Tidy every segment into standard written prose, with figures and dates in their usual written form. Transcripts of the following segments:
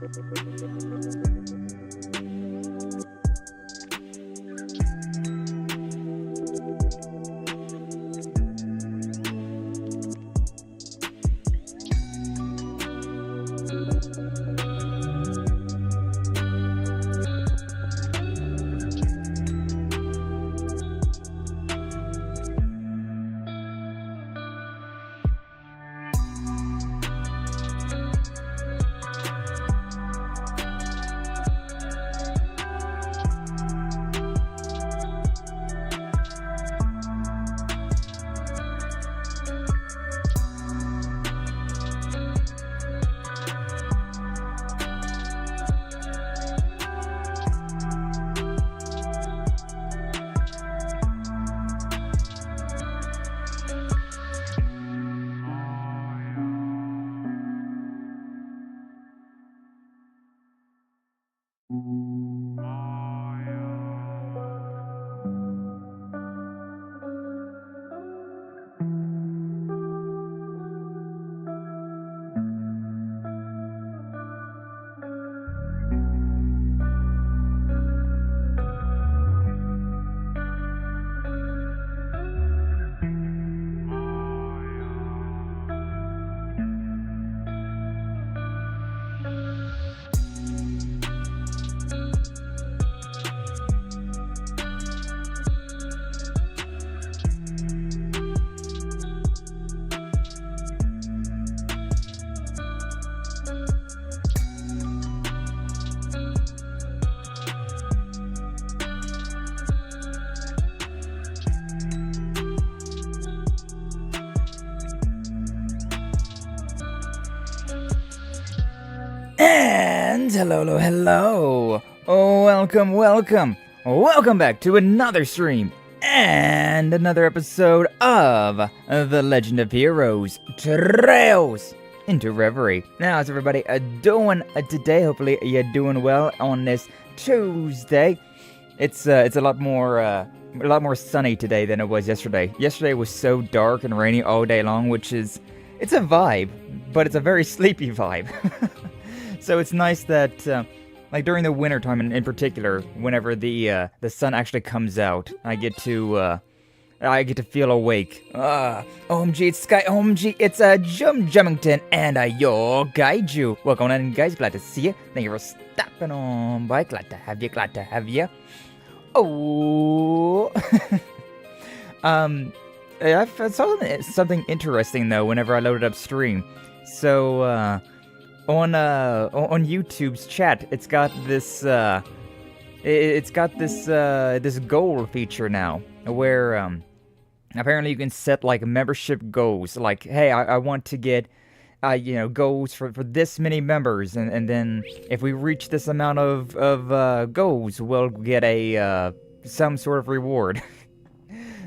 And hello. Welcome back to another stream and another episode of The Legend of Heroes Trails into Reverie. Now, how's everybody doing today? Hopefully you're doing well on this Tuesday. It's a lot more sunny today than it was yesterday. Yesterday was so dark and rainy all day long, it's a vibe, but it's a very sleepy vibe. So it's nice that, like during the winter time in particular, whenever the sun actually comes out, I get to feel awake. OMG, it's Sky. OMG, it's Jummington, and your Gaiju. Welcome on in, guys. Glad to see you. Thank you for stopping on by. Glad to have you. Oh. I saw something interesting though whenever I loaded up stream. So, on YouTube's chat, it's got this this goal feature now, where apparently you can set like membership goals, like, hey, I want to get goals for this many members, and then if we reach this amount of goals, we'll get a some sort of reward.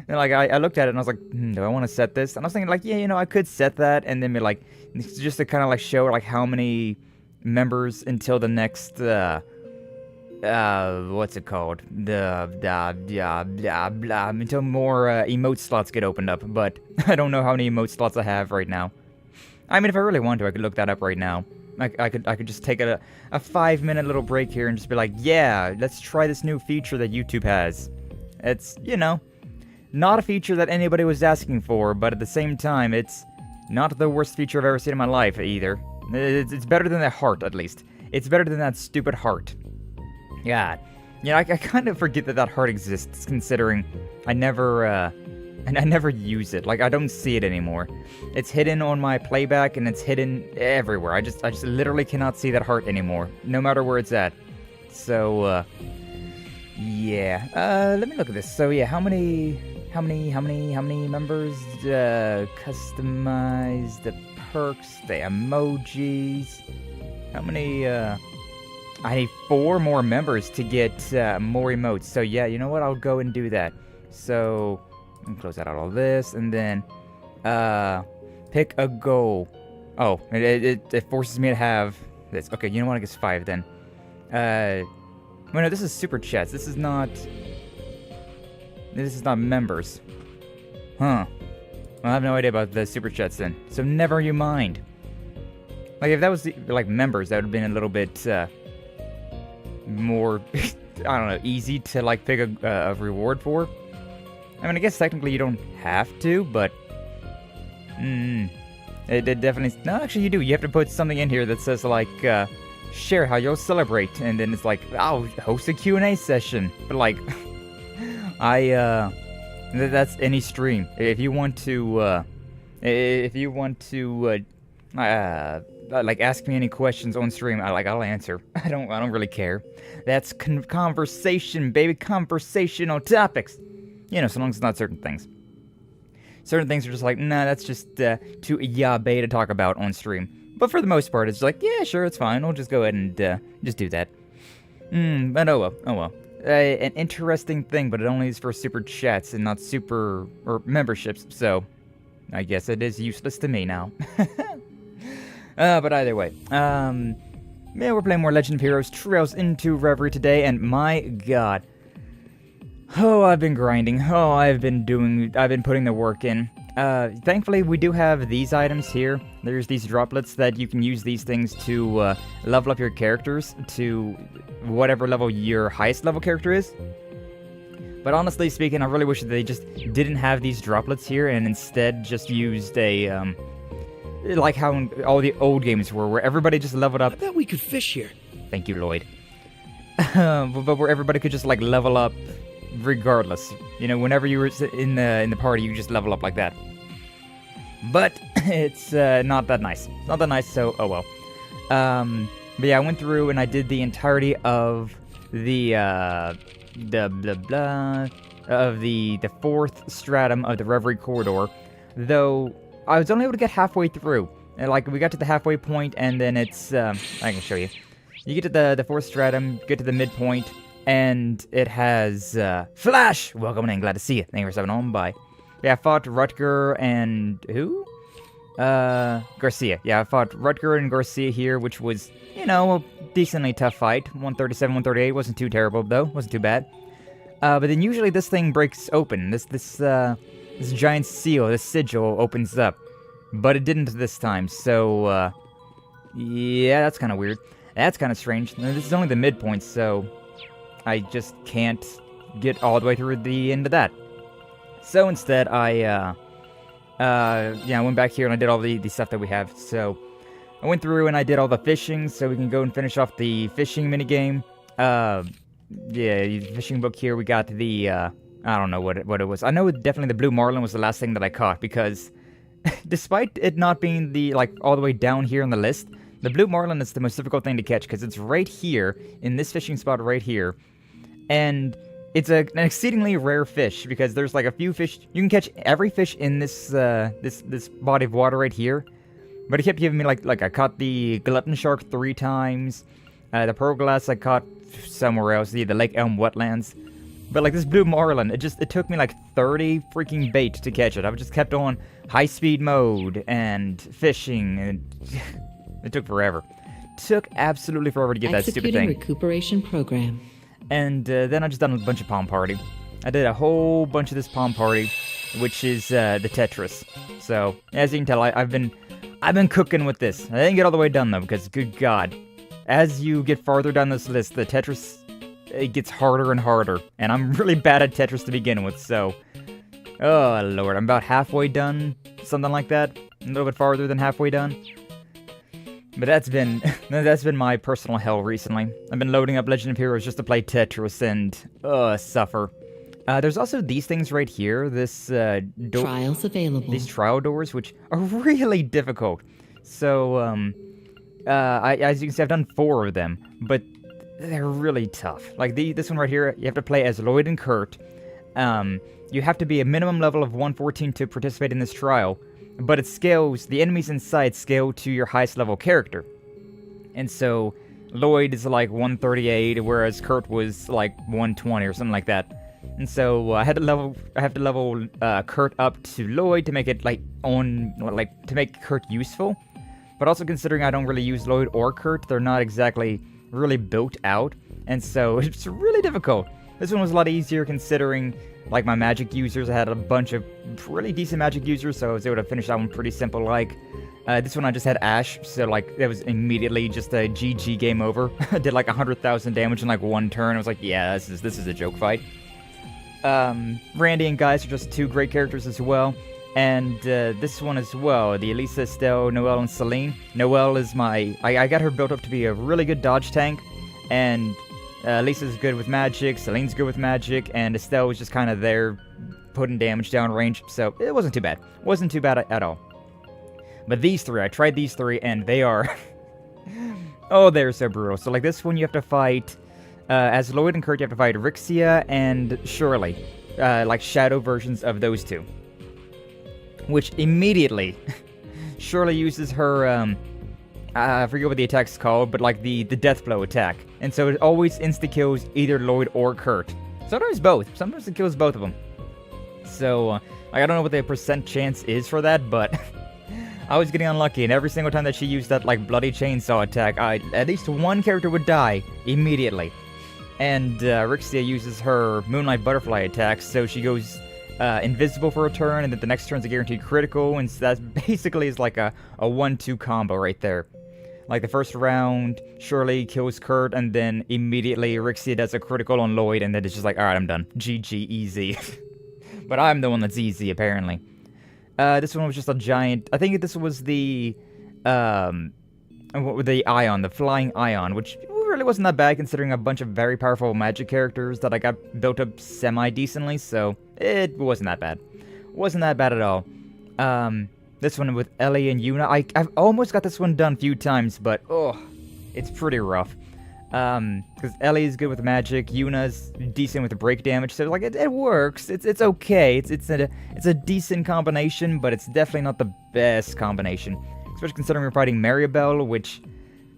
And like I looked at it and I was like, do I want to set this? And I was thinking like, yeah, I could set that, and then be like, just to kind of like show like how many members until the next what's it called? Until more emote slots get opened up. But I don't know how many emote slots I have right now. I mean, if I really want to, I could look that up right now. I could just take a 5-minute little break here and just be like, yeah, let's try this new feature that YouTube has. It's, not a feature that anybody was asking for, but at the same time, it's not the worst feature I've ever seen in my life, either. It's better than that heart, at least. It's better than that stupid heart. Yeah. I kind of forget that heart exists, considering I never use it. Like, I don't see it anymore. It's hidden on my playback, and it's hidden everywhere. I just literally cannot see that heart anymore, no matter where it's at. So, yeah. Let me look at this. So, yeah, how many members? Customize the perks, the emojis. How many, I need 4 more members to get, more emotes. So, yeah, you know what? I'll go and do that. So, let me close out all this, and then, pick a goal. Oh, it forces me to have this. Okay, you know what? I guess 5 then. Well, no, this is super chats. This is not members. Huh. Well, I have no idea about the super chats then. So never you mind. Like, if that was, like, members, that would have been a little bit, more, I don't know, easy to, like, pick a reward for. I mean, I guess technically you don't have to, but... It definitely... No, actually you do. You have to put something in here that says, like, share how you'll celebrate. And then it's like, I'll host a Q&A session. But, like, that's any stream. If you want to, like, ask me any questions on stream, I'll answer. I don't really care. That's conversation, baby. Conversational topics. You know, so long as it's not certain things. Certain things are just like, nah, that's just too yabe to talk about on stream. But for the most part, it's like, yeah, sure, it's fine. We'll just go ahead and just do that. But oh well. An interesting thing, but it only is for super chats and not super or memberships. So I guess it is useless to me now. But either way, yeah, we're playing more Legend of Heroes Trails into Reverie today, and my god. Oh, I've been grinding. Oh, I've been putting the work in. Thankfully, we do have these items here. There's these droplets that you can use these things to level up your characters to whatever level your highest level character is. But honestly speaking, I really wish that they just didn't have these droplets here and instead just used a, like how all the old games were, where everybody just leveled up. I bet we could fish here. Thank you, Lloyd. But where everybody could just, like, level up regardless. You know, whenever you were in the party, you just level up like that. But it's not that nice. Not that nice, so oh well. But yeah, I went through and I did the entirety of the fourth stratum of the Reverie corridor, though I was only able to get halfway through. And, like, we got to the halfway point, and then it's I can show you. You get to the fourth stratum, get to the midpoint, and it has, Flash! Welcome in, glad to see you. Thank you for stopping on by. Yeah, I fought Rutger and, who? Garcia. Yeah, I fought Rutger and Garcia here, which was, you know, a decently tough fight. 137, 138, wasn't too terrible, though. Wasn't too bad. But then usually this thing breaks open. This giant seal, this sigil, opens up. But it didn't this time, so, yeah, that's kind of weird. That's kind of strange. This is only the midpoint, so I just can't get all the way through the end of that. So instead, I went back here and I did all the stuff that we have. So I went through and I did all the fishing, so we can go and finish off the fishing minigame. Yeah, the fishing book here, we got the, I don't know what it was. I know definitely the blue marlin was the last thing that I caught, because despite it not being the, like, all the way down here on the list, the blue marlin is the most difficult thing to catch, because it's right here, in this fishing spot right here, and it's an exceedingly rare fish, because there's, like, a few fish. You can catch every fish in this this body of water right here, but it kept giving me, like I caught the glutton shark 3 times, the pearl glass I caught somewhere else, the Lake Elm wetlands, but, like, this blue marlin, it took me, like, 30 freaking bait to catch it. I just kept on high-speed mode and fishing, and it took forever. Took absolutely forever to get that stupid thing. Executing recuperation program. And then I just done a bunch of Palm Party. I did a whole bunch of this Palm Party, which is the Tetris. So, as you can tell, I've been cooking with this. I didn't get all the way done, though, because, good God, as you get farther down this list, the Tetris, it gets harder and harder. And I'm really bad at Tetris to begin with, so... Oh, Lord, I'm about halfway done, something like that. A little bit farther than halfway done. But that's been my personal hell recently. I've been loading up Legend of Heroes just to play Tetris and, suffer. There's also these things right here, this, trials available. These trial doors, which are really difficult. So, as you can see, I've done 4 of them, but they're really tough. Like, this one right here, you have to play as Lloyd and Kurt. You have to be a minimum level of 114 to participate in this trial, but it scales, the enemies inside scale to your highest level character. And so, Lloyd is like 138, whereas Kurt was like 120 or something like that. And so, I have to level Kurt up to Lloyd to make it to make Kurt useful. But also considering I don't really use Lloyd or Kurt, they're not exactly really built out. And so, it's really difficult. This one was a lot easier considering like my magic users. I had a bunch of really decent magic users, so I was able to finish that one pretty simple. Like this one, I just had Ash, so like it was immediately just a GG game over. I did like 100,000 damage in like one turn. I was like, yeah, this is a joke fight. Randy and Guys are just two great characters as well. And this one as well, the Elisa, Estelle, Noelle, and Celine. Noelle is I got her built up to be a really good dodge tank, and Lisa's good with magic, Celine's good with magic, and Estelle was just kind of there putting damage down range, so it wasn't too bad. Wasn't too bad at all. But these three, I tried these three, and they are... oh, they're so brutal. So like this one, you have to fight... as Lloyd and Kurt, you have to fight Rixia and Shirley. Like shadow versions of those two. Which immediately... Shirley uses her... I forget what the attack's called, but like the death blow attack. And so it always insta-kills either Lloyd or Kurt. Sometimes both. Sometimes it kills both of them. So, like, I don't know what the percent chance is for that, but... I was getting unlucky, and every single time that she used that, like, bloody chainsaw attack, at least one character would die immediately. And, Rixia uses her Moonlight Butterfly attack, so she goes, invisible for a turn, and then the next turn's a guaranteed critical, and so that basically is like a 1-2 combo right there. Like, the first round, Shirley kills Kurt, and then immediately Rixia does a critical on Lloyd, and then it's just like, alright, I'm done. GG, easy. But I'm the one that's easy, apparently. This one was just a giant... I think this was the Ion, the Flying Ion, which really wasn't that bad considering a bunch of very powerful magic characters that I got built up semi-decently, so it wasn't that bad. Wasn't that bad at all. This one with Ellie and Yuna, I've almost got this one done a few times, but, oh, it's pretty rough. Because Ellie's good with magic, Yuna's decent with break damage, so like it works. It's okay. It's a decent combination, but it's definitely not the best combination. Especially considering we're fighting Maribel, which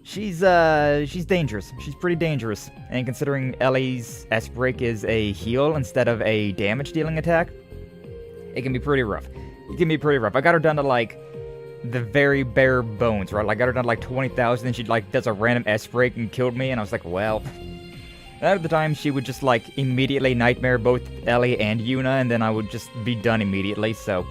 she's dangerous. She's pretty dangerous. And considering Ellie's S-break is a heal instead of a damage dealing attack, it can be pretty rough. It can be pretty rough. I got her down to like the very bare bones, right? Like, I got her down to like 20,000, and she like does a random S-break and killed me, and I was like, well. At the time, she would just like immediately nightmare both Ellie and Yuna, and then I would just be done immediately, so.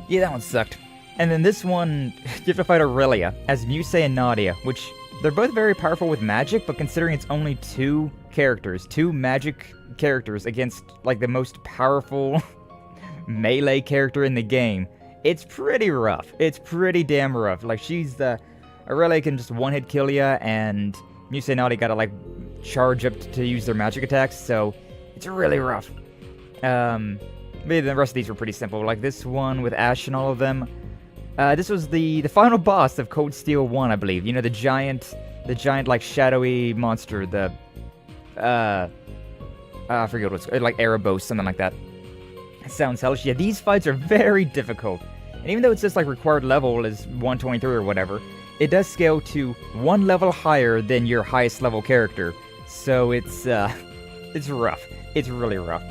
Yeah, that one sucked. And then this one, you have to fight Aurelia as Muse and Nadia, which they're both very powerful with magic, but considering it's only two magic characters against like the most powerful melee character in the game, it's pretty rough. It's pretty damn rough. Like, Aurelia can just one-hit kill ya, and Muse and Nadia gotta, like, charge up to use their magic attacks, so it's really rough. Maybe the rest of these were pretty simple. Like, this one with Ash and all of them. This was the final boss of Cold Steel 1, I believe. You know, the giant, like, shadowy monster, I forget what it's, like, Erebos, something like that. Sounds hellish. Yeah, these fights are very difficult. And even though it says like required level is 123 or whatever, it does scale to one level higher than your highest level character. So it's rough. It's really rough.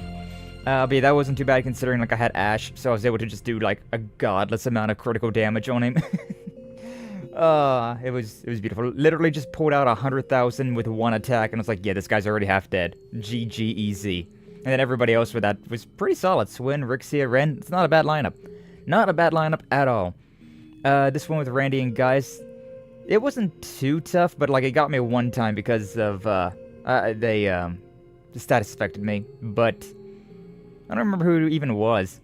But yeah, that wasn't too bad considering like I had Ash, so I was able to just do like a godless amount of critical damage on him. It was beautiful. Literally just pulled out 100,000 with one attack, and I was like, yeah, this guy's already half dead. GG easy. And then everybody else with that was pretty solid. Swin, Rixia, Ren. It's not a bad lineup. Not a bad lineup at all. This one with Randy and Guys. It wasn't too tough, but like it got me one time because of the status affected me. But I don't remember who it even was.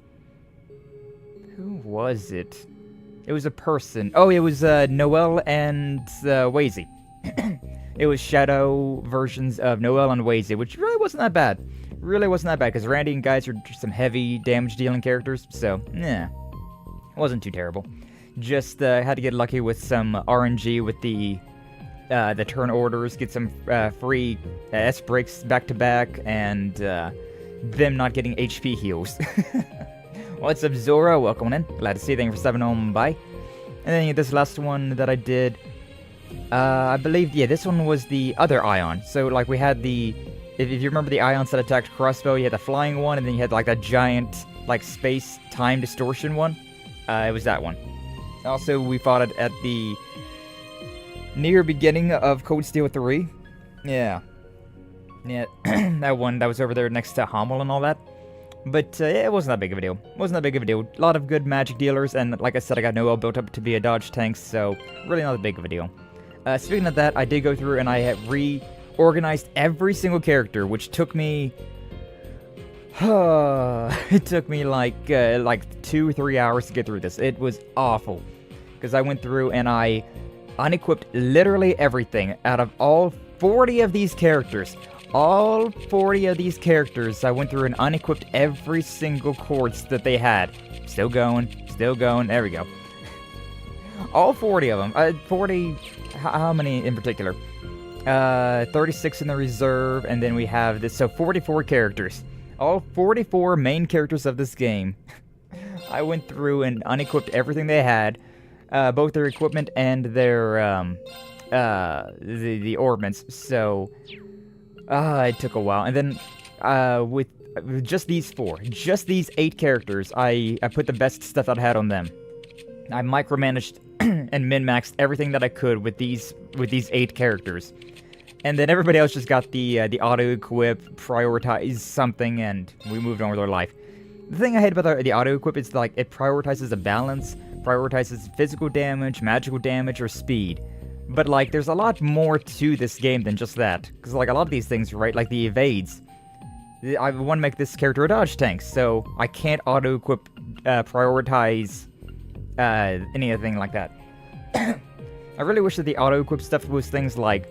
Who was it? It was a person. Oh, it was Noelle and Wazy. It was shadow versions of Noelle and Wazy, which really wasn't that bad. Really wasn't that bad, because Randy and Guys are just some heavy damage-dealing characters, so, it wasn't too terrible. Just had to get lucky with some RNG with the turn orders, get some free S-breaks back-to-back, and them not getting HP heals. What's up, Zora? Welcome in. Glad to see you. Thank you for stepping on by. And then this last one that I did, I believe, yeah, this one was the other Ion. So, like, we had the... If you remember the Ions that attacked Crossbow, you had the flying one, and then you had, like, that giant, like, space-time distortion one. It was that one. Also, we fought it at the near beginning of Cold Steel 3. Yeah. Yeah, that one that was over there next to Hummel and all that. But it wasn't that big of a deal. Wasn't that big of a deal. A lot of good magic dealers, and like I said, I got Noel built up to be a dodge tank, so really not that big of a deal. Speaking of that, I did go through and I had reorganized every single character, which took me... it took me like 2 or 3 hours to get through this. It was awful. Because I went through and I unequipped literally everything out of all 40 of these characters. All 40 of these characters, I went through and unequipped every single quartz that they had. Still going, there we go. All 40 of them. 40, how many in particular? 36 in the reserve, and then we have this, so 44 characters. All 44 main characters of this game. I went through and unequipped everything they had, both their equipment and their, the orbments, so... it took a while, and then, with just these 4, just these 8 characters, I put the best stuff I had on them. I micromanaged and min-maxed everything that I could with these 8 characters. And then everybody else just got the auto-equip, prioritize something, and we moved on with our life. The thing I hate about the auto-equip is, like, it prioritizes a balance, prioritizes physical damage, magical damage, or speed. But, like, there's a lot more to this game than just that. Because, like, a lot of these things, right, like the evades, I want to make this character a dodge tank, so I can't auto-equip, prioritize, anything like that. I really wish that the auto-equip stuff was things like,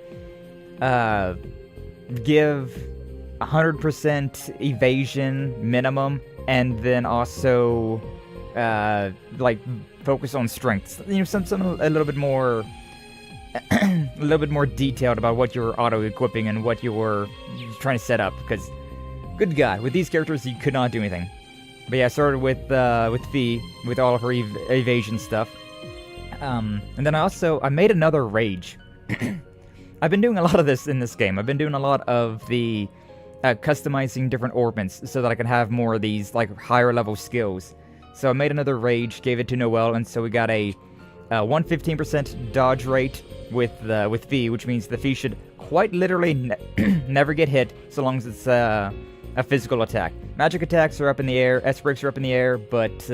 give 100% evasion minimum, and then also, like, focus on strength. You know, something a little bit more... a little bit more detailed about what you're auto-equipping and what you were trying to set up, because, good God, with these characters you could not do anything. But yeah, I started with Fee, with all of her evasion stuff. And then I made another rage. I've been doing a lot of this in this game. I've been doing a lot of the customizing different orbments so that I can have more of these, like, higher level skills. So I made another rage, gave it to Noel, and so we got a 115% dodge rate with Fee, which means the Fee should quite literally never get hit so long as it's a physical attack. Magic attacks are up in the air, S-breaks are up in the air, but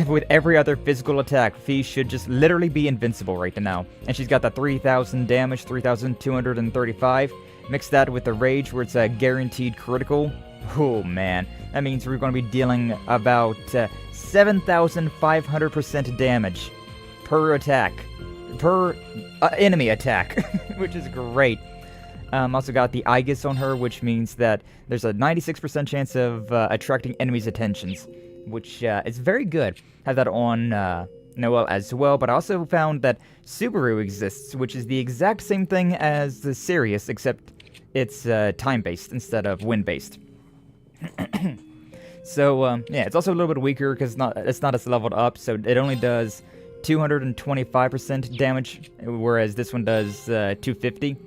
with every other physical attack, Fee should just literally be invincible right now. And she's got that 3,000 damage, 3,235. Mix that with the Rage, where it's a guaranteed critical. Oh man, that means we're going to be dealing about 7,500% damage per attack. Per enemy attack, which is great. Also got the Aegis on her, which means that there's a 96% chance of attracting enemies' attentions, which is very good. Have that on Noel as well, but I also found that Subaru exists, which is the exact same thing as the Sirius, except it's time-based instead of wind-based. So, yeah, it's also a little bit weaker because it's not as leveled up, so it only does 225% damage, whereas this one does 250.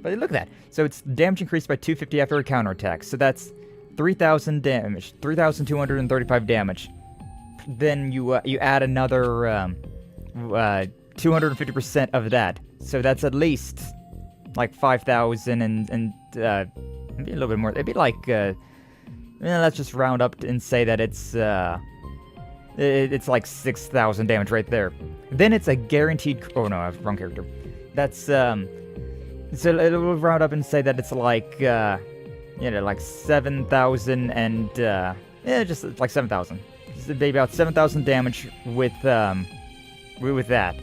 But look at that. So it's damage increased by 250 after a counterattack. So that's 3,000 damage, 3,235 damage. Then you add another 250% of that. So that's at least like 5,000 and maybe a little bit more. It'd be like let's just round up and say that it's like 6,000 damage right there. Then it's a guaranteed... Oh no, I have the wrong character. That's, so it'll round up and say that it's like, like 7,000 and, just like 7,000. Maybe about 7,000 damage with that.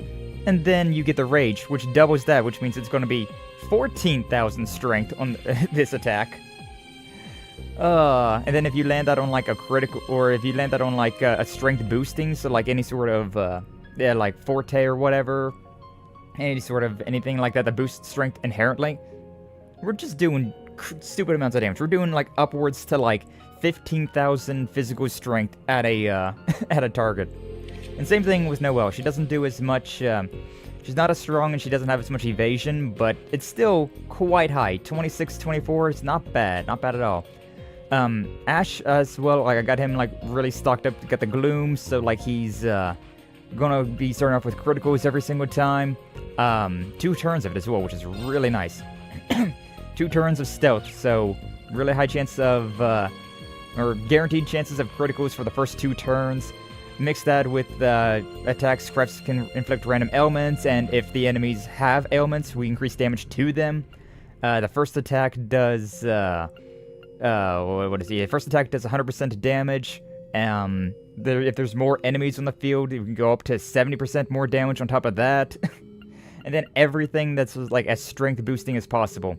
And then you get the Rage, which doubles that, which means it's going to be 14,000 strength on this attack. And then if you land that on like a critical, or if you land that on like a strength boosting, so like any sort of, like Forte or whatever, any sort of anything like that that boosts strength inherently, we're just doing stupid amounts of damage. We're doing like upwards to like 15,000 physical strength at a, at a target. And same thing with Noelle. She doesn't do as much, she's not as strong and she doesn't have as much evasion, but it's still quite high. 26, 24, it's not bad at all. Ash as well, like I got him like really stocked up to get the gloom, so like he's gonna be starting off with criticals every single time. 2 turns of it as well, which is really nice. 2 turns of stealth, so really high chance of or guaranteed chances of criticals for the first 2 turns. Mix that with attacks Crefts can inflict random ailments, and if the enemies have ailments, we increase damage to them. The first attack does, what is he? The first attack does 100% damage. If there's more enemies on the field, you can go up to 70% more damage on top of that. And then everything that's like as strength boosting as possible.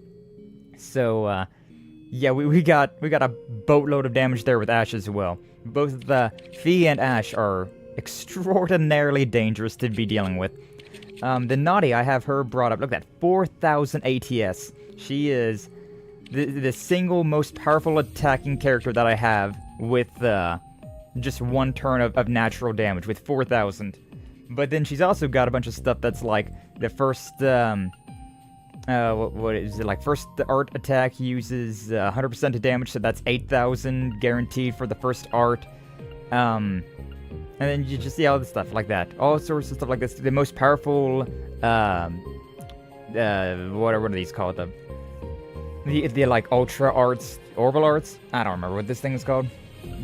So, yeah, we got a boatload of damage there with Ash as well. Both the Fee and Ash are extraordinarily dangerous to be dealing with. The Naughty, I have her brought up. Look at that, 4,000 ATS. She is the single most powerful attacking character that I have with just 1 turn of natural damage with 4,000. But then she's also got a bunch of stuff that's like the first, what is it, like first the art attack uses 100% of damage, so that's 8,000 guaranteed for the first art. And then you just see all the stuff like that, all sorts of stuff like this. The most powerful, what are these called? The like ultra arts, orbital arts. I don't remember what this thing is called.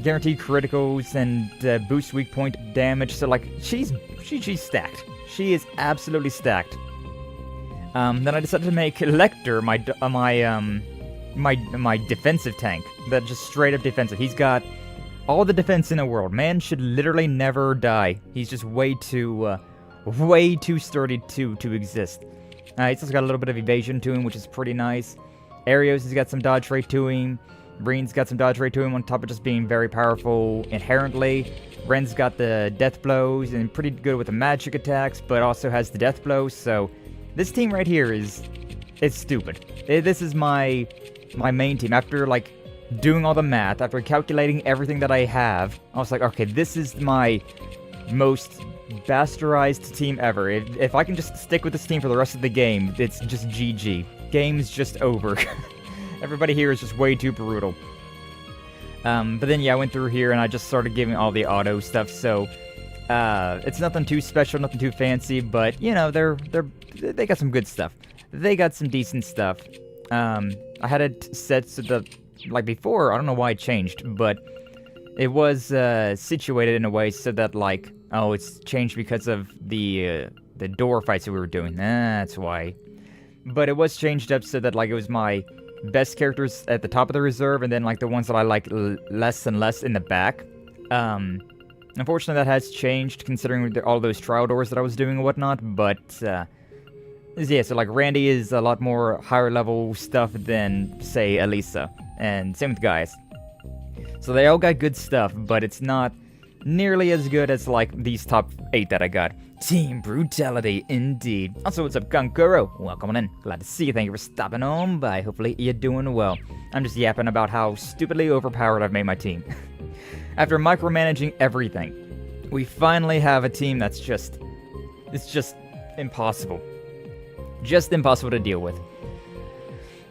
Guaranteed criticals and boost weak point damage. So like she's stacked. She is absolutely stacked. Then I decided to make Lecter my defensive tank. That just straight up defensive. He's got all the defense in the world. Man should literally never die. He's just way too sturdy to exist. He's also got a little bit of evasion to him, which is pretty nice. Arios has got some dodge rate to him. Rean's got some dodge rate to him on top of just being very powerful inherently. Ren's got the death blows and pretty good with the magic attacks, but also has the death blows, so this team right here is stupid. This is my main team. After like doing all the math, after calculating everything that I have, I was like, okay, this is my most bastardized team ever. If I can just stick with this team for the rest of the game, it's just GG. Game's just over. Everybody here is just way too brutal. But then yeah, I went through here and I just started giving all the auto stuff, so it's nothing too special, nothing too fancy, but you know, they got some good stuff. They got some decent stuff. I had it set so that, like before, I don't know why it changed, but it was situated in a way so that like, oh, it's changed because of the door fights that we were doing. That's why. But it was changed up so that like it was my best characters at the top of the reserve, and then like the ones that I like less and less in the back. Unfortunately, that has changed considering all those trial doors that I was doing and whatnot, but yeah, so like Randy is a lot more higher level stuff than, say, Elisa, and same with guys. So they all got good stuff, but it's not nearly as good as like these top 8 that I got. Team brutality, indeed. Also, what's up, Kankuro? Welcome on in. Glad to see you. Thank you for stopping on by. Hopefully, you're doing well. I'm just yapping about how stupidly overpowered I've made my team. After micromanaging everything, we finally have a team that's just... it's just impossible. Just impossible to deal with.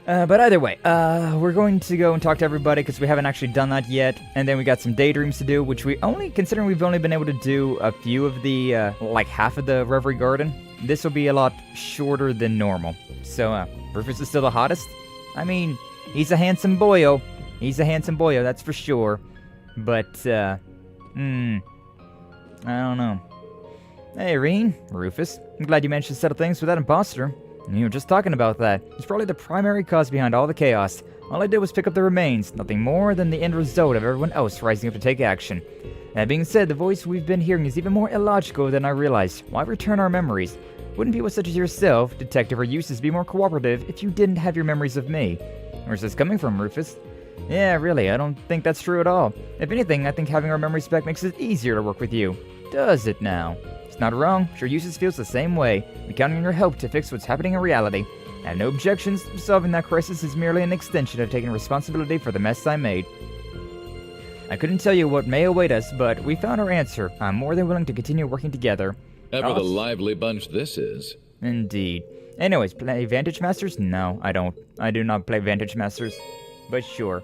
But either way, we're going to go and talk to everybody because we haven't actually done that yet. And then we got some daydreams to do, which considering we've only been able to do a few of the, like half of the Reverie Garden, this will be a lot shorter than normal. So, Rufus is still the hottest? I mean, he's a handsome boyo. He's a handsome boyo, that's for sure. But, I don't know. Hey, Rean, Rufus. I'm glad you managed to settle things with that imposter. You were just talking about that. It's probably the primary cause behind all the chaos. All I did was pick up the remains, nothing more than the end result of everyone else rising up to take action. That being said, the voice we've been hearing is even more illogical than I realized. Why return our memories? Wouldn't people such as yourself, Detective or Eustace, be more cooperative if you didn't have your memories of me? Where's this coming from, Rufus? Yeah, really, I don't think that's true at all. If anything, I think having our memories back makes it easier to work with you. Does it now? It's not wrong. Sure, Eustace feels the same way. I'm counting on your help to fix what's happening in reality. I have no objections. Solving that crisis is merely an extension of taking responsibility for the mess I made. I couldn't tell you what may await us, but we found our answer. I'm more than willing to continue working together. Ever the lively bunch this is. Indeed. Anyways, play Vantage Masters? No, I don't. I do not play Vantage Masters. But sure.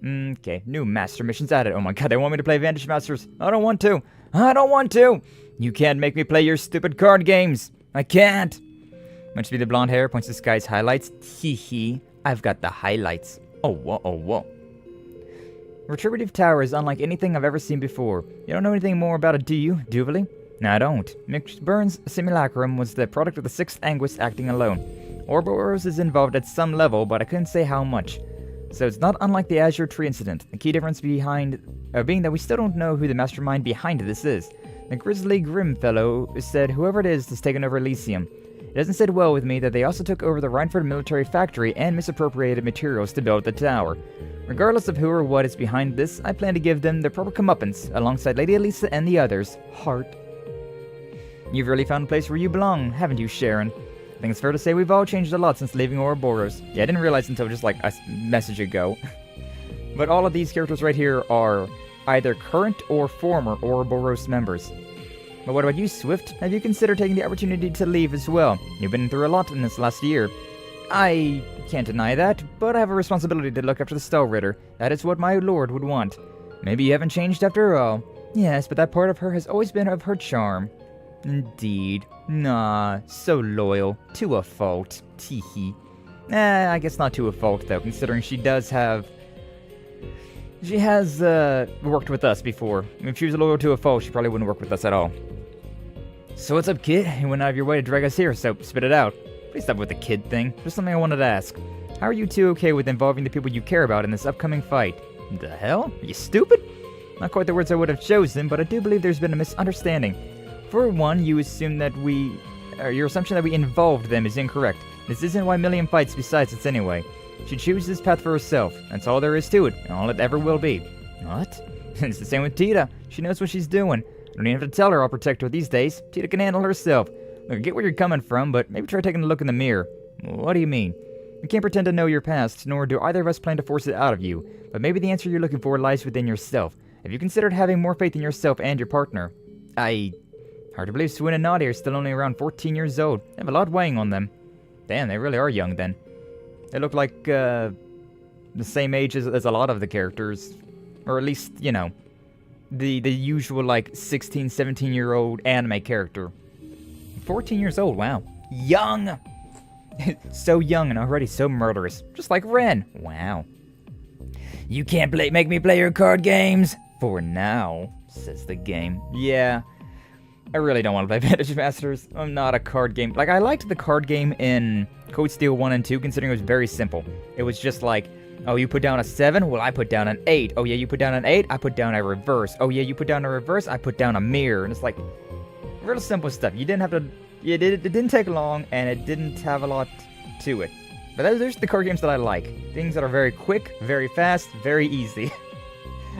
Okay, new master missions added. Oh my god, they want me to play Vantage Masters. I don't want to. I don't want to. You can't make me play your stupid card games. I can't. Must be the blonde hair, points to this guy's highlights. Hee hee. I've got the highlights. Oh, whoa, oh, whoa. Retributive Tower is unlike anything I've ever seen before. You don't know anything more about it, do you, Duvally? No, I don't. McBurn's simulacrum was the product of the sixth Anguis acting alone. Ouroboros is involved at some level, but I couldn't say how much. So it's not unlike the Azure Tree incident. The key difference being that we still don't know who the mastermind behind this is. The Grizzly Grim fellow said whoever it is has taken over Elysium. It doesn't sit well with me that they also took over the Reinford military factory and misappropriated materials to build the tower. Regardless of who or what is behind this, I plan to give them the proper comeuppance, alongside Lady Elisa and the others. Heart. You've really found a place where you belong, haven't you, Sharon? I think it's fair to say we've all changed a lot since leaving Ouroboros. Yeah, I didn't realize until just like a message ago. But all of these characters right here are either current or former Ouroboros members. But what about you, Swift? Have you considered taking the opportunity to leave as well? You've been through a lot in this last year. I can't deny that, but I have a responsibility to look after the Stallritter. That is what my lord would want. Maybe you haven't changed after all. Yes, but that part of her has always been of her charm. Indeed. Nah, so loyal. To a fault. Teehee. I guess not to a fault, though, considering she has worked with us before. If she was loyal to a fault, she probably wouldn't work with us at all. So what's up, kid? You went out of your way to drag us here, so spit it out. Please stop with the kid thing. Just something I wanted to ask. How are you two okay with involving the people you care about in this upcoming fight? The hell? Are you stupid? Not quite the words I would have chosen, but I do believe there's been a misunderstanding. For one, your assumption that we involved them is incorrect. This isn't 1,000,000 fights besides it's anyway. She chooses this path for herself. That's all there is to it, and all it ever will be. What? It's the same with Tita. She knows what she's doing. I don't even have to tell her I'll protect her these days. Tita can handle herself. Look, I get where you're coming from, but maybe try taking a look in the mirror. What do you mean? You can't pretend to know your past, nor do either of us plan to force it out of you. But maybe the answer you're looking for lies within yourself. Have you considered having more faith in yourself and your partner? Hard to believe Swin and Naughty are still only around 14 years old. They have a lot weighing on them. Damn, they really are young then. They look like, the same age as a lot of the characters. Or at least, you know, the usual, like, 16, 17-year-old anime character. 14 years old, wow. Young! So young and already so murderous. Just like Ren. Wow. You can't make me play your card games! For now, says the game. Yeah. I really don't want to play Vantage Masters. I'm not a card game. Like, I liked the card game in Code Steel 1 and 2, considering it was very simple. It was just like, oh, you put down a 7? Well, I put down an 8. Oh, yeah, you put down an 8? I put down a reverse. Oh, yeah, you put down a reverse? I put down a mirror. And it's like, real simple stuff. You didn't have to... It didn't take long, and it didn't have a lot to it. But those are the card games that I like. Things that are very quick, very fast, very easy.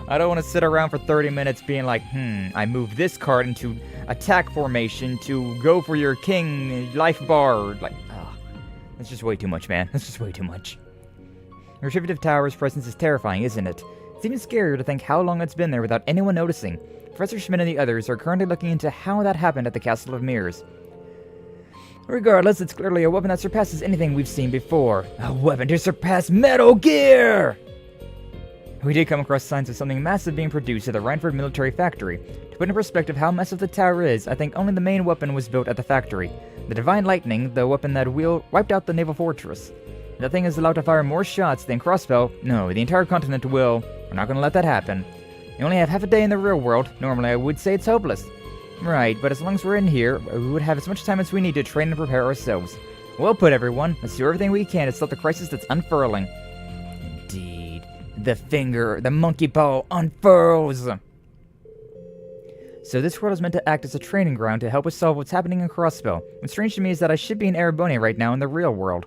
I don't want to sit around for 30 minutes being like, I moved this card into attack formation to go for your king life bar. Like, that's just way too much, man. That's just way too much. Retributive Tower's presence is terrifying, isn't it? It's even scarier to think how long it's been there without anyone noticing. Professor Schmidt and the others are currently looking into how that happened at the Castle of Mirrors. Regardless, it's clearly a weapon that surpasses anything we've seen before. A weapon to surpass Metal Gear! We did come across signs of something massive being produced at the Reinford military factory. To put in perspective how massive the tower is, I think only the main weapon was built at the factory. The Divine Lightning, the weapon that wiped out the naval fortress. That thing is allowed to fire more shots than Crossbow. No, the entire continent will. We're not gonna let that happen. You only have half a day in the real world. Normally I would say it's hopeless. Right, but as long as we're in here, we would have as much time as we need to train and prepare ourselves. Well put, everyone. Let's do everything we can to stop the crisis that's unfurling. Indeed. The monkey paw unfurls! So this world is meant to act as a training ground to help us solve what's happening in Crossbow. What's strange to me is that I should be in Erebone right now in the real world.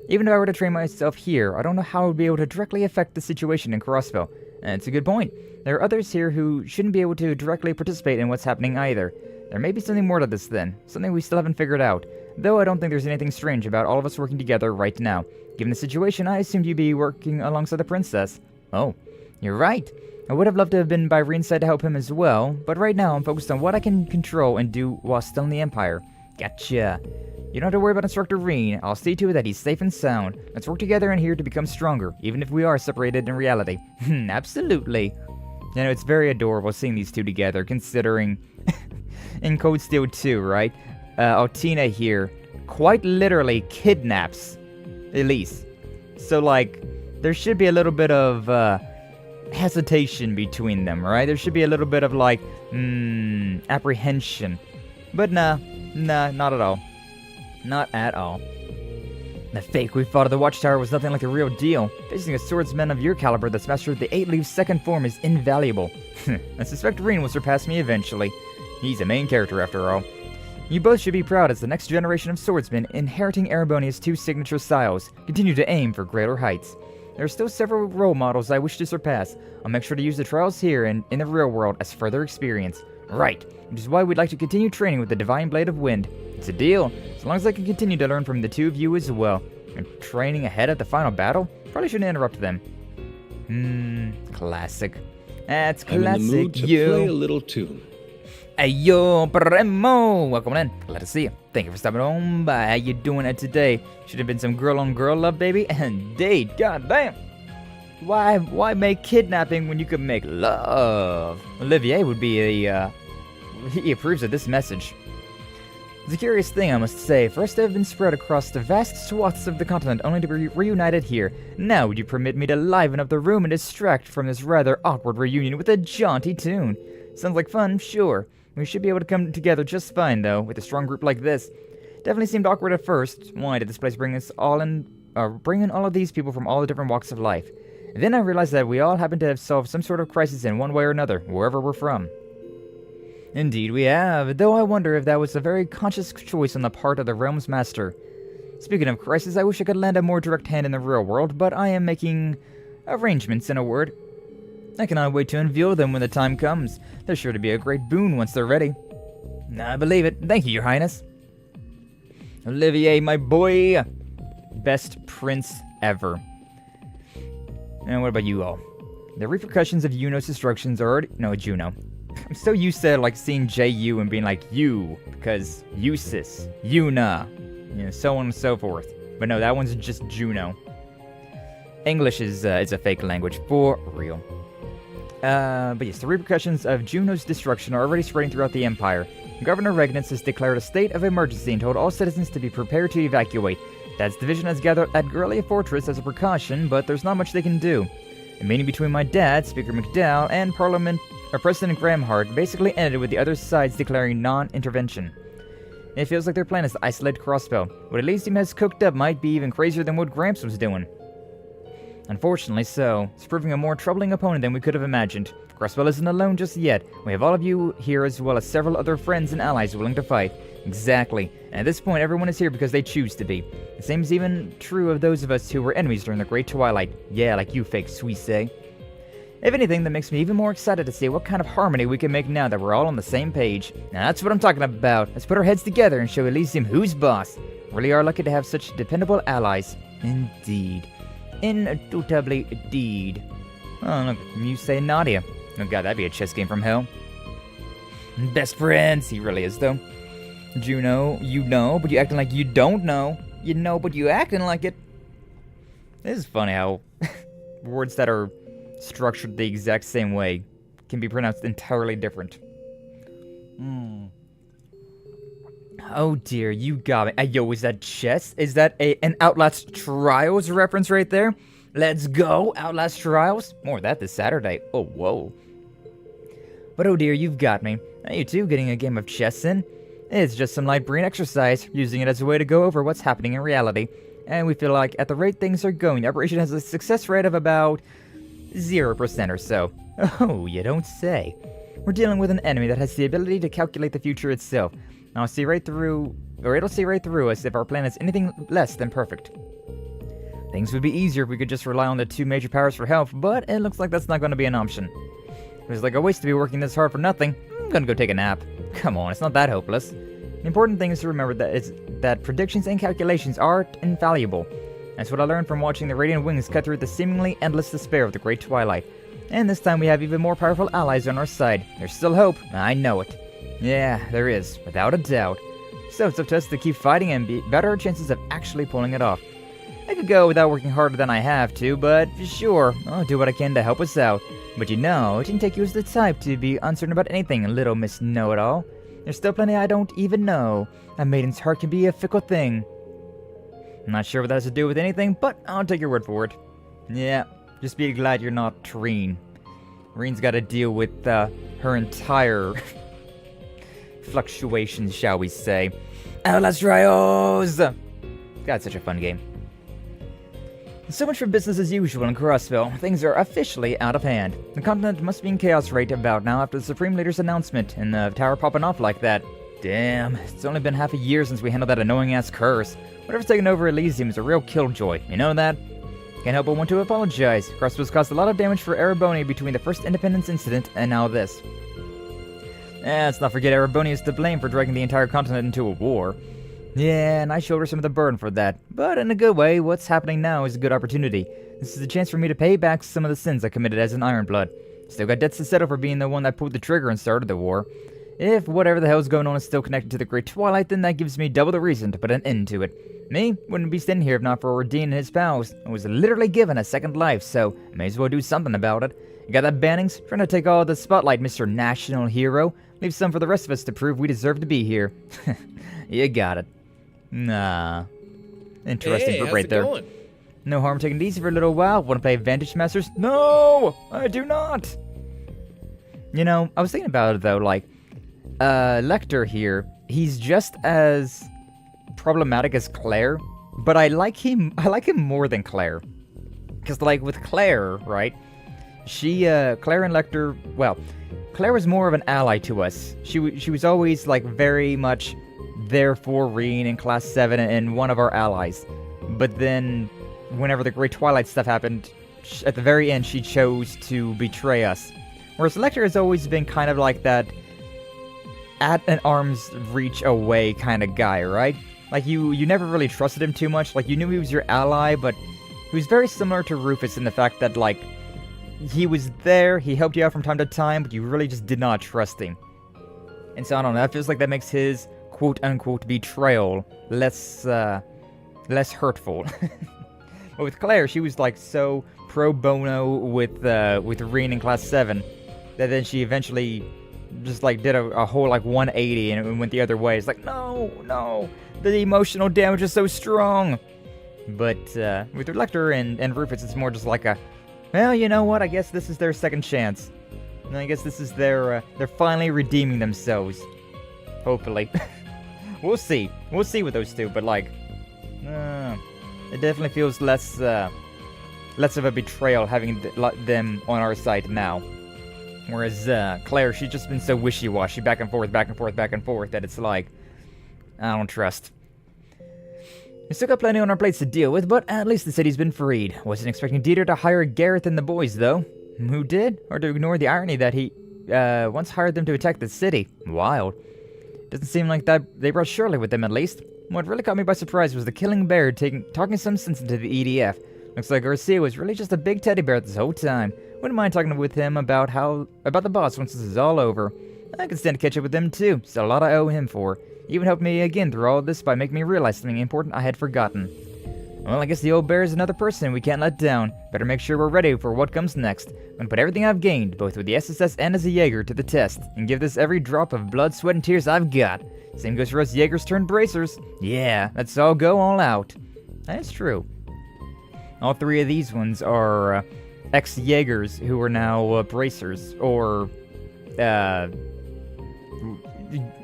Even if I were to train myself here, I don't know how I would be able to directly affect the situation in Crossbow. And it's a good point. There are others here who shouldn't be able to directly participate in what's happening either. There may be something more to this then, something we still haven't figured out. Though I don't think there's anything strange about all of us working together right now. Given the situation, I assumed you'd be working alongside the princess. Oh, you're right. I would have loved to have been by Rean's side to help him as well, but right now I'm focused on what I can control and do while still in the Empire. Gotcha. You don't have to worry about Instructor Rean. I'll see to it that he's safe and sound. Let's work together in here to become stronger, even if we are separated in reality. Absolutely. You know, it's very adorable seeing these two together, considering in Code Steel 2, right? Altina here quite literally kidnaps Elise. So, like, there should be a little bit of hesitation between them, right? There should be a little bit of like, apprehension. But nah, not at all. Not at all. The fake we fought at the Watchtower was nothing like the real deal. Facing a swordsman of your caliber that's mastered the 8 Leaves' second form is invaluable. I suspect Rean will surpass me eventually. He's a main character after all. You both should be proud as the next generation of swordsmen inheriting Erebonia's 2 signature styles. Continue to aim for greater heights. There are still several role models I wish to surpass. I'll make sure to use the trials here and in the real world as further experience. Right, which is why we'd like to continue training with the Divine Blade of Wind. It's a deal, as long as I can continue to learn from the 2 of you as well. And training ahead of the final battle? Probably shouldn't interrupt them. Classic. That's classic. I'm in the mood to play a little tune. Ayo, Premo! Welcome in. Glad to see you. Thank you for stopping on by. How you doing it today? Should have been some girl-on-girl love, baby. And date, goddamn. Why make kidnapping when you could make love? Olivier would be he approves of this message. It's a curious thing, I must say, for us to have been spread across the vast swaths of the continent only to be reunited here. Now would you permit me to liven up the room and distract from this rather awkward reunion with a jaunty tune? Sounds like fun, sure. We should be able to come together just fine, though, with a strong group like this. Definitely seemed awkward at first. Why did this place bring us all in, bring in all of these people from all the different walks of life? And then I realized that we all happen to have solved some sort of crisis in one way or another, wherever we're from. Indeed we have, though I wonder if that was a very conscious choice on the part of the Realm's Master. Speaking of crisis, I wish I could lend a more direct hand in the real world, but I am making arrangements, in a word. I cannot wait to unveil them when the time comes. They're sure to be a great boon once they're ready. I believe it. Thank you, Your Highness. Olivier, my boy. Best prince ever. And what about you all? The repercussions of Juno's destructions are already... No, Juno. I'm so used to, like, seeing J-U and being like, you, because Eusis, Yuna, you know, so on and so forth. But no, that one's just Juno. English is a fake language, for real. But yes, the repercussions of Juno's destruction are already spreading throughout the Empire. Governor Regnitz has declared a state of emergency and told all citizens to be prepared to evacuate. Dad's division has gathered at Guerrilla Fortress as a precaution, but there's not much they can do. A meeting between my dad, Speaker McDowell, and President Grahamhart basically ended with the other sides declaring non-intervention. It feels like their plan is to isolate Crossbow. What Elysium has cooked up might be even crazier than what Gramps was doing. Unfortunately so. It's proving a more troubling opponent than we could have imagined. Crossbow isn't alone just yet. We have all of you here as well as several other friends and allies willing to fight. Exactly. And at this point, everyone is here because they choose to be. The same is even true of those of us who were enemies during the Great Twilight. Yeah, like you, fake Suisse. If anything, that makes me even more excited to see what kind of harmony we can make now that we're all on the same page. Now that's what I'm talking about. Let's put our heads together and show Elysium who's boss. Really are lucky to have such dependable allies. Indeed. Indubitably indeed. Oh, look, you say Nadia. Oh god, that'd be a chess game from hell. Best friends, he really is though. Juno, you know, but you acting like you don't know. You know, but you acting like it. This is funny how words that are structured the exact same way can be pronounced entirely different. Oh dear, you got me. Yo, is that chess? Is that an Outlast Trials reference right there? Let's go, Outlast Trials. More of that this Saturday. Oh, whoa. But oh dear, you've got me. Now you too getting a game of chess in? It's just some light brain exercise, using it as a way to go over what's happening in reality. And we feel like at the rate things are going, the operation has a success rate of about 0% or so. Oh, you don't say. We're dealing with an enemy that has the ability to calculate the future itself. Now it'll see right through us if our plan is anything less than perfect. Things would be easier if we could just rely on the 2 major powers for help, but it looks like that's not going to be an option. It was like a waste to be working this hard for nothing. I'm gonna go take a nap. Come on, it's not that hopeless. The important thing is to remember that predictions and calculations aren't infallible. That's what I learned from watching the Radiant Wings cut through the seemingly endless despair of the Great Twilight. And this time we have even more powerful allies on our side. There's still hope, I know it. Yeah, there is, without a doubt. So it's up to us to keep fighting and better our chances of actually pulling it off. I could go without working harder than I have to, but sure, I'll do what I can to help us out. But you know, it didn't take you as the type to be uncertain about anything, little Miss Know-It-All. There's still plenty I don't even know. A maiden's heart can be a fickle thing. I'm not sure what that has to do with anything, but I'll take your word for it. Yeah, just be glad you're not Treen. Rean's got to deal with her entire fluctuations, shall we say. Oh, let's try O's! God, such a fun game. So much for business as usual in Crossville. Things are officially out of hand. The continent must be in chaos right about now after the Supreme Leader's announcement and the tower popping off like that. Damn, it's only been half a year since we handled that annoying-ass curse. Whatever's taken over Elysium is a real killjoy, you know that? Can't help but want to apologize. Crossville's caused a lot of damage for Ereboni between the first Independence incident and now this. Let's not forget Ereboni is to blame for dragging the entire continent into a war. Yeah, and I shoulder some of the burden for that. But in a good way, what's happening now is a good opportunity. This is a chance for me to pay back some of the sins I committed as an Ironblood. Still got debts to settle for being the one that pulled the trigger and started the war. If whatever the hell's going on is still connected to the Great Twilight, then that gives me double the reason to put an end to it. Me wouldn't be standing here if not for Rean and his pals. I was literally given a second life, so I may as well do something about it. You got that, Bannings? Trying to take all the spotlight, Mr. National Hero. Leave some for the rest of us to prove we deserve to be here. You got it. Nah. Interesting group right there. Going? No harm taking it easy for a little while. Want to play Vantage Masters? No! I do not! You know, I was thinking about it though, like, Lecter here, he's just as problematic as Claire, but I like him more than Claire. Because, like, with Claire, right, Claire and Lecter, well, Claire was more of an ally to us. She was always, like, very much there for Rean in Class 7 and one of our allies. But then, whenever the Great Twilight stuff happened, at the very end, she chose to betray us. Whereas Lecter has always been kind of like that at an arm's reach away kind of guy, right? Like, you never really trusted him too much. Like, you knew he was your ally, but he was very similar to Rufus in the fact that, like, he was there, he helped you out from time to time, but you really just did not trust him. And so, I don't know, that feels like that makes his quote-unquote betrayal less hurtful. But with Claire, she was, like, so pro bono with Rean in Class 7 that then she eventually just, like, did a whole, like, 180 and it went the other way. It's like, no, the emotional damage is so strong. But with Lecter and Rufus, it's more just like a, well, you know what, I guess this is their second chance. And I guess this is they're finally redeeming themselves. Hopefully. We'll see with those two, but, like, it definitely feels less of a betrayal having them on our side now. Whereas Claire, she's just been so wishy-washy, back and forth, that it's like, I don't trust. We still got plenty on our plates to deal with, but at least the city's been freed. Wasn't expecting Dieter to hire Gareth and the boys, though. Who did? Or to ignore the irony that he once hired them to attack the city. Wild. Doesn't seem like that they brought Shirley with them, at least. What really caught me by surprise was the killing bear talking some sense into the EDF. Looks like Garcia was really just a big teddy bear this whole time. Wouldn't mind talking with him about the boss once this is all over. I can stand to catch up with him too. Still a lot I owe him for. He even helped me again through all this by making me realize something important I had forgotten. Well, I guess the old bear is another person we can't let down. Better make sure we're ready for what comes next. I'm gonna put everything I've gained, both with the SSS and as a Jaeger, to the test, and give this every drop of blood, sweat, and tears I've got. Same goes for us Jaegers turned bracers. Yeah, let's all go all out. That's true. All three of these ones are ex-Jaegers who are now bracers, or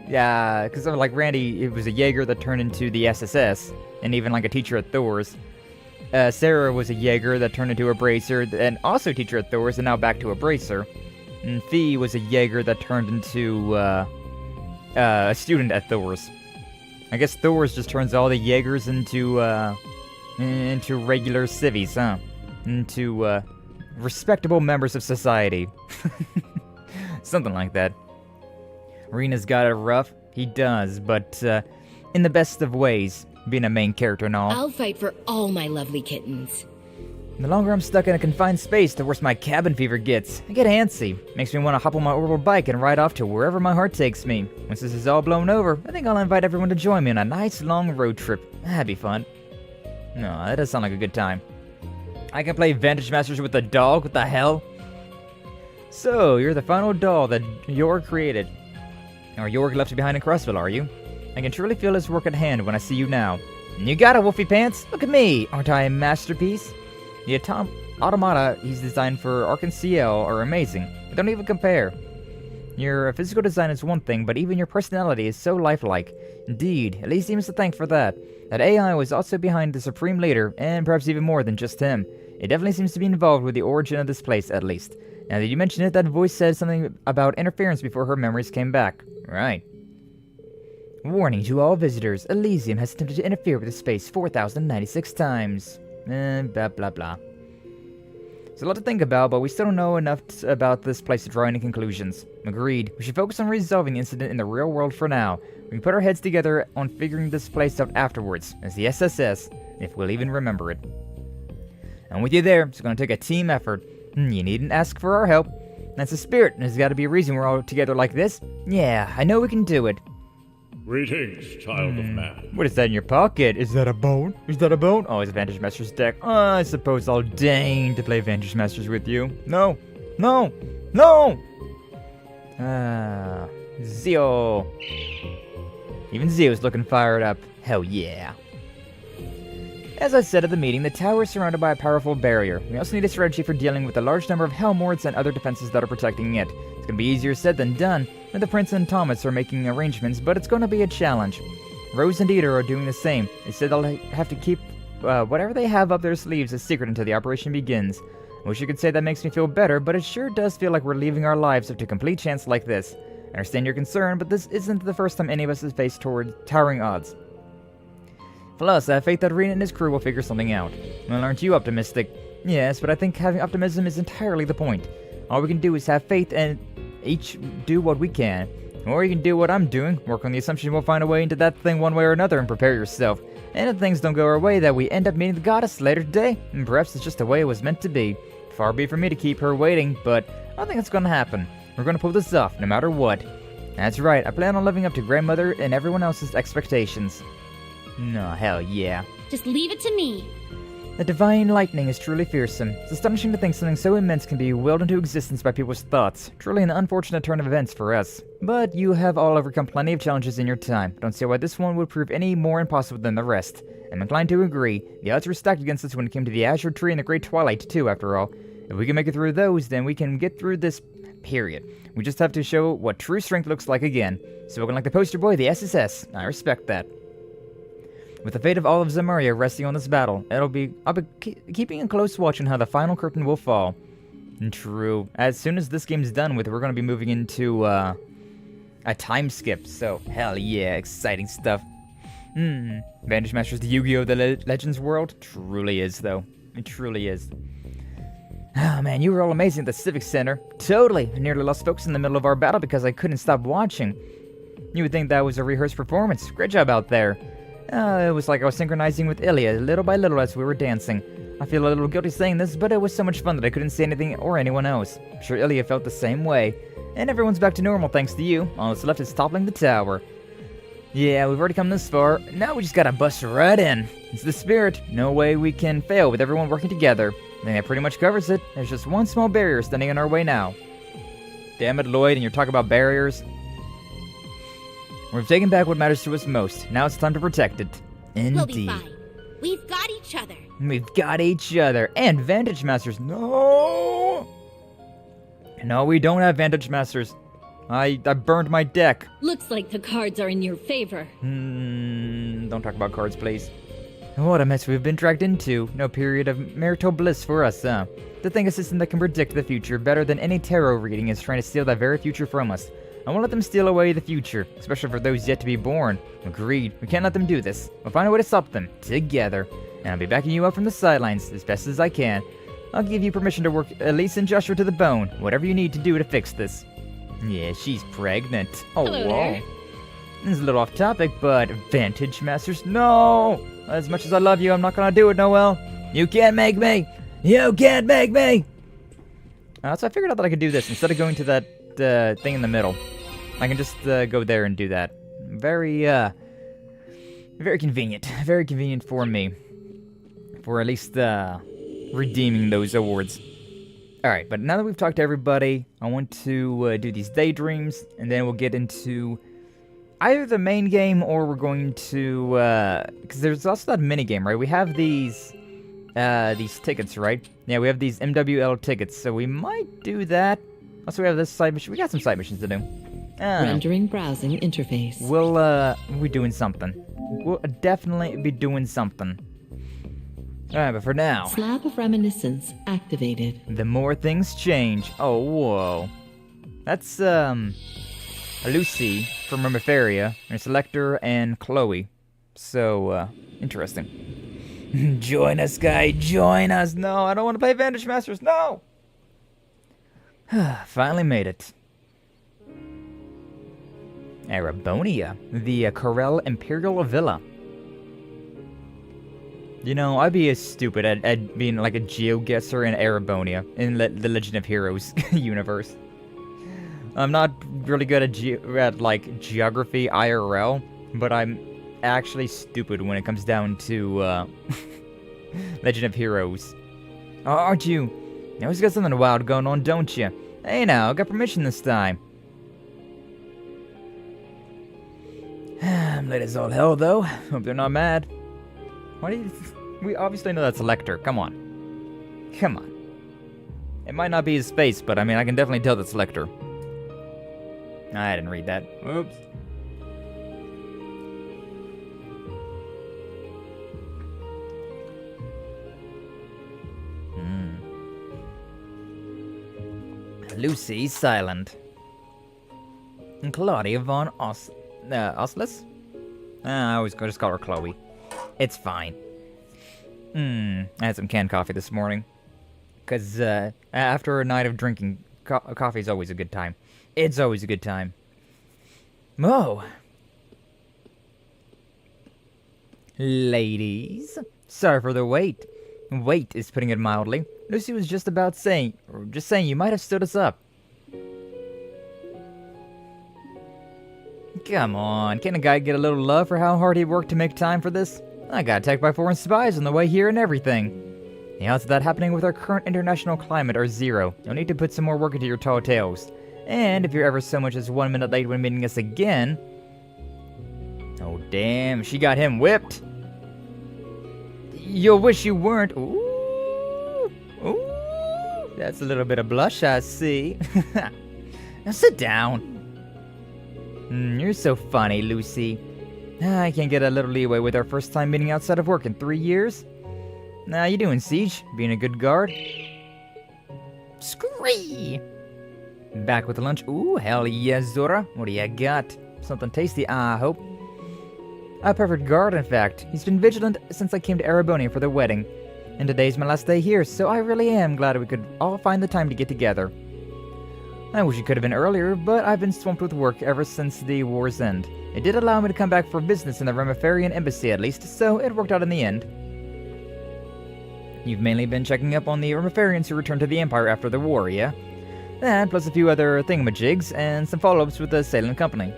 yeah, because like Randy, it was a Jaeger that turned into the SSS, and even like a teacher at Thor's. Sarah was a Jaeger that turned into a bracer, and also a teacher at Thor's, and now back to a bracer. And Fee was a Jaeger that turned into a student at Thor's. I guess Thor's just turns all the Jaegers into regular civvies, huh? Into respectable members of society. Something like that. Rena's got it rough. He does, but in the best of ways, being a main character and all. I'll fight for all my lovely kittens. The longer I'm stuck in a confined space, the worse my cabin fever gets. I get antsy. Makes me want to hop on my orbital bike and ride off to wherever my heart takes me. Once this is all blown over, I think I'll invite everyone to join me on a nice long road trip. That'd be fun. No, that does sound like a good time. I can play Vantage Masters with a dog? What the hell? So, you're the final doll that Jorg created. Or Jorg left behind in Crossville, are you? I can truly feel his work at hand when I see you now. You got it, Wolfie Pants! Look at me! Aren't I a masterpiece? The automata he's designed for Ark and CL are amazing. They don't even compare. Your physical design is one thing, but even your personality is so lifelike. Indeed, Elysium is to thank for that. That AI was also behind the Supreme Leader, and perhaps even more than just him. It definitely seems to be involved with the origin of this place, at least. Now that you mention it, that voice said something about interference before her memories came back. Right. Warning to all visitors, Elysium has attempted to interfere with the space 4,096 times. Blah blah blah. There's a lot to think about, but we still don't know enough about this place to draw any conclusions. Agreed. We should focus on resolving the incident in the real world for now. We can put our heads together on figuring this place out afterwards, as the SSS, if we'll even remember it. I'm with you there. It's going to take a team effort. You needn't ask for our help. That's the spirit, and there's got to be a reason we're all together like this. Yeah, I know we can do it. Greetings, child of man. What is that in your pocket? Is that a bone? Is that a bone? Oh, it's a Vantage Master's deck. I suppose I'll deign to play Vantage Masters with you. No! No! No! Zeo. Even Zeo's looking fired up. Hell yeah. As I said at the meeting, the tower is surrounded by a powerful barrier. We also need a strategy for dealing with the large number of Hellmords and other defenses that are protecting it. It's gonna be easier said than done. The Prince and Thomas are making arrangements, but it's gonna be a challenge. Rose and Dieter are doing the same. They said they'll have to keep whatever they have up their sleeves a secret until the operation begins. I wish you could say that makes me feel better, but it sure does feel like we're leaving our lives up to complete chance like this. I understand your concern, but this isn't the first time any of us has faced toward towering odds. Plus, I have faith that Rean and his crew will figure something out. Well, aren't you optimistic? Yes, but I think having optimism is entirely the point. All we can do is have faith and each do what we can. Or you can do what I'm doing, work on the assumption we'll find a way into that thing one way or another and prepare yourself. And if things don't go our way, that we end up meeting the goddess later today, and perhaps it's just the way it was meant to be. Far be it from me to keep her waiting, but I think it's gonna happen. We're gonna pull this off, no matter what. That's right, I plan on living up to grandmother and everyone else's expectations. No, hell yeah. Just leave it to me. The divine lightning is truly fearsome. It's astonishing to think something so immense can be willed into existence by people's thoughts. Truly an unfortunate turn of events for us. But you have all overcome plenty of challenges in your time. Don't see why this one would prove any more impossible than the rest. I'm inclined to agree. The odds were stacked against us when it came to the Azure Tree and the Great Twilight too, after all. If we can make it through those, then we can get through this period. We just have to show what true strength looks like again. Spoken like the poster boy, the SSS. I respect that. With the fate of all of Zemuria resting on this battle, I'll be keeping a close watch on how the final curtain will fall. True. As soon as this game's done with, we're going to be moving into a time skip. So, hell yeah, exciting stuff. Vantage Masters, the Yu-Gi-Oh! The Legends world? Truly is, though. It truly is. Oh man, you were all amazing at the Civic Center. Totally. I nearly lost focus in the middle of our battle because I couldn't stop watching. You would think that was a rehearsed performance. Great job out there. It was like I was synchronizing with Ilya, little by little as we were dancing. I feel a little guilty saying this, but it was so much fun that I couldn't say anything or anyone else. I'm sure Ilya felt the same way. And everyone's back to normal thanks to you. All that's left is toppling the tower. Yeah, we've already come this far. Now we just gotta bust right in. It's the spirit. No way we can fail with everyone working together. I think that pretty much covers it. There's just one small barrier standing in our way now. Damn it, Lloyd, and you're talking about barriers? We've taken back what matters to us most. Now it's time to protect it. Indeed. We'll be fine. We've got each other. We've got each other. And Vantage Masters. No! No, we don't have Vantage Masters. I burned my deck. Looks like the cards are in your favor. Don't talk about cards, please. What a mess we've been dragged into. No period of marital bliss for us, huh? To think a system that can predict the future better than any tarot reading is trying to steal that very future from us. I won't let them steal away the future, especially for those yet to be born. Agreed. We can't let them do this. We'll find a way to stop them, together. And I'll be backing you up from the sidelines as best as I can. I'll give you permission to work Elise and Joshua to the bone, whatever you need to do to fix this. Yeah, she's pregnant. Oh, Hello whoa. there. This is a little off topic, but Vantage Masters, no! As much as I love you, I'm not gonna do it, Noel. You can't make me! You can't make me! So I figured out that I could do this instead of going to that thing in the middle. I can just go there and do that. Very convenient. Very convenient for me. For at least redeeming those awards. Alright, but now that we've talked to everybody, I want to do these daydreams, and then we'll get into either the main game or we're going to, because there's also that mini game, right? We have these tickets, right? Yeah, we have these MWL tickets, so we might do that. Also, we have this side mission. We got some side missions to do. Rendering browsing interface. We'll be doing something. We'll definitely be doing something. Alright, but for now... Slab of reminiscence activated. The more things change. Oh, whoa. That's, Lucy from Reverie, and Selector, and Chloe. So, interesting. Join us, guy. Join us. No, I don't want to play Vantage Masters. No! Finally made it. Arabonia, the Corel Imperial Villa. You know, I'd be as stupid at being like a geoguesser in Arabonia in the Legend of Heroes universe. I'm not really good at like geography IRL, but I'm actually stupid when it comes down to Legend of Heroes. Aren't you? You always got something wild going on, don't you? Hey now, got permission this time. I'm late as all hell, though. Hope they're not mad. Why do you... We obviously know that's Selector. Come on. Come on. It might not be his face, but I mean, I can definitely tell that's Selector. I didn't read that. Oops. Lucy silent. And Claudia von Oslis? I always just call her Chloe. It's fine. I had some canned coffee this morning. Because after a night of drinking, coffee's always a good time. It's always a good time. Oh. Ladies, sorry for the wait. Wait is putting it mildly. Lucy was just saying you might have stood us up. Come on, can a guy get a little love for how hard he worked to make time for this? I got attacked by foreign spies on the way here and everything. The odds of that happening with our current international climate are zero. You'll need to put some more work into your tall tales. And if you're ever so much as 1 minute late when meeting us again... Oh damn, she got him whipped! You'll wish you weren't. Ooh, ooh, that's a little bit of blush, I see. Now sit down. You're so funny, Lucy. I can't get a little leeway with our first time meeting outside of work in 3 years. How you doing, Siege? Being a good guard? Scree! Back with the lunch. Ooh, hell yeah, Zora. What do you got? Something tasty, I hope. A perfect guard, in fact. He's been vigilant since I came to Arabonia for the wedding. And today's my last day here, so I really am glad we could all find the time to get together. I wish it could have been earlier, but I've been swamped with work ever since the war's end. It did allow me to come back for business in the Remiferian embassy at least, so it worked out in the end. You've mainly been checking up on the Remiferians who returned to the Empire after the war, yeah? That, plus a few other thingamajigs, and some follow-ups with the Salem Company.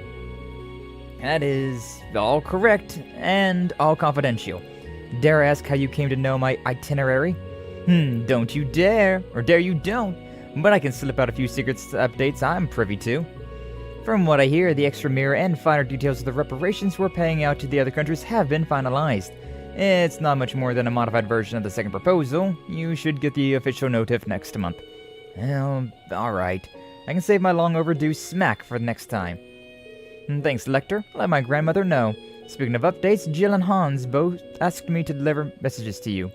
That is all correct, and all confidential. Dare I ask how you came to know my itinerary? Don't you dare, or dare you don't, but I can slip out a few secrets updates I'm privy to. From what I hear, the extra mirror and finer details of the reparations we're paying out to the other countries have been finalized. It's not much more than a modified version of the second proposal. You should get the official notif next month. Well, alright. I can save my long overdue smack for next time. Thanks, Lecter. Let my grandmother know. Speaking of updates, Jill and Hans both asked me to deliver messages to you.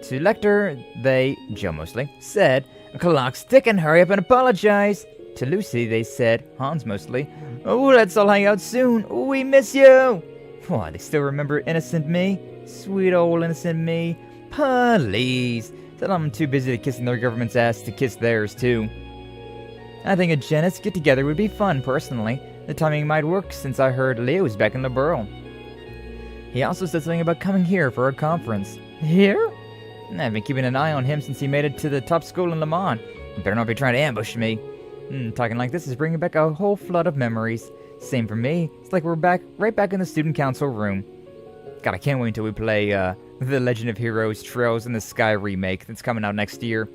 To Lecter, they, Jill mostly, said, "Clock's ticking, hurry up and apologize." To Lucy, they said, Hans mostly, "Oh, let's all hang out soon. We miss you." Why, they still remember innocent me? Sweet old innocent me. Please. Tell them I'm too busy kissing their government's ass to kiss theirs, too. I think a Janus get-together would be fun, personally. The timing might work since I heard Leo's back in the borough. He also said something about coming here for a conference. Here? I've been keeping an eye on him since he made it to the top school in Le Mans. Better not be trying to ambush me. Talking like this is bringing back a whole flood of memories. Same for me. It's like we're right back in the student council room. God, I can't wait until we play The Legend of Heroes Trails in the Sky remake that's coming out next year.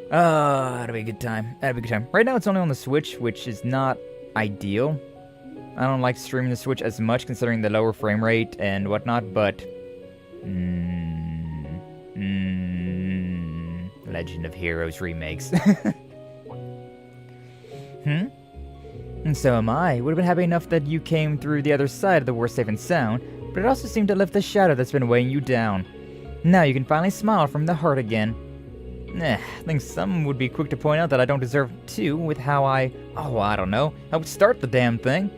That'll be a good time. That'll be a good time. Right now it's only on the Switch, which is not ideal. I don't like streaming the Switch as much considering the lower frame rate and whatnot, but... Legend of Heroes remakes. And so am I. Would have been happy enough that you came through the other side of the war safe and sound, but it also seemed to lift the shadow that's been weighing you down. Now you can finally smile from the heart again. I think some would be quick to point out that I don't deserve to with how I don't know, helped start the damn thing.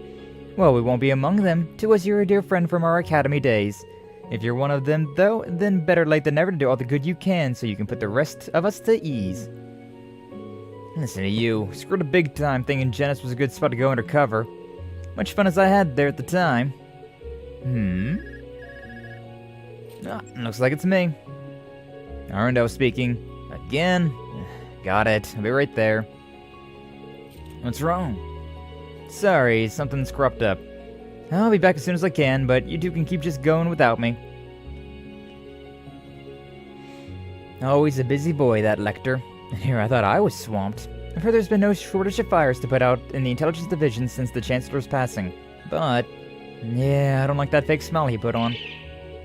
Well, we won't be among them. To us, you're a dear friend from our academy days. If you're one of them, though, then better late than never to do all the good you can so you can put the rest of us to ease. Listen to you. Screwed a big time thinking Genis was a good spot to go undercover. Much fun as I had there at the time. Looks like it's me. Arundel speaking. Again? Got it. I'll be right there. What's wrong? Sorry, something's cropped up. I'll be back as soon as I can, but you two can keep just going without me. Always a busy boy, that Lecter. Here I thought I was swamped. I've heard there's been no shortage of fires to put out in the Intelligence Division since the Chancellor's passing. But, yeah, I don't like that fake smile he put on.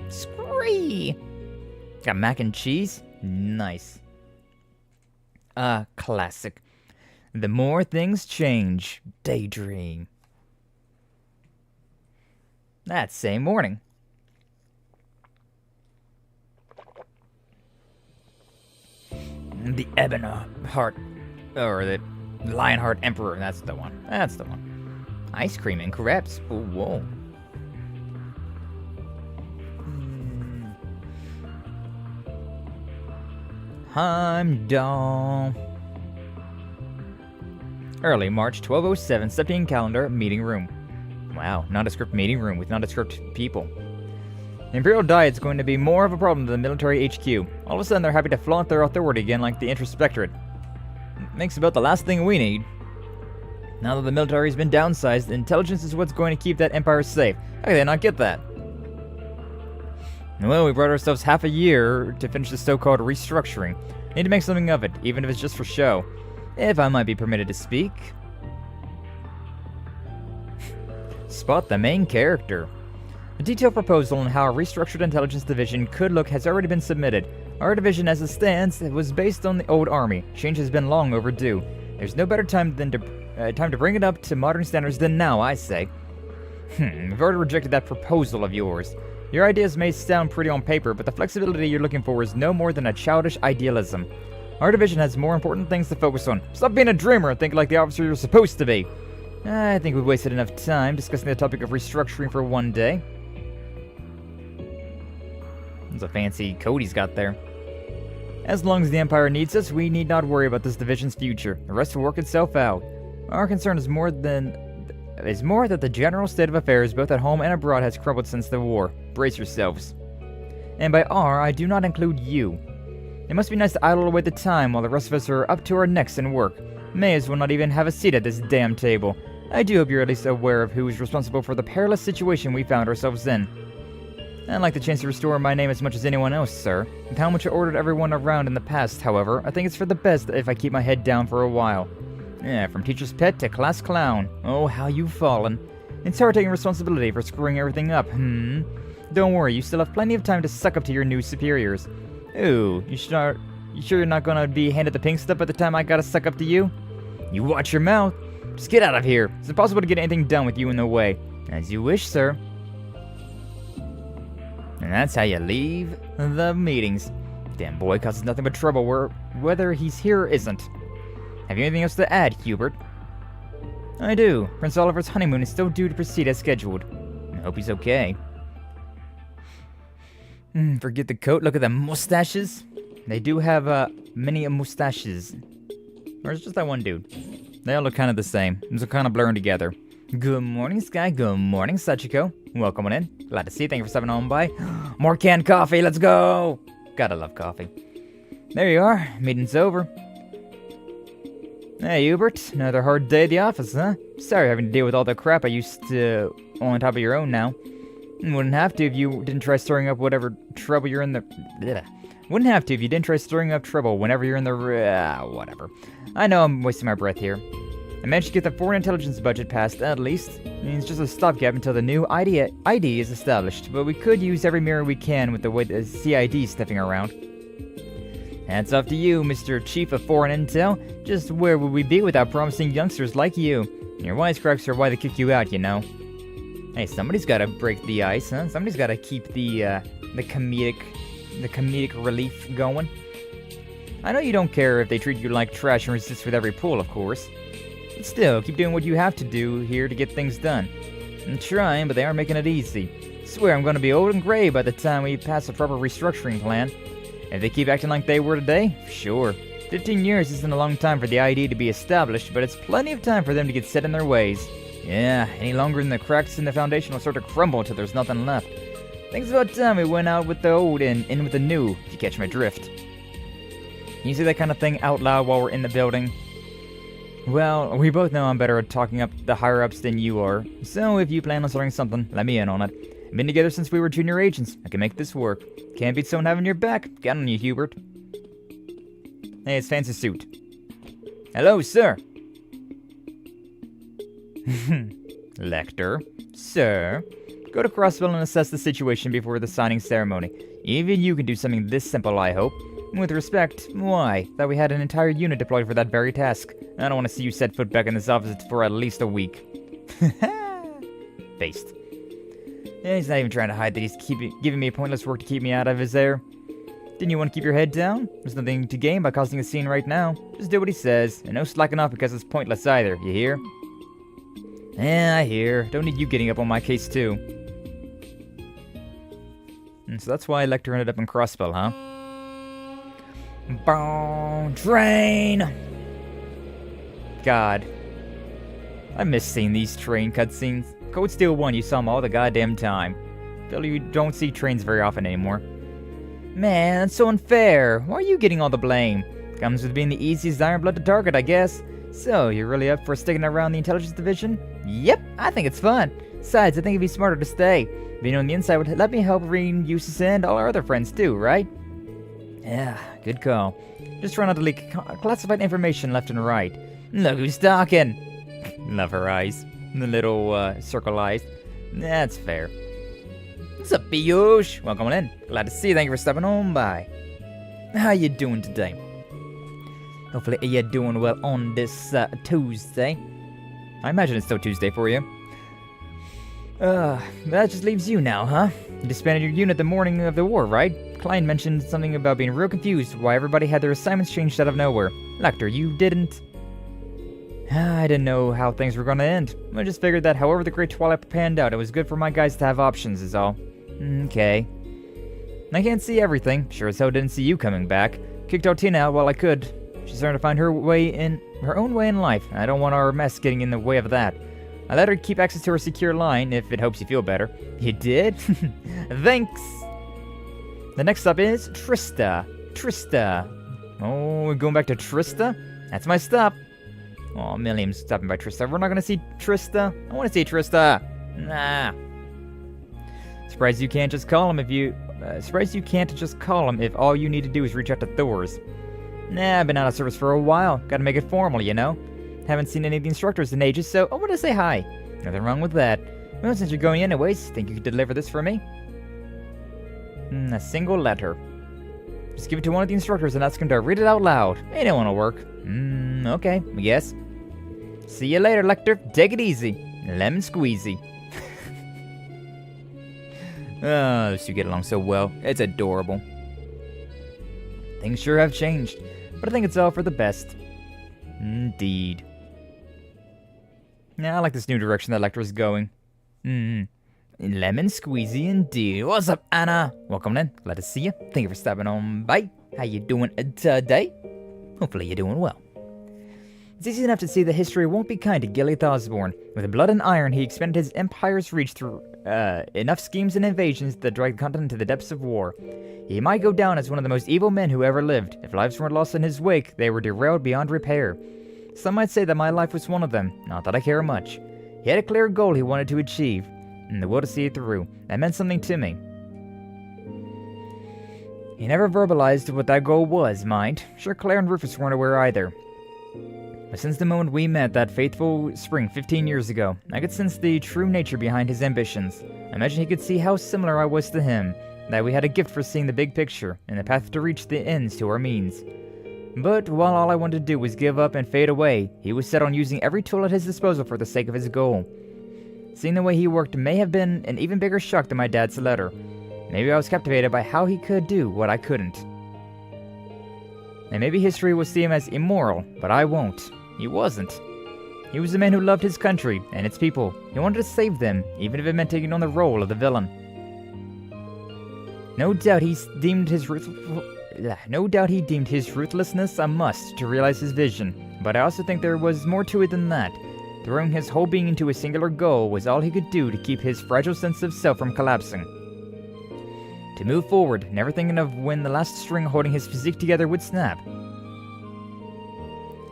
Scree! Got mac and cheese? Nice. Classic. The more things change, daydream. That same morning. The Ebonheart, or the Lionheart Emperor, that's the one. That's the one. Ice cream and crepes. Ooh, whoa. Heimdall. Early March 1207, Septian calendar, meeting room. Wow, nondescript meeting room with nondescript people. Imperial Diet's going to be more of a problem than the military HQ. All of a sudden they're happy to flaunt their authority again like the Introspectorate. Makes about the last thing we need. Now that the military's been downsized, intelligence is what's going to keep that empire safe. How can they not get that? Well, we brought ourselves half a year to finish the so-called restructuring. Need to make something of it, even if it's just for show. If I might be permitted to speak. Spot the main character. A detailed proposal on how a restructured intelligence division could look has already been submitted. Our division as it stands was based on the old army. Change has been long overdue. There's no better time to bring it up to modern standards than now, I say. We've already rejected that proposal of yours. Your ideas may sound pretty on paper, but the flexibility you're looking for is no more than a childish idealism. Our division has more important things to focus on. Stop being a dreamer and think like the officer you're supposed to be. I think we've wasted enough time discussing the topic of restructuring for one day. That's a fancy coat he's got there. As long as the Empire needs us, we need not worry about this division's future. The rest will work itself out. Our concern is more that the general state of affairs, both at home and abroad, has crumbled since the war. Brace yourselves. And by our, I do not include you. It must be nice to idle away the time while the rest of us are up to our necks in work. May as well not even have a seat at this damn table. I do hope you're at least aware of who is responsible for the perilous situation we found ourselves in. I'd like the chance to restore my name as much as anyone else, sir. With how much I ordered everyone around in the past, however, I think it's for the best if I keep my head down for a while. Yeah, from teacher's pet to class clown. Oh, how you've fallen. It's hard taking responsibility for screwing everything up, Don't worry, you still have plenty of time to suck up to your new superiors. Ooh, you sure you're not gonna be handed the pink stuff by the time I gotta suck up to you? You watch your mouth. Just get out of here. It's impossible to get anything done with you in the way. As you wish, sir. And that's how you leave the meetings. Damn boy causes nothing but trouble whether he's here or isn't. Have you anything else to add, Hubert? I do. Prince Oliver's honeymoon is still due to proceed as scheduled. I hope he's okay. Forget the coat, look at the mustaches. They do have many mustaches. Or it's just that one dude. They all look kind of the same. They're kind of blurring together. Good morning, Sky. Good morning, Sachiko. Welcome on in. Glad to see you. Thank you for stopping on by. More canned coffee. Let's go. Gotta love coffee. There you are. Meeting's over. Hey, Hubert. Another hard day at the office, huh? Sorry having to deal with all the crap I used to on top of your own now. Wouldn't have to if you didn't try stirring up whatever trouble you're in the... Wouldn't have to if you didn't try stirring up trouble whenever you're in the... whatever. I know I'm wasting my breath here. I managed to get the foreign intelligence budget passed, at least. It's just a stopgap until the new ID is established, but we could use every mirror we can with the way the CID is stepping around. Hats off to you, Mr. Chief of Foreign Intel. Just where would we be without promising youngsters like you? Your wisecracks are why they kick you out, you know. Hey, somebody's gotta break the ice, huh? Somebody's gotta keep the comedic relief going. I know you don't care if they treat you like trash and resist with every pull, of course. But still, keep doing what you have to do here to get things done. I'm trying, but they aren't making it easy. Swear I'm gonna be old and gray by the time we pass a proper restructuring plan. If they keep acting like they were today, sure. 15 years isn't a long time for the ID to be established, but it's plenty of time for them to get set in their ways. Yeah, any longer than the cracks in the foundation will start to crumble until there's nothing left. Thinks about time we went out with the old and in with the new, if you catch my drift. Can you say that kind of thing out loud while we're in the building? Well, we both know I'm better at talking up the higher-ups than you are, so if you plan on starting something, let me in on it. Been together since we were junior agents. I can make this work. Can't beat someone having your back. Got on you, Hubert. Hey, it's Fancy Suit. Hello, sir. Lecter. Sir. Go to Crossville and assess the situation before the signing ceremony. Even you can do something this simple, I hope. With respect, why? Thought we had an entire unit deployed for that very task. I don't want to see you set foot back in this office for at least a week. Based. Yeah, he's not even trying to hide that he's giving me pointless work to keep me out of his air. Didn't you want to keep your head down? There's nothing to gain by causing a scene right now. Just do what he says, and no slacking off because it's pointless either, you hear? Yeah, I hear. Don't need you getting up on my case too. And so that's why Lecter ended up in Crossville, huh? Boom! Train! God. I miss seeing these train cutscenes. Code Steel 1, you saw them all the goddamn time. Feel you don't see trains very often anymore. Man, that's so unfair. Why are you getting all the blame? Comes with being the easiest Ironblood to target, I guess. So, you're really up for sticking around the Intelligence Division? Yep, I think it's fun. Besides, I think it'd be smarter to stay. Being on the inside would let me help Rean, Eustace, and all our other friends too, right? Yeah, good call. Just try not to leak classified information left and right. Look who's talking! Love her eyes. The little, circle eyes. That's fair. What's up, Piyush? Welcome in. Glad to see you. Thank you for stopping on by. How you doing today? Hopefully you're doing well on this, Tuesday. I imagine it's still Tuesday for you. That just leaves you now, huh? You disbanded your unit the morning of the war, right? Klein mentioned something about being real confused why everybody had their assignments changed out of nowhere. Lecter, you didn't... I didn't know how things were gonna end. I just figured that however the Great Twilight panned out, it was good for my guys to have options is all. Okay. I can't see everything. Sure as hell didn't see you coming back. Kicked out Tina out while I could. She's starting to find her own way in life. I don't want our mess getting in the way of that. I let her keep access to her secure line, if it helps you feel better. You did? Thanks! The next stop is Trista. Trista. Oh, we're going back to Trista? That's my stop. Oh, Milliam's stopping by Trista. We're not gonna see Trista. I wanna see Trista. Nah. Surprised you can't just call him if all you need to do is reach out to Thor's. Nah, I've been out of service for a while. Gotta make it formal, you know? Haven't seen any of the instructors in ages, so I want to say hi. Nothing wrong with that. Well, since you're going anyways, think you could deliver this for me? A single letter. Just give it to one of the instructors and ask him to read it out loud. Ain't one will work. Okay, I guess. See you later, Lecter. Take it easy. Lemon squeezy. Oh, those two get along so well. It's adorable. Things sure have changed, but I think it's all for the best. Indeed. Yeah, I like this new direction that Lecter is going. Lemon squeezy indeed. What's up, Anna? Welcome in. Glad to see you. Thank you for stopping on by. How you doing today? Hopefully you're doing well. It's easy enough to see that history won't be kind to Gilead Osborne. With blood and iron, he expanded his empire's reach through enough schemes and invasions that dragged the continent to the depths of war. He might go down as one of the most evil men who ever lived. If lives weren't lost in his wake, they were derailed beyond repair. Some might say that my life was one of them, not that I care much. He had a clear goal he wanted to achieve, and the will to see it through. That meant something to me. He never verbalized what that goal was, mind. Sure, Claire and Rufus weren't aware either. But since the moment we met that fateful spring 15 years ago, I could sense the true nature behind his ambitions. I imagine he could see how similar I was to him. that we had a gift for seeing the big picture and the path to reach the ends to our means. But while all I wanted to do was give up and fade away, he was set on using every tool at his disposal for the sake of his goal. Seeing the way he worked may have been an even bigger shock than my dad's letter. Maybe I was captivated by how he could do what I couldn't. And maybe history will see him as immoral, but I won't. He wasn't. He was a man who loved his country and its people. He wanted to save them, even if it meant taking on the role of the villain. No doubt he deemed his ruthlessness a must to realize his vision, but I also think there was more to it than that. Throwing his whole being into a singular goal was all he could do to keep his fragile sense of self from collapsing. To move forward, never thinking of when the last string holding his physique together would snap.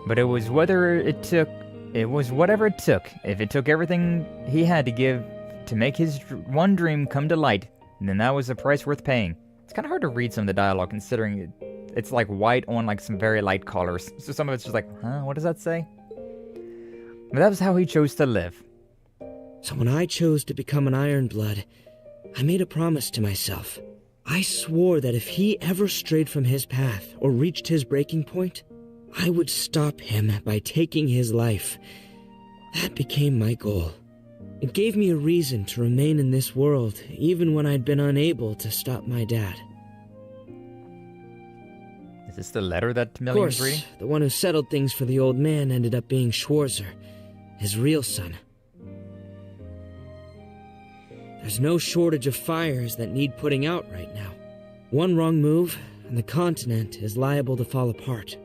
But it was whatever it took. If it took everything he had to give to make his one dream come to light, then that was a price worth paying. It's kind of hard to read some of the dialogue considering it's like white on like some very light colors. So some of it's just like, huh, what does that say? But that was how he chose to live. So when I chose to become an Ironblood, I made a promise to myself. I swore that if he ever strayed from his path or reached his breaking point, I would stop him by taking his life. That became my goal. It gave me a reason to remain in this world, even when I'd been unable to stop my dad. Is this the letter that Million was reading? Of course, the one who settled things for the old man ended up being Schwarzer, his real son. There's no shortage of fires that need putting out right now. One wrong move, and the continent is liable to fall apart.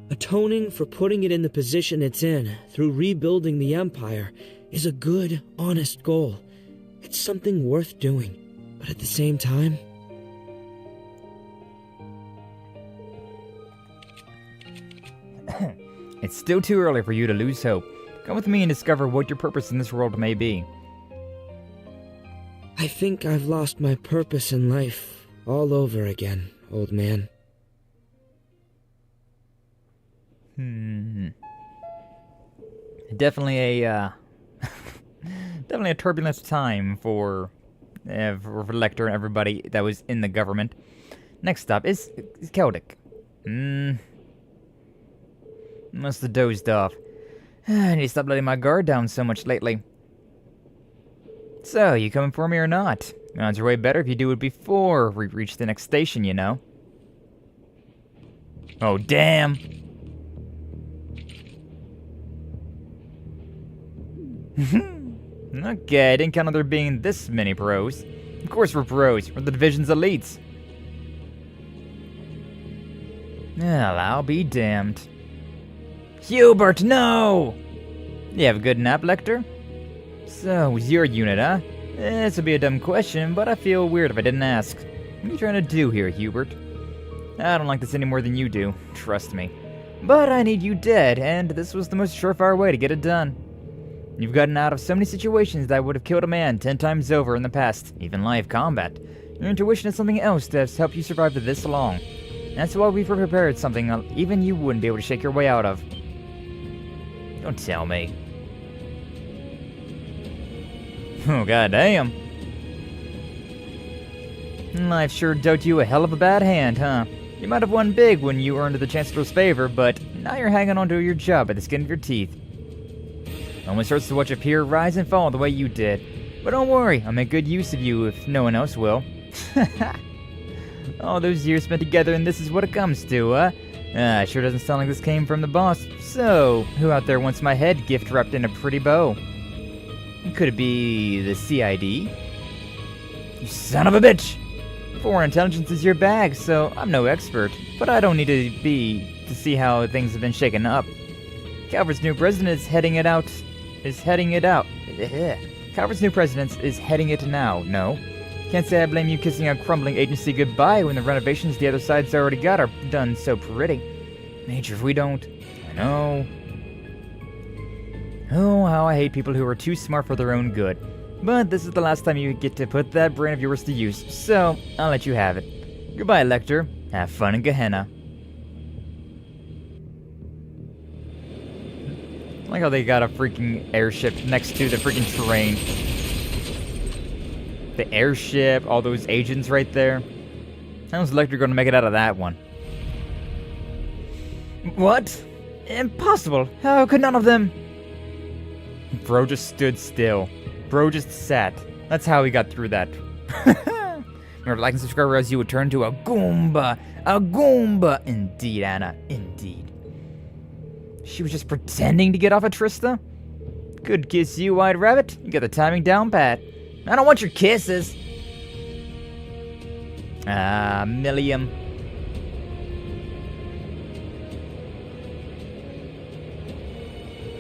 Atoning for putting it in the position it's in through rebuilding the Empire is a good, honest goal. It's something worth doing, but at the same time... It's still too early for you to lose hope. Come with me and discover what your purpose in this world may be. I think I've lost my purpose in life all over again, old man. Definitely a turbulent time for Lecter and everybody that was in the government. Next stop is Celtic. Must have dozed off. I need to stop letting my guard down so much lately. So, you coming for me or not? Odds are way better if you do it before we reach the next station, you know. Oh, damn! Okay, I didn't count on there being this many pros. Of course we're pros. We're the division's elites. Well, I'll be damned. Hubert, no! You have a good nap, Lecter? So, was your unit, huh? This would be a dumb question, but I feel weird if I didn't ask. What are you trying to do here, Hubert? I don't like this any more than you do, trust me. But I need you dead, and this was the most surefire way to get it done. You've gotten out of so many situations that would have killed a man 10 times over in the past, even live combat. Your intuition is something else that's helped you survive this long. That's why we've prepared something even you wouldn't be able to shake your way out of. Don't tell me. Oh, goddamn. Life sure dealt you a hell of a bad hand, huh? You might have won big when you earned the Chancellor's favor, but now you're hanging on to your job by the skin of your teeth. Almost hurts to watch a peer rise and fall the way you did. But don't worry, I'll make good use of you if no one else will. All those years spent together and this is what it comes to, huh? Sure doesn't sound like this came from the boss. So, who out there wants my head gift wrapped in a pretty bow? Could it be the CID? You son of a bitch! Foreign intelligence is your bag, so I'm no expert. But I don't need to be to see how things have been shaken up. Calvert's new president is heading it out. Calvert's new president is heading it now, no? Can't say I blame you kissing a crumbling agency goodbye when the renovations the other side's already got are done so pretty. Major, if we don't... I know. Oh, how I hate people who are too smart for their own good. But this is the last time you get to put that brain of yours to use, so I'll let you have it. Goodbye, Lecter. Have fun in Gehenna. I like how they got a freaking airship next to the freaking terrain. the airship, all those agents right there. How's Lecter gonna make it out of that one? What? Impossible! How could none of them? Bro just stood still. Bro just sat. That's how he got through that. Remember, like and subscribe, or else you would turn to a Goomba. A Goomba! Indeed, Anna. Indeed. She was just pretending to get off of Trista? Good kiss you, White Rabbit. You got the timing down pat. I don't want your kisses. Ah, Millium.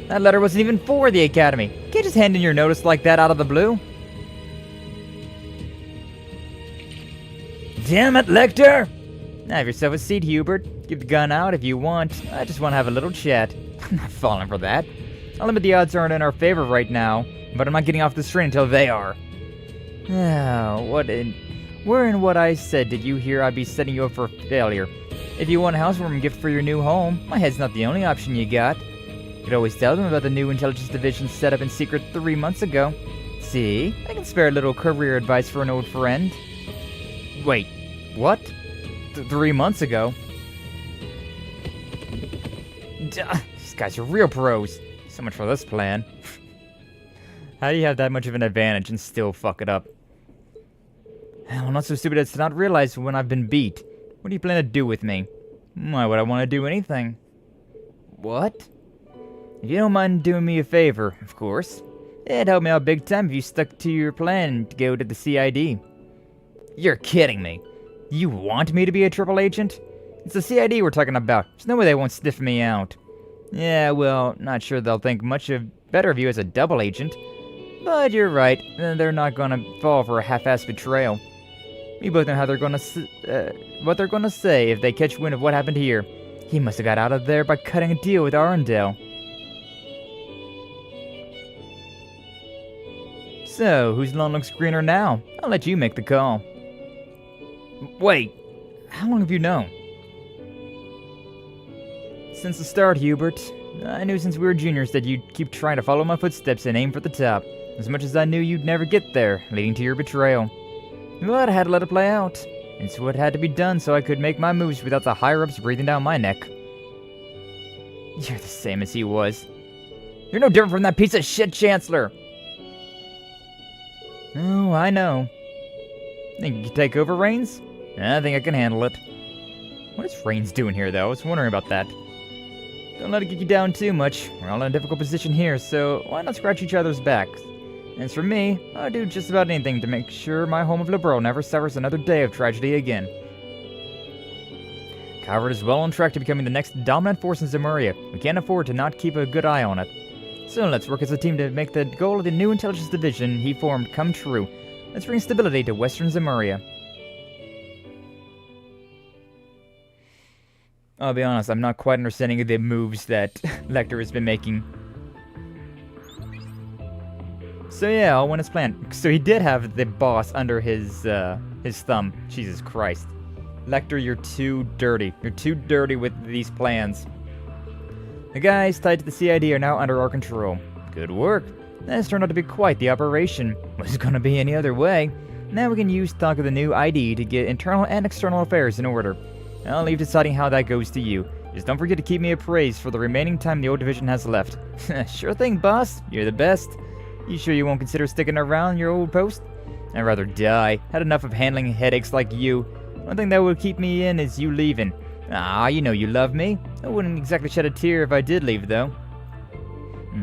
That letter wasn't even for the Academy. Can't just hand in your notice like that out of the blue. Damn it, Lecter! Have yourself a seat, Hubert. Give the gun out if you want. I just want to have a little chat. I'm not falling for that. I'll admit the odds aren't in our favor right now, but I'm not getting off this train until they are. Where in what I said did you hear I'd be setting you up for failure? If you want a housewarming gift for your new home, my head's not the only option you got. You could always tell them about the new intelligence division set up in secret 3 months ago. See, I can spare a little career advice for an old friend. Wait, what? 3 months ago? These guys are real pros. So much for this plan. How do you have that much of an advantage and still fuck it up? Hell, I'm not so stupid as to not realize when I've been beat. What do you plan to do with me? Why would I want to do anything? What? If you don't mind doing me a favor, of course. It'd help me out big time if you stuck to your plan to go to the CID. You're kidding me. You want me to be a triple agent? It's the CID we're talking about. There's no way they won't sniff me out. Yeah, well, not sure they'll think better of you as a double agent. But you're right, they're not gonna fall for a half-assed betrayal. We both know how they're gonna what they're gonna say if they catch wind of what happened here. He must have got out of there by cutting a deal with Arundel. So, whose lawn looks greener now? I'll let you make the call. Wait, how long have you known? Since the start, Hubert. I knew since we were juniors that you'd keep trying to follow my footsteps and aim for the top. As much as I knew you'd never get there, leading to your betrayal. But I had to let it play out. It's what had to be done so I could make my moves without the higher-ups breathing down my neck. You're the same as he was. You're no different from that piece of shit Chancellor! Oh, I know. Think you can take over, Reigns? I think I can handle it. What is Reigns doing here, though? I was wondering about that. Don't let it get you down too much. We're all in a difficult position here, so why not scratch each other's backs? As for me, I'll do just about anything to make sure my home of Liberal never suffers another day of tragedy again. Calvert is well on track to becoming the next dominant force in Zemuria. We can't afford to not keep a good eye on it. So let's work as a team to make the goal of the new intelligence division he formed come true. Let's bring stability to Western Zemuria. I'll be honest, I'm not quite understanding the moves that Lecter has been making. So yeah, all went as planned. So he did have the boss under his thumb. Jesus Christ. Lecter, you're too dirty. You're too dirty with these plans. The guys tied to the CID are now under our control. Good work. This turned out to be quite the operation. Was it gonna be any other way? Now we can use talk of the new ID to get internal and external affairs in order. I'll leave deciding how that goes to you. Just don't forget to keep me appraised for the remaining time the old division has left. Sure thing, boss. You're the best. You sure you won't consider sticking around your old post? I'd rather die. Had enough of handling headaches like you. One thing that would keep me in is you leaving. Ah, you know you love me. I wouldn't exactly shed a tear if I did leave, though.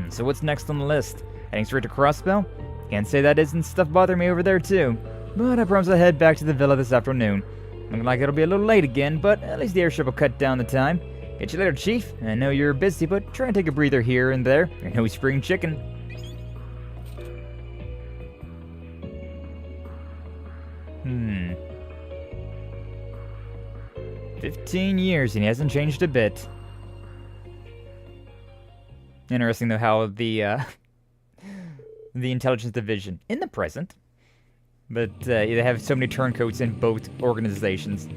So what's next on the list? Heading straight to Crossbell? Can't say that isn't stuff bothering me over there, too. But I promise I'll head back to the villa this afternoon. Looking like it'll be a little late again, but at least the airship will cut down the time. Catch you later, Chief. I know you're busy, but try and take a breather here and there. You're no spring chicken. 15 years and he hasn't changed a bit. Interesting though how the intelligence division in the present, but they have so many turncoats in both organizations.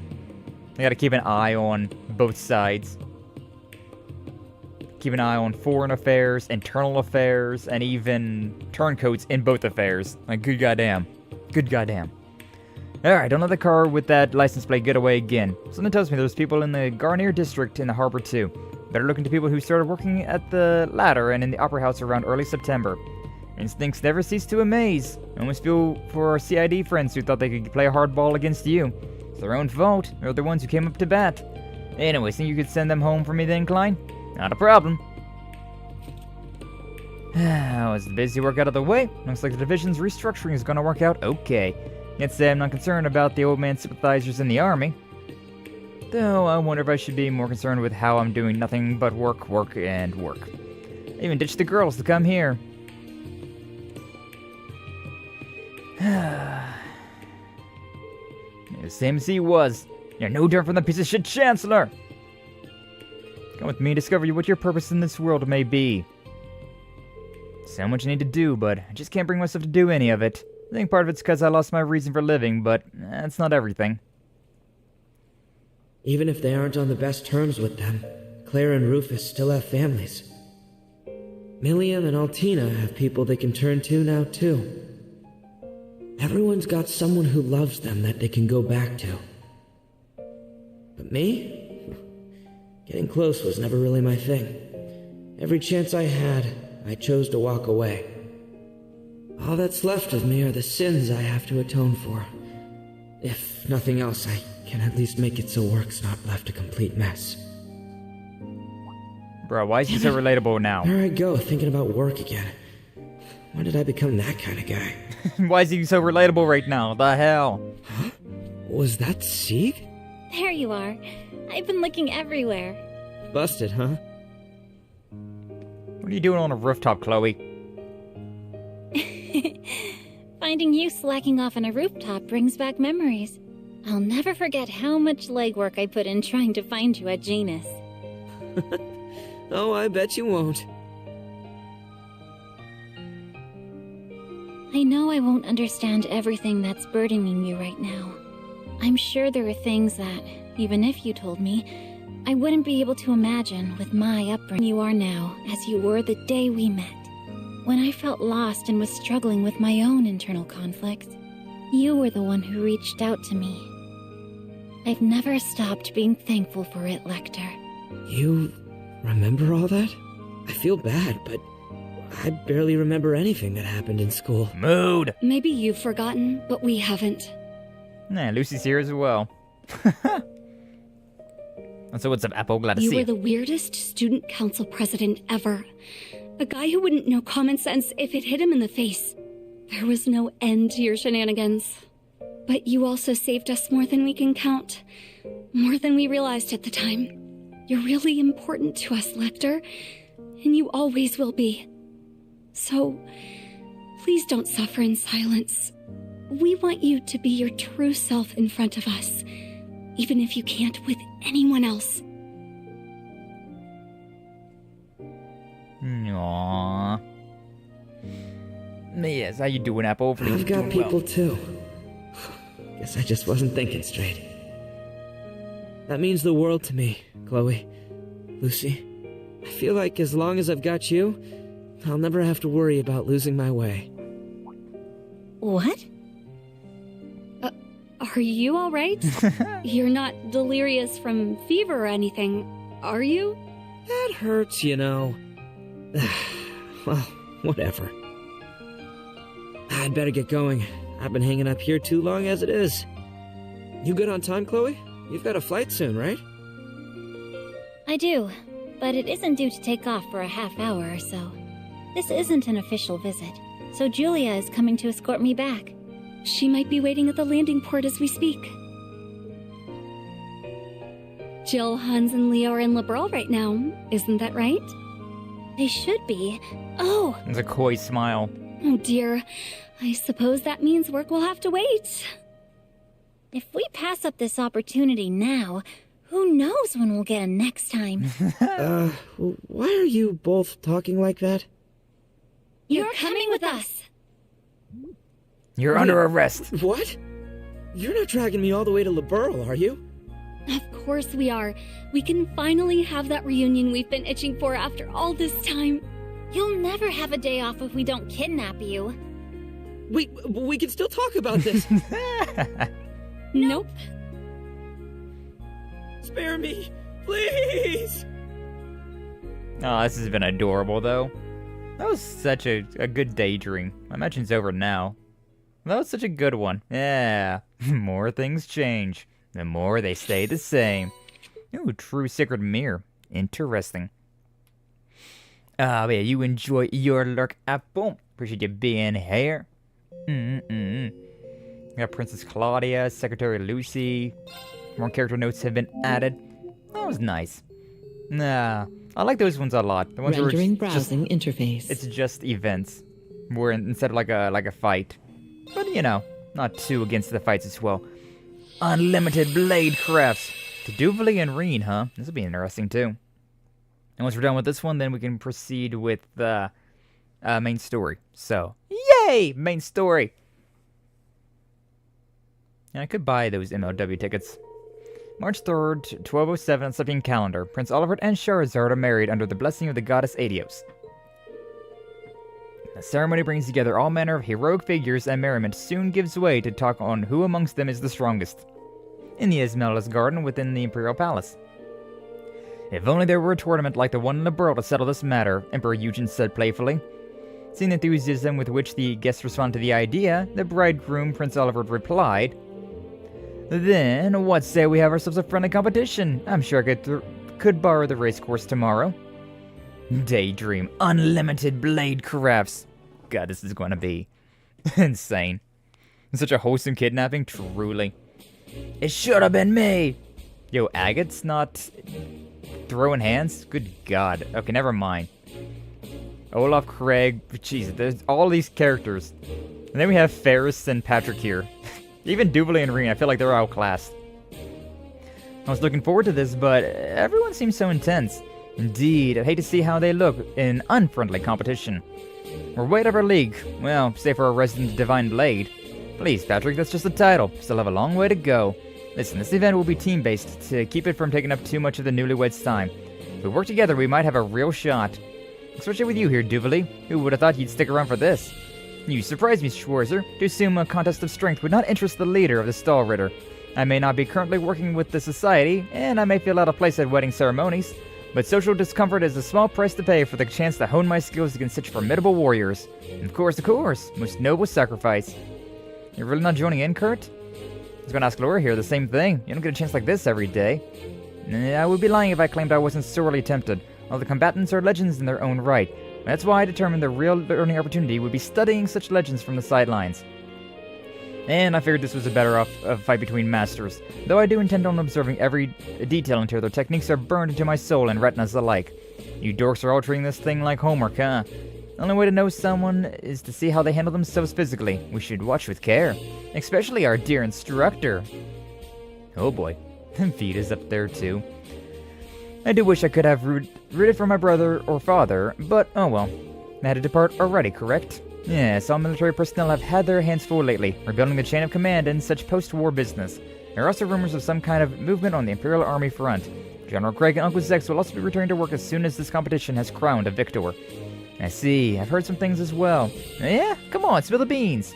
They gotta keep an eye on both sides. Keep an eye on foreign affairs, internal affairs, and even turncoats in both affairs. Like, good goddamn. Good goddamn. Alright, don't let the car with that license plate get away again. Something tells me there's people in the Garnier district in the harbor too. Better look into people who started working at the ladder and in the opera house around early September. Instincts never cease to amaze. I almost feel for our CID friends who thought they could play a hardball against you. It's their own fault. They're the ones who came up to bat. Anyways, think you could send them home for me then, Klein? Not a problem. As the busy work out of the way, looks like the division's restructuring is gonna work out okay. Yet say I'm not concerned about the old man sympathizers in the army. Though I wonder if I should be more concerned with how I'm doing nothing but work, work, and work. I even ditched the girls to come here. The same as he was. You're no different from the piece of shit Chancellor! Come with me, discover what your purpose in this world may be. So much I need to do, but I just can't bring myself to do any of it. I think part of it's because I lost my reason for living, but that's not everything. Even if they aren't on the best terms with them, Claire and Rufus still have families. Milliam and Altina have people they can turn to now, too. Everyone's got someone who loves them that they can go back to. But me? Getting close was never really my thing. Every chance I had, I chose to walk away. All that's left of me are the sins I have to atone for. If nothing else, I can at least make it so work's not left a complete mess. Bro, why is he so relatable now? There I go, thinking about work again. When did I become that kind of guy? Why is he so relatable right now? The hell? Huh? Was that Sieg? There you are. I've been looking everywhere. Busted, huh? What are you doing on a rooftop, Chloe? Finding you slacking off on a rooftop brings back memories. I'll never forget how much legwork I put in trying to find you at Genus. Oh, I bet you won't. I know I won't understand everything that's burdening you right now. I'm sure there are things that, even if you told me, I wouldn't be able to imagine with my upbringing. You are now, as you were the day we met. When I felt lost and was struggling with my own internal conflicts, you were the one who reached out to me. I've never stopped being thankful for it, Lecter. You remember all that? I feel bad, but I barely remember anything that happened in school. Mood! Maybe you've forgotten, but we haven't. Nah, Lucy's here as well. So what's up, Apple? Glad to see you. You were the weirdest student council president ever. A guy who wouldn't know common sense if it hit him in the face. There was no end to your shenanigans. But you also saved us more than we can count. More than we realized at the time. You're really important to us, Lecter. And you always will be. So, please don't suffer in silence. We want you to be your true self in front of us. Even if you can't with anyone else. Aww. Yes, how you doing, Apple? I've got people too. Guess I just wasn't thinking straight. That means the world to me, Chloe. Lucy. I feel like as long as I've got you, I'll never have to worry about losing my way. What? Are you alright? You're not delirious from fever or anything, are you? That hurts, you know. Well, whatever. I'd better get going. I've been hanging up here too long as it is. You good on time, Chloe? You've got a flight soon, right? I do, but it isn't due to take off for a half hour or so. This isn't an official visit, so Julia is coming to escort me back. She might be waiting at the landing port as we speak. Jill, Hans, and Leo are in Liberal right now, isn't that right? They should be. Oh! It's a coy smile. Oh dear. I suppose that means work will have to wait. If we pass up this opportunity now, who knows when we'll get a next time? Why are you both talking like that? You're coming with us! You're under arrest. What? You're not dragging me all the way to Liberal, are you? Of course we are. We can finally have that reunion we've been itching for after all this time. You'll never have a day off if we don't kidnap you. we can still talk about this. Nope. Spare me, please. Oh, this has been adorable, though. That was such a good daydream. I imagine it's over now. That was such a good one. Yeah, the more things change, the more they stay the same. Ooh, true sacred mirror. Interesting. Ah, yeah, you enjoy your lurk, Apple. Appreciate you being here. Got Princess Claudia, Secretary Lucy. More character notes have been added. That was nice. Nah, I like those ones a lot. The ones Rendering where browsing interface. it's just events, where instead of like a fight. But you know, not too against the fights as well. Unlimited blade crafts to Duvalie and Rean, huh? This will be interesting too. And once we're done with this one, then we can proceed with the main story. So, yay! Main story! And I could buy those MLW tickets. March 3rd, 1207 on Septian calendar. Prince Oliver and Charizard are married under the blessing of the goddess Adios. The ceremony brings together all manner of heroic figures, and merriment soon gives way to talk on who amongst them is the strongest. In the Reverie Garden within the Imperial Palace. If only there were a tournament like the one in the Burl to settle this matter, Emperor Eugen said playfully. Seeing the enthusiasm with which the guests responded to the idea, the bridegroom, Prince Oliver, replied, "Then, what say we have ourselves a friendly competition? I'm sure I could borrow the racecourse tomorrow." Daydream, unlimited blade crafts. God, this is going to be insane. Such a wholesome kidnapping, truly. It should have been me! Yo, Agate's not throwing hands? Good God. Okay, never mind. Olaf, Craig, jeez, there's all these characters. And then we have Ferris and Patrick here. Even Duvalie and Rean, I feel like they're outclassed. I was looking forward to this, but everyone seems so intense. Indeed, I'd hate to see how they look in unfriendly competition. We're way out of our league. Well, save for our resident Divine Blade. Please, Patrick, that's just a title. Still have a long way to go. Listen, this event will be team-based to keep it from taking up too much of the newlyweds' time. If we work together, we might have a real shot. Especially with you here, Duvalie. Who would have thought you'd stick around for this? You surprised me, Schwarzer. To assume a contest of strength would not interest the leader of the Stall Ritter. I may not be currently working with the society, and I may feel out of place at wedding ceremonies, but social discomfort is a small price to pay for the chance to hone my skills against such formidable warriors. Of course, most noble sacrifice. You're really not joining in, Kurt? I was gonna ask Laura here the same thing. You don't get a chance like this every day. I would be lying if I claimed I wasn't sorely tempted. All the combatants are legends in their own right. That's why I determined the real learning opportunity would be studying such legends from the sidelines. And I figured this was a better off fight between masters, though I do intend on observing every detail until their techniques are burned into my soul and retinas alike. You dorks are all treating this thing like homework, huh? The only way to know someone is to see how they handle themselves physically. We should watch with care, especially our dear instructor. Oh boy, Vita's up there too. I do wish I could have rooted for my brother or father, but oh well. I had to depart already, correct? Yes, all military personnel have had their hands full lately, rebuilding the chain of command and such post-war business. There are also rumors of some kind of movement on the Imperial Army front. General Craig and Uncle Zex will also be returning to work as soon as this competition has crowned a victor. I see, I've heard some things as well. Yeah? Come on, spill the beans!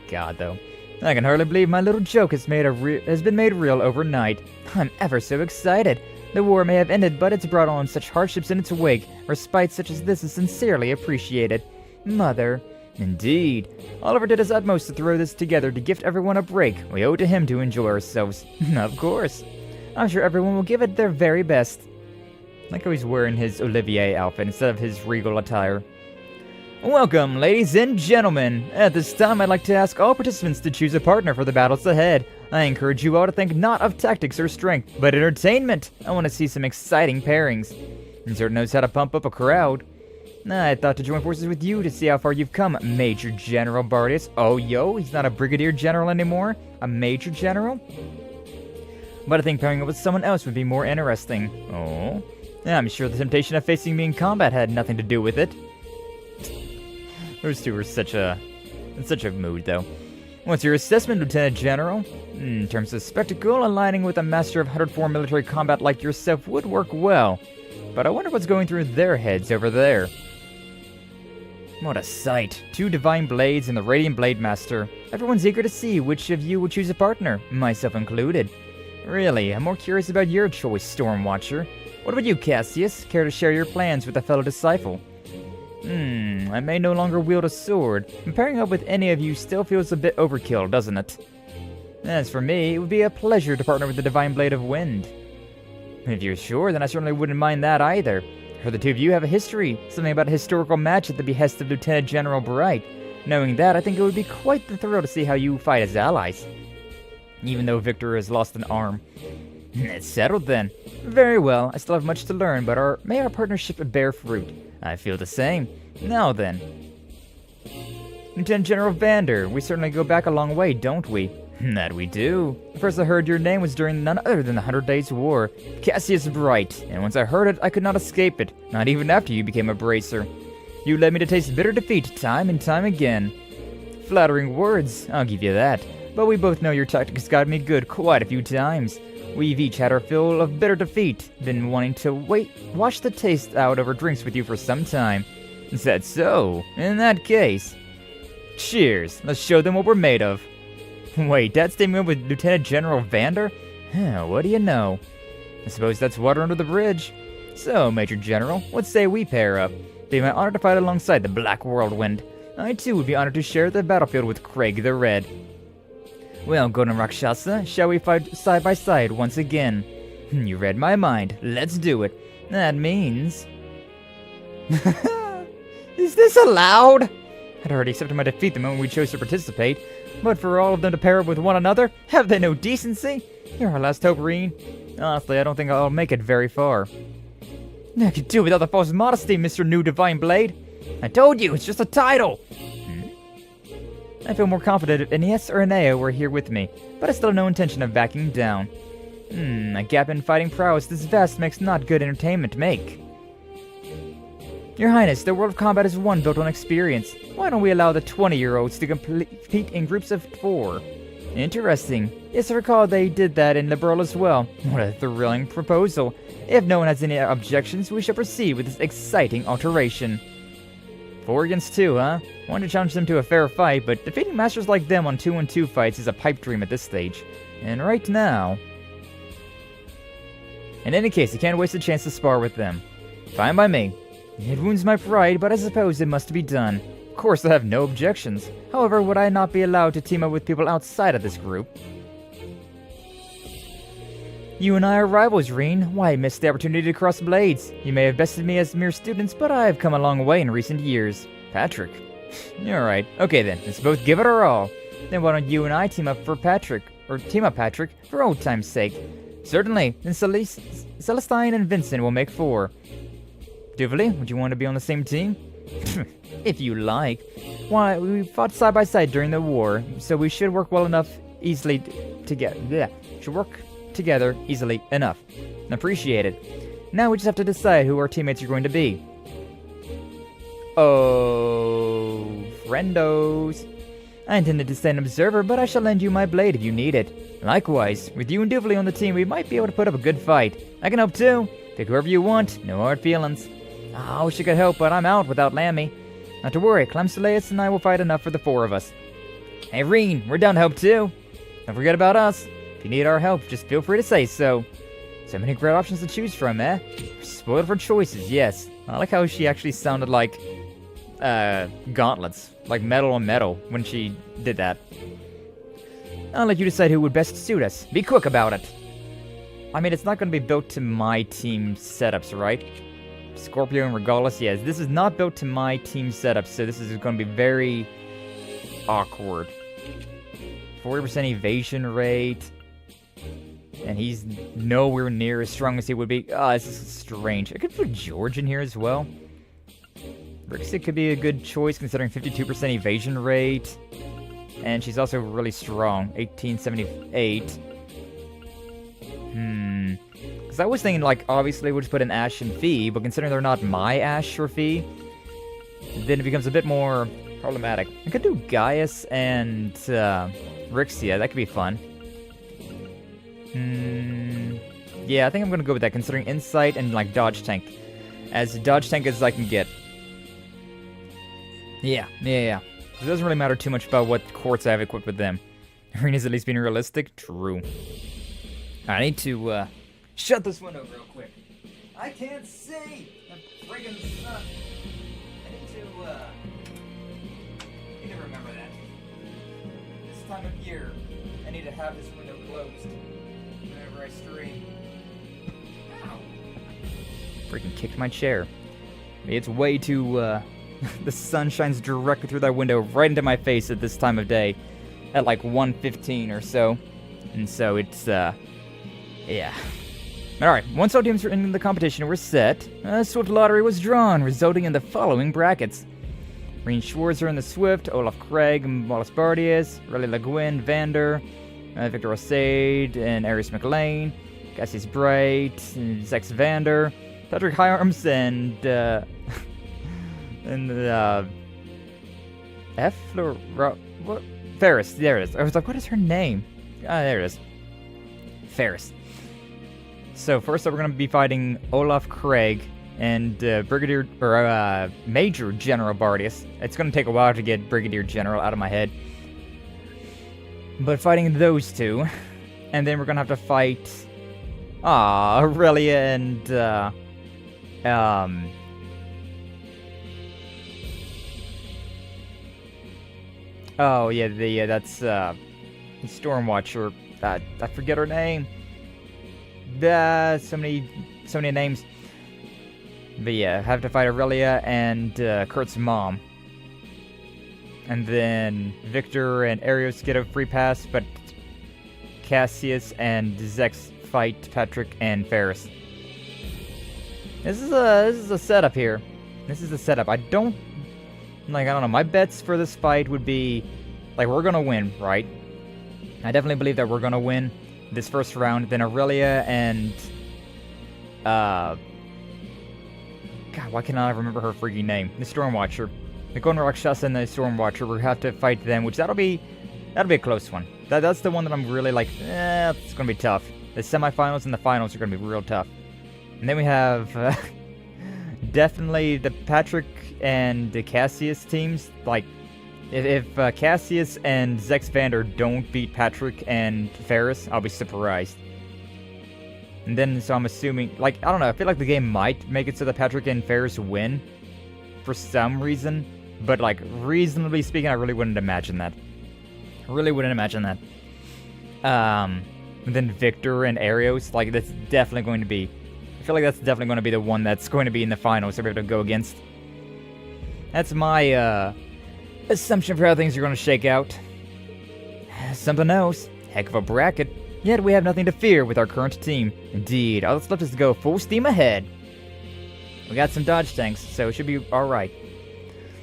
God, though. I can hardly believe my little joke has been made real overnight. I'm ever so excited. The war may have ended, but it's brought on such hardships in its wake. Respite such as this is sincerely appreciated. Mother. Indeed. Oliver did his utmost to throw this together to gift everyone a break. We owe it to him to enjoy ourselves. Of course. I'm sure everyone will give it their very best. Like how he's wearing his Olivier outfit instead of his regal attire. Welcome, ladies and gentlemen. At this time, I'd like to ask all participants to choose a partner for the battles ahead. I encourage you all to think not of tactics or strength, but entertainment. I want to see some exciting pairings. Zert knows how to pump up a crowd. I thought to join forces with you to see how far you've come, Major General Bardius. Oh, yo, he's not a Brigadier General anymore. A Major General? But I think pairing up with someone else would be more interesting. Oh? I'm sure the temptation of facing me in combat had nothing to do with it. Those two were in such a mood, though. What's your assessment, Lieutenant General? In terms of spectacle, aligning with a master of 104 military combat like yourself would work well. But I wonder what's going through their heads over there. What a sight. 2 divine blades and the Radiant Blade Master. Everyone's eager to see which of you will choose a partner, myself included. Really, I'm more curious about your choice, Stormwatcher. What about you, Cassius? Care to share your plans with a fellow disciple? I may no longer wield a sword, and pairing up with any of you still feels a bit overkill, doesn't it? As for me, it would be a pleasure to partner with the Divine Blade of Wind. If you're sure, then I certainly wouldn't mind that either. I heard the 2 of you have a history, something about a historical match at the behest of Lieutenant General Bright. Knowing that, I think it would be quite the thrill to see how you fight as allies. Even though Victor has lost an arm. It's settled then. Very well, I still have much to learn, but may our partnership bear fruit. I feel the same. Now then. Lieutenant General Vander, we certainly go back a long way, don't we? That we do. First I heard your name was during none other than the 100 Days' War. Cassius Bright, and once I heard it, I could not escape it, not even after you became a bracer. You led me to taste bitter defeat time and time again. Flattering words, I'll give you that. But we both know your tactics got me good quite a few times. We've each had our fill of bitter defeat, been wanting to wash the taste out of our drinks with you for some time. Is that so? In that case, cheers. Let's show them what we're made of. Wait, that's teaming up with Lieutenant General Vander? What do you know? I suppose that's water under the bridge. So, Major General, what say we pair up? Be my honor to fight alongside the Black Whirlwind. I too would be honored to share the battlefield with Craig the Red. Well, Golden Rakshasa, shall we fight side by side once again? You read my mind. Let's do it. That means... Is this allowed? I'd already accepted my defeat the moment we chose to participate, but for all of them to pair up with one another, have they no decency? You're our last hope, Rean. Honestly, I don't think I'll make it very far. I could do without the false modesty, Mr. New Divine Blade. I told you, it's just a title. I feel more confident if Aeneas or Enea were here with me, but I still have no intention of backing down. A gap in fighting prowess this vast makes not good entertainment to make. Your Highness, the world of combat is one built on experience. Why don't we allow the 20-year-olds to compete in groups of 4? Interesting. Yes, I recall they did that in Liberal as well. What a thrilling proposal. If no one has any objections, we shall proceed with this exciting alteration. 4 against 2, huh? Wanted to challenge them to a fair fight, but defeating masters like them on 2-on-2 fights is a pipe dream at this stage. And right now... In any case, you can't waste a chance to spar with them. Fine by me. It wounds my pride, but I suppose it must be done. Of course, I have no objections. However, would I not be allowed to team up with people outside of this group? You and I are rivals, Rean. Why miss the opportunity to cross blades? You may have bested me as mere students, but I've come a long way in recent years. Patrick. You're right. Okay then, let's both give it our all. Then why don't you and I team up Patrick, for old time's sake? Certainly, then Celestine and Vincent will make 4. Duvally, would you want to be on the same team? If you like. Why, we fought side by side during the war, so we should work easily enough. Appreciate it. Now we just have to decide who our teammates are going to be. Oh, friendos. I intended to stay an observer, but I shall lend you my blade if you need it. Likewise, with you and Duvally on the team, we might be able to put up a good fight. I can help too. Pick whoever you want, no hard feelings. I wish I could help, but I'm out without Lammy. Not to worry, Clemsoleus and I will fight enough for the 4 of us. Hey Rean, we're down to help too. Don't forget about us. If you need our help, just feel free to say so. So many great options to choose from, eh? Spoiled for choices, yes. I like how she actually sounded like gauntlets, like metal on metal when she did that. I'll let you decide who would best suit us. Be quick about it. I mean, it's not going to be built to my team setups, right? Scorpio and Regalis, yes, this is not built to my team setup, so this is going to be very awkward. 40% evasion rate, and he's nowhere near as strong as he would be. This is strange. I could put George in here as well. Rixie could be a good choice considering 52% evasion rate, and she's also really strong, 1878. Because I was thinking, like, obviously we'll just put an Ash and Fee, but considering they're not my Ash or Fee, then it becomes a bit more problematic. I could do Gaius and Rixia, that could be fun. Yeah, I think I'm going to go with that, considering Insight and, like, Dodge Tank. As Dodge Tank as I can get. Yeah. It doesn't really matter too much about what quartz I have equipped with them. Rena's at least being realistic? True. I need to, shut this window real quick. I can't see the friggin' sun. I need to remember that. This time of year, I need to have this window closed whenever I stream. Ow! Freaking kicked my chair. It's way too, the sun shines directly through that window right into my face at this time of day. At like 1:15 or so. And so it's, yeah. Alright, once all teams were in the competition were set, a Swift lottery was drawn, resulting in the following brackets. Rean Schwarzer in the Swift, Olaf Craig, Wallace Bardius, Riley Le Guin, Vander, Victor Osade, and Arius McLean, Cassius Bright, Zex Vander, Patrick Hyarms, and what? Ferris, there it is. I was like, what is her name? Ah, there it is. Ferris. So first up, we're going to be fighting Olaf Craig and Major General Bardius. It's going to take a while to get Brigadier General out of my head. But fighting those two. And then we're going to have to fight Aurelia and oh yeah, that's the Stormwatcher. I forget her name. So many names. But yeah, have to fight Aurelia and Kurt's mom. And then Victor and Arios get a free pass, but Cassius and Zex fight Patrick and Ferris. This is a setup here. This is a setup. I don't know, my bets for this fight would be, like, we're gonna win, right? I definitely believe that we're gonna win this first round. Then Aurelia and, God, why cannot I remember her freaking name? The Stormwatcher. The Golden Rakshasa and the Stormwatcher, we'll have to fight them, which that'll be a close one. That's the one that I'm really like, it's gonna be tough. The semifinals and the finals are gonna be real tough. And then we have, definitely the Patrick and the Cassius teams. Like, if Cassius and Zex Vander don't beat Patrick and Ferris, I'll be surprised. And then, so I'm assuming, like, I don't know, I feel like the game might make it so that Patrick and Ferris win for some reason. But, like, reasonably speaking, I really wouldn't imagine that. And then Victor and Arios, like, that's definitely going to be, I feel like that's definitely going to be the one that's going to be in the finals that we have to go against. That's my, assumption for how things are going to shake out. Something else. Heck of a bracket. Yet we have nothing to fear with our current team. Indeed, all that's left is to go full steam ahead. We got some dodge tanks, so it should be alright.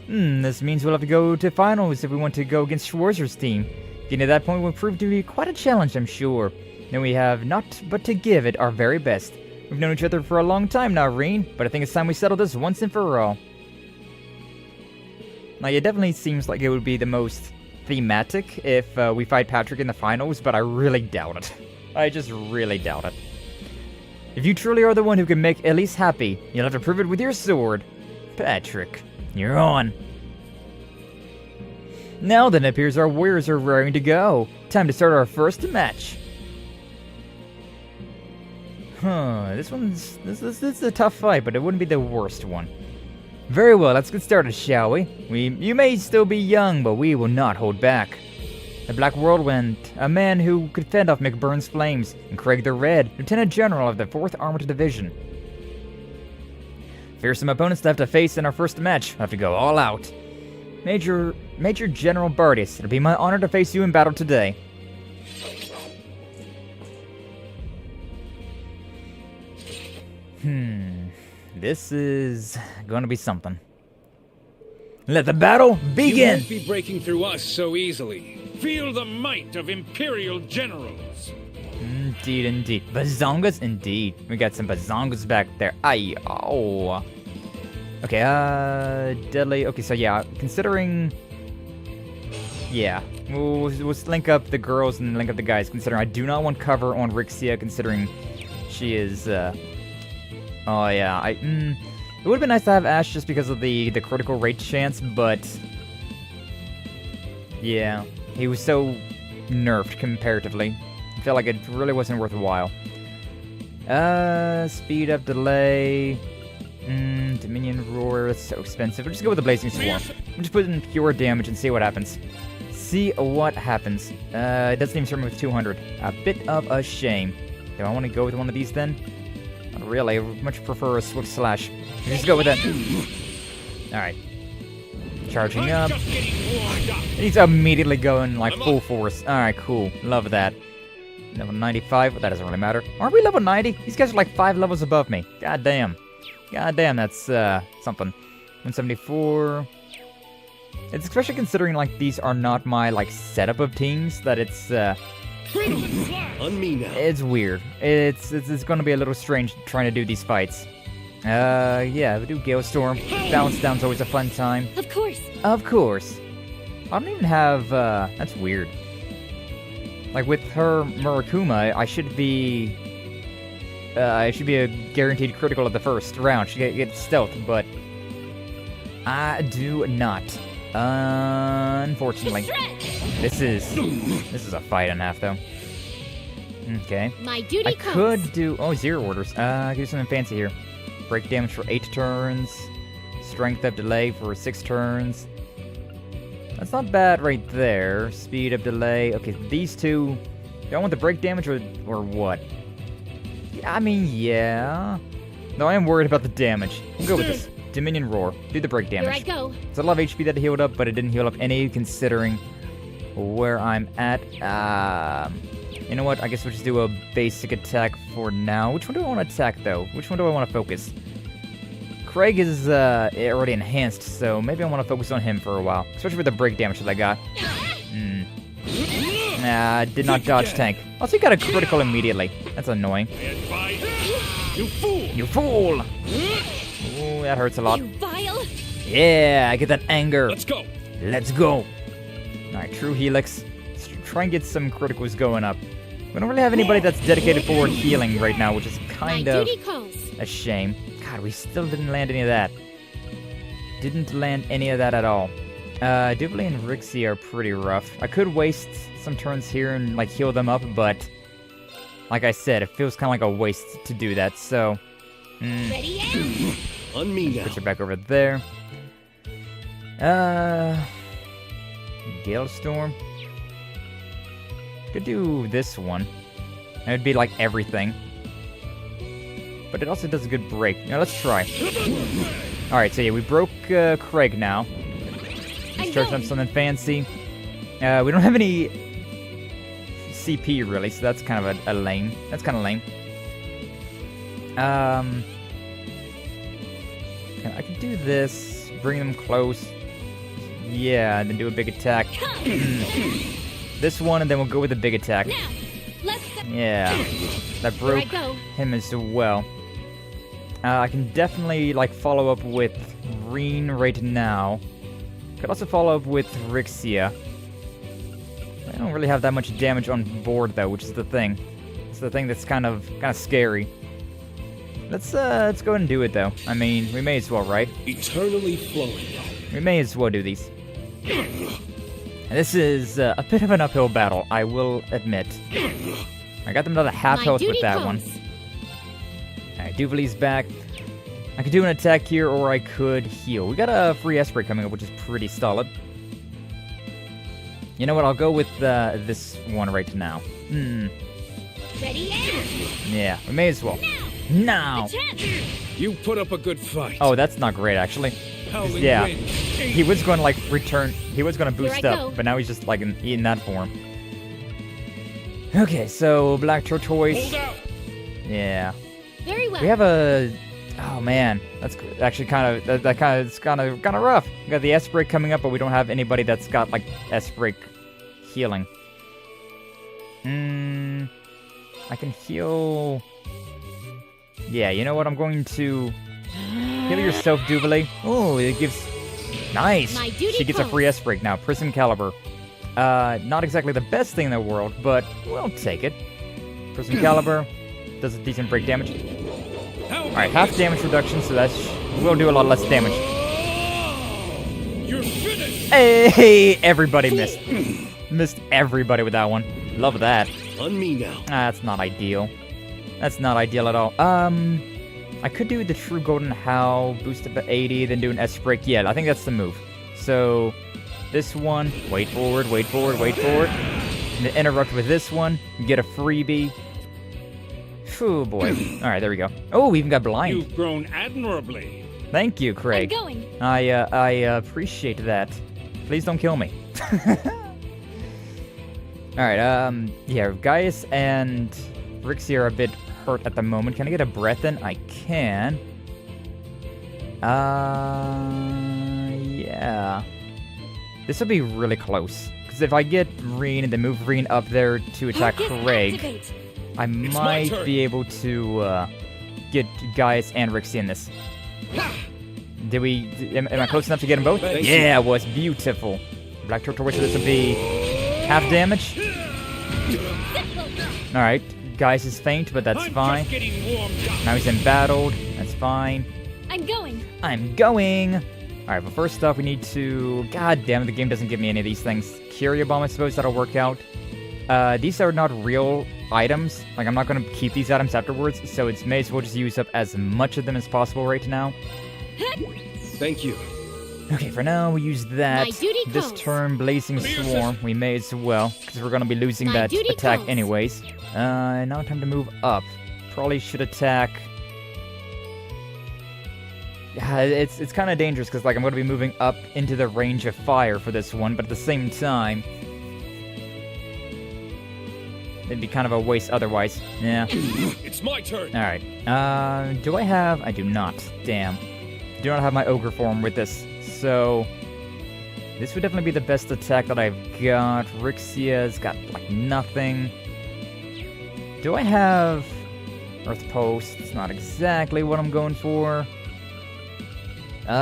This means we'll have to go to finals if we want to go against Schwarzer's team. Getting to that point will prove to be quite a challenge, I'm sure. Then we have not but to give it our very best. We've known each other for a long time now, Rean, but I think it's time we settle this once and for all. Like, it definitely seems like it would be the most thematic if we fight Patrick in the finals, but I really doubt it. I just really doubt it. If you truly are the one who can make Elise happy, you'll have to prove it with your sword. Patrick, you're on. Now then, it appears our warriors are raring to go. Time to start our first match. This is a tough fight, but it wouldn't be the worst one. Very well, let's get started, shall we? You may still be young, but we will not hold back. The Black Whirlwind, a man who could fend off McBurn's flames, and Craig the Red, Lieutenant General of the 4th Armored Division. Fearsome opponents to have to face in our first match. We'll have to go all out. Major General Bardius, it'll be my honor to face you in battle today. This is gonna be something. Let the battle begin! You won't be breaking through us so easily. Feel the might of Imperial Generals. Indeed, indeed. Bazongas, indeed. We got some bazongas back there. Aye, oh. Okay, deadly. Okay, so yeah, considering... Yeah, we'll link up the girls and link up the guys, considering I do not want cover on Rixia, considering she is, oh yeah, it would have been nice to have Ash just because of the critical rate chance, but Yeah, he was so nerfed comparatively. I felt like it really wasn't worth a while. Speed up, delay. Dominion Roar, that's so expensive. We'll just go with the Blazing Swarm. We'll just put in pure damage and see what happens. See what happens. It doesn't even start me with 200. A bit of a shame. Do I want to go with one of these then? Not really. I would much prefer a Swift Slash. Let's just go with that. Alright. Charging up. He's immediately going like full force. Alright, cool. Love that. Level 95. That doesn't really matter. Aren't we level 90? These guys are like 5 levels above me. God damn. God damn, that's something. 174. It's especially considering like these are not my like setup of teams that it's On me now. it's weird. It's gonna be a little strange trying to do these fights. Yeah, we do Gale Storm. Bounce Down's always a fun time. Of course. Of course. I don't even have that's weird. Like with her Murakuma, I should be a guaranteed critical at the first round. She gets stealth, but I do not. Unfortunately, this is a fight and a half though. Okay. My duty I calls. could do zero orders. I could do something fancy here. Break damage for 8 turns. Strength up delay for 6 turns. That's not bad right there. Speed up delay. Okay, these two. Do I want the break damage or what? I mean, yeah. No, I am worried about the damage. We'll go with this. Dominion Roar. Do the break damage. Here I go. It's a lot of HP that healed up, but it didn't heal up any considering where I'm at. You know what? I guess we'll just do a basic attack for now. Which one do I want to attack, though? Which one do I want to focus? Craig is already enhanced, so maybe I want to focus on him for a while. Especially with the break damage that I got. Did not dodge tank. Also, he got a critical immediately. That's annoying. You fool! You fool! Ooh, that hurts a lot. You vile. Yeah, I get that anger. Let's go! Let's go. Alright, True Helix. Let's try and get some criticals going up. We don't really have anybody that's dedicated for healing right now, which is kind My of duty calls. a shame. God, we still didn't land any of that. Didn't land any of that at all. Dubley and Rixie are pretty rough. I could waste some turns here and like heal them up, but like I said, it feels kind of like a waste to do that, so... Ready and On me now. Put you back over there. Gale Storm. Could do this one. It would be like everything. But it also does a good break. Now let's try. Alright, so yeah, we broke Craig now. Let's charge up something fancy. We don't have any CP really, so that's kind of a lame. That's kind of lame. I can do this, bring them close. Yeah, and then do a big attack. This one, and then we'll go with a big attack. Now, let's. Yeah, that here I broke go. him as well. I can definitely like follow up with Rean right now. Could also follow up with Rixia. I don't really have that much damage on board though, which is the thing. It's the thing that's kind of scary. Let's go ahead and do it though. I mean, we may as well, right? Eternally flowing. We may as well do these. And this is a bit of an uphill battle, I will admit. I got them to the half My health with duty that calls. one. Alright, Duvalie's back. I could do an attack here, or I could heal. We got a free Esprit coming up, which is pretty solid. You know what, I'll go with this one right now. Ready and Yeah, we may as well. Now! You put up a good fight. Oh, that's not great, actually. Howling Yeah. wind. He was going to, like, return... He was going to boost Here I go. up, but now he's just, like, in that form. Okay, so Black Tortoise. Hold out. Yeah. very well. We have a... Oh, man. That's actually kind of... It's kind of rough. We got the S-Break coming up, but we don't have anybody that's got, like, S-Break healing. I can heal... Yeah, you know what? I'm going to... Heal yourself, Duvalie. Oh, it gives... Nice! My duty She gets a calls. free S-Break now. Prism Caliber. Not exactly the best thing in the world, but we'll take it. Prism Caliber does a decent break damage. Alright, half damage reduction, so that will do a lot less damage. You're finished! Hey, everybody missed. Missed everybody with that one. Love that. On me now. That's not ideal. That's not ideal at all. I could do the True Golden Howl, boost up to 80, then do an S-Break. Yeah, I think that's the move. So, this one, wait forward, wait forward, wait forward. And then interrupt with this one, get a freebie. Oh boy. Alright, there we go. Oh, we even got blind. You've grown admirably. Thank you, Craig. I'm going. I appreciate that. Please don't kill me. Alright, yeah, Gaius and Rixie are a bit hurt at the moment. Can I get a breath in? I can. Yeah. This will be really close. Because if I get Rean and then move Rean up there to attack Craig, Activate. I might be able to get Gaius and Rixie in this. Did we... Am I close enough to get them both? Yeah, it was beautiful. Black Turtle Witch, this will be half damage. Alright, Gaius is faint, but that's fine. Now he's embattled. That's fine. I'm going. I'm going! Alright, but first off, we need to... God damn it, the game doesn't give me any of these things. Curio Bomb, I suppose that'll work out. These are not real items. Like, I'm not going to keep these items afterwards, so it's may as well just use up as much of them as possible right now. Thank you. Okay, for now, we use that. My duty This calls. turn, Blazing Swarm, we may as well, because we're going to be losing My that duty attack calls. anyways. Now time to move up. Probably should attack... It's kind of dangerous, because like I'm going to be moving up into the range of fire for this one, but at the same time... It'd be kind of a waste otherwise. Yeah. It's my turn. Alright. Do I have... I do not. Damn. Do not have my ogre form with this. So... This would definitely be the best attack that I've got. Rixia's got, like, nothing. Do I have... Earth Post? It's not exactly what I'm going for. I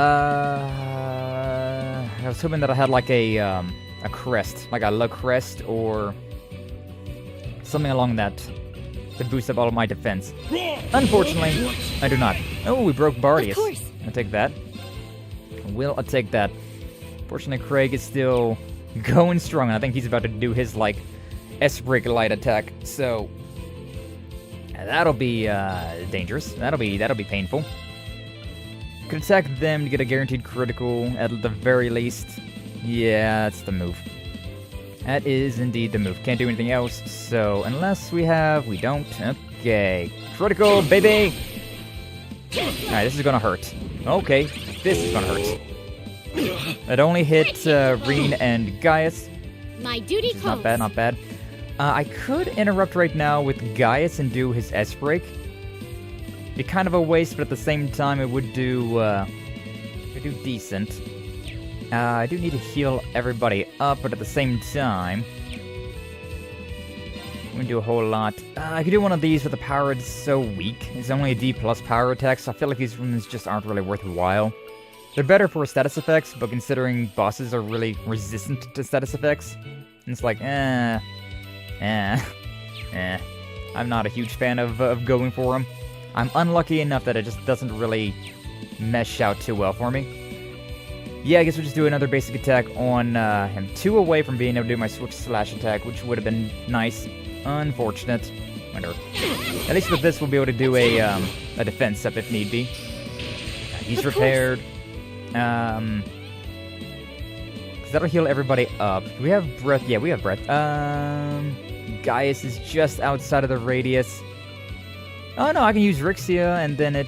was hoping that I had, like, a crest. Like a luck crest or... something along that to boost up all of my defense. Unfortunately, I do not. Oh, we broke Bardius. Of course. I'll take that. I'll take that. Fortunately, Craig is still going strong, and I think he's about to do his, like, S-Break light attack, so... That'll be, dangerous. That'll be painful. Could attack them to get a guaranteed critical, at the very least. Yeah, that's the move. That is indeed the move. Can't do anything else, so unless we don't. Okay. Critical, baby! Alright, this is gonna hurt. Okay, this is gonna hurt. It only hit Rean and Gaius. My duty calls. Not bad, not bad. I could interrupt right now with Gaius and do his S-Break. Be kind of a waste, but at the same time it would do decent. I do need to heal everybody up, but at the same time... I'm gonna do a whole lot. I could do one of these, but the power is so weak. It's only a D+ power attack, so I feel like these ones just aren't really worthwhile. They're better for status effects, but considering bosses are really resistant to status effects, it's like, I'm not a huge fan of going for them. I'm unlucky enough that it just doesn't really mesh out too well for me. Yeah, I guess we'll just do another basic attack on him. 2 away from being able to do my switch slash attack, which would have been nice. Unfortunate. Whatever. At least with this, we'll be able to do a defense up if need be. He's repaired. Cause that'll heal everybody up. Do we have breath? Yeah, we have breath. Gaius is just outside of the radius. Oh no, I can use Rixia and then it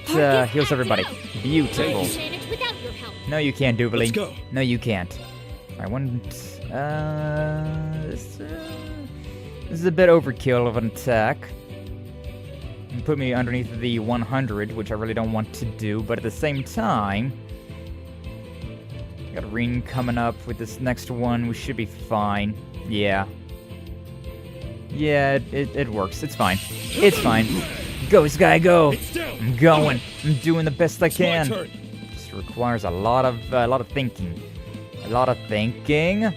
heals everybody. Beautiful. No, you can't, Doobly. Let's go. No, you can't. Alright, this is a bit overkill of an attack. You put me underneath the 100, which I really don't want to do, but at the same time... Got Rean coming up with this next one, we should be fine. Yeah. Yeah, it works, it's fine. It's fine. Go, Sky, go! I'm going. I'm doing the best I can. Just requires a lot of thinking. A lot of thinking.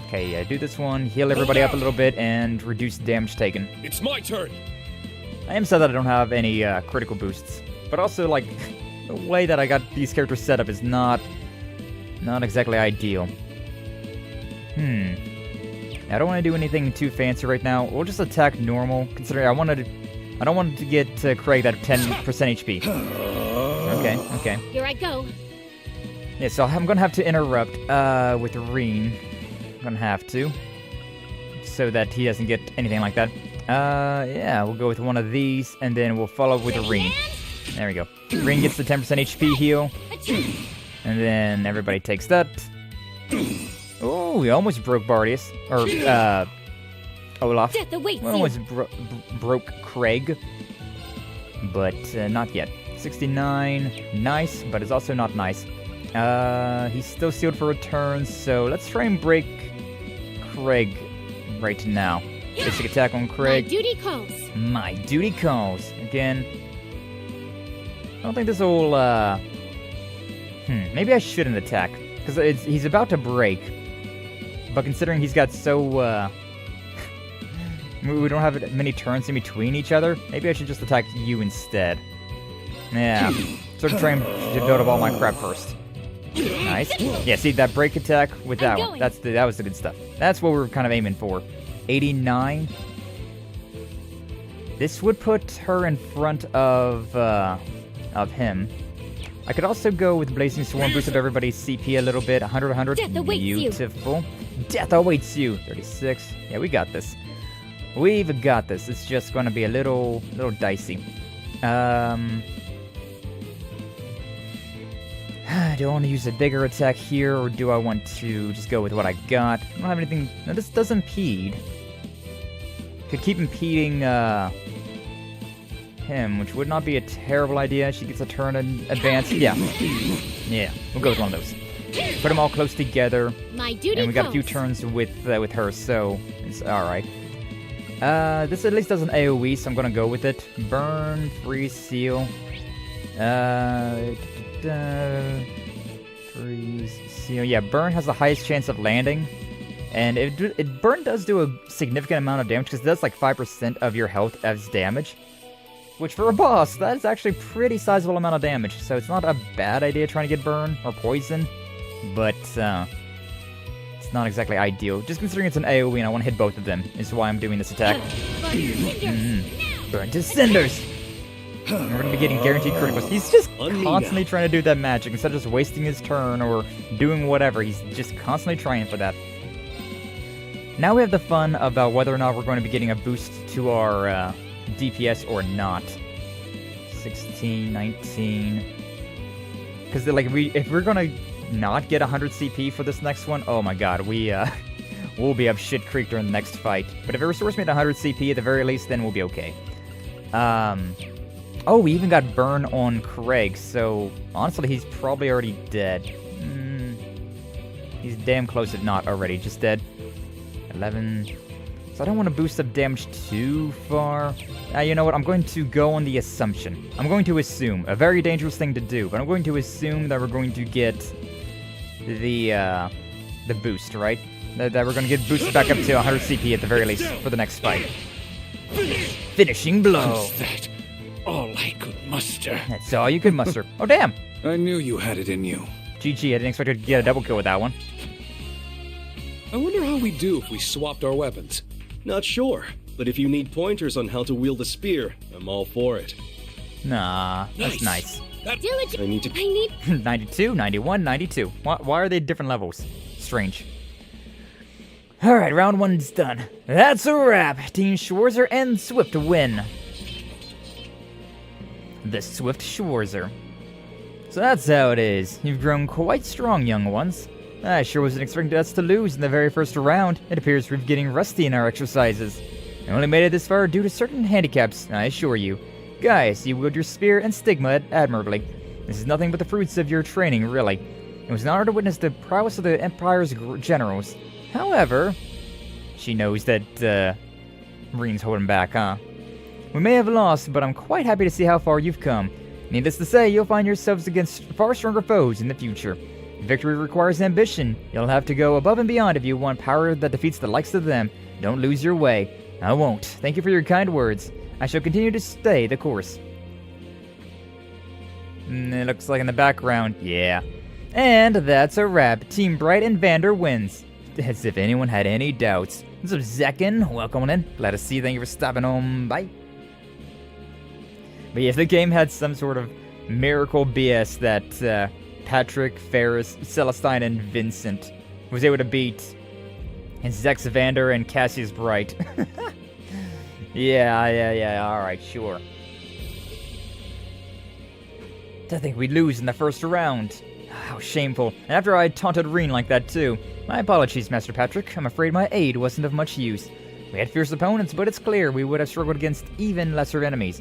Okay, do this one, heal everybody up a little bit, and reduce damage taken. It's my turn. I am sad that I don't have any critical boosts, but also like the way that I got these characters set up is not Not exactly ideal. I don't want to do anything too fancy right now. We'll just attack normal, considering I don't want to get Craig that 10% HP. Okay. Here I go. Yeah, so I'm gonna have to interrupt with Rean. I'm gonna have to. So that he doesn't get anything like that. Yeah, we'll go with one of these, and then we'll follow with Rean. There we go. Rean gets the 10% HP heal. And then everybody takes that. Oh, we almost broke Bardius. Or, Olaf. Death awaits We almost broke Craig. But not yet. 69. Nice, but it's also not nice. He's still sealed for return, so let's try and break Craig right now. Basic attack on Craig. My duty calls. My duty calls. Again. I don't think this will, maybe I shouldn't attack. Because he's about to break. But considering he's got so, we don't have many turns in between each other, maybe I should just attack you instead. Yeah. Sort of trying to build up all my crap first. Nice. Yeah, see that break attack with that one. That was the good stuff. That's what we were kind of aiming for. 89. This would put her in front of him. I could also go with Blazing Swarm, boost up everybody's CP a little bit. 100, 100. Death awaits Beautiful. Death awaits you. 36. Yeah, we got this. We've got this. It's just going to be a little dicey. Do I want to use a bigger attack here, or do I want to just go with what I got? I don't have anything. No, this does impede. Could keep impeding him, which would not be a terrible idea. She gets a turn in advance. Yeah, we'll go with one of those. Put them all close together, My duty and we got a few calls. turns with her, so it's all right. This at least does an AOE, so I'm gonna go with it. Burn, freeze, seal. Freeze, seal. Yeah, burn has the highest chance of landing, and burn does do a significant amount of damage because it does like 5% of your health as damage, which for a boss that is actually a pretty sizable amount of damage. So it's not a bad idea trying to get burn or poison, but it's not exactly ideal. Just considering it's an AOE and I want to hit both of them is why I'm doing this attack. Burn to cinders. We're going to be getting guaranteed criticals. He's just constantly trying to do that magic. Instead of just wasting his turn or doing whatever, he's just constantly trying for that. Now we have the fun about whether or not we're going to be getting a boost to our DPS or not. 16, 19... Because like if we're going to not get 100 CP for this next one, oh my god, we'll be up shit creek during the next fight. But if it restores me at 100 CP at the very least, then we'll be okay. Oh, we even got burn on Craig, so honestly, he's probably already dead. He's damn close if not already, just dead. 11. So I don't want to boost up damage too far. You know what, I'm going to go on the assumption. I'm going to assume, a very dangerous thing to do, but I'm going to assume that we're going to get the boost, right? That we're going to get boosted back up to 100 CP at the very least for the next fight. Finishing blow. That all I could muster. That's all you could muster. Oh, damn. I knew you had it in you. GG, I didn't expect to get a double kill with that one. I wonder how we'd do if we swapped our weapons. Not sure, but if you need pointers on how to wield a spear, I'm all for it. Nah, that's nice. Diligent. I need to... 92, 91, 92. Why are they different levels? Strange. Alright, round one's done. That's a wrap. Team Schwarzer and Swift win. The Swift Schwarzer. So that's how it is. You've grown quite strong, young ones. I sure wasn't expecting us to lose in the very first round. It appears we're getting rusty in our exercises. I only made it this far due to certain handicaps, I assure you. Guys, you wield your spear and stigma admirably. This is nothing but the fruits of your training, really. It was an honor to witness the prowess of the Empire's generals. However, she knows that, Rean's holding back, huh? We may have lost, but I'm quite happy to see how far you've come. Needless to say, you'll find yourselves against far stronger foes in the future. Victory requires ambition. You'll have to go above and beyond if you want power that defeats the likes of them. Don't lose your way. I won't. Thank you for your kind words. I shall continue to stay the course. It looks like in the background, yeah. And that's a wrap. Team Bright and Vander wins. As if anyone had any doubts. What's up, Zekin? Welcome in. Glad to see you. Thank you for stopping home. Bye. But yeah, if the game had some sort of miracle BS that Patrick, Ferris, Celestine, and Vincent was able to beat Zex Vander and Cassius Bright. Yeah, alright, sure. I think we'd lose in the first round. How shameful. And after I taunted Rean like that too. My apologies, Master Patrick. I'm afraid my aid wasn't of much use. We had fierce opponents, but it's clear we would have struggled against even lesser enemies.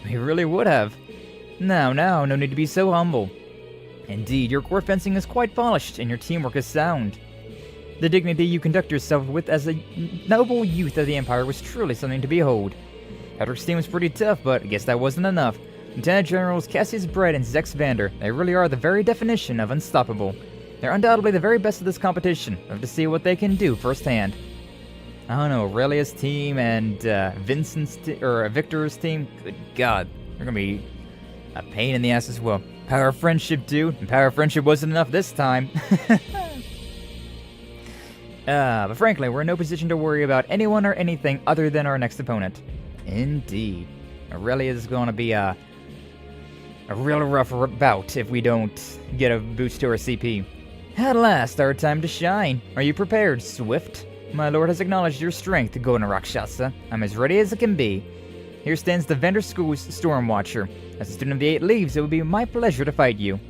We really would have. Now, no need to be so humble. Indeed, your court fencing is quite polished, and your teamwork is sound. The dignity you conduct yourself with as a noble youth of the Empire was truly something to behold. Patrick's team was pretty tough, but I guess that wasn't enough. Lieutenant Generals Cassius Bright and Zex Vander, they really are the very definition of unstoppable. They're undoubtedly the very best of this competition. We'll have to see what they can do firsthand. I don't know, Aurelia's team and Victor's team, good God, they're gonna be a pain in the ass as well. Power of friendship, dude, and power of friendship wasn't enough this time. But frankly, we're in no position to worry about anyone or anything other than our next opponent. Indeed. Aurelia is going to be a real rough bout if we don't get a boost to our CP. At last, our time to shine. Are you prepared, Swift? My lord has acknowledged your strength, Golden Rakshasa. I'm as ready as it can be. Here stands the Vendor School's Storm Watcher. As a student of the Eight Leaves, it would be my pleasure to fight you.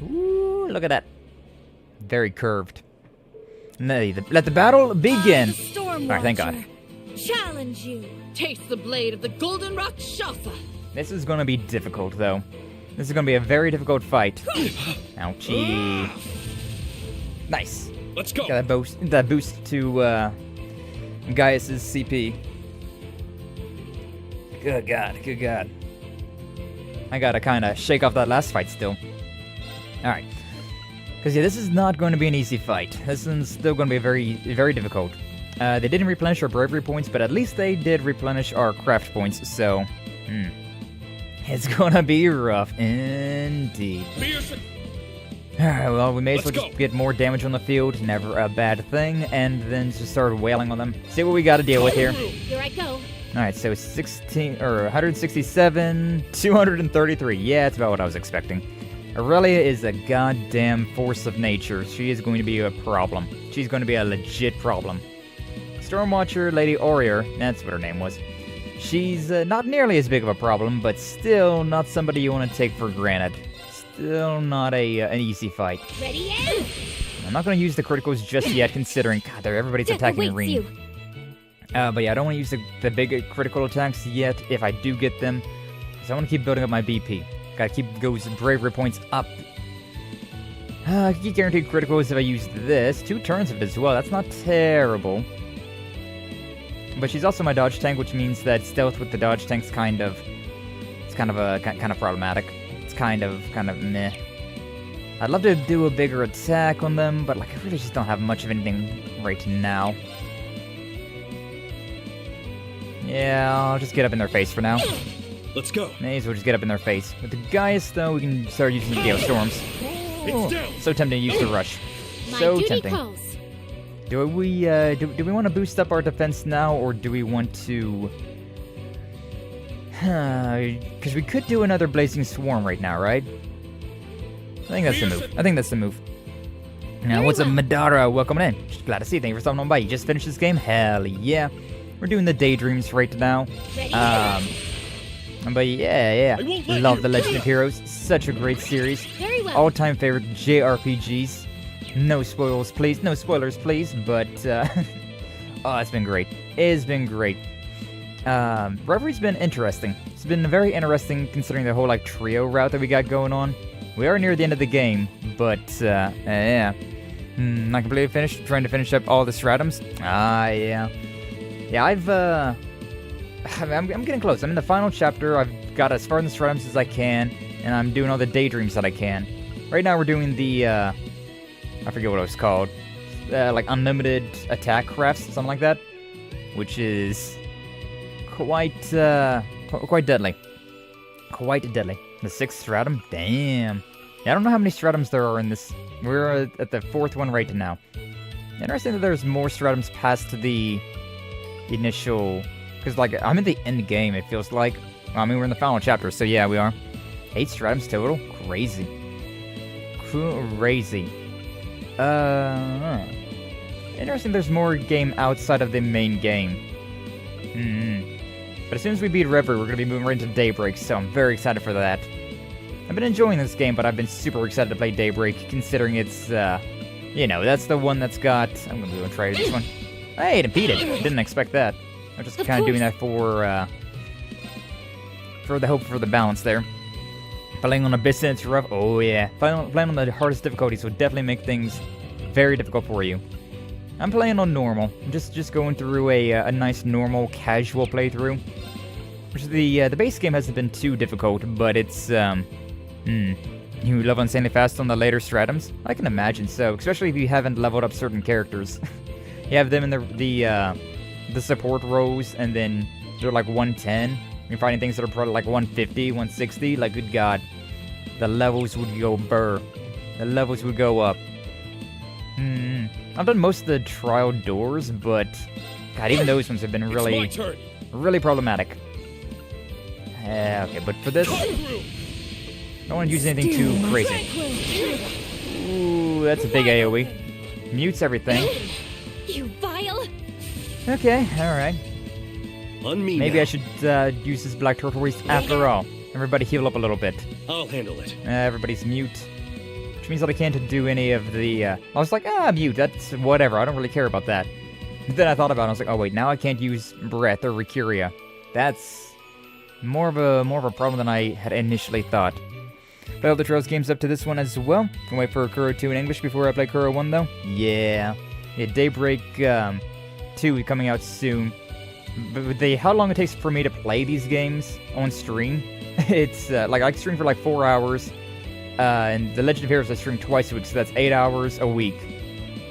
Ooh, look at that. Very curved. Let the battle begin. Alright, thank God. Challenge you. Taste the blade of the Golden Rakshasa. This is going to be difficult, though. This is going to be a very difficult fight. Ouchie. Nice. Let's go. Got that boost to Gaius's CP. Good God. I gotta kind of shake off that last fight still. Alright. Because, yeah, this is not going to be an easy fight. This is still going to be very, very difficult. They didn't replenish our bravery points, but at least they did replenish our craft points, so... It's going to be rough, indeed. Alright, well, we may as well just get more damage on the field, never a bad thing, and then just start wailing on them. See what we got to deal with here. Here I go. Alright, so 167, 233. Yeah, that's about what I was expecting. Aurelia is a goddamn force of nature. She is going to be a problem. She's going to be a legit problem. Stormwatcher Lady Aurier, that's what her name was. She's not nearly as big of a problem, but still not somebody you want to take for granted. Still not an easy fight. Ready, and... I'm not going to use the criticals just yet, considering, God, everybody's attacking Rean. But yeah, I don't want to use the big critical attacks yet, if I do get them. So I want to keep building up my BP. Gotta keep those bravery points up. I can get guaranteed criticals if I use this. 2 turns of it as well. That's not terrible. But she's also my dodge tank, which means that stealth with the dodge tank's kind of problematic. It's kind of meh. I'd love to do a bigger attack on them, but like I really just don't have much of anything right now. Yeah, I'll just get up in their face for now. Let's go. May as well just get up in their face. With the Gaius, though, we can start using the Gale Storms. Oh, so tempting to use the Rush. So tempting. Do we want to boost up our defense now, or do we want to... Because we could do another Blazing Swarm right now, right? I think that's the move. Now, what's up, Madara? Welcome in. Just glad to see you. Thank you for stopping on by. You just finished this game? Hell yeah. We're doing the Daydreams right now. But yeah. Love The Legend of Heroes. Such a great series. All-time favorite JRPGs. No spoilers, please. No spoilers, please. But, oh, it's been great. It's been great. Reverie's been interesting. It's been very interesting considering the whole, like, trio route that we got going on. We are near the end of the game, but, yeah. Not completely finished. Trying to finish up all the stratums. Yeah. Yeah, I'm getting close. I'm in the final chapter. I've got as far in the stratums as I can, and I'm doing all the daydreams that I can. Right now we're doing the, I forget what it was called. Like unlimited attack crafts, something like that. Which is quite deadly. Quite deadly. The 6th stratum? Damn. Yeah, I don't know how many stratums there are in this. We're at the 4th one right now. Interesting that there's more stratums past the initial... Because, like, I'm in the end game, it feels like. I mean, we're in the final chapter, so yeah, we are. 8 stratums total? Crazy. Crazy. Interesting there's more game outside of the main game. But as soon as we beat Reverie, we're going to be moving right into Daybreak, so I'm very excited for that. I've been enjoying this game, but I've been super excited to play Daybreak, considering it's, you know, that's the one that's got... I'm going to go and try this one. Hey, it beat it. Didn't expect that. I'm just kind of doing that for the hope for the balance there. Playing on Abyss, it's rough. Oh, yeah. Playing on the hardest difficulties will definitely make things very difficult for you. I'm playing on normal. I'm just going through a nice, normal, casual playthrough. Which the base game hasn't been too difficult, but it's, You level insanely fast on the later stratums? I can imagine so, especially if you haven't leveled up certain characters. You have them in the support rows, and then they're like 110. You're fighting things that are probably like 150, 160. Like, good God. The levels would go burr. The levels would go up. I've done most of the trial doors, but... God, even those ones have been really problematic. Okay, but for this... I don't want to use anything too crazy. Ooh, that's a big AoE. Mutes everything. You vile! Okay, alright. Maybe I should use this black turquoise after all. Everybody heal up a little bit. I'll handle it. Everybody's mute. Which means that I can't do any of the... I was like, mute, that's whatever, I don't really care about that. But then I thought about it, I was like, oh wait, now I can't use Breath or Recuria. That's more of a problem than I had initially thought. Play all the Trails games up to this one as well. Can wait for Kuro 2 in English before I play Kuro 1 though. Yeah, Daybreak 2 coming out soon. But with how long it takes for me to play these games on stream, it's like I stream for like 4 hours. And the Legend of Heroes I stream twice a week, so that's 8 hours a week.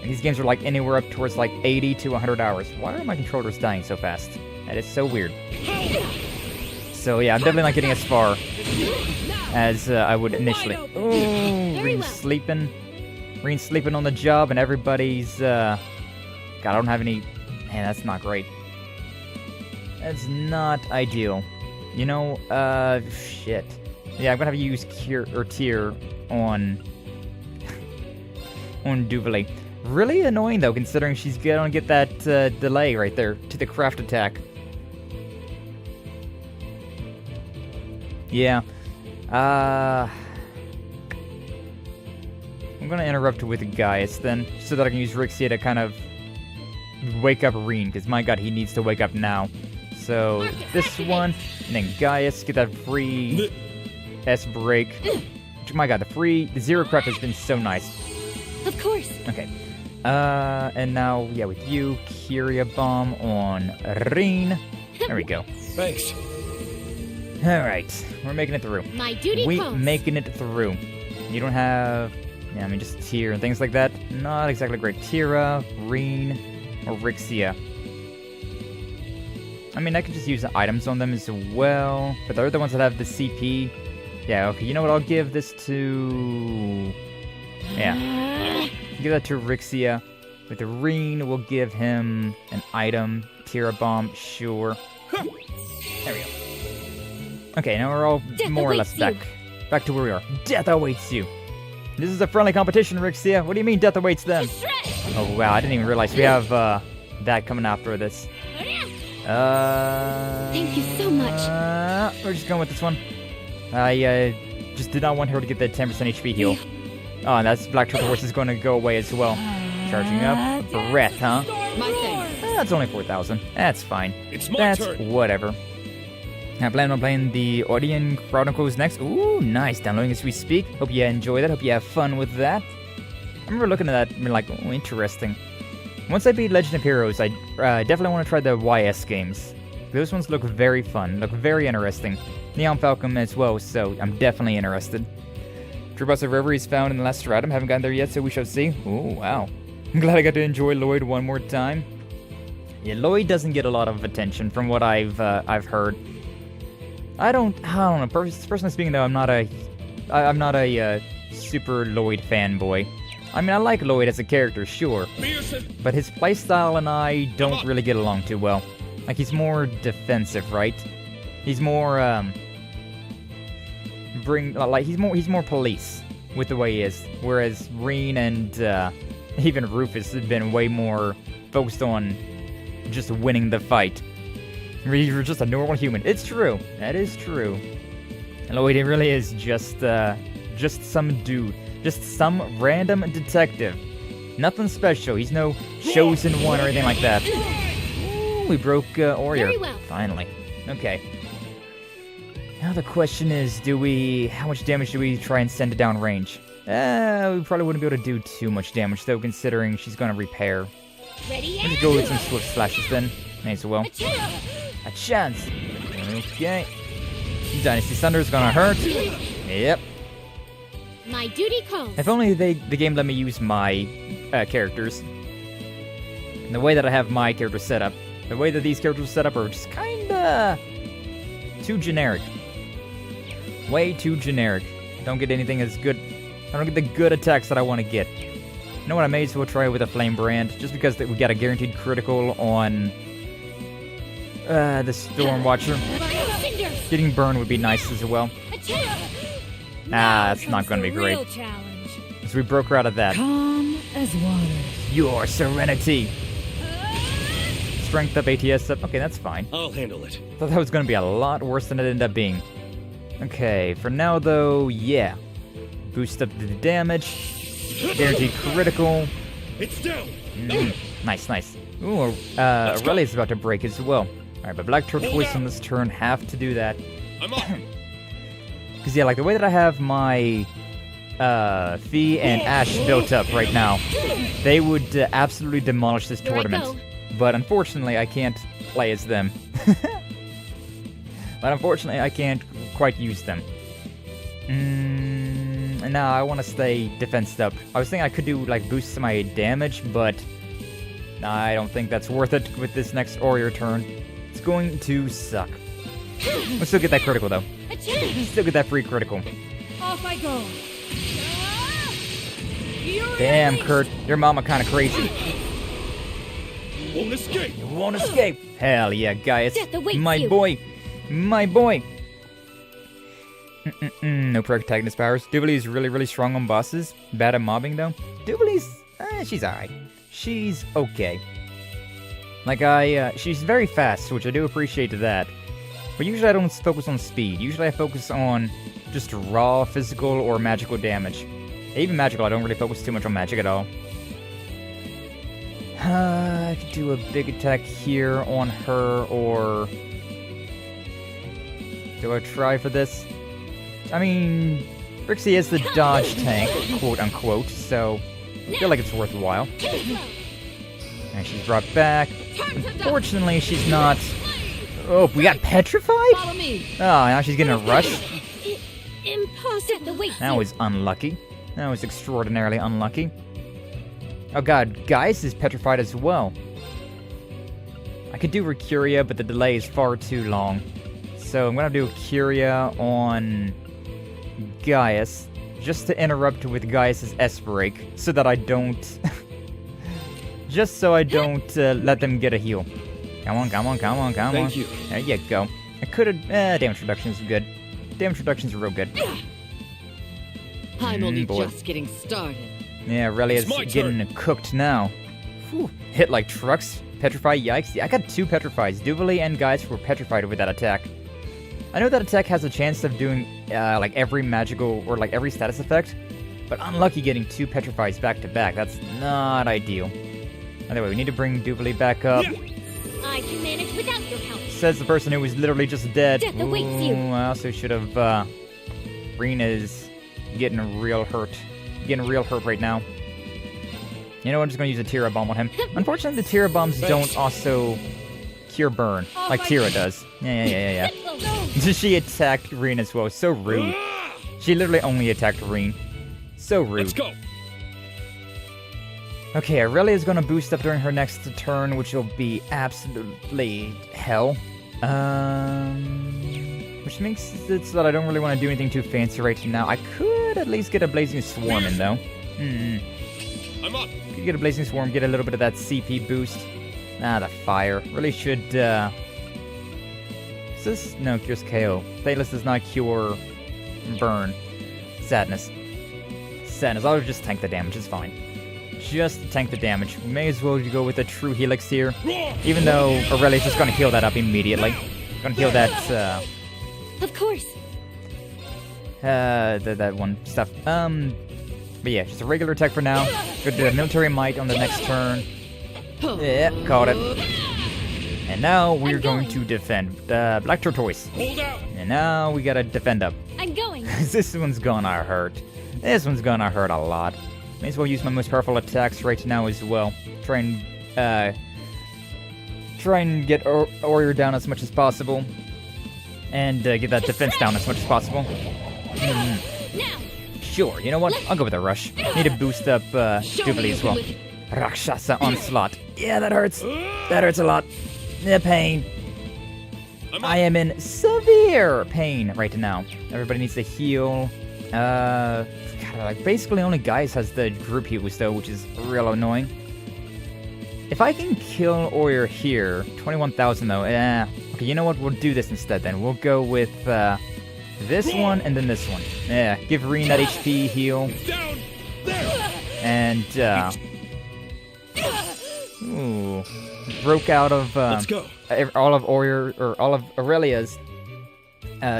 And these games are like anywhere up towards like 80 to 100 hours. Why are my controllers dying so fast? That is so weird. So yeah, I'm definitely not getting as far as I would initially. Oh, Rean's sleeping. Rean's sleeping on the job, and everybody's... God, I don't have any... Man, that's not great. That's not ideal. You know, shit. Yeah, I'm gonna have to use Tyr on... on Duvalie. Really annoying, though, considering she's gonna get that delay right there to the craft attack. Yeah. I'm gonna interrupt with Gaius then, so that I can use Rixia to kind of wake up Rean, because my god, he needs to wake up now. So, this one, and then Gaius, get that free S-break. My god, the Zero Craft has been so nice. Of course. Okay. And now, yeah, with you, Curia Bomb on Rean. There we go. Thanks. Alright, we're making it through. My duty calls. Making it through. You don't have... Yeah, I mean, just Tyr and things like that. Not exactly great. Tyra, Rean, or Rixia. I mean, I could just use the items on them as well. But they're the ones that have the CP. Yeah, okay, you know what? I'll give this to... Yeah. Give that to Rixia. With the Rean, we'll give him an item. Tyra Bomb, sure. There we go. Okay, now we're all more or less back to where we are. Death awaits you. This is a friendly competition, Rixia. What do you mean death awaits them? Oh wow, I didn't even realize we have that coming after this. Thank you so much. We're just going with this one. I just did not want her to get the 10% HP heal. Oh, and that's Black Turtle Horse is going to go away as well. Charging up. Breath, huh? That's only 4,000. That's fine. That's whatever. I plan on playing the Odeon Chronicles next. Ooh, nice. Downloading as we speak. Hope you enjoy that. Hope you have fun with that. I remember looking at that and being like, oh, interesting. Once I beat Legend of Heroes, I definitely want to try the YS games. Those ones look very fun. Look very interesting. Neon Falcon as well, so I'm definitely interested. True Boss of Reverie is found in the last stratum. Haven't gotten there yet, so we shall see. Ooh, wow. I'm glad I got to enjoy Lloyd one more time. Yeah, Lloyd doesn't get a lot of attention from what I've heard. I don't know. Personally speaking, though, I'm not a super Lloyd fanboy. I mean, I like Lloyd as a character, sure, but his playstyle and I don't really get along too well. Like, he's more defensive, right? He's more he's more police with the way he is, whereas Rean and even Rufus have been way more focused on just winning the fight. You're just a normal human. It's true. That is true. Lloyd, it really is just some dude. Just some random detective. Nothing special. He's no chosen one or anything like that. Ooh, we broke Oreo. Very well. Finally. Okay. Now the question is, how much damage do we try and send it down range? We probably wouldn't be able to do too much damage, though, considering she's going to repair. Ready? Let's go with some swift slashes then. May as well. A chance. Okay. Dynasty Thunder is gonna hurt. Yep. My duty calls. If only the game let me use my characters. And the way that I have my characters set up, the way that these characters are set up are just kinda too generic. Way too generic. Don't get anything as good. I don't get the good attacks that I want to get. You know what? I may as well try with a Flame Brand, just because we got a guaranteed critical on the Storm Watcher. Getting burned would be nice as well. That's not going to be great. So we broke her out of that. Calm as water. Your serenity. Strength up, ATS up. Okay, that's fine. I'll handle it. Thought that was going to be a lot worse than it ended up being. Okay, for now though, yeah. Boost up the damage. Guaranteed critical. It's down. Nice, nice. Ooh, Aurelia's about to break as well. Alright, but Black Turquoise on this turn have to do that. I'm up. Because, yeah, like, the way that I have my Fee and Ash built up right now, they would absolutely demolish this tournament. But unfortunately, I can't play as them. But unfortunately, I can't quite use them. And now I want to stay defensed up. I was thinking I could do, like, boost my damage, but I don't think that's worth it with this next Oreo turn. It's going to suck. We'll still get that critical, though. Still get that free critical. Off I go. Damn, Kurt. Your mama kind of crazy. Won't escape. You won't escape. Hell yeah, Gaius. Death awaits My you. boy. My boy. No protagonist powers. Dubilee's really, really strong on bosses. Bad at mobbing, though. Dubilee's, she's alright. She's okay. Like, she's very fast, which I do appreciate that. But usually I don't focus on speed. Usually I focus on just raw physical or magical damage. Even magical, I don't really focus too much on magic at all. I could do a big attack here on her, or... do I try for this? I mean, Rixie is the dodge tank, quote-unquote, so I feel like it's worthwhile. And she's brought back. Unfortunately, she's not... Oh, we got petrified? Follow me. Oh, now she's getting a rush? Impossible. That was unlucky. That was extraordinarily unlucky. Oh god, Gaius is petrified as well. I could do Recuria, but the delay is far too long. So I'm gonna do Curia on Gaius, just to interrupt with Gaius's S-Break, so that I don't... just so I don't let them get a heal. Come on, come on, come on, come on. Thank you. There you go. I could've... damage reductions are good. Damage reductions are real good. I'm only boy. just getting started. Yeah, Relia's getting cooked now. Whew. Hit like trucks. Petrify, yikes. Yeah, I got 2 Petrifies. Dubilee and Gaius were petrified with that attack. I know that attack has a chance of doing, like, every magical, or, like, every status effect, but unlucky getting 2 Petrifies back to back. That's not ideal. Anyway, we need to bring Dubilee back up. I can manage without your help. Says the person who was literally just dead. Death awaits you. I also should have, Rena's getting real hurt. Getting real hurt right now. You know what, I'm just gonna use a Tira Bomb on him. Unfortunately, the Tira Bombs don't also cure burn, like Tira does. Yeah. She attacked Rean as well. So rude. She literally only attacked Rean. So rude. Let's go. Okay, Aurelia is gonna boost up during her next turn, which will be absolutely hell. We which makes it so that I don't really want to do anything too fancy right now. I could at least get a Blazing Swarm in, though. I'm up. Could get a Blazing Swarm, get a little bit of that CP boost. The fire. Really should, Is this? No, cures KO. Thalos does not cure burn. Sadness. I'll just tank the damage, it's fine. Just tank the damage. We may as well go with a true Helix here. Even though Aurelia's just gonna heal that up immediately. Gonna heal that, Of course. that one stuff. But yeah, just a regular attack for now. Go to Military Might on the next turn. Yeah, caught it. And now we're going to defend. Black Tortoise. Hold out. And now we gotta defend up. I'm going. This one's gonna hurt. This one's gonna hurt a lot. May as well use my most powerful attacks right now as well. Try and get Warrior down as much as possible. And get that defense down as much as possible. Sure, you know what? I'll go with a rush. Need to boost up Jubilee as well. Rakshasa Onslaught. Yeah, that hurts. That hurts a lot. The pain. I am in severe pain right now. Everybody needs to heal. God, like basically only Gaius has the group heals though, which is real annoying. If I can kill Warrior here, 21,000 though, okay, you know what? We'll do this instead then. We'll go with this one and then this one. Yeah, give Rean that HP heal. And, ooh, broke out of Let's go. all of Aurelia's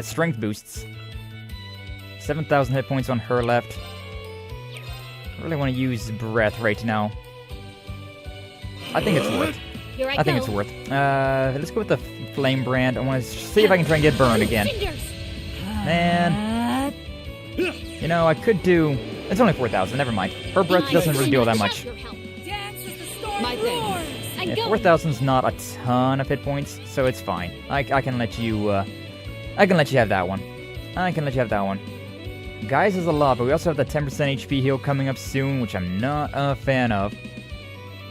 strength boosts. 7,000 hit points on her left. I really want to use Breath right now. I think it's worth. I think it's worth. Let's go with the Flame Brand. I want to see if I can try and get burned again. Man, you know I could do. It's only 4,000. Never mind. Her Breath doesn't really do all that much. Yeah, 4,000's not a ton of hit points, so it's fine. I can let you. I can let you have that one. I can let you have that one. Guys is a lot, but we also have the 10% HP heal coming up soon, which I'm not a fan of.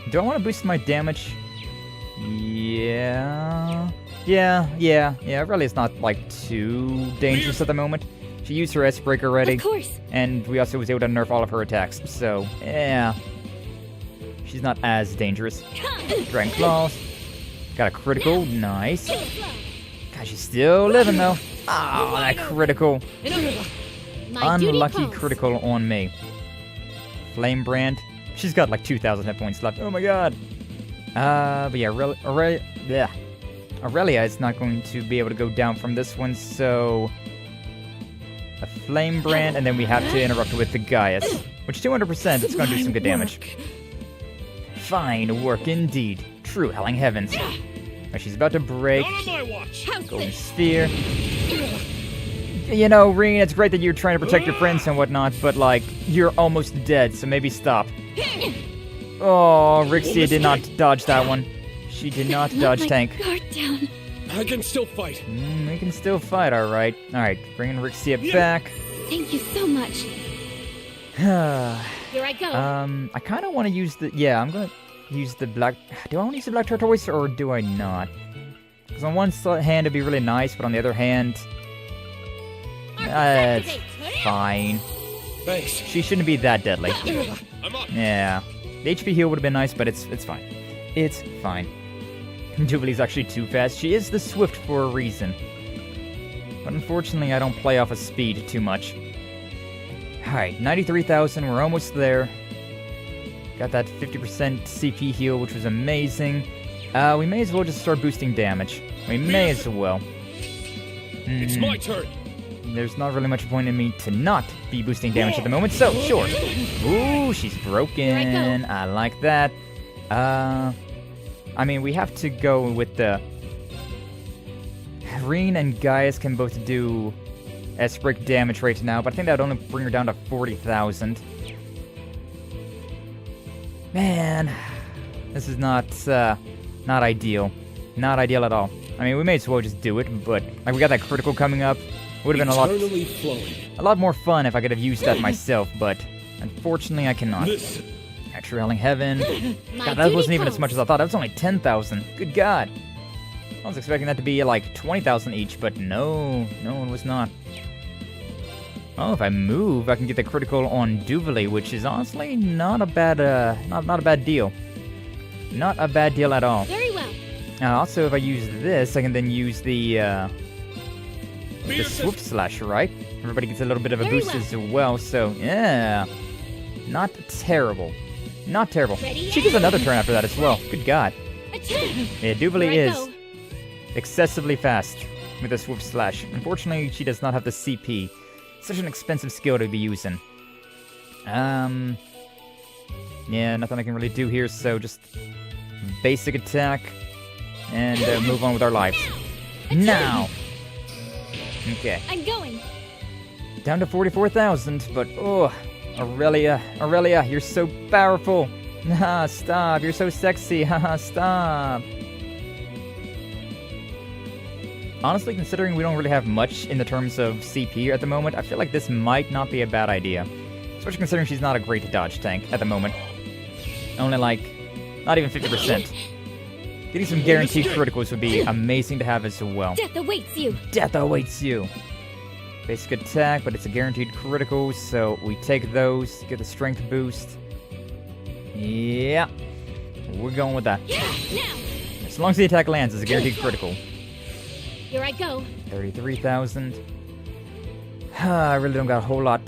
Do I want to boost my damage? Yeah. Really, it's not like too dangerous at the moment. She used her S-Break already. Of course. And we also was able to nerf all of her attacks, so yeah. She's not as dangerous. Dragon Claws. Got a critical, nice. God, she's still living though. Ah, that critical. Unlucky critical on me. Flame Brand. She's got like 2,000 hit points left. Oh my god. But yeah, Aurelia is not going to be able to go down from this one, so a Flame Brand, and then we have to interrupt with the Gaius, which 200%, it's going to do some good damage. Fine work indeed. True Helling Heavens. Right, she's about to break. Golden Sphere. You know, Rean, it's great that you're trying to protect your friends and whatnot, but, like, you're almost dead, so maybe stop. Oh, Rixia did not dodge that one. She did not dodge tank. Guard down. I can still fight. We can still fight, alright. Alright, bringing Rixia back. Thank you so much. Here I go. I kind of want to use the... Yeah, I'm going to use the black... Do I want to use the black tortoise, or do I not? Because on one hand, it'd be really nice, but on the other hand... It's fine. Thanks. She shouldn't be that deadly. Yeah. The HP heal would have been nice, but it's fine. It's fine. Jubilee's actually too fast. She is the Swift for a reason. But unfortunately, I don't play off of speed too much. Alright, 93,000. We're almost there. Got that 50% CP heal, which was amazing. We may as well just start boosting damage. We may as well. It's my turn. There's not really much point in me to not be boosting damage at the moment, so sure. Ooh, she's broken. I like that. I mean, we have to go with the... Rean and Gaius can both do S-Break damage right now, but I think that would only bring her down to 40,000. Man, this is not ideal. Not ideal at all. I mean, we may as well just do it, but like, we got that critical coming up. Would have been a lot more fun if I could have used that myself, but unfortunately I cannot. True Helling Heaven. God, that wasn't even as much as I thought. That was only 10,000. Good God. was expecting that to be like 20,000 each, but no, it was not. Oh, if I move, I can get the critical on Duvali, which is honestly not a bad, not a bad deal. Not a bad deal at all. Very well. Also, if I use this, I can then use the Swift Slash, right? Everybody gets a little bit of a boost as well, so yeah. Not terrible. Not terrible. She gets another turn after that as well. Good God. Yeah, Duvali is excessively fast with the Swift Slash. Unfortunately, she does not have the CP. Such an expensive skill to be using. Yeah, nothing I can really do here, so just basic attack and move on with our lives. Now! Okay. I'm going. Down to 44,000, but oh, Aurelia, you're so powerful. Haha, stop, you're so sexy. Haha, stop. Honestly, considering we don't really have much in the terms of CP at the moment, I feel like this might not be a bad idea. Especially considering she's not a great dodge tank at the moment. Only like, not even 50%. Getting some guaranteed criticals would be amazing to have as well. Death awaits you. Death awaits you. Basic attack, but it's a guaranteed critical, so we take those, get the strength boost. Yeah. We're going with that. Yeah, now. As long as the attack lands, it's a guaranteed critical. Here I go. 33,000. I really don't got a whole lot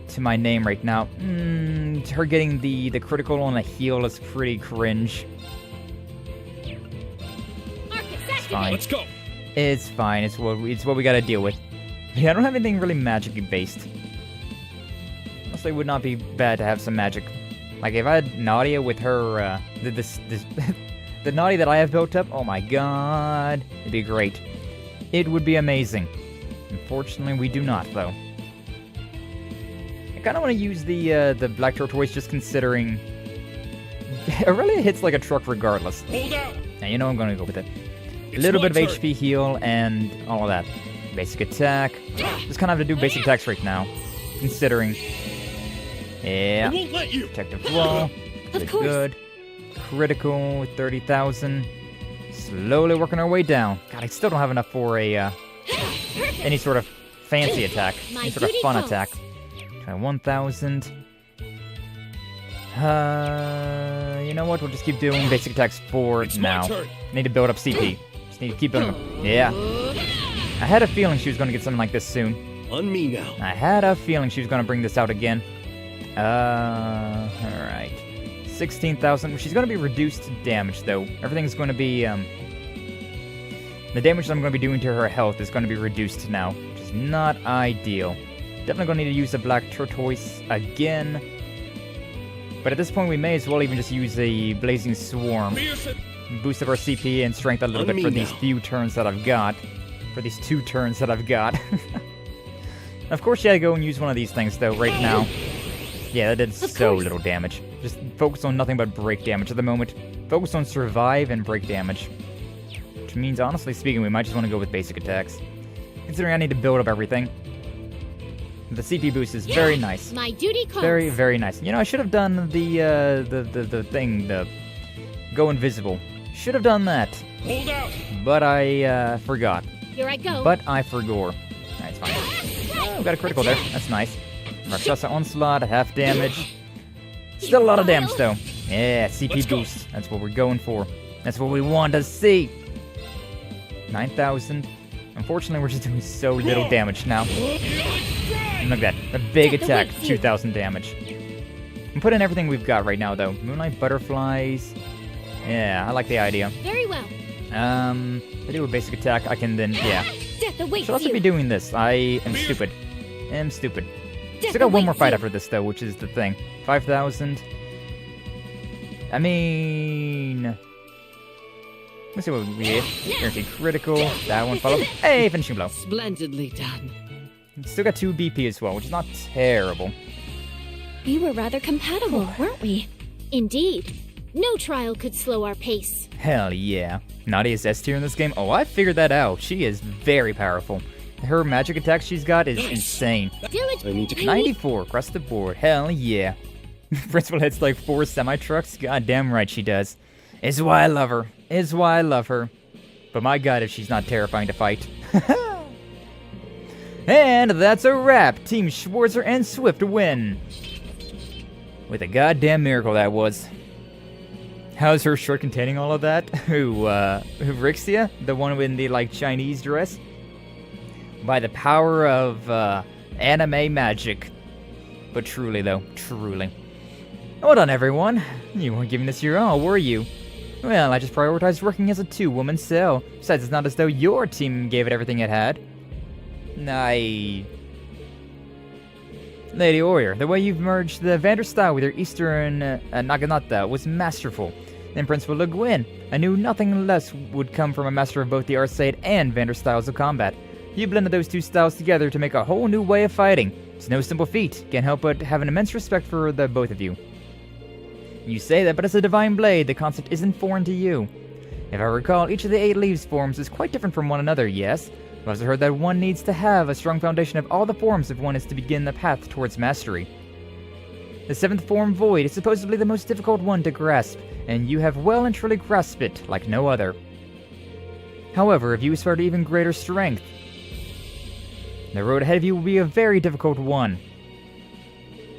to my name right now. Her getting the critical on a heal is pretty cringe. It's fine. Let's go. It's fine. It's what we gotta deal with. Yeah, I don't have anything really magically based. Honestly, it would not be bad to have some magic. Like if I had Nadia with her, the Nadia that I have built up. Oh my God, it'd be great. It would be amazing. Unfortunately, we do not, though. I kind of want to use the Black Tortoise, just considering Aurelia hits like a truck regardless. Hold out. Now you know I'm going to go with it. A little bit of HP heal and all of that. Basic attack. Just kind of have to do basic attacks right now, considering. Yeah. I won't let you. Protective Wall. Good. Critical, 30,000. Slowly working our way down. God, I still don't have enough for a any sort of fancy attack, any sort of fun attack. Try 1,000. You know what? We'll just keep doing basic attacks for now. Need to build up CP. Just need to keep building up. Yeah. I had a feeling she was going to get something like this soon. On me now. I had a feeling she was going to bring this out again. Alright. 16,000. She's going to be reduced to damage, though. Everything's going to be, the damage that I'm going to be doing to her health is going to be reduced now, which is not ideal. Definitely going to need to use the Black Tortoise again. But at this point, we may as well even just use a Blazing Swarm. Boost up our CP and strength a little bit for these few turns that I've got. For these 2 turns that I've got. Of course, you gotta go and use one of these things, though, right now. Yeah, that did so little damage. Just focus on nothing but break damage at the moment. Focus on survive and break damage. Which means, honestly speaking, we might just want to go with basic attacks. Considering I need to build up everything. The CP boost is very nice. My duty calls. Very, very nice. You know, I should have done the thing, the go invisible. Should have done that. Hold out. But I forgot. Here I go. But I forgot. That's fine. Oh, we got a critical there. That's nice. Rakshasa Onslaught, half damage. Still a lot of damage, though. Yeah, CP boost. That's what we're going for. That's what we want to see. 9,000. Unfortunately, we're just doing so little damage now. And look at that. A big attack, 2,000 damage. I'm putting everything we've got right now, though. Moonlight Butterflies. Yeah, I like the idea. Very well. If I do a basic attack, I can then, yeah. Death awaits Should also you. be doing this. I am stupid. Death Still got one more awaits fight you. after this, though, which is the thing. 5,000. I mean... Let's see what we get. Guaranteed critical. That one followed. Hey, finishing blow. Splendidly done. Still got 2 BP as well, which is not terrible. We were rather compatible, weren't we? Indeed. No trial could slow our pace. Hell yeah. Nadia's S tier in this game? Oh, I figured that out. She is very powerful. Her magic attack she's got is insane. I need to 94 across the board. Hell yeah. Principal hits like 4 semi-trucks? God damn right she does. Is why I love her. Is why I love her. But my god, if she's not terrifying to fight. And that's a wrap. Team Schwarzer and Swift win. With a goddamn miracle that was. How's her shirt containing all of that? Who Rixia? The one in the, like, Chinese dress? By the power of, anime magic. But truly, though. Truly. Well done, everyone. You weren't giving this your all, were you? Well, I just prioritized working as a two-woman cell. Besides, it's not as though your team gave it everything it had. Lady Warrior, the way you've merged the Vander style with your Eastern Naginata was masterful. In Principal Le Guin, I knew nothing less would come from a master of both the Arcade and Vander styles of combat. You blended those two styles together to make a whole new way of fighting. It's no simple feat. Can't help but have an immense respect for the both of you. You say that, but as a divine blade, the concept isn't foreign to you. If I recall, each of the 8 leaves forms is quite different from one another, yes? I've also heard that one needs to have a strong foundation of all the forms if one is to begin the path towards mastery. The 7th form, Void, is supposedly the most difficult one to grasp, and you have well and truly grasped it like no other. However, if you aspire to even greater strength, the road ahead of you will be a very difficult one.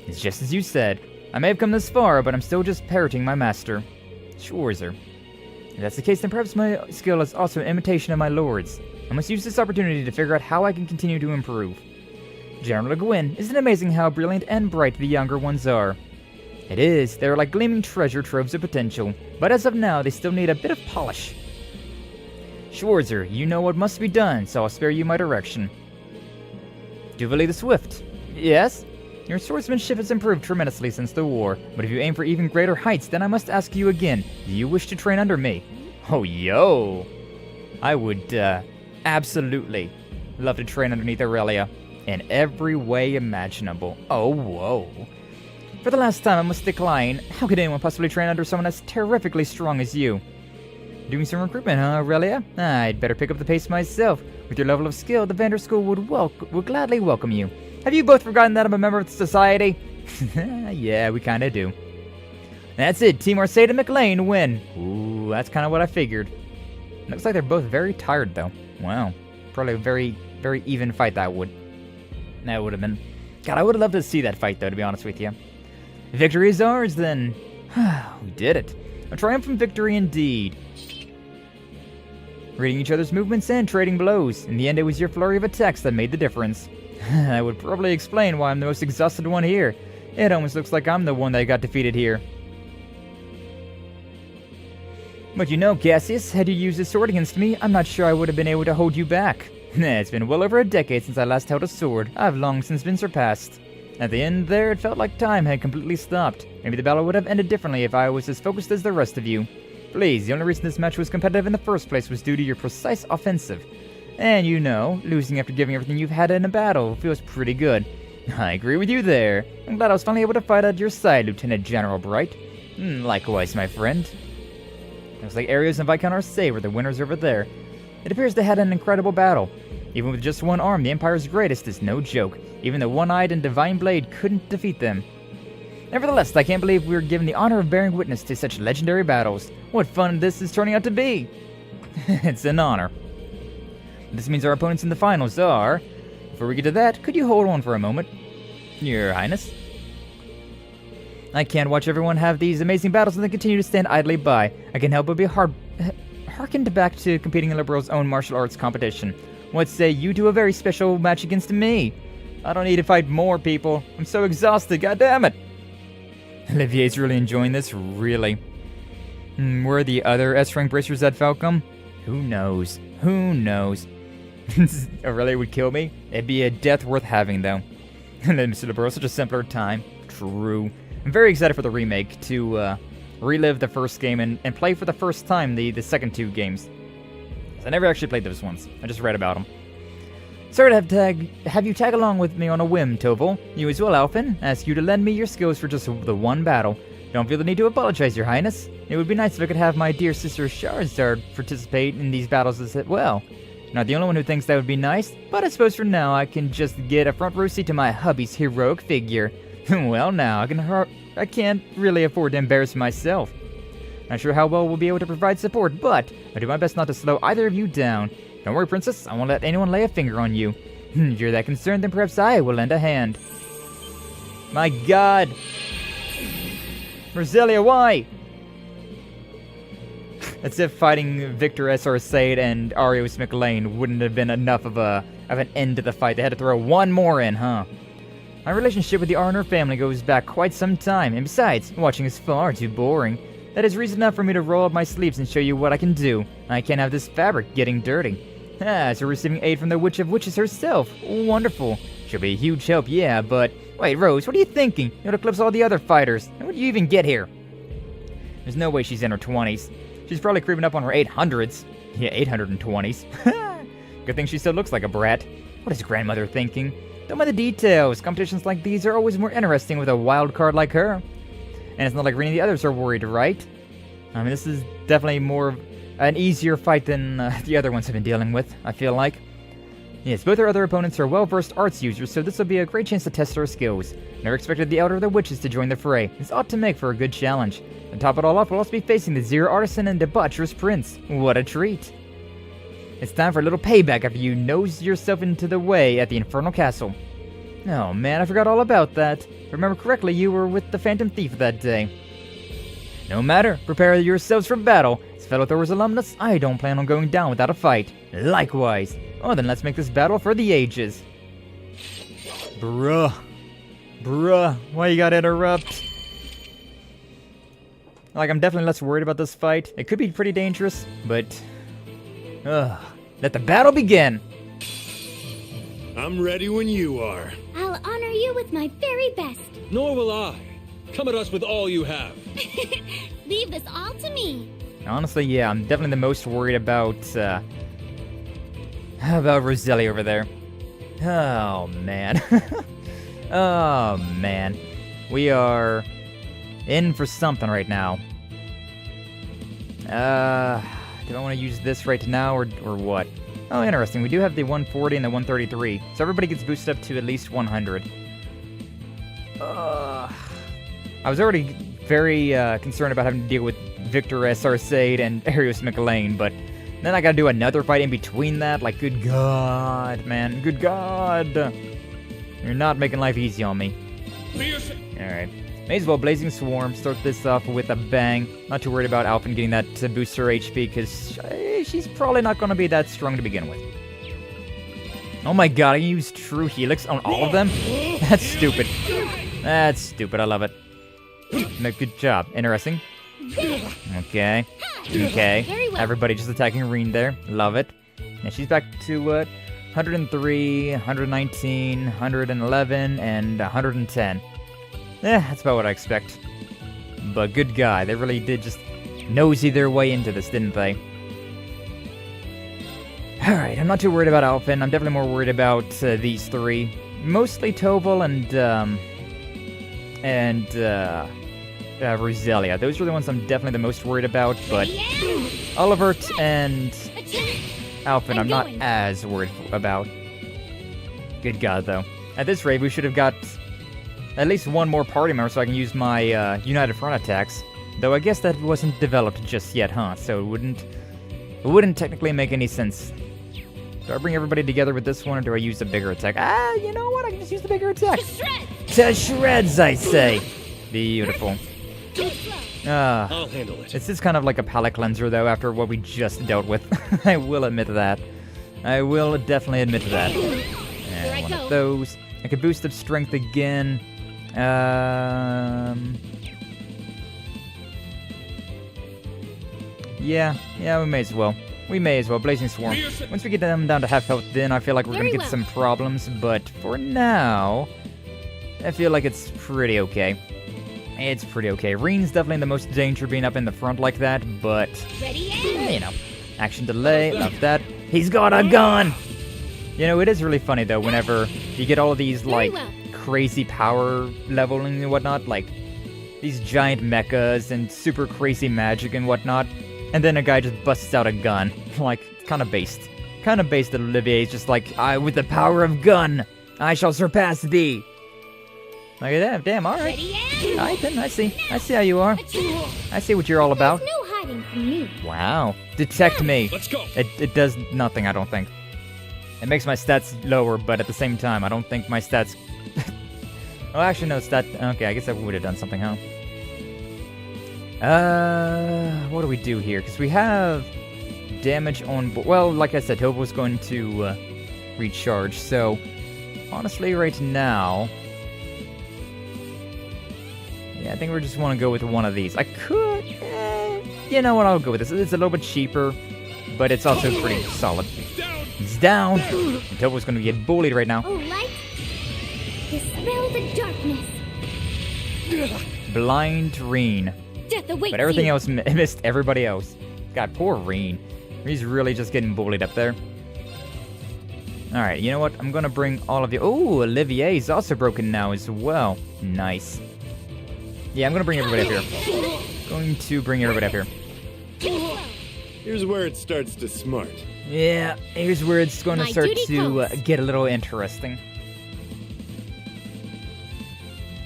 It's just as you said. I may have come this far, but I'm still just parroting my master. Schwarzer. If that's the case, then perhaps my skill is also an imitation of my lord's. I must use this opportunity to figure out how I can continue to improve. General Le Guin, isn't it amazing how brilliant and bright the younger ones are? It is. They're like gleaming treasure troves of potential, but as of now, they still need a bit of polish. Schwarzer, you know what must be done, so I'll spare you my direction. Duvalie the Swift. Yes? Your swordsmanship has improved tremendously since the war, but if you aim for even greater heights, then I must ask you again, do you wish to train under me? Oh, yo! I would, absolutely love to train underneath Aurelia in every way imaginable. Oh, whoa. For the last time, I must decline. How could anyone possibly train under someone as terrifically strong as you? Doing some recruitment, huh, Aurelia? I'd better pick up the pace myself. With your level of skill, the Vander School would gladly welcome you. Have you both forgotten that I'm a member of the society? Yeah, we kinda do. That's it, Team Arcade and McLean win. Ooh, that's kinda what I figured. Looks like they're both very tired, though. Wow. Probably a very, very even fight that would have been. God, I would have loved to see that fight, though, to be honest with you. Victory is ours, then. We did it. A triumphant victory indeed. Reading each other's movements and trading blows. In the end, it was your flurry of attacks that made the difference. That would probably explain why I'm the most exhausted one here. It almost looks like I'm the one that got defeated here. But you know, Cassius, had you used a sword against me, I'm not sure I would have been able to hold you back. It's been well over a decade since I last held a sword. I've long since been surpassed. At the end there, it felt like time had completely stopped. Maybe the battle would have ended differently if I was as focused as the rest of you. Please, the only reason this match was competitive in the first place was due to your precise offensive. And you know, losing after giving everything you've had in a battle feels pretty good. I agree with you there. I'm glad I was finally able to fight at your side, Lieutenant General Bright. Likewise, my friend. Looks like Arios and Viscount Arcade were the winners over there. It appears they had an incredible battle. Even with just one arm, the Empire's greatest is no joke. Even the one-eyed and divine blade couldn't defeat them. Nevertheless, I can't believe we were given the honor of bearing witness to such legendary battles. What fun this is turning out to be! It's an honor. This means our opponents in the finals are... Before we get to that, could you hold on for a moment? Your Highness? I can't watch everyone have these amazing battles and then continue to stand idly by. I can't help but be harkened back to competing in Liberal's own martial arts competition. What say you do a very special match against me? I don't need to fight more people. I'm so exhausted, goddammit! Olivier's really enjoying this, really. Where are the other S-rank bracers at Falcom? Who knows? Who knows? Aurelia would kill me? It'd be a death worth having, though. And then Mr. Liberal, such a simpler time. True. I'm very excited for the remake to relive the first game and play for the first time the second two games. I never actually played those ones. I just read about them. Sorry to have you tag along with me on a whim, Toval. You as well, Alphen. Ask you to lend me your skills for just the one battle. Don't feel the need to apologize, Your Highness. It would be nice if I could have my dear sister Charizard participate in these battles as well. Not the only one who thinks that would be nice, but I suppose for now I can just get a front row seat to my hubby's heroic figure. Well, now, I can't really afford to embarrass myself. Not sure how well we'll be able to provide support, but I'll do my best not to slow either of you down. Don't worry, Princess, I won't let anyone lay a finger on you. If you're that concerned, then perhaps I will lend a hand. My god! Roselia, why? As if fighting Victor S.R. Sade and Arios McLean wouldn't have been enough of an end to the fight. They had to throw one more in, huh? My relationship with the Arner family goes back quite some time, and besides, watching is far too boring. That is reason enough for me to roll up my sleeves and show you what I can do. I can't have this fabric getting dirty. So receiving aid from the Witch of Witches herself. Wonderful. She'll be a huge help, yeah, but... Wait, Rose, what are you thinking? You'll eclipse all the other fighters. How did you even get here? There's no way she's in her 20s. She's probably creeping up on her 800s. Yeah, 820s. Good thing she still looks like a brat. What is grandmother thinking? Don't mind the details. Competitions like these are always more interesting with a wild card like her. And it's not like Rean and the others are worried, right? I mean, this is definitely more an easier fight than the other ones have been dealing with, I feel like. Yes, both our other opponents are well-versed arts users, so this will be a great chance to test our skills. Never expected the Elder of the Witches to join the fray. This ought to make for a good challenge. To top it all off, we'll also be facing the Zero Artisan and debaucherous Prince. What a treat. It's time for a little payback after you nosed yourself into the way at the Infernal Castle. Oh man, I forgot all about that. If I remember correctly, you were with the Phantom Thief that day. No matter, prepare yourselves for battle. As fellow Thor's alumnus, I don't plan on going down without a fight. Likewise. Oh, then let's make this battle for the ages. Bruh, why you gotta interrupt? Like, I'm definitely less worried about this fight. It could be pretty dangerous, but... let the battle begin! I'm ready when you are. I'll honor you with my very best. Nor will I. Come at us with all you have. Leave this all to me. Honestly, yeah, I'm definitely the most worried about Roselia over there. Oh, man. Oh, man. We are in for something right now. Do I want to use this right now, or what? Oh, interesting. We do have the 140 and the 133, so everybody gets boosted up to at least 100. I was already very concerned about having to deal with Victor S.R. Sade and Arios McLean, but then I gotta do another fight in between that? Like, good god, man. Good god! You're not making life easy on me. Alright. May as well Blazing Swarm, start this off with a bang. Not too worried about Alphen getting that to boost her HP, because she's probably not gonna be that strong to begin with. Oh my god, I used True Helix on all of them? That's stupid. That's stupid, I love it. Good job. Interesting. Okay. Okay. Everybody just attacking Rean there. Love it. And she's back to, 103, 119, 111, and 110. That's about what I expect. But good guy. They really did just nosy their way into this, didn't they? Alright, I'm not too worried about Alphen. I'm definitely more worried about these three. Mostly Toval and Roselia. Those are the ones I'm definitely the most worried about, but Olivert and Alphen I'm not as worried about. Good god, though. At this rate, we should have got at least one more party member so I can use my United Front attacks. Though I guess that wasn't developed just yet, huh? So it wouldn't technically make any sense. Do I bring everybody together with this one, or do I use a bigger attack? You know what? I can just use the bigger attack. To shreds, I say. Beautiful. I'll handle it. This is kind of like a palate cleanser, though, after what we just dealt with. I will admit that. I will definitely admit that. And one of those. I could boost up strength again. Yeah, we may as well. We may as well. Blazing Swarm. Once we get them down to half health, then I feel like we're gonna get some problems. But for now, I feel like it's pretty okay. It's pretty okay. Rean's definitely the most danger being up in the front like that, but, you know, action delay, love that. He's got a gun! You know, it is really funny, though, whenever you get all of these, like, crazy power leveling and whatnot, like, these giant mechas and super crazy magic and whatnot, and then a guy just busts out a gun. Like, kind of based. Kind of based that Olivier's just like, with the power of gun, I shall surpass thee. Look at that, damn, alright. Alright then, I see how you are. I see what you're all about. hiding from me. Wow. Detect me. Let's go. It does nothing, I don't think. It makes my stats lower, but at the same time, I don't think my stats... Oh, actually, no, Okay, I guess that would have done something, huh? What do we do here? Because we have damage on... Well, like I said, Tovo's going to recharge, so... Honestly, right now... Yeah, I think we just want to go with one of these. I could... you know what, I'll go with this. It's a little bit cheaper, but it's also pretty solid. He's down! And Tovo's going to get bullied right now. Oh, light! Dispel the darkness! Blind Rean. Death awaits But everything you. else missed everybody else. God, poor Rean. He's really just getting bullied up there. Alright, you know what? I'm gonna bring all of you... Oh, Olivier's also broken now as well. Nice. Yeah, I'm gonna bring everybody up here. Going to bring everybody up here. Here's where it starts to smart. Yeah, here's where it's gonna My start duty to calls. get a little interesting.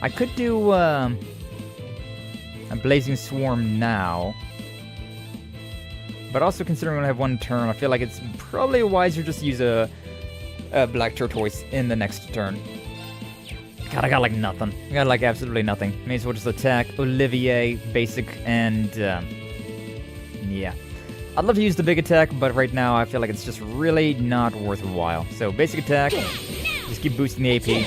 I could do a Blazing Swarm now. But also considering I have one turn, I feel like it's probably wiser just to use a Black Tortoise in the next turn. God, I got like nothing. I got like absolutely nothing. May as well just attack Olivier, basic, and yeah. I'd love to use the big attack, but right now I feel like it's just really not worthwhile. So basic attack, just keep boosting the AP.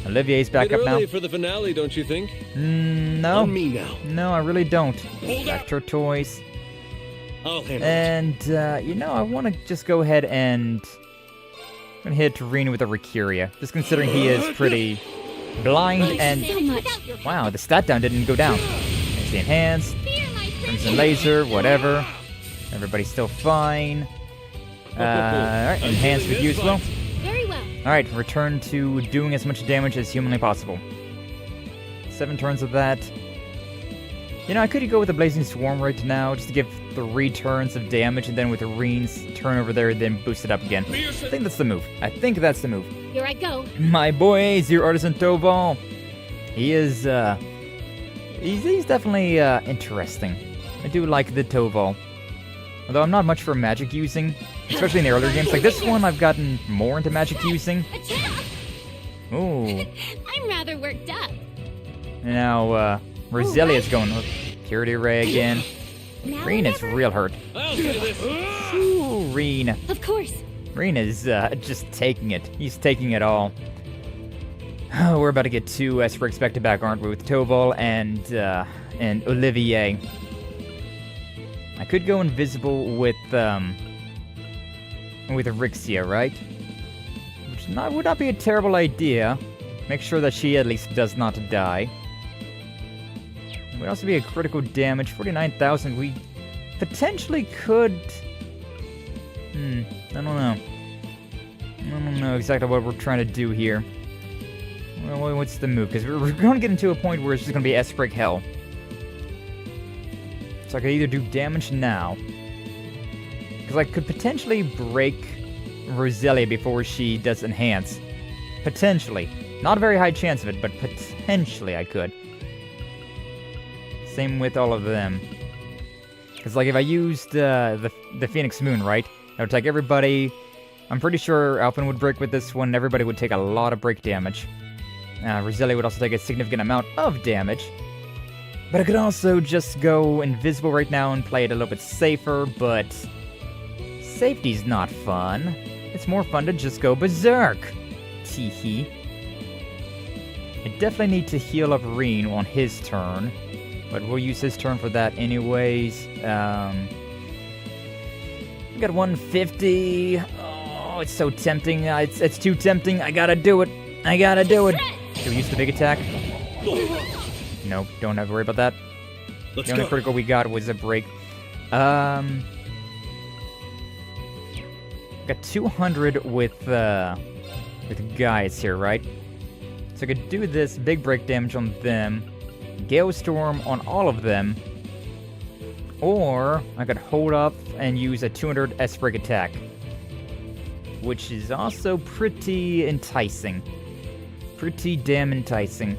Olivier's back up now. Early for the finale, don't you think? No. On me now. No, I really don't. Black Tortoise. I'll handle And, you know, I want to just go ahead and... I'm going to hit Rean with a Recuria, just considering he is pretty blind and... So much. Wow, the stat down didn't go down. There's the Enhance, Crimson Laser, whatever. Everybody's still fine. Alright, Enhance with you as well. Very well. Alright, return to doing as much damage as humanly possible. 7 turns of that. You know, I could go with the Blazing Swarm right now, just to give 3 turns of damage, and then with the Rean's turn over there, then boost it up again. I think that's the move. I think that's the move. Here I go. My boy, Zero Artisan Toval. He is, he's definitely, interesting. I do like the Toval. Although I'm not much for magic using, especially in the earlier games. Like this one, I've gotten more into magic using. Ooh. I'm rather worked up. Now, Roselia's going with Purity Ray again. Now Rean or is never. real hurt. Ooh, Rean. Of course. Rean is, just taking it. He's taking it all. Oh, we're about to get 2 as we're expected back, aren't we? With Toval and Olivier. I could go invisible with Rixia, right? Which would not be a terrible idea. Make sure that she at least does not die. It would also be a critical damage, 49,000. We potentially could... I don't know. I don't know exactly what we're trying to do here. Well, what's the move? Because we're going to get into a point where it's just going to be S-Break Hell. So I could either do damage now, because I could potentially break Roselia before she does Enhance. Potentially. Not a very high chance of it, but potentially I could. Same with all of them. Because like if I used the Phoenix Moon, right? I would take everybody. I'm pretty sure Alphen would break with this one. Everybody would take a lot of break damage. Roselia would also take a significant amount of damage. But I could also just go invisible right now and play it a little bit safer, but safety's not fun. It's more fun to just go berserk. Teehee. I definitely need to heal up Rean on his turn, but we'll use his turn for that anyways. We got 150. Oh, it's so tempting. It's too tempting. I gotta do it. I gotta do it. Should we use the big attack? Nope, don't have to worry about that. The only critical we got was a break. Got 200 with guys here, right? So I could do this big break damage on them, Gale Storm on all of them, or I could hold up and use a 200 S-Break attack, which is also pretty enticing. Pretty damn enticing.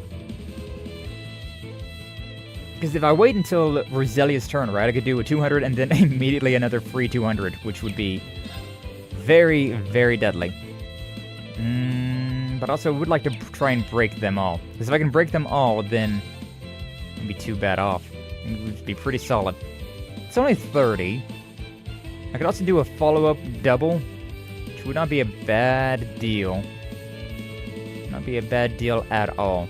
Because if I wait until Roselia's turn, right, I could do a 200 and then immediately another free 200, which would be very, very deadly. But also, I would like to try and break them all. Because if I can break them all, then it wouldn't be too bad off. It would be pretty solid. It's only 30. I could also do a follow-up double, which would not be a bad deal. Not be a bad deal at all.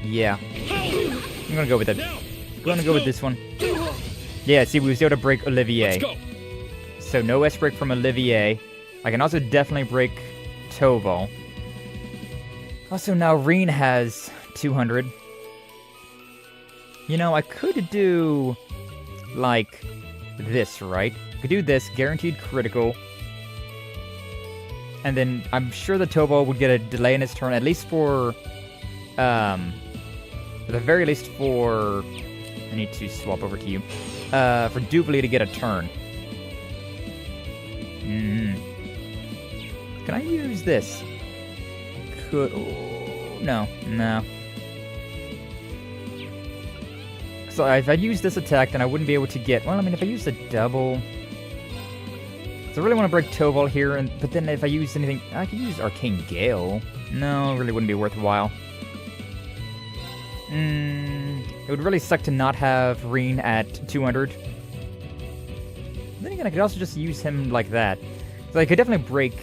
Yeah. I'm gonna go with it. I'm gonna go with this one. Yeah, see, we was able to break Olivier. So no S-break from Olivier. I can also definitely break Toval. Also, now Rean has 200. You know, I could do, like, this, right? I could do this, guaranteed critical. And then I'm sure the Toval would get a delay in his turn, at least for, at the very least for, I need to swap over to you, for Doobly to get a turn. Can I use this? Could, oh, no. So if I use this attack, then I wouldn't be able to get, well, I mean, if I use the double, so I really want to break Toval here, but then if I use anything, I could use Arcane Gale. No, it really wouldn't be worthwhile. It would really suck to not have Rean at 200. Then again, I could also just use him like that. So I could definitely break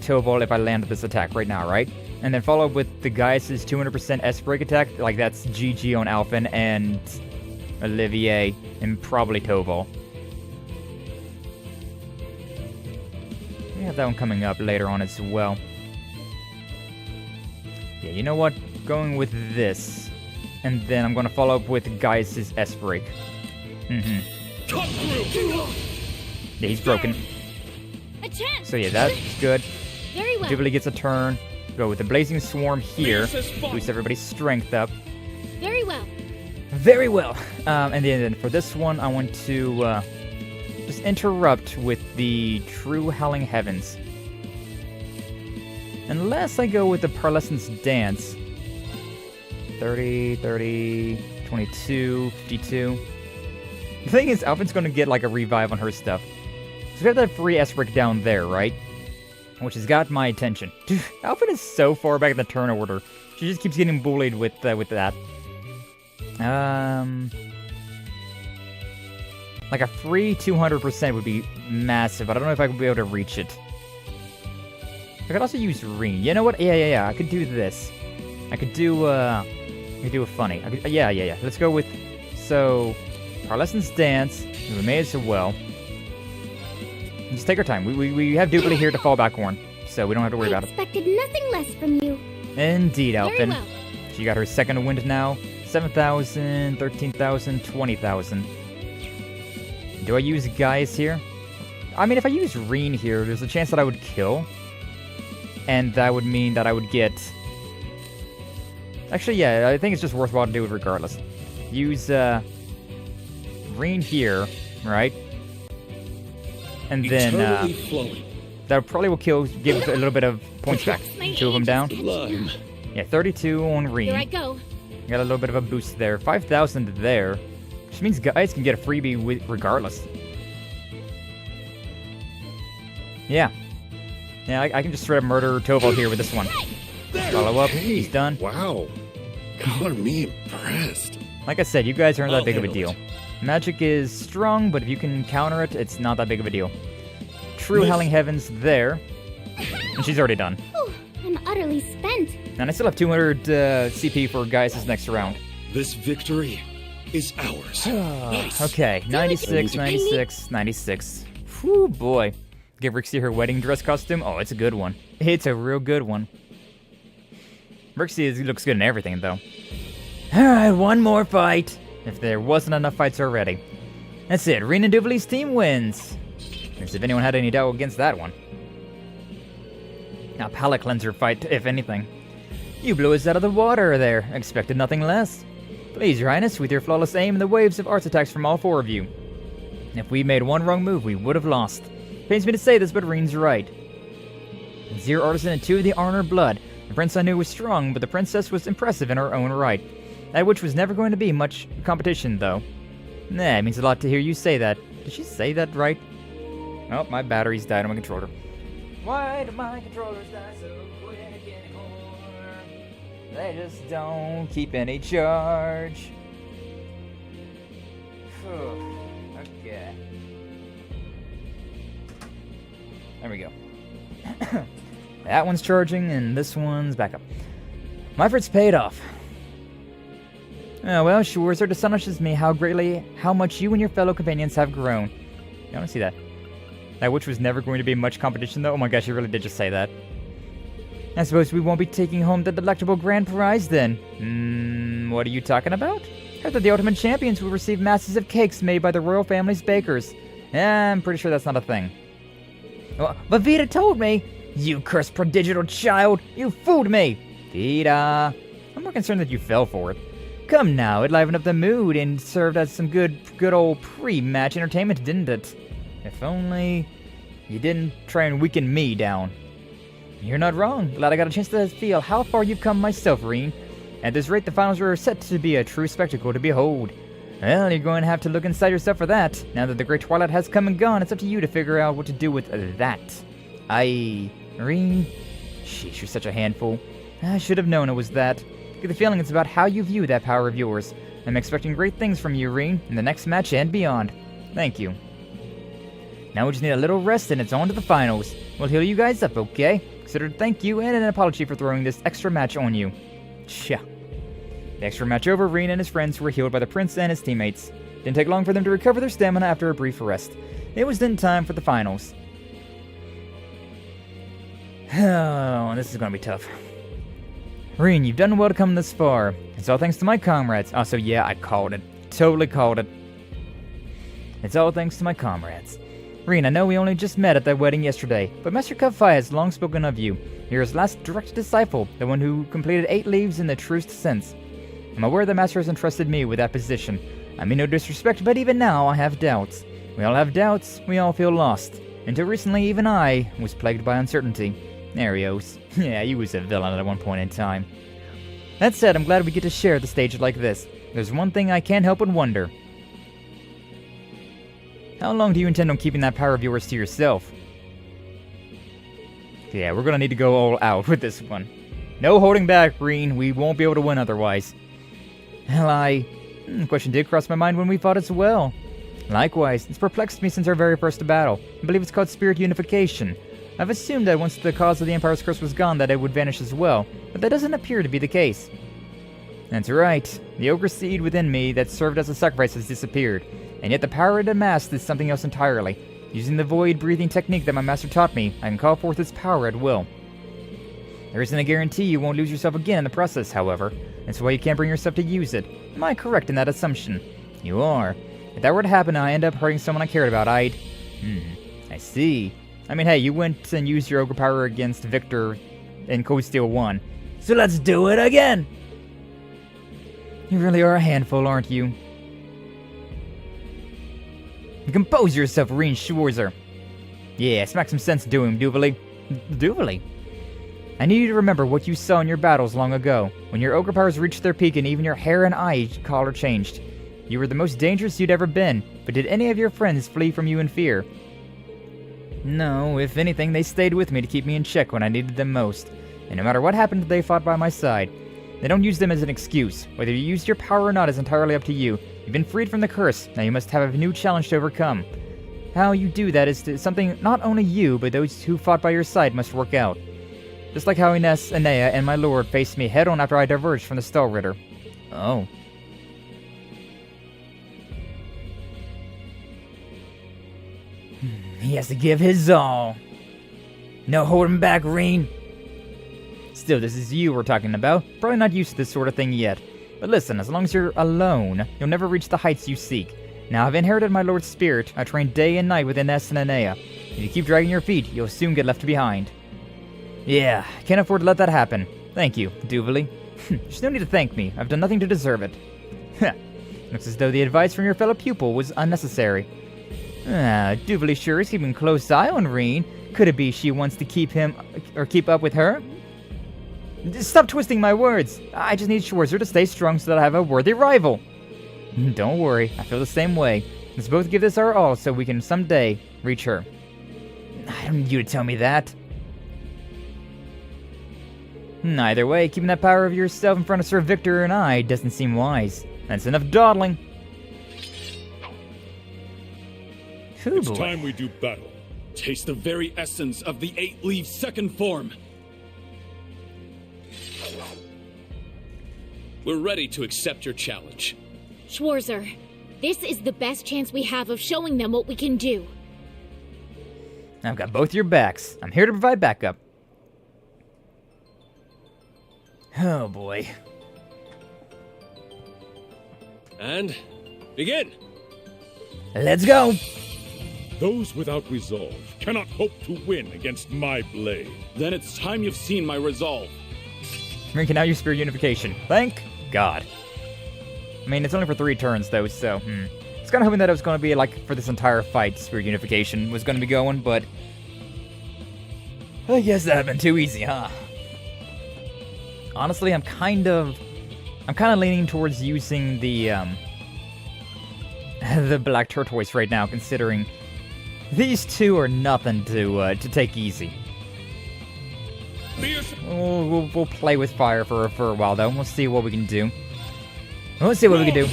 Toval if I land this attack right now, right? And then follow up with the Gaius' 200% S-break attack, like that's GG on Alphen and Olivier, and probably Toval. We have that one coming up later on as well. Yeah, you know what? Going with this. And then I'm going to follow up with Gaius' S-break. Yeah, he's broken. So yeah, that's good. Very well. Jubilee gets a turn. Go with the Blazing Swarm here. Boost everybody's strength up. Very well. Very well. And then for this one, I want to just interrupt with the True Howling Heavens. Unless I go with the Pearlescent's Dance. 30, 30, 22, 52. The thing is, Alphen's going to get like a revive on her stuff. So we have that free S-break down there, right? Which has got my attention. Dude, Alphen is so far back in the turn order. She just keeps getting bullied with that. Like a free 200% would be massive. I don't know if I would be able to reach it. I could also use Rean. You know what? Yeah. I could do this. I could do a funny. Yeah. Let's go with, so, Pearlescent's Dance. We may as well. Just take our time. We have Doobly here to fall back on, so we don't have to worry about it. I expected nothing less from you. Indeed, Alphen. Very well. She got her second wind now. 7,000, 13,000, 20,000. Do I use Gaius here? I mean, if I use Rean here, there's a chance that I would kill. And that would mean that I would get... Actually, yeah, I think it's just worthwhile to do it regardless. Use, Rean here, right? And then, that probably will give a little bit of points back. 2 of them down. Yeah, 32 on Rean. Here I go. Got a little bit of a boost there. 5,000 there. Which means guys can get a freebie regardless. Yeah. Yeah, I can just straight up murder Toval here with this one. Follow up. He's done. Wow. Color me impressed. Like I said, you guys aren't that big of a deal. Magic is strong, but if you can counter it, it's not that big of a deal. True Howling Heavens there. And she's already done. Oh, I'm utterly spent. And I still have 200 CP for Gaius' next round. This victory is ours. Nice. Okay, 96, 96, 96. Whew, boy. Give Rixie her wedding dress costume. Oh, it's a good one. It's a real good one. Rixie looks good in everything, though. Alright, one more fight. If there wasn't enough fights already. That's it. Rean and Doobly's team wins. As if anyone had any doubt against that one. A palate cleanser fight, if anything. You blew us out of the water there. Expected nothing less. Please, Your Highness, with your flawless aim and the waves of arts attacks from all 4 of you. If we made one wrong move, we would have lost. Pains me to say this, but Rean's right. 0 Artisan and 2 of the Honor Blood. The prince I knew was strong, but the princess was impressive in her own right. That which was never going to be much competition, though. Nah, it means a lot to hear you say that. Did she say that right? Oh, my battery's died on my controller. Why do my controllers die so quick anymore? They just don't keep any charge. Okay. There we go. That one's charging, and this one's back up. My efforts paid off. Oh, well, Schwarzer, it astonishes me how much you and your fellow companions have grown. I want to see that. That which was never going to be much competition, though. Oh my gosh, you really did just say that. I suppose we won't be taking home the delectable grand prize, then. What are you talking about? I heard that the ultimate champions will receive masses of cakes made by the royal family's bakers. I'm pretty sure that's not a thing. Well, but Vita told me! You cursed prodigal child! You fooled me! Vita! I'm more concerned that you fell for it. Come now, it livened up the mood and served as some good old pre-match entertainment, didn't it? If only you didn't try and weaken me down. You're not wrong. Glad I got a chance to feel how far you've come myself, Rean. At this rate, the finals are set to be a true spectacle to behold. Well, you're going to have to look inside yourself for that. Now that the Great Twilight has come and gone, it's up to you to figure out what to do with that. Rean? Sheesh, you're such a handful. I should have known it was that. Get the feeling it's about how you view that power of yours. I'm expecting great things from you, Rean, in the next match and beyond. Thank you. Now we just need a little rest and it's on to the finals. We'll heal you guys up, okay? Consider a thank you and an apology for throwing this extra match on you. Tcha. The extra match over, Rean and his friends were healed by the prince and his teammates. Didn't take long for them to recover their stamina after a brief rest. It was then time for the finals. Oh, this is gonna be tough. Rean, you've done well to come this far. It's all thanks to my comrades. Also, yeah, I called it. Totally called it. It's all thanks to my comrades. Rean, I know we only just met at that wedding yesterday, but Master Cupfire has long spoken of you. You're his last direct disciple, the one who completed 8 leaves in the truest sense. I'm aware the Master has entrusted me with that position. I mean no disrespect, but even now I have doubts. We all have doubts, we all feel lost. Until recently, even I was plagued by uncertainty. There he goes. Yeah, he was a villain at one point in time. That said, I'm glad we get to share the stage like this. There's one thing I can't help but wonder. How long do you intend on keeping that power of yours to yourself? Yeah, we're gonna need to go all out with this one. No holding back, Rean. We won't be able to win otherwise. Well, the question did cross my mind when we fought as well. Likewise, it's perplexed me since our very first battle. I believe it's called spirit unification. I've assumed that once the cause of the Empire's curse was gone that it would vanish as well, but that doesn't appear to be the case. That's right. The ogre seed within me that served as a sacrifice has disappeared, and yet the power it amassed is something else entirely. Using the void-breathing technique that my master taught me, I can call forth its power at will. There isn't a guarantee you won't lose yourself again in the process, however. That's why you can't bring yourself to use it. Am I correct in that assumption? You are. If that were to happen and I end up hurting someone I cared about, I see. I mean, hey, you went and used your ogre power against Victor in Cold Steel 1. So let's do it again! You really are a handful, aren't you? Compose yourself, Rean Schwarzer. Yeah, smack some sense to him, Duvally. Duvally? I need you to remember what you saw in your battles long ago, when your ogre powers reached their peak and even your hair and eye color changed. You were the most dangerous you'd ever been, but did any of your friends flee from you in fear? No, if anything, they stayed with me to keep me in check when I needed them most. And no matter what happened, they fought by my side. They don't use them as an excuse. Whether you used your power or not is entirely up to you. You've been freed from the curse, now you must have a new challenge to overcome. How you do that is something not only you, but those who fought by your side must work out. Just like how Ines, Enea, and my lord faced me head-on after I diverged from the Star Ritter. Oh. He has to give his all. No holding back, Rean. Still, this is you we're talking about. Probably not used to this sort of thing yet. But listen, as long as you're alone, you'll never reach the heights you seek. Now, I've inherited my lord's spirit. I train day and night with Ines and Enea. If you keep dragging your feet, you'll soon get left behind. Yeah, can't afford to let that happen. Thank you, Duvally. There's no need to thank me. I've done nothing to deserve it. Looks as though the advice from your fellow pupil was unnecessary. Duvally sure is keeping a close eye on Rean. Could it be she wants to keep up with her? Stop twisting my words. I just need Schwarzer to stay strong so that I have a worthy rival. Don't worry, I feel the same way. Let's both give this our all so we can someday reach her. I don't need you to tell me that. Either way, keeping that power of yourself in front of Sir Victor and I doesn't seem wise. That's enough dawdling. It's time we do battle. Taste the very essence of the 8-leaf second form. We're ready to accept your challenge. Schwarzer, this is the best chance we have of showing them what we can do. I've got both your backs. I'm here to provide backup. Oh boy. And begin. Let's go. Those without resolve cannot hope to win against my blade. Then it's time you've seen my resolve. We can now use Spirit Unification. Thank God. I mean, it's only for 3 turns, though, so, I was kind of hoping that it was going to be, like, for this entire fight, Spirit Unification was going to be going, but I guess that would have been too easy, huh? Honestly, I'm kind of leaning towards using the Black Turquoise right now, considering these two are nothing to take easy. We'll play with fire for a while, though. We'll see what we can do. Let's see what we can do.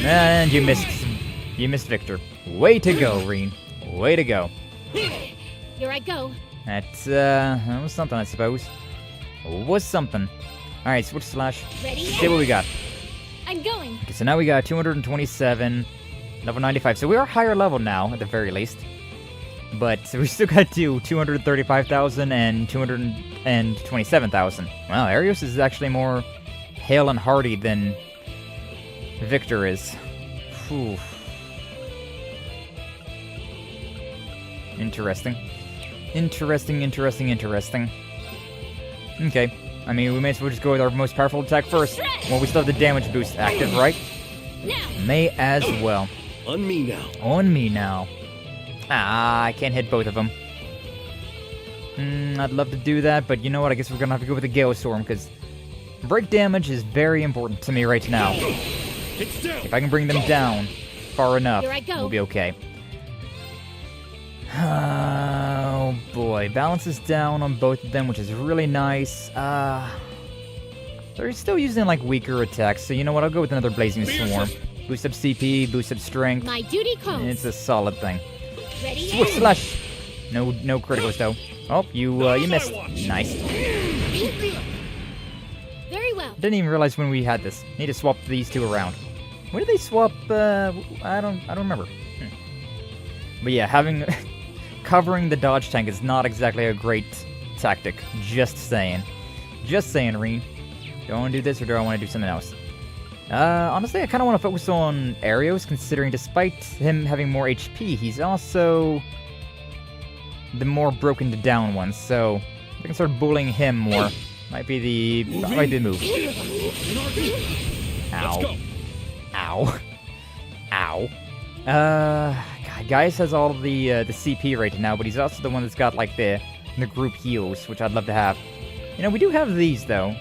And you missed Victor. Way to go, Rean. Way to go. Here I go. That was something, I suppose. Was something. Alright, switch slash. Ready? See what we got. I'm going. Okay, so now we got 227, level 95. So we are higher level now, at the very least. But we still got to do 235,000 and 227,000. Wow, Arios is actually more hale and hearty than Victor is. Whew. Interesting. Interesting. Okay. I mean, we may as well just go with our most powerful attack first. Well, we still have the damage boost active, right? May as well. On me now. On me now. Ah, I can't hit both of them. I'd love to do that, but you know what? I guess we're gonna have to go with the Gale Storm, because break damage is very important to me right now. If I can bring them down far enough, we'll be okay. Oh boy, balance is down on both of them, which is really nice. They're still using like weaker attacks, so you know what? I'll go with another Blazing Swarm. Boost up CP, boost up strength. My duty calls. It's a solid thing. Ready? Switch slash. No criticals though. Oh, you missed. Nice. Very well. Didn't even realize when we had this. Need to swap these two around. When did they swap? I don't remember. But yeah, covering the dodge tank is not exactly a great tactic. Just saying. Just saying, Rean. Do I want to do this or do I want to do something else? Honestly, I kind of want to focus on Arios, considering despite him having more HP, he's also the more broken down one, so I can start bullying him more. Might be the move. Ow. Ow. God, Gaius has all of the CP right now, but he's also the one that's got like the group heals, which I'd love to have. You know, we do have these though.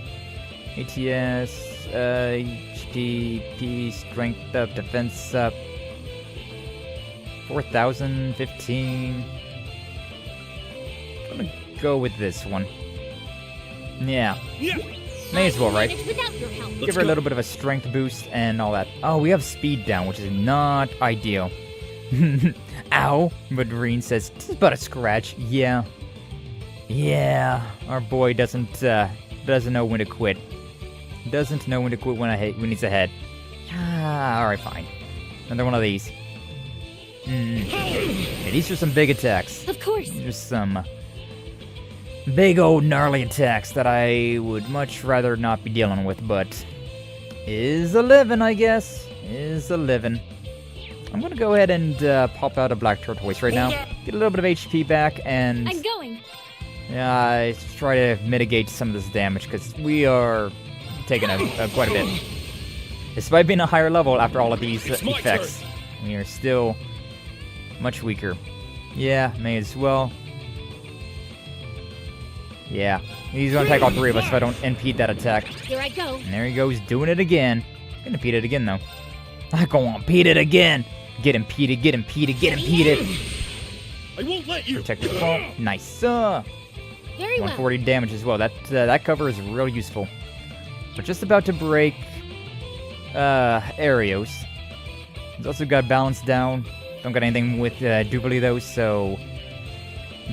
ATS, HP, strength up, defense up. 4,000, 15. I'm gonna go with this one. Yeah. May as well, right? Give her a little bit of a strength boost and all that. Oh, we have speed down, which is not ideal. Ow. But Rean says, this is but a scratch. Yeah. Yeah. Our boy doesn't know when to quit. Doesn't know when to quit when he's ahead. Alright, fine. Another one of these. Yeah, these are some big attacks. Of course. These are some big old gnarly attacks that I would much rather not be dealing with, but is a living, I guess. Is a living. I'm gonna go ahead and pop out a Black Turquoise right now. Get a little bit of HP back and I'm going. Try to mitigate some of this damage because we are taking quite a bit. Despite being a higher level after all of these effects, we are still much weaker. Yeah, may as well. Yeah, he's gonna attack all three of us if I don't impede that attack. Here I go. And there he goes, doing it again. Gonna impede it again, though. I'm gonna impede it again. Get impeded, get impeded, get impeded. I won't let you. Protective fall. Nice. Very well. 140 damage as well. That cover is real useful. We're just about to break Arios. He's also got balance down. Don't got anything with Jubilee though, so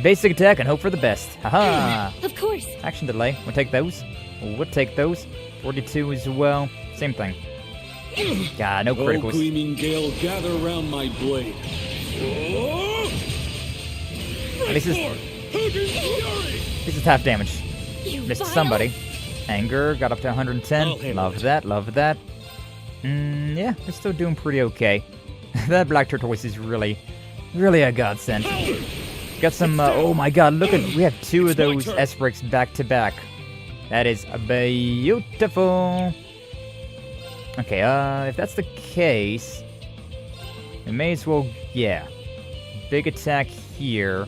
basic attack and hope for the best. Haha. Of course. Action delay. We'll take those. We'll take those. 42 as well. Same thing. God, no criticals. Oh, gleaming gale, gather around my blade. At least it's half damage. Missed somebody. Anger got up to 110. Love that. Love that. Yeah, we're still doing pretty okay. That black turtle's is really a godsend. Got some, oh my god, look at, we have two of those S-bricks back to back. That is beautiful. Okay, if that's the case, we may as well, yeah. Big attack here.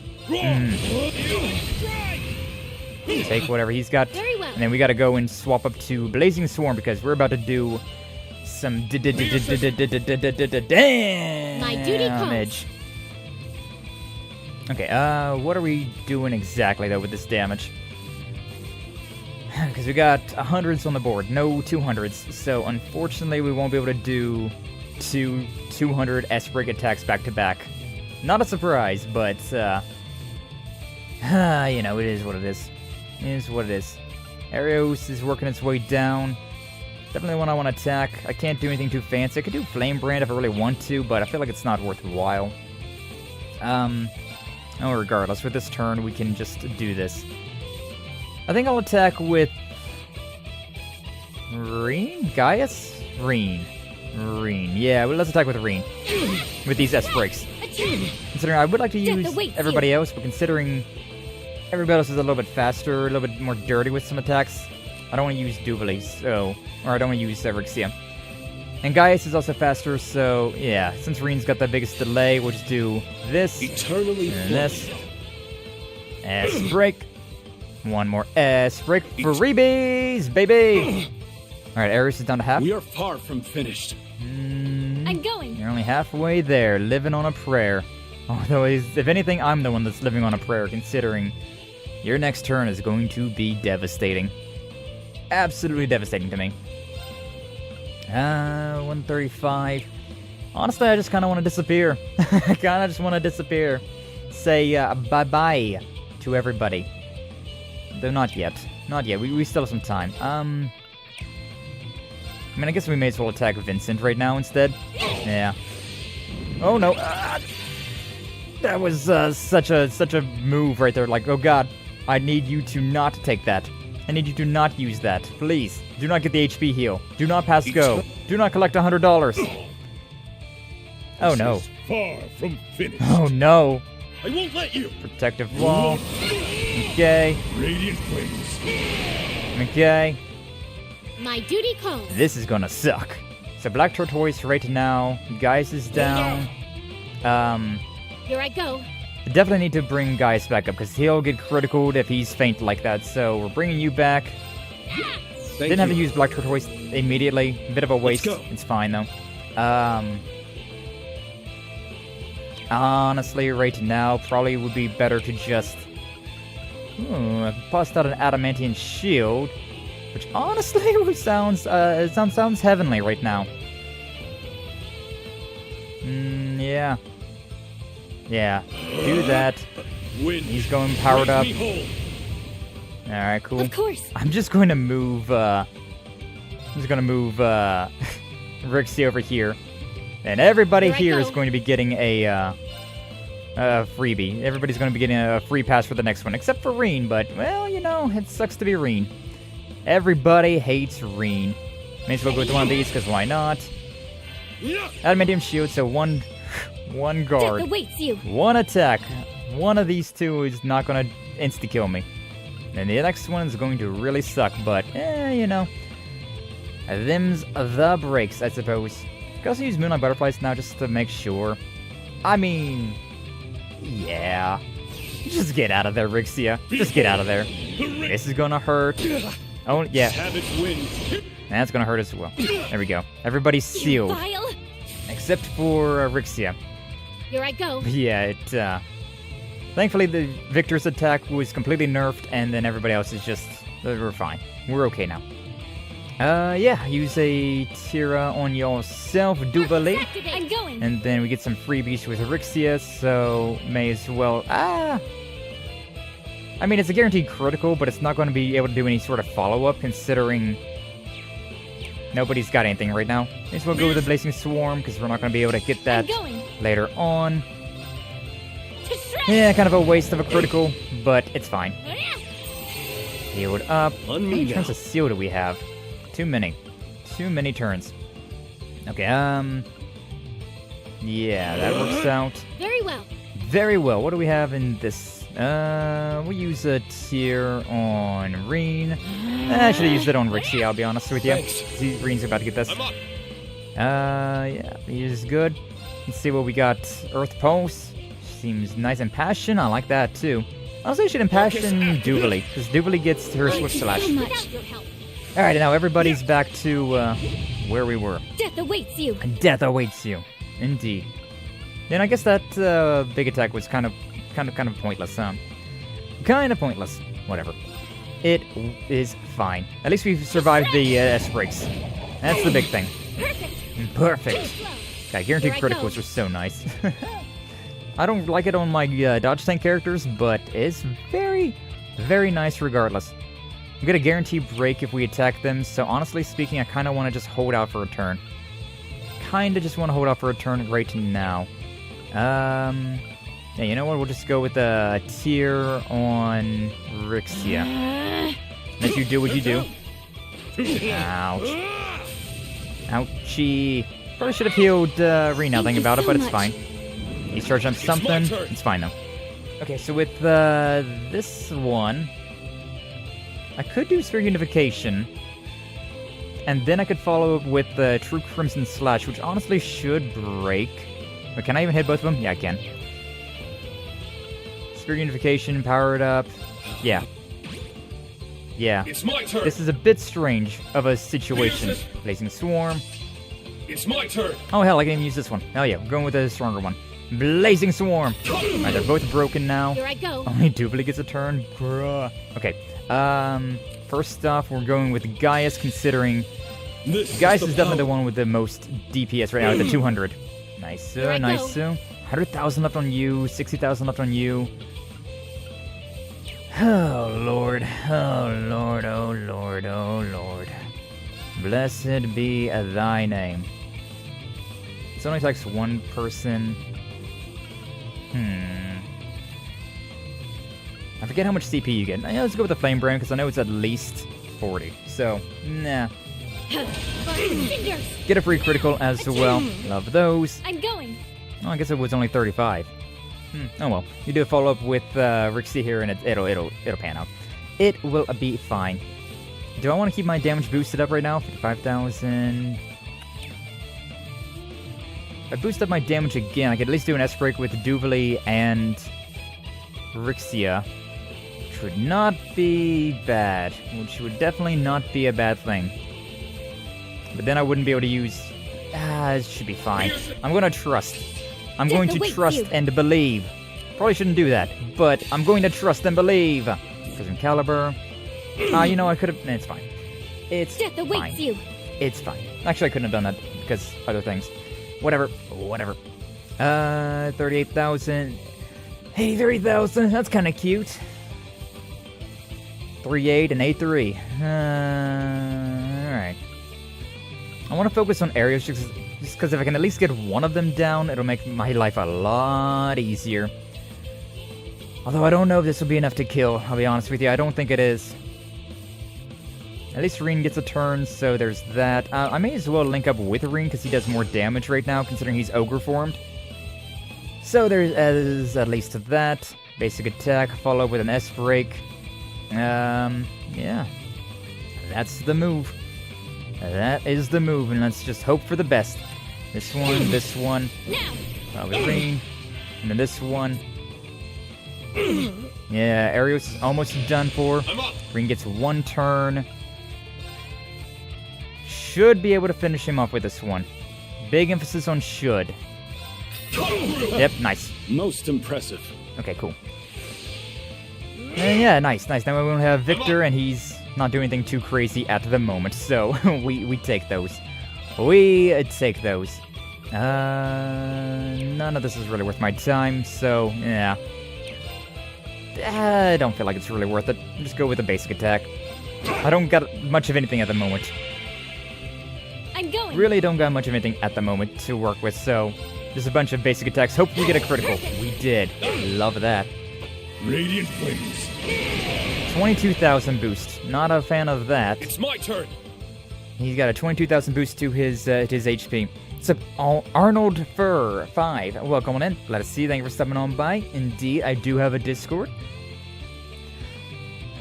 Take whatever he's got. And then we gotta go and swap up to Blazing Swarm because we're about to do some damage. Okay, what are we doing exactly though with this damage? Because we got 100s on the board, no 200s, so unfortunately we won't be able to do two 200 S-Brick attacks back to back. Not a surprise, but, you know, it is what it is. It is what it is. Arios is working its way down. Definitely one I want to attack. I can't do anything too fancy. I could do Flame Brand if I really want to, but I feel like it's not worthwhile. Oh, regardless, with this turn, we can just do this. I think I'll attack with Rean? Gaius? Rean. Yeah, well, let's attack with Rean. With these S-Breaks. Considering I would like to use everybody else, but considering everybody else is a little bit faster, a little bit more dirty with some attacks, I don't want to use Jubilee, so... Or I don't want to use Rixia. And Gaius is also faster, so yeah, since Rean's got the biggest delay, we'll just do this, Eternally and this. S-Break. One more S-Break for Reebies, baby! Alright, Ares is down to half. We are far from finished. I'm going. You're only halfway there, living on a prayer. Although, if anything, I'm the one that's living on a prayer, considering your next turn is going to be devastating. Absolutely devastating to me. 135. Honestly, I just kind of want to disappear. I kind of just want to disappear. Say bye-bye to everybody. Though not yet. Not yet. We still have some time. I mean, I guess we may as well attack Vincent right now instead. Yeah. Oh no. That was such a move right there. Like, oh god, I need you to not take that. I need you to not use that. Please. Do not get the HP heal. Do not pass go. Do not collect $100. Oh no. Far from finished. Oh no. I won't let you. Protective wall. Okay. Radiant wings. Okay. My duty calls. This is gonna suck. So Black Tortoise right now. Gaius is down. Here I go. Definitely need to bring Gaius back up because he'll get criticaled if he's faint like that. So we're bringing you back. Didn't have to use Black Tortoise immediately. A bit of a waste. It's fine though. Honestly, right now probably would be better to just. I bust out an Adamantian Shield, which honestly sounds heavenly right now. Yeah. Yeah, do that. He's going powered up. Alright, cool. Of course. I'm just going to move, Rixie over here. And everybody here is going to be getting a freebie. Everybody's going to be getting a free pass for the next one, except for Rean, but, well, you know, it sucks to be Rean. Everybody hates Rean. May as well go with one of these, because why not? Adamantium Shield, so one guard. One attack. One of these two is not going to insta-kill me. And the next one is going to really suck, but, you know. Them's the breaks, I suppose. You can also use Moonlight Butterflies now just to make sure. I mean, yeah. Just get out of there, Rixia. Just get out of there. This is gonna hurt. Oh, yeah. That's gonna hurt as well. There we go. Everybody's sealed. Except for Rixia. Here I go. Yeah, it, thankfully the Victor's attack was completely nerfed, and then everybody else is just... We're fine. We're okay now. Yeah, use a Tira on yourself, Duvalet. I'm going. And then we get some freebies with Rixia, so may as well... I mean, it's a guaranteed critical, but it's not going to be able to do any sort of follow-up, considering nobody's got anything right now. May as well go with the Blazing Swarm, because we're not going to be able to get that later on. Yeah, kind of a waste of a critical, but it's fine. Healed up. How many turns of seal do we have? Too many. Too many turns. Okay, yeah, that works out. Very well. Very well. What do we have in this? We'll use a tier on Rean. I should have used it on Rixie, I'll be honest with you. Rean's about to get this. Yeah, he's good. Let's see what we got. Earth Pulse. Seems nice. Impassion, I like that too. Honestly, I should Impassion Duvalet, because Duvalet gets her Swift Slash. Alright, now everybody's back to where we were. Death awaits you. Death awaits you. Indeed. Then I guess that big attack was kind of pointless, huh? Kind of pointless. Whatever. It is fine. At least we've survived the S-breaks. That's the big thing. Perfect. Okay, guaranteed criticals are so nice. I don't like it on my dodge tank characters, but it's very, very nice regardless. We get a guaranteed break if we attack them, so honestly speaking, I kind of want to just hold out for a turn. Kinda just want to hold out for a turn right now. Yeah, you know what? We'll just go with a tier on Rixia. Let you do what you do. Ouch. Ouchie. Probably should have healed Rean now thinking about it, but it's fine. He's charged on something. It's fine though. Okay, so with this one, I could do Sphere Unification, and then I could follow up with the True Crimson Slash, which honestly should break. But can I even hit both of them? Yeah, I can. Sphere Unification, power it up. Yeah. Yeah. It's my turn. This is a bit strange of a situation. Blazing Swarm. It's my turn. Oh hell, I can even use this one. Oh yeah, we're going with a stronger one. Blazing Swarm. Alright, they're both broken now. Here I go. Only Duvalet gets a turn. Bruh. Okay. First off, we're going with Gaius, considering Gaius is definitely the one with the most DPS right now, the 200. Nice, nice. 100,000 left on you, 60,000 left on you. Oh Lord, oh Lord, oh Lord, oh Lord. Blessed be thy name. It only takes one person. I forget how much CP you get. Yeah, let's go with the Flame Brand, because I know it's at least 40. So, nah. Get a free critical as well. Love those. I'm going. Oh, I guess it was only 35. Oh well. You do a follow-up with Rixie here, and it'll pan out. It will be fine. Do I want to keep my damage boosted up right now? 55,000. If I boost up my damage again, I could at least do an S-break with Duvalet and Rixia, which would not be bad. Which would definitely not be a bad thing. But then I wouldn't be able to use... it should be fine. I'm going to trust. I'm going to trust and believe. Probably shouldn't do that, but I'm going to trust and believe. Prison Caliber. You know, I could have... It's fine. It's fine. It's fine. Actually, I couldn't have done that because other things. Whatever. Whatever. 38,000. 83,000. That's kind of cute. 3-8 and 8-3. Alright. I want to focus on areas just because if I can at least get one of them down, it'll make my life a lot easier. Although I don't know if this will be enough to kill, I'll be honest with you. I don't think it is. At least Rean gets a turn, so there's that. I may as well link up with Rean because he does more damage right now, considering he's ogre formed. So there's at least that. Basic attack, follow with an S-break. Yeah. That's the move. That is the move, and let's just hope for the best. This one, probably Rean, and then this one. Yeah, Arios is almost done for. Rean gets 1 turn. Should be able to finish him off with this one. Big emphasis on should. Yep, nice. Most impressive. Okay, cool. And yeah, nice. Now we won't have Victor, and he's not doing anything too crazy at the moment, so we take those. We take those. None of this is really worth my time, so yeah. I don't feel like it's really worth it. Just go with the basic attack. I don't got much of anything at the moment. I'm going. Really don't got much of anything at the moment to work with, so just a bunch of basic attacks. Hope we get a critical. We did. Love that. Radiant Flames. 22,000 boost. Not a fan of that. It's my turn. He's got a 22,000 boost to his HP. So Arnold Fur 5. Welcome on in. Let us see. Thank you for stepping on by. Indeed, I do have a Discord.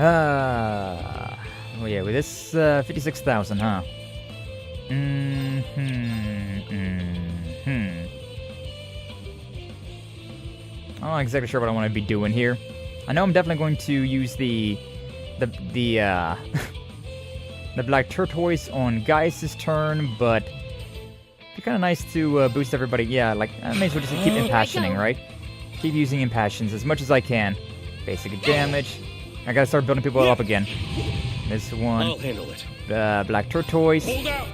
Oh yeah, with this 56,000, huh? I'm not exactly sure what I want to be doing here. I know I'm definitely going to use the the black turquoise on Gaius' turn, but it'd be kind of nice to boost everybody. Yeah, like I may as well just keep impassioning, right? Keep using impassions as much as I can. Basic damage. I gotta start building people up again. This one. I'll handle it. Black tortoise. Hold out.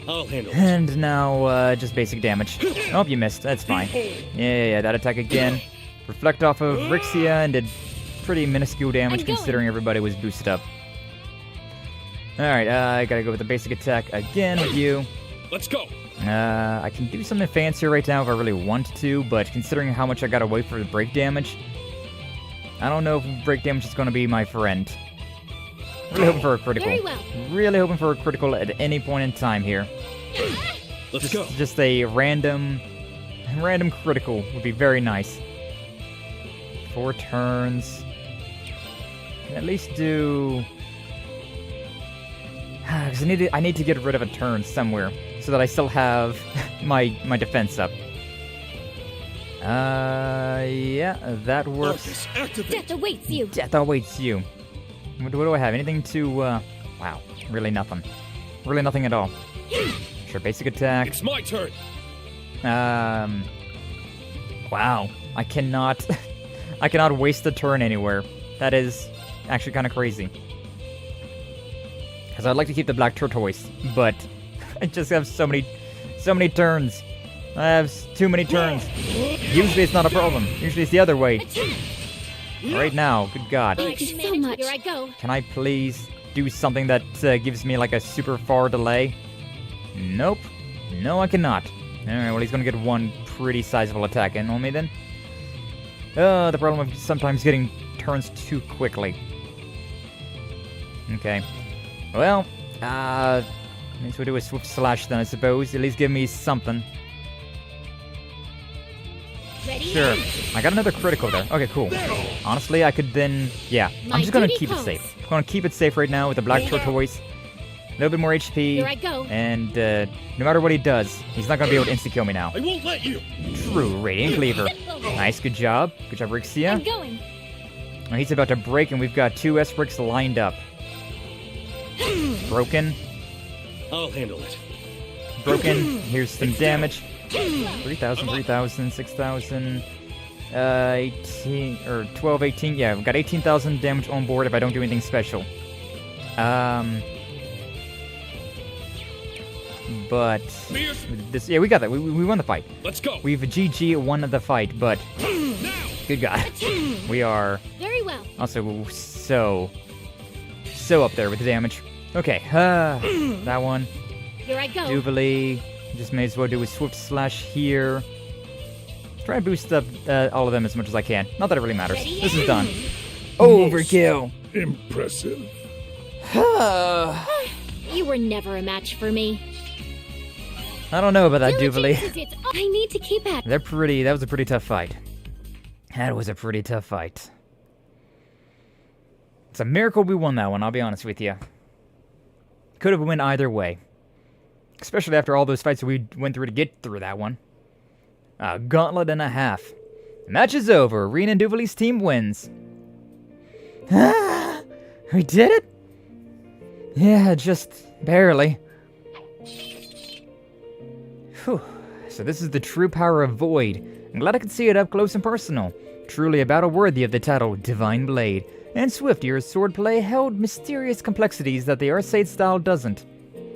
I'll handle it. And now just basic damage. Oh, you missed. That's fine. Yeah, that attack again. Reflect off of Rixia and did pretty minuscule damage considering everybody was boosted up. Alright, I gotta go with the basic attack again with you. Let's go. I can do something fancier right now if I really want to, but considering how much I gotta wait for the break damage, I don't know if break damage is gonna be my friend. Really hoping for a critical. Very well. Really hoping for a critical at any point in time here. Let's go. Just a random critical would be very nice. 4 turns. Can at least do. Because I need to get rid of a turn somewhere so that I still have my defense up. Yeah, that works. Death awaits you. Death awaits you. What do I have? Anything to, wow. Really nothing. Really nothing at all. Sure, basic attack. It's my turn. Wow. I cannot... I cannot waste a turn anywhere. That is actually kind of crazy. Because I'd like to keep the black tortoise, but I just have so many turns. I have too many turns. Usually it's not a problem. Usually it's the other way. Right now, good God. Thank you so much. Here I go. Can I please do something that gives me like a super far delay? Nope. No, I cannot. Alright, well he's gonna get one pretty sizable attack in on me then. The problem of sometimes getting turns too quickly. Okay. Well, maybe we'll do a swift slash then, I suppose. At least give me something. Ready? Sure. I got another critical there. Okay, cool. Honestly, I could then... Yeah, I'm just gonna keep it safe. I'm gonna keep it safe right now with the black tortoise. A little bit more HP. Here I go. And, no matter what he does, he's not gonna be able to insta-kill me now. I won't let you. True Radiant Cleaver. Nice, good job. Good job, Rixia. I'm going. Well, he's about to break, and we've got 2 S-Bricks lined up. Broken. I'll handle it. Broken. Here's some damage. 3,000, 3,000, 6,000, 18, or 12, 18. Yeah, we've got 18,000 damage on board if I don't do anything special. But this, yeah, we got that. We won the fight. Let's go. We've GG won the fight, but good God, we are Very well. also so up there with the damage. Okay, that one. Here I go. Jubilee. Just may as well do a swift slash here. Try and boost up all of them as much as I can. Not that it really matters. This is done. Overkill. Impressive. You were never a match for me. I don't know about that, Jubilee. I need to keep at. That was a pretty tough fight. That was a pretty tough fight. It's a miracle we won that one, I'll be honest with you. Could have went either way. Especially after all those fights we went through to get through that one. A gauntlet and a half. The match is over. Rean and Duvali's team wins. We did it? Yeah, just barely. Whew. So this is the true power of Void. I'm glad I could see it up close and personal. Truly a battle worthy of the title Divine Blade. And Swiftier's swordplay held mysterious complexities that the Arcade style doesn't.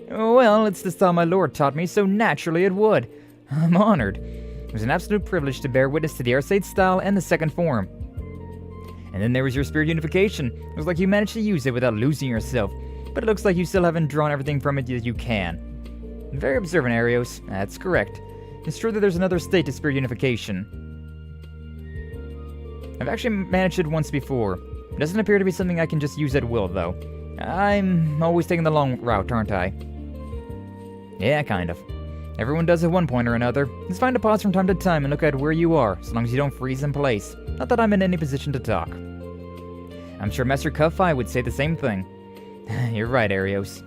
Well, it's the style my lord taught me, so naturally it would. I'm honored. It was an absolute privilege to bear witness to the Arcade style and the second form. And then there was your spirit unification. It was like you managed to use it without losing yourself, but it looks like you still haven't drawn everything from it that you can. Very observant, Arios. That's correct. It's true that there's another state to spirit unification. I've actually managed it once before. It doesn't appear to be something I can just use at will, though. I'm always taking the long route, aren't I? Yeah, kind of. Everyone does at one point or another. It's fine to pause from time to time and look at where you are, as long as you don't freeze in place. Not that I'm in any position to talk. I'm sure Master Cuffeye would say the same thing. You're right, Arios.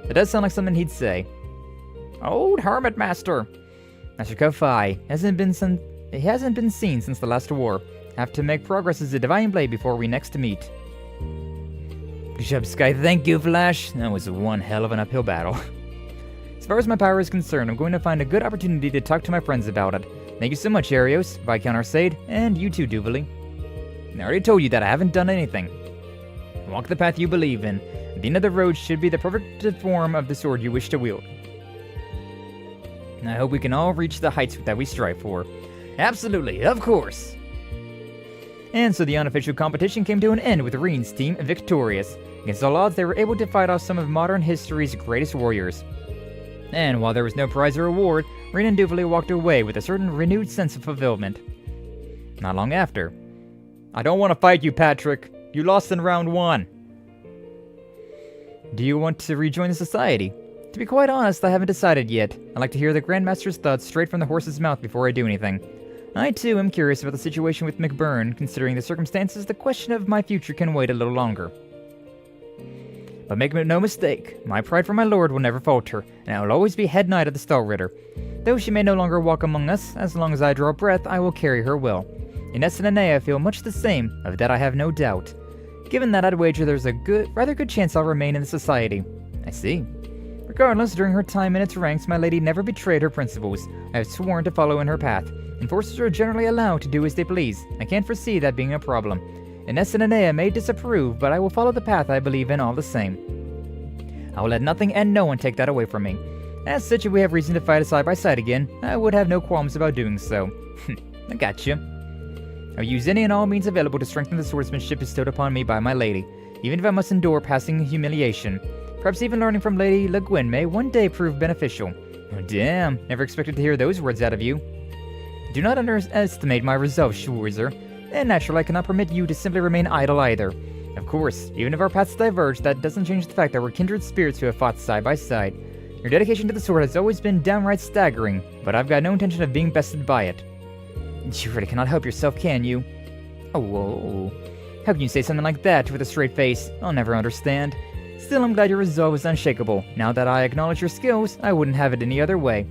That does sound like something he'd say. Old Hermit Master! Master Cuffeye hasn't been seen since the last war. Have to make progress as a Divine Blade before we next meet. Good job, Sky. Thank you, Flash. That was one hell of an uphill battle. As far as my power is concerned, I'm going to find a good opportunity to talk to my friends about it. Thank you so much, Arios, Viscount Arcade, and you too, Duvali. I already told you that I haven't done anything. Walk the path you believe in. At the end of the road should be the perfect form of the sword you wish to wield. I hope we can all reach the heights that we strive for. Absolutely, of course! And so the unofficial competition came to an end with Rean's team victorious. Against all odds, they were able to fight off some of modern history's greatest warriors. And while there was no prize or award, Rean and Duvali walked away with a certain renewed sense of fulfillment. Not long after. I don't want to fight you, Patrick. You lost in round 1. Do you want to rejoin the society? To be quite honest, I haven't decided yet. I'd like to hear the Grandmaster's thoughts straight from the horse's mouth before I do anything. I too am curious about the situation with McBurn. Considering the circumstances, the question of my future can wait a little longer. But make no mistake, my pride for my lord will never falter, and I will always be head knight of the Star Ritter. Though she may no longer walk among us, as long as I draw breath, I will carry her well. Ines and Anea feel much the same, of that I have no doubt. Given that, I'd wager there's a rather good chance I'll remain in the society. I see. Regardless, during her time in its ranks, my lady never betrayed her principles. I have sworn to follow in her path. Enforcers are generally allowed to do as they please. I can't foresee that being a problem. Ines and Anea may disapprove, but I will follow the path I believe in all the same. I will let nothing and no one take that away from me. As such, if we have reason to fight side by side again, I would have no qualms about doing so. I gotcha. I'll use any and all means available to strengthen the swordsmanship bestowed upon me by my lady, even if I must endure passing humiliation. Perhaps even learning from Lady Le Guin may one day prove beneficial. Oh damn, never expected to hear those words out of you. Do not underestimate my resolve, Schwarzer. And naturally, I cannot permit you to simply remain idle either. Of course, even if our paths diverge, that doesn't change the fact that we're kindred spirits who have fought side by side. Your dedication to the sword has always been downright staggering, but I've got no intention of being bested by it. You really cannot help yourself, can you? Oh, whoa. How can you say something like that with a straight face? I'll never understand. Still, I'm glad your resolve is unshakable. Now that I acknowledge your skills, I wouldn't have it any other way.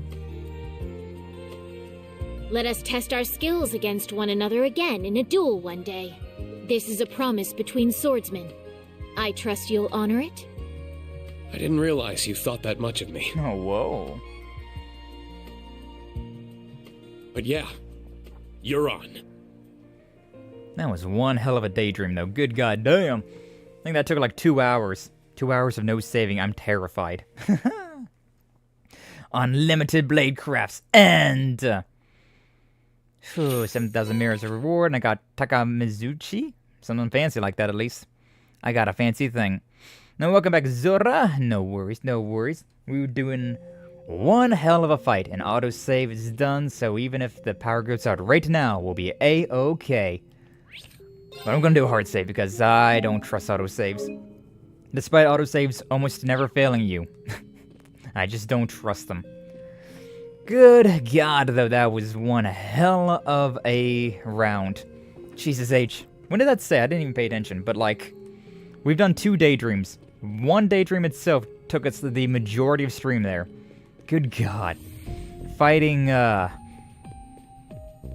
Let us test our skills against one another again in a duel one day. This is a promise between swordsmen. I trust you'll honor it? I didn't realize you thought that much of me. Oh, whoa. But yeah, you're on. That was one hell of a daydream, though. Good goddamn. I think that took like 2 hours. 2 hours of no saving. I'm terrified. Unlimited blade crafts and... 7,000 mirrors of reward, and I got Takamizuchi? Something fancy like that, at least. I got a fancy thing. Now, welcome back, Zora. No worries, no worries. We were doing one hell of a fight, and autosave is done, so even if the power goes out right now, we'll be A-okay. But I'm gonna do a hard save, because I don't trust autosaves. Despite autosaves almost never failing you. I just don't trust them. Good God, though, that was one hell of a round. Jesus H. When did that say? I didn't even pay attention, but like, we've done 2 daydreams. One daydream itself took us the majority of stream there. Good God. Fighting,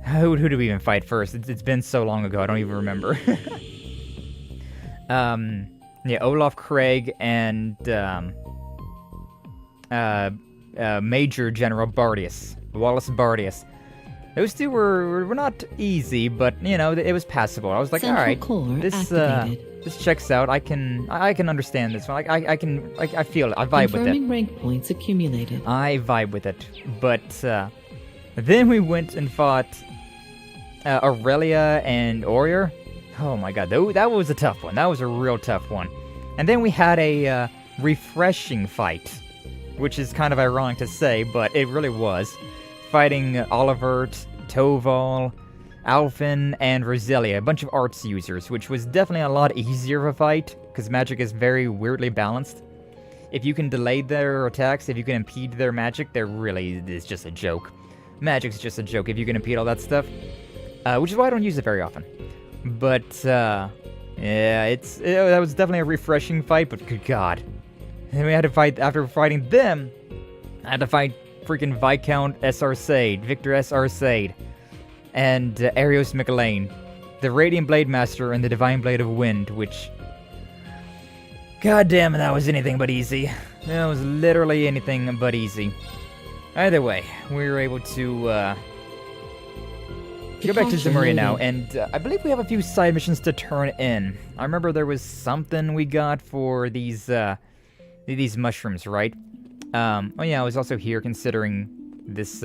Who did we even fight first? It's been so long ago, I don't even remember. Yeah, Olaf Craig and Major General Bardius, Wallace Bardius. Those two were not easy, but you know it was passable. I was like, all right, this checks out. I can understand this one. I feel it. I vibe with it. Confirming rank points accumulated. I vibe with it. But then we went and fought Aurelia and Aurier. Oh my god, that was a tough one. That was a real tough one. And then we had a refreshing fight, which is kind of ironic to say, but it really was. Fighting Olivert, Toval, Alphen, and Roselia, a bunch of arts users, which was definitely a lot easier of a fight, because magic is very weirdly balanced. If you can delay their attacks, if you can impede their magic, they're really, it's just a joke. Magic's just a joke if you can impede all that stuff, which is why I don't use it very often. But, yeah, that was definitely a refreshing fight, but good god. And we had to fight, after fighting them, I had to fight freaking Viscount S.R. Sade, Victor S.R. Sade, and Arios McElane, the Radiant Blade Master and the Divine Blade of Wind, which... God damn it, that was anything but easy. That was literally anything but easy. Either way, we were able to go back to Zemuria now, and I believe we have a few side missions to turn in. I remember there was something we got for these mushrooms, right? Oh yeah, I was also here considering this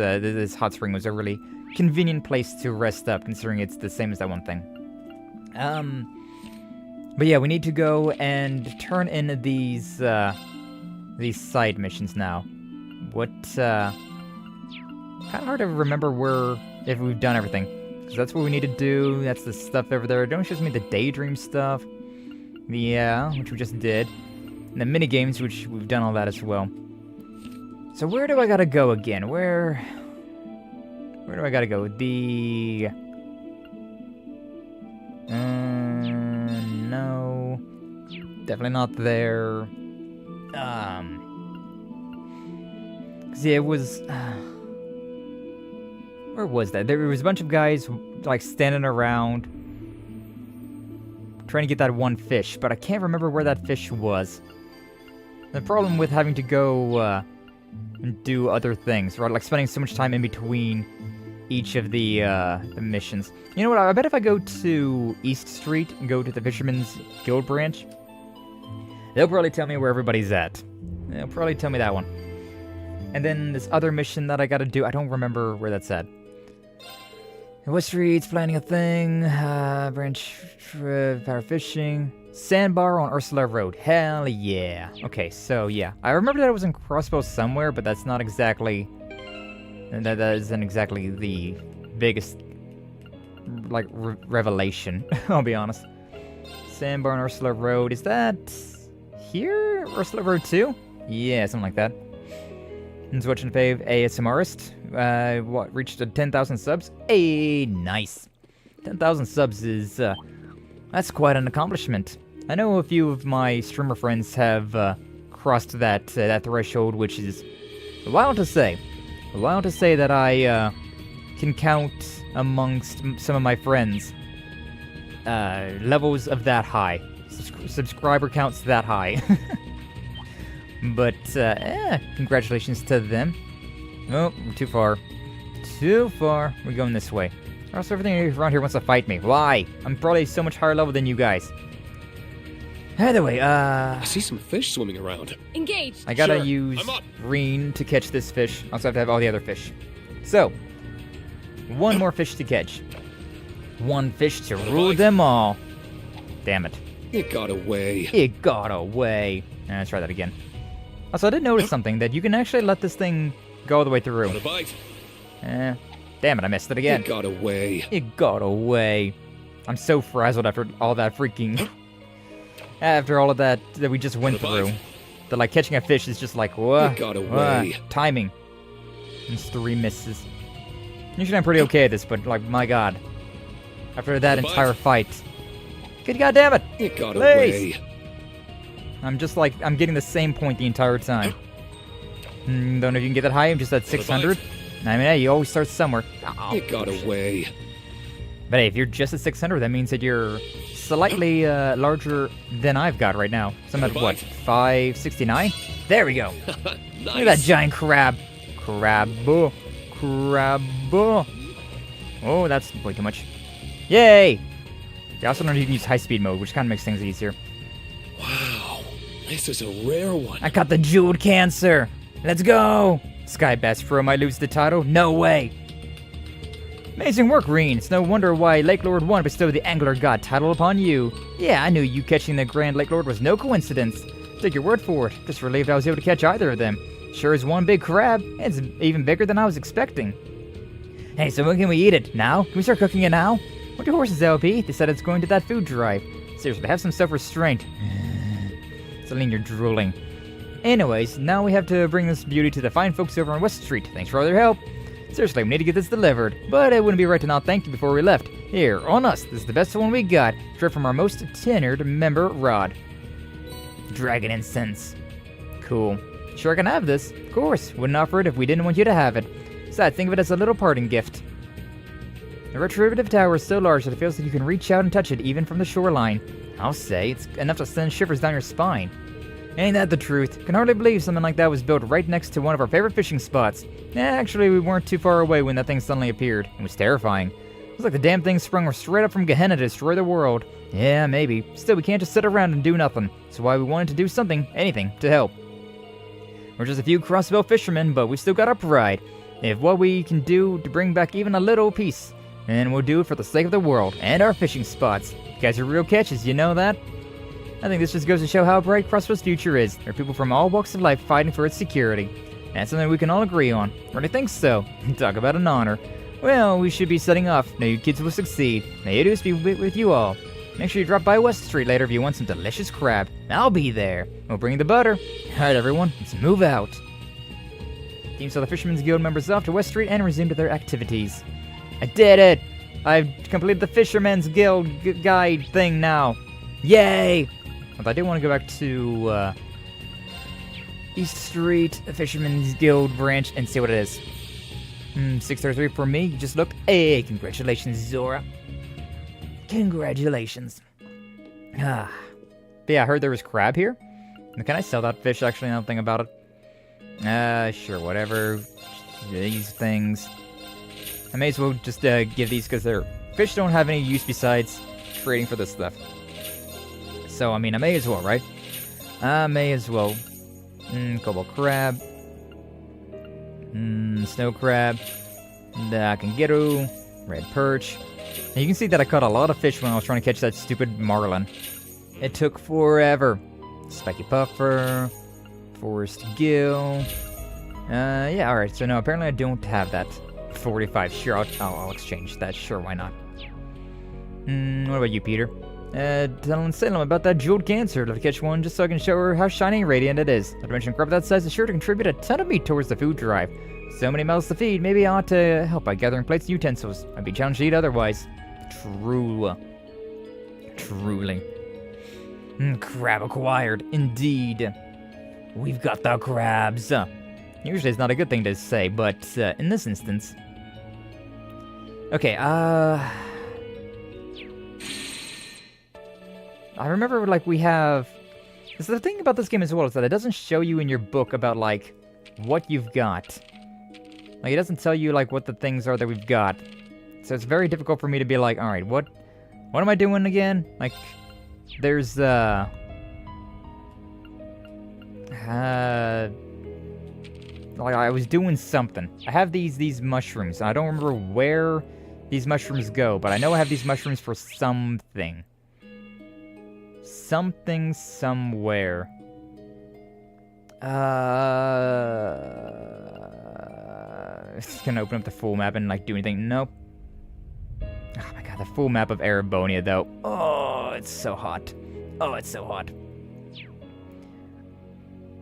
hot spring was a really convenient place to rest up, considering it's the same as that one thing. But yeah, we need to go and turn in these side missions now. What, kind of hard to remember if we've done everything. So that's what we need to do, that's the stuff over there. Don't show me the Daydream stuff. Yeah, which we just did. And the mini-games, which we've done all that as well. So where do I gotta go again? Where do I gotta go? No. Definitely not there. See, it was... where was that? There was a bunch of guys, like, standing around trying to get that one fish, but I can't remember where that fish was. The problem with having to go, and do other things, right? Like spending so much time in between each of the missions. You know what? I bet if I go to East Street and go to the Fisherman's Guild branch, they'll probably tell me where everybody's at. They'll probably tell me that one. And then this other mission that I gotta do, I don't remember where that's at. West Street's planning a thing, branch, power fishing, sandbar on Ursula Road. Hell yeah. Okay, so yeah. I remember that it was in Crossbow somewhere, but that's not exactly... That isn't exactly the biggest, like, revelation, I'll be honest. Sandbar on Ursula Road, is that... here? Ursula Road 2? Yeah, something like that. And Switch and Fave ASMRist. What, reached 10,000 subs? Hey, nice. 10,000 subs is, that's quite an accomplishment. I know a few of my streamer friends have, crossed that threshold, which is wild to say. Wild to say that I, can count amongst some of my friends, levels of that high. Subscriber counts that high. But, congratulations to them. Oh, we're too far. Too far. We're going this way. Also, everything around here wants to fight me. Why? I'm probably so much higher level than you guys. Either way, I see some fish swimming around. Engaged! I gotta use Rean to catch this fish. I also have to have all the other fish. So, one more fish to catch. One fish to rule them all. Damn it. It got away. It got away. Let's try that again. Also, I did notice something, that you can actually let this thing go all the way through. Got a bite. Damn it, I missed it again. It got away. It got away. I'm so frazzled after all that freaking... after all of that we just went through. That, like, catching a fish is just like, what? It got away. Timing. Just 3 misses. Usually I'm pretty okay at this, but, like, my god. After that entire fight. Good goddamn it! It got away. I'm just like, I'm getting the same point the entire time. Don't know if you can get that high, I'm just at 600. I mean, hey, you always start somewhere. Oh, It got away. but hey, if you're just at 600, that means that you're slightly larger than I've got right now. So I'm at, what, 569? There we go. Nice. Look at that giant crab. Crabbo. Crabbo. Oh, that's way too much. Yay! You also know you can use high-speed mode, which kind of makes things easier. Wow, this is a rare one. I caught the jeweled cancer. Let's go! Sky Best Pro might lose the title. No way! Amazing work, Rean. It's no wonder why Lake Lord 1 bestowed the Angler God title upon you. Yeah, I knew you catching the Grand Lake Lord was no coincidence. Take your word for it. Just relieved I was able to catch either of them. Sure is one big crab. It's even bigger than I was expecting. Hey, so when can we eat it? Now? Can we start cooking it now? What do horses, LP? They said it's going to that food drive. Seriously, have some self-restraint. Celine, you're drooling. Anyways, now we have to bring this beauty to the fine folks over on West Street. Thanks for all their help. Seriously, we need to get this delivered. But it wouldn't be right to not thank you before we left. Here, on us. This is the best one we got. Straight from our most tenured member, Rod. Dragon incense. Cool. Sure I can have this. Of course. Wouldn't offer it if we didn't want you to have it. Besides, think of it as a little parting gift. The retributive tower is so large that it feels like you can reach out and touch it even from the shoreline. I'll say, it's enough to send shivers down your spine. Ain't that the truth? Can hardly believe something like that was built right next to one of our favorite fishing spots. Actually, we weren't too far away when that thing suddenly appeared. It was terrifying. It was like the damn thing sprung straight up from Gehenna to destroy the world. Yeah, maybe. Still, we can't just sit around and do nothing. That's why we wanted to do something, anything, to help. We're just a few crossbow fishermen, but we still got our pride. If what we can do to bring back even a little peace, then we'll do it for the sake of the world and our fishing spots. You guys are real catches, you know that? I think this just goes to show how bright Crossbow's future is. There are people from all walks of life fighting for its security. That's something we can all agree on. Really think so. Talk about an honor. Well, we should be setting off. Now you kids will succeed. May it be with you all. Make sure you drop by West Street later if you want some delicious crab. I'll be there. We'll bring the butter. Alright everyone, let's move out. Team saw the Fisherman's Guild members off to West Street and resumed their activities. I did it! I've completed the Fisherman's Guild guide thing now. Yay! Although I do want to go back to East Street, the Fisherman's Guild branch, and see what it is. 633 for me. You just looked. Hey, congratulations, Zora. Congratulations. But yeah, I heard there was crab here. Can I sell that fish, actually? I don't think about it. Sure, whatever. These things. I may as well just give these because their fish don't have any use besides trading for this stuff. So, I mean, I may as well, right? I may as well. Cobalt crab. Snow crab. Kangaroo. Red perch. And you can see that I caught a lot of fish when I was trying to catch that stupid marlin. It took forever. Spiky puffer. Forest gill. Yeah, alright. So, no, apparently I don't have that. 45. Sure, I'll exchange that. Sure, why not? What about you, Peter? Telling Salem about that jeweled cancer. I'd love to catch one just so I can show her how shiny and radiant it is. Not to mention, crab that size is sure to contribute a ton of meat towards the food drive. So many mouths to feed, maybe I ought to help by gathering plates and utensils. I'd be challenged to eat otherwise. Truly. Crab acquired, indeed. We've got the crabs. Usually it's not a good thing to say, but in this instance... Okay, I remember, like, we have... So the thing about this game as well is that it doesn't show you in your book about, like, what you've got. Like, it doesn't tell you, like, what the things are that we've got. So it's very difficult for me to be like, alright, what am I doing again? Like, there's, like, I was doing something. I have these mushrooms, and I don't remember where these mushrooms go, but I know I have these mushrooms for something. Something, somewhere. It's gonna open up the full map and, like, do anything. Nope. Oh my god, the full map of Erebonia, though. Oh, it's so hot. Oh, it's so hot.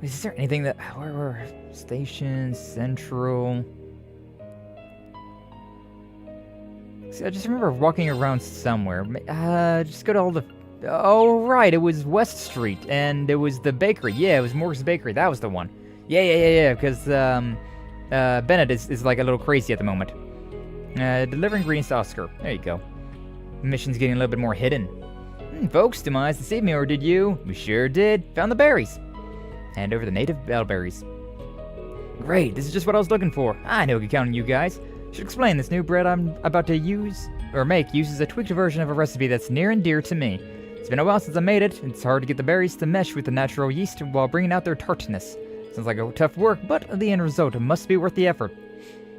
Is there anything that... Where Station, Central... See, I just remember walking around somewhere. Just go to all the... Oh, right, it was West Street, and it was the bakery. Yeah, it was Morgan's Bakery. That was the one. Yeah, because, Bennett is like a little crazy at the moment. Delivering greens to Oscar. There you go. Mission's getting a little bit more hidden. Folks, did my eyes deceive me, or did you? We sure did. Found the berries. Hand over the native bellberries. Great, this is just what I was looking for. I know I can count on you guys. Should explain, this new bread I'm about to make uses a tweaked version of a recipe that's near and dear to me. It's been a while since I made it. It's hard to get the berries to mesh with the natural yeast while bringing out their tartness. Sounds like a tough work, but the end result must be worth the effort.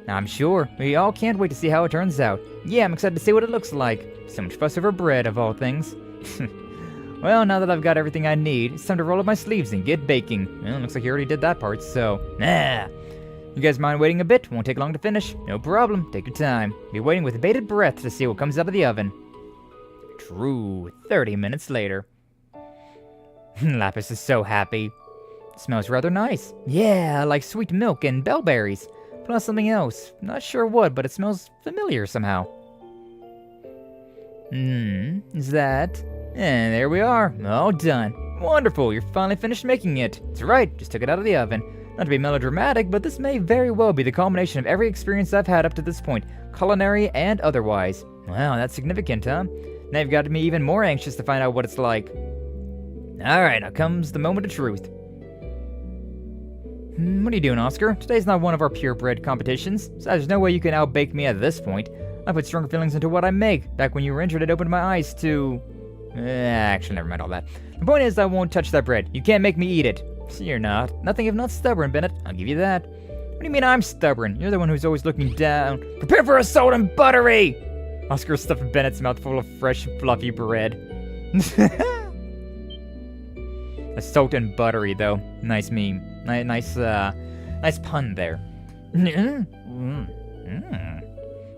I'm sure. We all can't wait to see how it turns out. Yeah, I'm excited to see what it looks like. So much fuss over bread, of all things. Well, now that I've got everything I need, it's time to roll up my sleeves and get baking. Well, looks like you already did that part, so... You guys mind waiting a bit? Won't take long to finish. No problem. Take your time. Be waiting with bated breath to see what comes out of the oven. True. 30 minutes later. Lapis is so happy. Smells rather nice. Yeah, like sweet milk and bellberries. Plus something else. Not sure what, but it smells familiar somehow. Is that? And there we are. All done. Wonderful, you're finally finished making it. That's right, just took it out of the oven. Not to be melodramatic, but this may very well be the culmination of every experience I've had up to this point, culinary and otherwise. Wow, that's significant, huh? Now you've got me even more anxious to find out what it's like. Alright, now comes the moment of truth. What are you doing, Oscar? Today's not one of our purebred competitions, so there's no way you can outbake me at this point. I put stronger feelings into what I make. Back when you were injured, it opened my eyes to... actually, never mind all that. The point is, I won't touch that bread. You can't make me eat it. You're not. Nothing if not stubborn, Bennett. I'll give you that. What do you mean I'm stubborn? You're the one who's always looking down. Prepare for assault and buttery! Oscar stuffed Bennett's mouth full of fresh, fluffy bread. Assault and buttery, though. Nice meme. Nice pun there.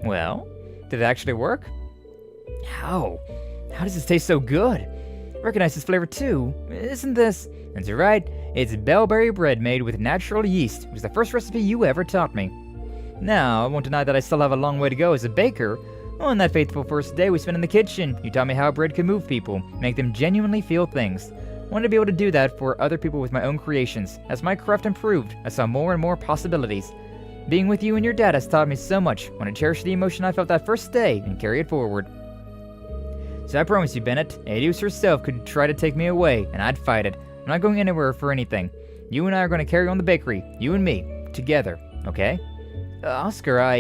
Well, did it actually work? How? How does this taste so good? I recognize this flavor too. Isn't this? That's right. It's bellberry bread made with natural yeast. It was the first recipe you ever taught me. Now, I won't deny that I still have a long way to go as a baker. On that faithful first day we spent in the kitchen, you taught me how bread can move people, make them genuinely feel things. I wanted to be able to do that for other people with my own creations. As my craft improved, I saw more and more possibilities. Being with you and your dad has taught me so much. I want to cherish the emotion I felt that first day and carry it forward. So I promise you, Bennett, Adios herself could try to take me away, and I'd fight it. I'm not going anywhere for anything. You and I are going to carry on the bakery, you and me, together, okay? Oscar,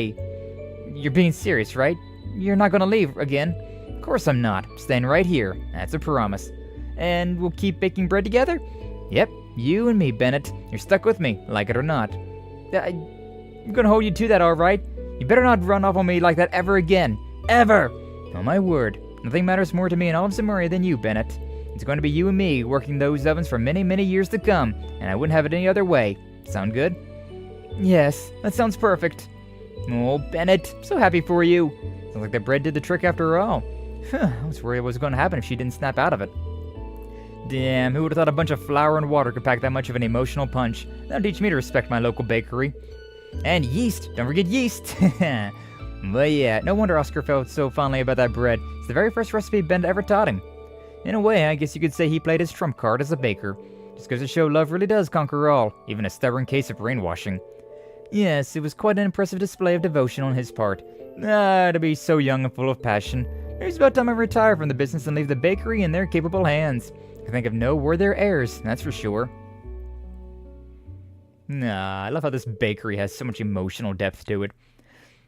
You're being serious, right? You're not going to leave again? Of course I'm not. I'm staying right here. That's a promise. And we'll keep baking bread together? Yep, you and me, Bennett. You're stuck with me, like it or not. I'm gonna hold you to that, alright? You better not run off on me like that ever again. Ever! On my word, nothing matters more to me in all of Zemuria than you, Bennett. It's going to be you and me working those ovens for many, many years to come, and I wouldn't have it any other way. Sound good? Yes, that sounds perfect. Oh, Bennett, so happy for you. Sounds like the bread did the trick after all. I was worried what was going to happen if she didn't snap out of it. Damn, who would have thought a bunch of flour and water could pack that much of an emotional punch? That'll teach me to respect my local bakery. And yeast, don't forget yeast. But yeah, no wonder Oscar felt so fondly about that bread. It's the very first recipe Bennett ever taught him. In a way, I guess you could say he played his trump card as a baker. Just goes to show love really does conquer all, even a stubborn case of brainwashing. Yes, it was quite an impressive display of devotion on his part. To be so young and full of passion. It's about time I retire from the business and leave the bakery in their capable hands. I think of no worthier heirs, that's for sure. I love how this bakery has so much emotional depth to it.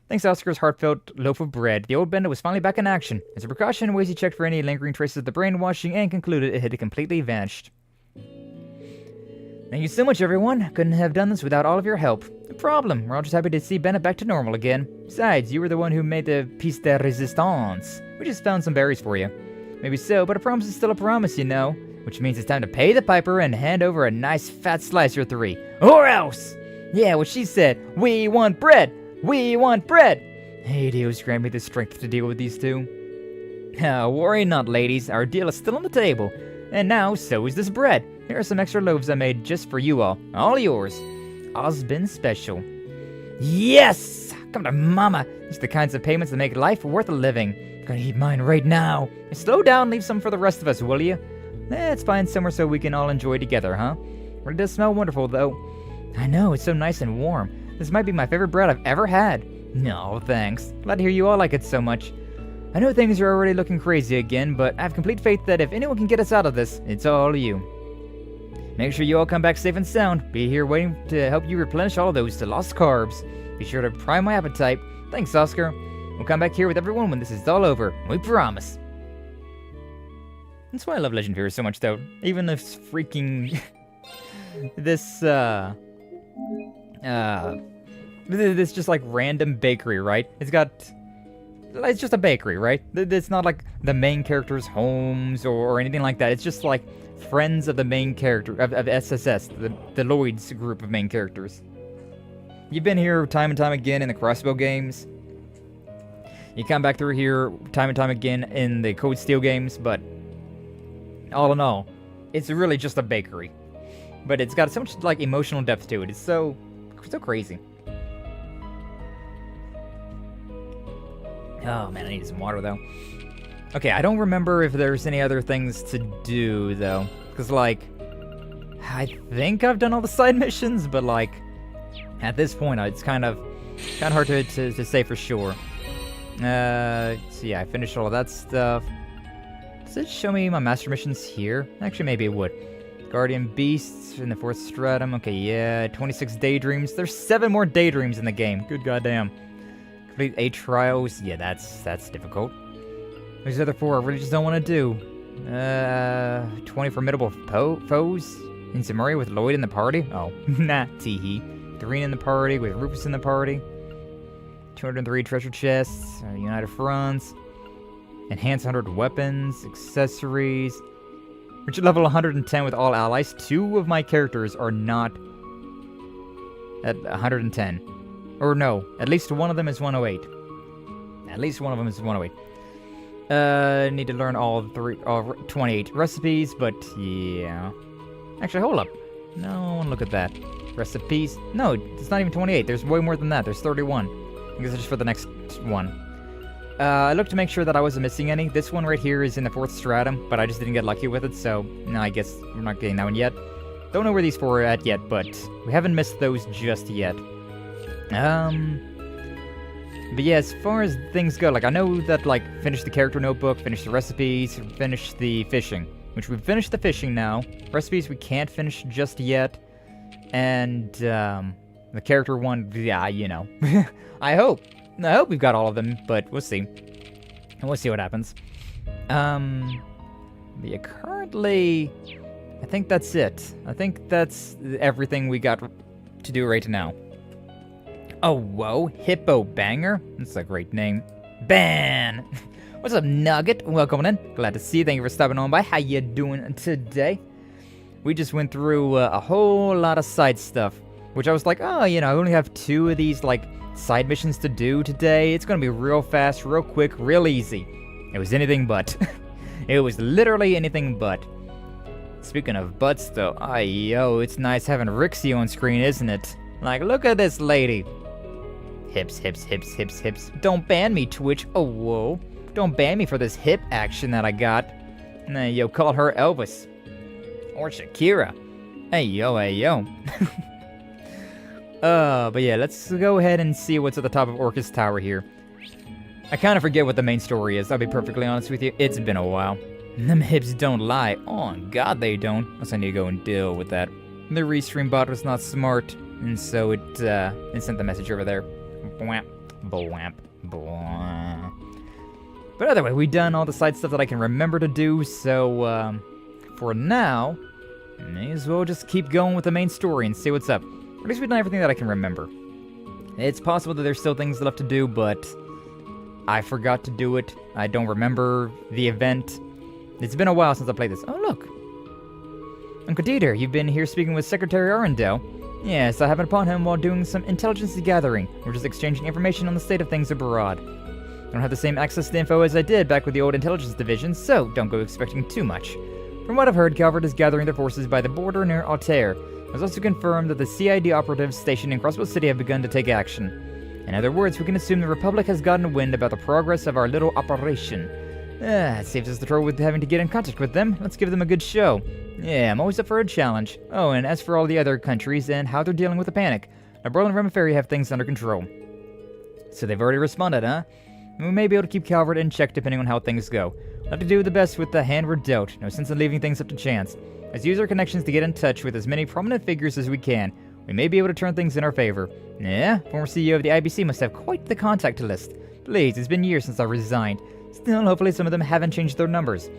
Thanks to Oscar's heartfelt loaf of bread, the old Bennett was finally back in action. As a precaution, Wazy checked for any lingering traces of the brainwashing and concluded it had completely vanished. Thank you so much, everyone. Couldn't have done this without all of your help. No problem. We're all just happy to see Bennett back to normal again. Besides, you were the one who made the piece de resistance. We just found some berries for you. Maybe so, but a promise is still a promise, you know. Which means it's time to pay the piper and hand over a nice fat slice or 3. Or else! Yeah, what she said. We want bread! We want bread! Hey, Dios, grant me the strength to deal with these two. Worry not, ladies. Our deal is still on the table. And now, so is this bread. Here are some extra loaves I made just for you all. All yours. Osbin special. Yes! Come to mama. These are the kinds of payments that make life worth a living. I'm gonna eat mine right now. Slow down, leave some for the rest of us, will you? Let's find somewhere so we can all enjoy together, huh? It does smell wonderful, though. I know, it's so nice and warm. This might be my favorite bread I've ever had. No, thanks. Glad to hear you all like it so much. I know things are already looking crazy again, but I have complete faith that if anyone can get us out of this, it's all you. Make sure you all come back safe and sound. Be here waiting to help you replenish all of those lost carbs. Be sure to prime my appetite. Thanks, Oscar. We'll come back here with everyone when this is all over. We promise. That's why I love Legend Fear so much, though. Even this freaking... this just like random bakery, right? It's just a bakery, right? It's not like the main character's homes or anything like that. It's just like friends of the main character, of SSS, the Lloyd's group of main characters. You've been here time and time again in the Crossbow games. You come back through here time and time again in the Code Steel games, but all in all, it's really just a bakery. But it's got so much like emotional depth to it. It's so crazy. Oh man, I need some water though. Okay, I don't remember if there's any other things to do though, because like I think I've done all the side missions, but like at this point it's kind of hard to say for sure. So yeah, I finished all of that stuff. Does it show me my master missions here? Actually, maybe it would. Guardian Beasts in the 4th Stratum. Okay, yeah, 26 Daydreams. There's 7 more Daydreams in the game. Good goddamn. Complete 8 trials. Yeah, that's difficult. These other 4 I really just don't want to do. 20 formidable foes in Zemuria with Lloyd in the party. Oh, nah, teehee. 3 in the party with Rufus in the party. 203 treasure chests. United Fronts. Enhance 100 weapons, accessories. Reach level 110 with all allies. 2 of my characters are not at 110. Or no, at least one of them is 108. At least one of them is 108. Need to learn all 28 recipes, but yeah. Actually, hold up. No, I want to look at that. Recipes. No, it's not even 28. There's way more than that. There's 31. I guess it's just for the next one. I looked to make sure that I wasn't missing any. This one right here is in the 4th Stratum, but I just didn't get lucky with it, so no, I guess we're not getting that one yet. Don't know where these 4 are at yet, but we haven't missed those just yet. But yeah, as far as things go, like I know that like finish the character notebook, finish the recipes, finish the fishing, which we've finished the fishing now. Recipes we can't finish just yet, and the character one, yeah, you know. I hope we've got all of them, but we'll see. And we'll see what happens. Yeah, currently, I think that's it. I think that's everything we got to do right now. Oh, whoa, Hippo Banger. That's a great name. Ban! What's up, Nugget? Welcome in. Glad to see you. Thank you for stopping on by. How you doing today? We just went through a whole lot of side stuff, which I was like, oh, you know, I only have 2 of these, like, side missions to do today. It's gonna be real fast, real quick, real easy. It was anything but. It was literally anything but. Speaking of butts, though, yo, it's nice having Rixie on screen, isn't it? Like, look at this lady. Hips, hips, hips, hips, hips. Don't ban me, Twitch. Oh, whoa. Don't ban me for this hip action that I got. Nah, yo, call her Elvis. Or Shakira. Hey, yo, hey, yo. But yeah, let's go ahead and see what's at the top of Orcus Tower here. I kind of forget what the main story is, I'll be perfectly honest with you. It's been a while. Them hips don't lie. Oh, God, they don't. Unless I need to go and deal with that. The restream bot was not smart, and so it sent the message over there. Bwamp, bwamp, bwamp. But either way, we've done all the side stuff that I can remember to do, so, for now, may as well just keep going with the main story and see what's up. At least we've done everything that I can remember. It's possible that there's still things left to do, but I forgot to do it. I don't remember the event. It's been a while since I played this. Oh, look. Uncle Dieter, you've been here speaking with Secretary Arundel. Yes, I happened upon him while doing some intelligence gathering. We're just exchanging information on the state of things abroad. I don't have the same access to info as I did back with the old intelligence division, so don't go expecting too much. From what I've heard, Calvert is gathering their forces by the border near Altair. It was also confirmed that the CID operatives stationed in Crossbow City have begun to take action. In other words, we can assume the Republic has gotten wind about the progress of our little operation. It saves us the trouble with having to get in contact with them. Let's give them a good show. Yeah, I'm always up for a challenge. Oh, and as for all the other countries and how they're dealing with the panic, Now, Berlin and Reverie have things under control. So they've already responded, huh? We may be able to keep Calvert in check depending on how things go. We'll have to do the best with the hand we're dealt. No sense in leaving things up to chance. Let's use our connections to get in touch with as many prominent figures as we can. We may be able to turn things in our favor. Yeah, former CEO of the IBC must have quite the contact list. Please, it's been years since I resigned. Still, hopefully some of them haven't changed their numbers.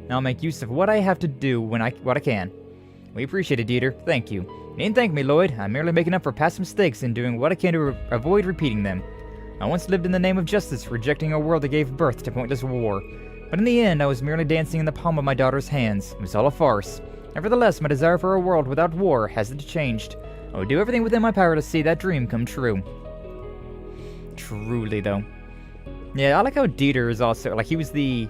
Now I'll make use of what I have to do what I can. We appreciate it, Dieter. Thank you. You needn't thank me, Lloyd. I'm merely making up for past mistakes and doing what I can to avoid repeating them. I once lived in the name of justice, rejecting a world that gave birth to pointless war. But in the end, I was merely dancing in the palm of my daughter's hands. It was all a farce. Nevertheless, my desire for a world without war hasn't changed. I will do everything within my power to see that dream come true. Truly, though. Yeah, I like how Dieter is also, like, he was the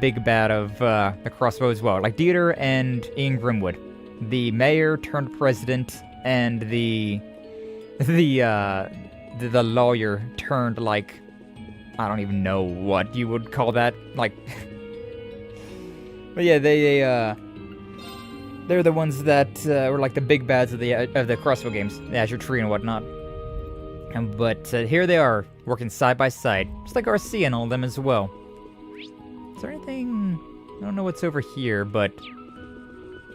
big bad of the Crossbow as well. Like, Dieter and Ian Grimwood. The mayor turned president, and the lawyer turned, like, I don't even know what you would call that. Like, but yeah, they're the ones that were like the big bads of the Crossbow games, the Azure Tree and whatnot. But here they are, working side by side, just like Garcia and all of them as well. Is there anything? I don't know what's over here, but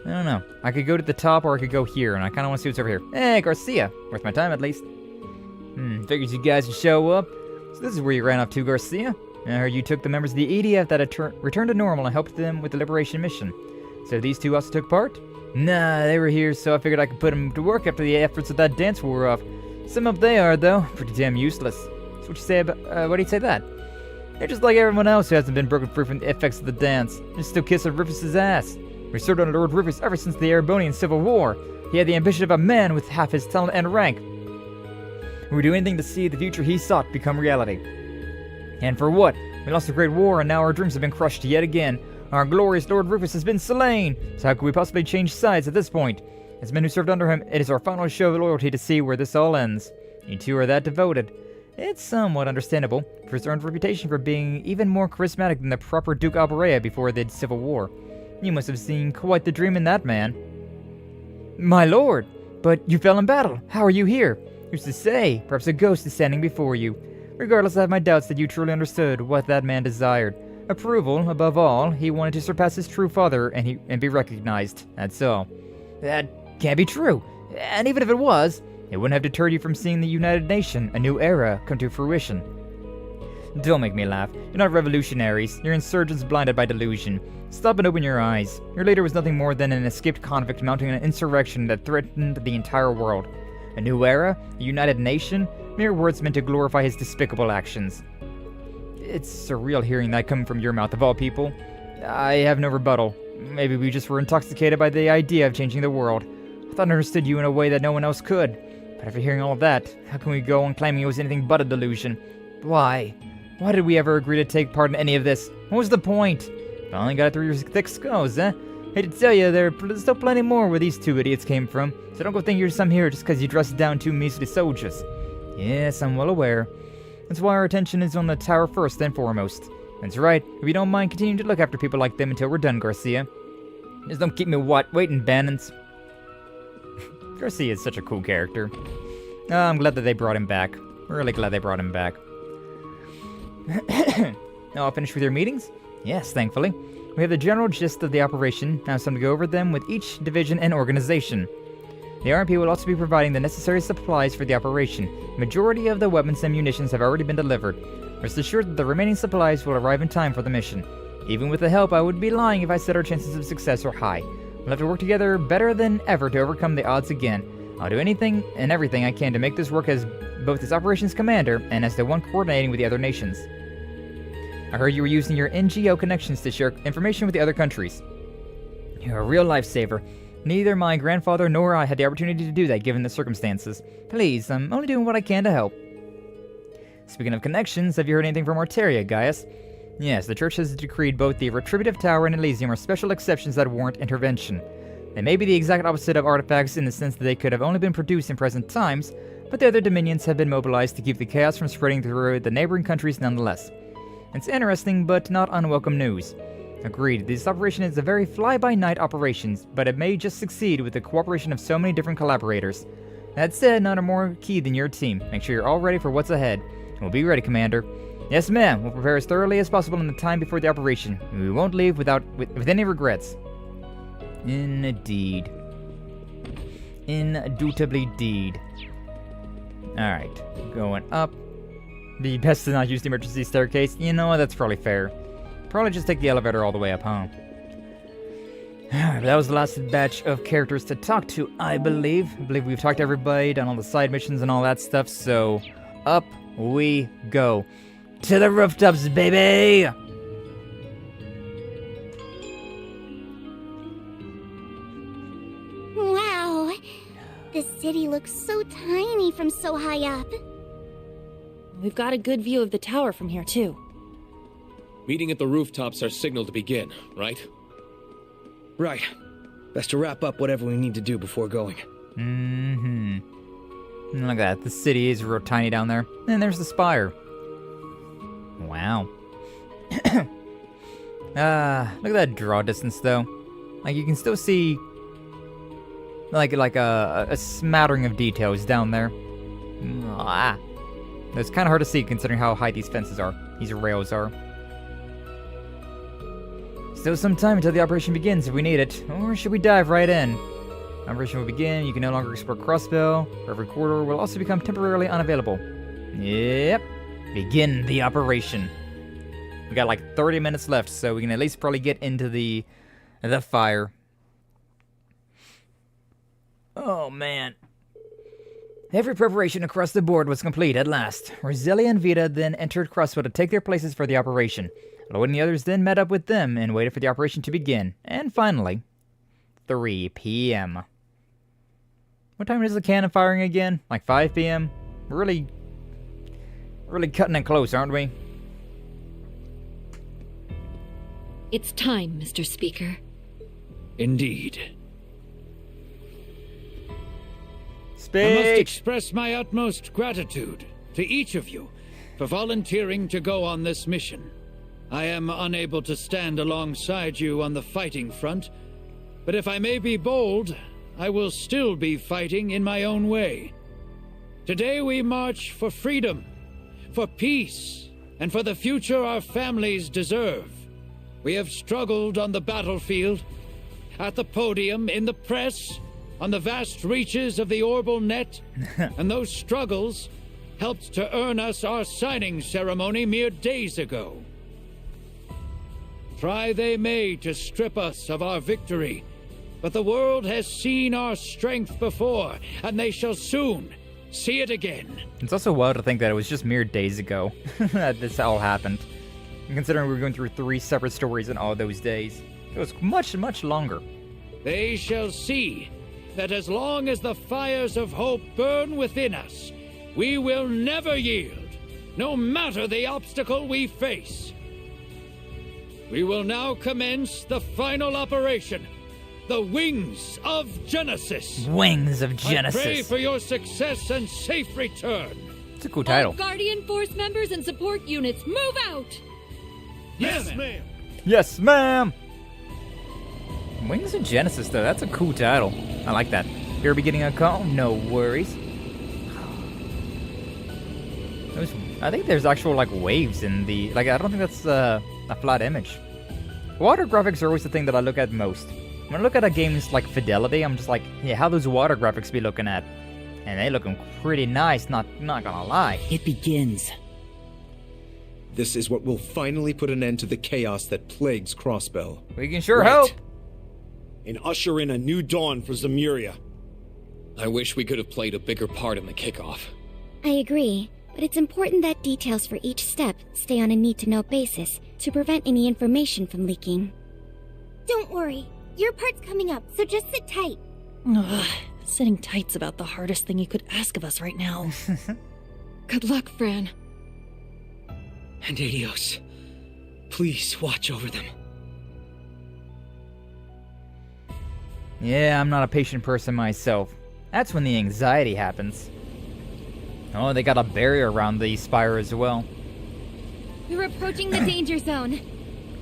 I don't know. I could go to the top or I could go here, and I kind of want to see what's over here. Hey, Garcia, worth my time at least. Figures you guys would show up. So this is where you ran off to, Garcia. I heard you took the members of the EDF that had returned to normal and helped them with the liberation mission. So these two also took part? Nah, they were here, so I figured I could put them to work after the efforts of that dance wore off. Some up they are, though. Pretty damn useless. So what you say about, why do you say that? They're just like everyone else who hasn't been broken free from the effects of the dance. They're still kissing Rufus's ass. We served under Lord Rufus ever since the Erebonian Civil War. He had the ambition of a man with half his talent and rank. We would do anything to see the future he sought become reality. And for what? We lost a great war, and now our dreams have been crushed yet again. Our glorious Lord Rufus has been slain, so how could we possibly change sides at this point? As men who served under him, it is our final show of loyalty to see where this all ends. You two are that devoted. It's somewhat understandable, for his earned reputation for being even more charismatic than the proper Duke Albarea before the Civil War. You must have seen quite the dream in that man. My lord! But you fell in battle. How are you here? Who's to say? Perhaps a ghost is standing before you. Regardless, I have my doubts that you truly understood what that man desired. Approval, above all. He wanted to surpass his true father and be recognized. That's all. That can't be true. And even if it was, it wouldn't have deterred you from seeing the United Nation, a new era, come to fruition. Don't make me laugh. You're not revolutionaries. You're insurgents blinded by delusion. Stop and open your eyes. Your leader was nothing more than an escaped convict mounting an insurrection that threatened the entire world. A new era? A united nation? Mere words meant to glorify his despicable actions. It's surreal hearing that coming from your mouth of all people. I have no rebuttal. Maybe we just were intoxicated by the idea of changing the world. I thought I understood you in a way that no one else could. But after hearing all of that, how can we go on claiming it was anything but a delusion? Why? Why did we ever agree to take part in any of this? What was the point? Finally got it through your thick skulls, eh? Hate to tell you, there's still plenty more where these two idiots came from, so don't go think you're some here just because you dressed down two measly soldiers. Yes, I'm well aware. That's why our attention is on the tower first and foremost. That's right, if you don't mind continuing to look after people like them until we're done, Garcia. Just don't keep me waiting, Bannings. Garcia is such a cool character. I'm glad that they brought him back. Really glad they brought him back. All finished with your meetings? Yes, thankfully. We have the general gist of the operation. Now it's time to go over them with each division and organization. The RMP will also be providing the necessary supplies for the operation. The majority of the weapons and munitions have already been delivered. Rest assured that the remaining supplies will arrive in time for the mission. Even with the help, I would be lying if I said our chances of success are high. We'll have to work together better than ever to overcome the odds again. I'll do anything and everything I can to make this work as both as operations commander and as the one coordinating with the other nations. I heard you were using your NGO connections to share information with the other countries. You're a real lifesaver. Neither my grandfather nor I had the opportunity to do that given the circumstances. Please, I'm only doing what I can to help. Speaking of connections, have you heard anything from Arteria, Gaius? Yes, the Church has decreed both the Retributive Tower and Elysium are special exceptions that warrant intervention. They may be the exact opposite of artifacts in the sense that they could have only been produced in present times, but the other dominions have been mobilized to keep the chaos from spreading through the neighboring countries nonetheless. It's interesting, but not unwelcome news. Agreed, this operation is a very fly-by-night operation, but it may just succeed with the cooperation of so many different collaborators. That said, none are more key than your team. Make sure you're all ready for what's ahead. We'll be ready, Commander. Yes, ma'am. We'll prepare as thoroughly as possible in the time before the operation. We won't leave with any regrets. Indeed. Indubitably deed. Alright, going up. Be best to not use the emergency staircase. You know what, that's probably fair. Probably just take the elevator all the way up, huh? That was the last batch of characters to talk to, I believe. I believe we've talked to everybody, done all the side missions and all that stuff, so up we go. To the rooftops, baby! Wow! The city looks so tiny from so high up. We've got a good view of the tower from here, too. Meeting at the rooftops our signal to begin, right? Right. Best to wrap up whatever we need to do before going. Look at that. The city is real tiny down there. And there's the spire. Wow. Look at that draw distance, though. Like, you can still see like a smattering of details down there. It's kind of hard to see considering how high these fences are. These rails are. Still some time until the operation begins if we need it. Or should we dive right in? Operation will begin. You can no longer explore Crossbell. Reverie Corridor will also become temporarily unavailable. Yep. Begin the operation. We got like 30 minutes left, so we can at least probably get into the fire. Oh, man. Every preparation across the board was complete at last. Roselia and Vita then entered Crossbell to take their places for the operation. Lloyd and the others then met up with them and waited for the operation to begin. And finally, 3 p.m. What time is the cannon firing again? Like 5 p.m.? We're really cutting it close, aren't we? It's time, Mr. Speaker. Indeed. Speak! I must express my utmost gratitude to each of you for volunteering to go on this mission. I am unable to stand alongside you on the fighting front, but if I may be bold, I will still be fighting in my own way. Today we march for freedom, for peace, and for the future our families deserve. We have struggled on the battlefield, at the podium, in the press, on the vast reaches of the Orbal Net, and those struggles helped to earn us our signing ceremony mere days ago. Try they may to strip us of our victory, but the world has seen our strength before, and they shall soon see it again. It's also wild to think that it was just mere days ago that this all happened. And considering we were going through 3 separate stories in all those days, it was much, much longer. They shall see that as long as the fires of hope burn within us, we will never yield, no matter the obstacle we face. We will now commence the final operation, the Wings of Genesis. Wings of Genesis. I pray for your success and safe return. It's a cool title. All Guardian Force members and support units, move out! Yes, ma'am. Yes, ma'am. Wings of Genesis, though. That's a cool title. I like that. You're beginning a call? No worries. I think there's actual, like, waves in the... Like, I don't think that's a flat image. Water graphics are always the thing that I look at most. When I look at a game's, like, fidelity, I'm just like, yeah, how those water graphics be looking at? And they looking pretty nice, not gonna lie. It begins. This is what will finally put an end to the chaos that plagues Crossbell. We can sure hope. And usher in a new dawn for Zemuria. I wish we could have played a bigger part in the kickoff. I agree, but it's important that details for each step stay on a need-to-know basis to prevent any information from leaking. Don't worry, your part's coming up, so just sit tight. Ugh, sitting tight's about the hardest thing you could ask of us right now. Good luck, Fran. And Adios. Please watch over them. Yeah, I'm not a patient person myself. That's when the anxiety happens. Oh, they got a barrier around the spire as well. We're approaching the danger zone.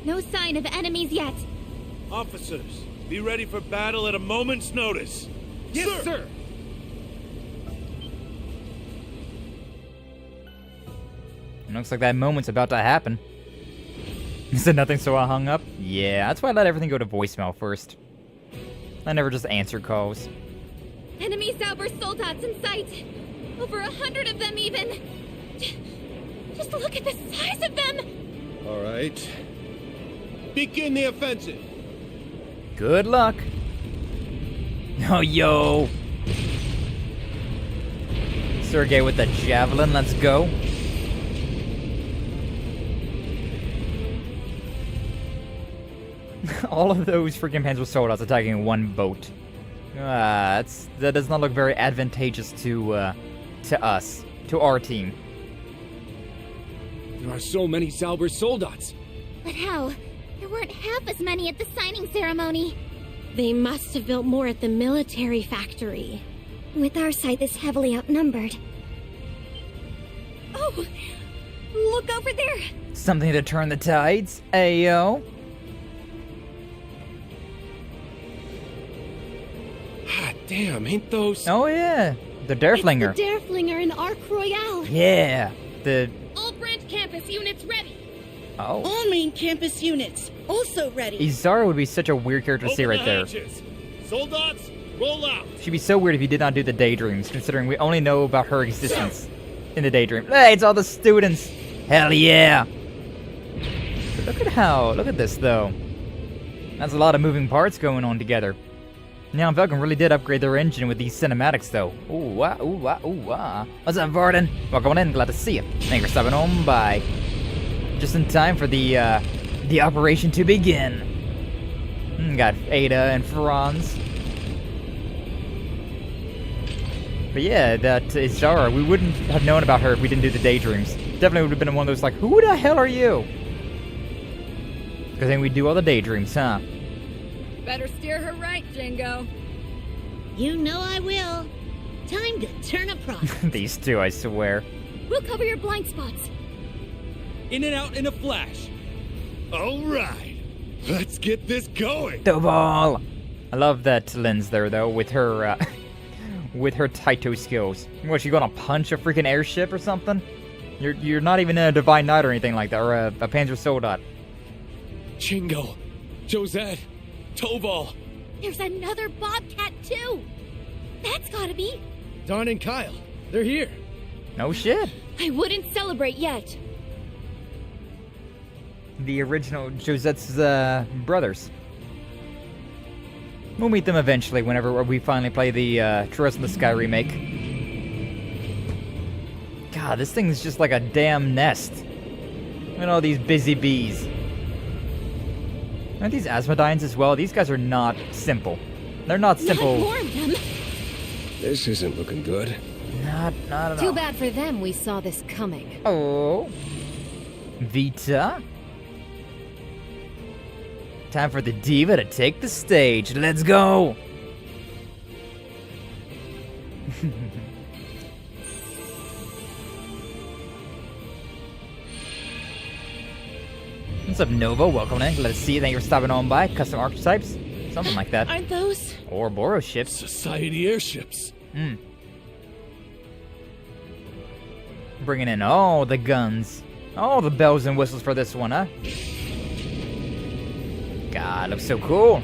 No sign of enemies yet. Officers, be ready for battle at a moment's notice. Yes, sir. Looks like that moment's about to happen. Said nothing, so I hung up? Yeah, that's why I let everything go to voicemail first. I never just answer calls. Enemy Zauber soldats in sight! Over 100 of them, even! Just look at the size of them! Alright. Begin the offensive! Good luck! Oh, yo! Sergey with the javelin, let's go. All of those freaking Panzer soldats attacking one boat. That does not look very advantageous to us, to our team. There are so many Zauber soldats. But how? There weren't half as many at the signing ceremony. They must have built more at the military factory. With our side this heavily outnumbered. Oh! Look over there! Something to turn the tides? Ayo. Ah, damn, ain't those... Oh yeah, the Derflinger. It's the Derflinger in Arc Royale. Yeah, the... All branch campus units ready! Oh. All main campus units also ready. Izara would be such a weird character to see right there. Soldats, roll out. She'd be so weird if you did not do the daydreams, considering we only know about her existence in the daydream. Hey, it's all the students! Hell yeah! Look at this though. That's a lot of moving parts going on together. Now Velkin really did upgrade their engine with these cinematics though. Ooh ah, ooh ah, ooh ah. What's up, Varden? Welcome in, glad to see you. Thank you for stopping on by. Just in time for the operation to begin. Got Ada and Franz. But yeah, that is Zara. We wouldn't have known about her if we didn't do the daydreams. Definitely would have been one of those like, who the hell are you? Because then we do all the daydreams, huh? Better steer her right, Jingo. You know I will. Time to turn a profit. These two, I swear. We'll cover your blind spots. In and out in a flash. Alright, let's get this going. The ball. I love that lens there, though, with her, with her Taito skills. What, she gonna punch a freaking airship or something? You're not even a Divine Knight or anything like that, or a Panzer Soldat. Jingo, Josette, Tobal. There's another Bobcat, too. That's gotta be. Don and Kyle, they're here. No shit. I wouldn't celebrate yet. The original Josette's brothers. We'll meet them eventually whenever we finally play the Trust in the Sky remake. God, this thing's just like a damn nest. Look at all these busy bees. Aren't these Asmodeans as well? These guys are not simple. They're not simple. Not more of them. This isn't looking good. Not at all. Too bad for them we saw this coming. Oh. Vita? Time for the diva to take the stage. Let's go! What's up, Nova? Welcome in. Glad to see you. Thank you for stopping on by. Custom archetypes? Something like that. Aren't those? Or Boros ships. Society airships. Bringing in all the guns. All the bells and whistles for this one, huh? God, looks so cool.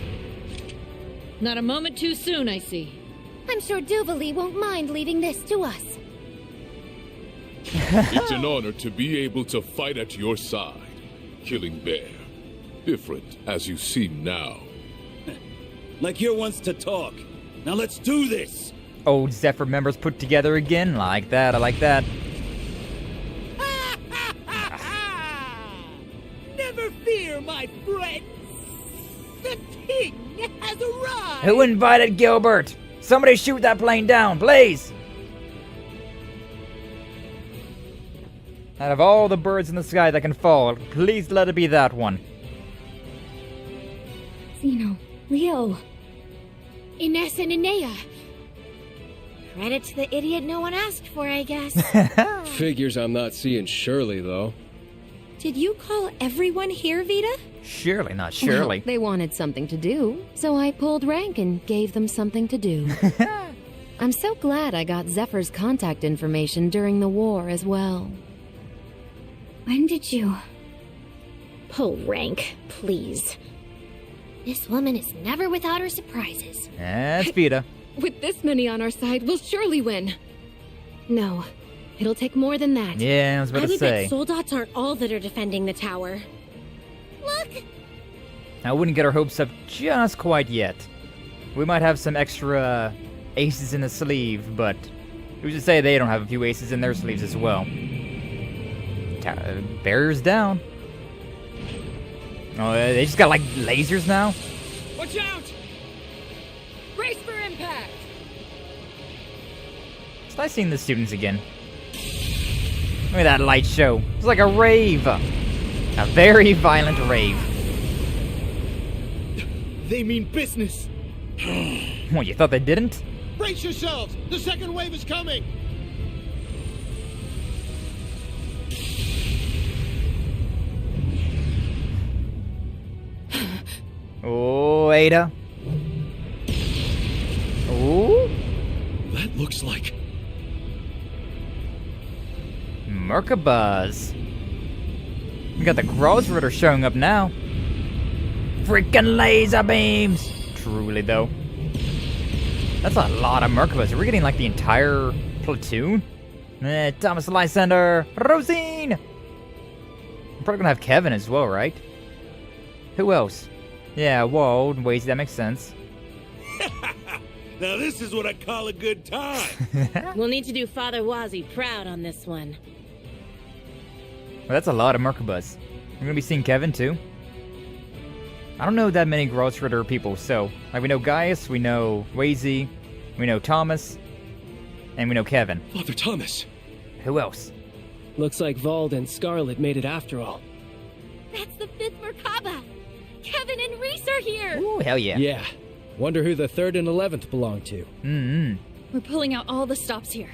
Not a moment too soon, I see. I'm sure Duvali won't mind leaving this to us. It's an honor to be able to fight at your side, Killing Bear. Different as you seem now. Like you're wants to talk. Now let's do this! Old Zephyr members put together again. Like that, I like that. Never fear, my friends. The king has arrived. Who invited Gilbert? Somebody shoot that plane down, please! Out of all the birds in the sky that can fall, please let it be that one. Zeno, Leo. Ines and Inea. Credit to the idiot no one asked for, I guess. Figures I'm not seeing Shirley, though. Did you call everyone here, Vita? Surely not Shirley. Well, they wanted something to do, so I pulled rank and gave them something to do. I'm so glad I got Zephyr's contact information during the war as well. When did you... Pull rank, please. This woman is never without her surprises. That's Vita. With this many on our side, we'll surely win. No, it'll take more than that. Yeah, I was about to say. bet soldats aren't all that are defending the tower. Look! I wouldn't get our hopes up just quite yet. We might have some extra aces in the sleeve, but who's to say they don't have a few aces in their sleeves as well? Barrier's down. Oh, they just got like lasers now? Watch out! Brace for impact! It's nice seeing the students again. Look at that light show. It's like a rave. A very violent rave. They mean business. What, you thought they didn't? Brace yourselves! The second wave is coming! Oh, Ada. Oh. That looks like... Merkabahs. We got the Grossritter showing up now. Freaking laser beams! Truly, though. That's a lot of Merkabahs. Are we getting, like, the entire platoon? Thomas Lysander! Rosine! I'm probably gonna have Kevin as well, right? Who else? Yeah, whoa, wait, that makes sense. Now this is what I call a good time. We'll need to do Father Wazi proud on this one. Well, that's a lot of Merkabahs. We're gonna be seeing Kevin, too. I don't know that many Grossritter people, so... Like, we know Gaius, we know Wazy, we know Thomas, and we know Kevin. Father Thomas! Who else? Looks like Vald and Scarlet made it after all. That's the 5th Merkabah! Kevin and Reese are here! Ooh, hell yeah. Yeah. Wonder who the 3rd and 11th belong to. We're pulling out all the stops here.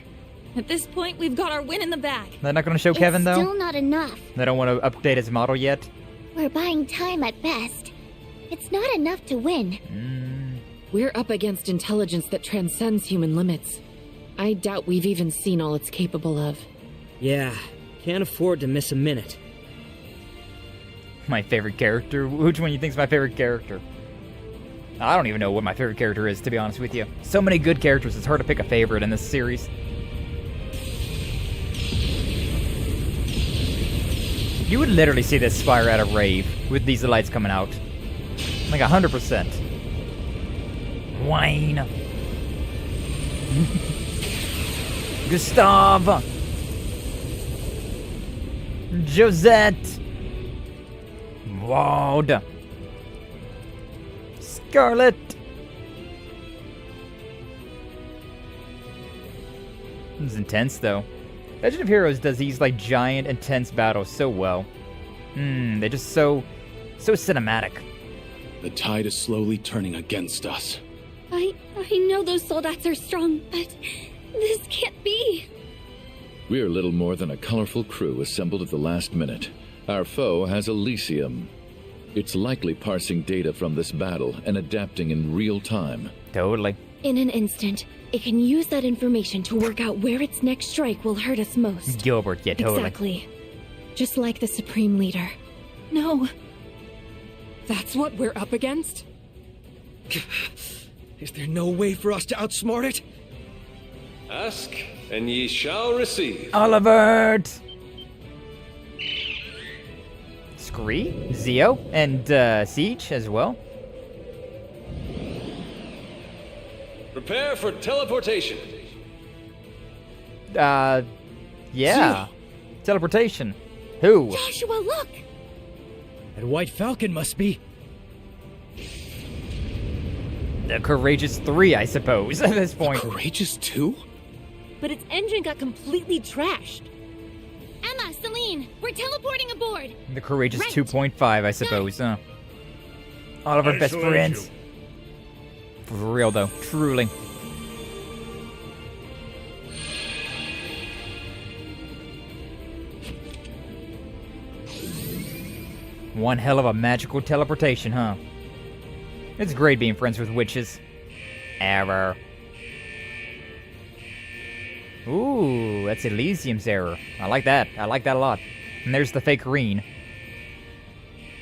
At this point, we've got our win in the bag. They're not gonna show Kevin, though? Still not enough. They don't want to update his model yet? We're buying time at best. It's not enough to win. We're up against intelligence that transcends human limits. I doubt we've even seen all it's capable of. Yeah, can't afford to miss a minute. My favorite character? Which one do you think's my favorite character? I don't even know what my favorite character is, to be honest with you. So many good characters, it's hard to pick a favorite in this series. You would literally see this Spire at a rave with these lights coming out. Like 100%. Wayne. Gustav. Josette. Maud. Scarlet. This is intense, though. Legend of Heroes does these, like, giant, intense battles so well. They're just so cinematic. The tide is slowly turning against us. I know those soldats are strong, but this can't be. We're little more than a colorful crew assembled at the last minute. Our foe has Elysium. It's likely parsing data from this battle and adapting in real time. Totally. In an instant, it can use that information to work out where its next strike will hurt us most. Gilbert, yeah, totally. Exactly. Just like the Supreme Leader. No. That's what we're up against? Is there no way for us to outsmart it? Ask, and ye shall receive. Olivert! Scree, Zio, and Siege as well. Prepare for teleportation. Yeah. Zio. Teleportation. Who? Joshua, look! That White Falcon must be... The Courageous 3, I suppose, at this point. The Courageous 2? But its engine got completely trashed. Emma, Celine, we're teleporting aboard! The Courageous 2.5, I suppose, huh? All of our best friends. For real, though. Truly. One hell of a magical teleportation, huh? It's great being friends with witches. Error. Ooh, that's Elysium's error. I like that. I like that a lot. And there's the fake Rean.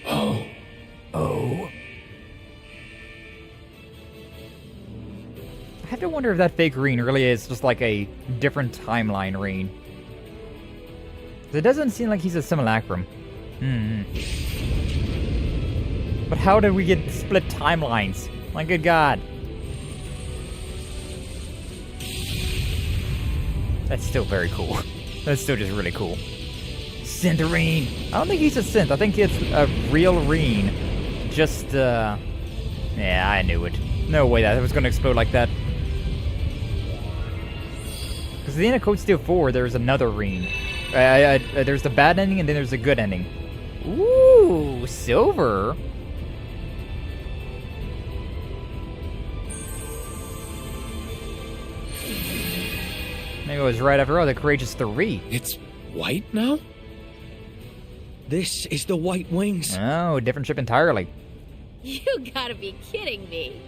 Oh. I have to wonder if that fake Rean really is just like a different timeline Rean. It doesn't seem like he's a simulacrum. But how did we get split timelines? My good God. That's still very cool. That's still just really cool. Synth Rean. I don't think he's a synth. I think it's a real Rean. Just, yeah, I knew it. No way that was going to explode like that. Because at the end of Code Steel 4, there's another Rean. There's the bad ending and then there's the good ending. Ooh, silver. Maybe I was right after all. The Courageous 3. It's white now? This is the White Wings. Oh, different ship entirely. You gotta be kidding me.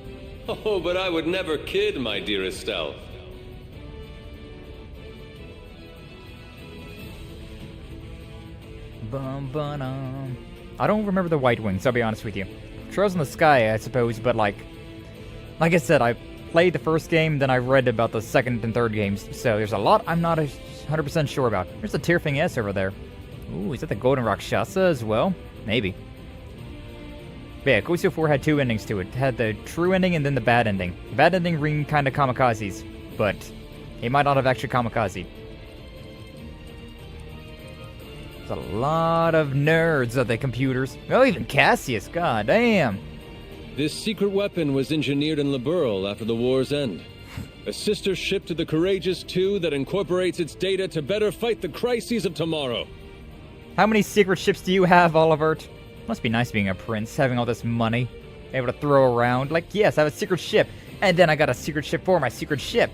Oh, but I would never kid, my dearest Stealth. Bum-ba-dum. I don't remember the White Wings, I'll be honest with you. Trails in the Sky, I suppose, but like I said, I played the first game, then I read about the second and third games, so there's a lot I'm not 100% sure about. There's a Tearfing S over there. Ooh, is that the Golden Rakshasa as well? Maybe. But yeah, Code Steel 4 had two endings to it. It had the true ending and then the bad ending. The bad ending Rean kinda kamikazes, but he might not have actually kamikaze. There's a lot of nerds at the computers. Oh, even Cassius, god damn. This secret weapon was engineered in Liberl after the war's end. A sister ship to the Courageous 2 that incorporates its data to better fight the crises of tomorrow. How many secret ships do you have, Olivert? Must be nice being a prince, having all this money, able to throw around. Like, yes, I have a secret ship, and then I got a secret ship for my secret ship.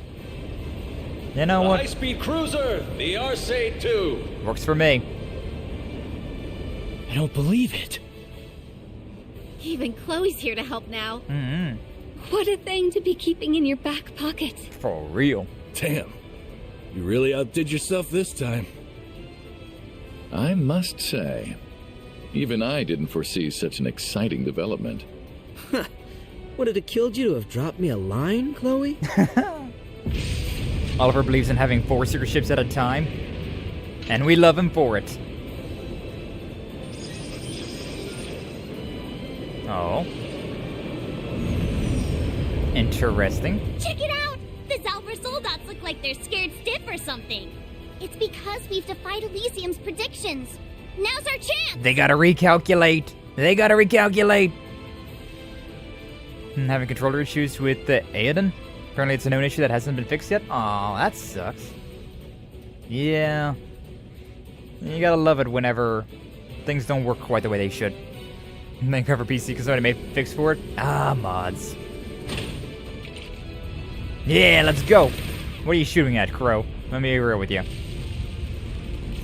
You know what? High-speed cruiser, the Arcade 2. Works for me. I don't believe it. Even Chloe's here to help now. What a thing to be keeping in your back pocket. For real. Damn. You really outdid yourself this time. I must say, even I didn't foresee such an exciting development. Would it have killed you to have dropped me a line, Chloe? Oliver believes in having 4 secret ships at a time, and we love him for it. Oh. Interesting. Check it out! The Zalber Soldats look like they're scared stiff or something. It's because we've defied Elysium's predictions. Now's our chance! They gotta recalculate. They gotta recalculate. Having controller issues with the Aedan? Apparently it's a known issue that hasn't been fixed yet? Aw, that sucks. Yeah. You gotta love it whenever things don't work quite the way they should. Then cover PC because somebody made fix for it? Ah, mods. Yeah, let's go. What are you shooting at, Crow? Let me be real with you.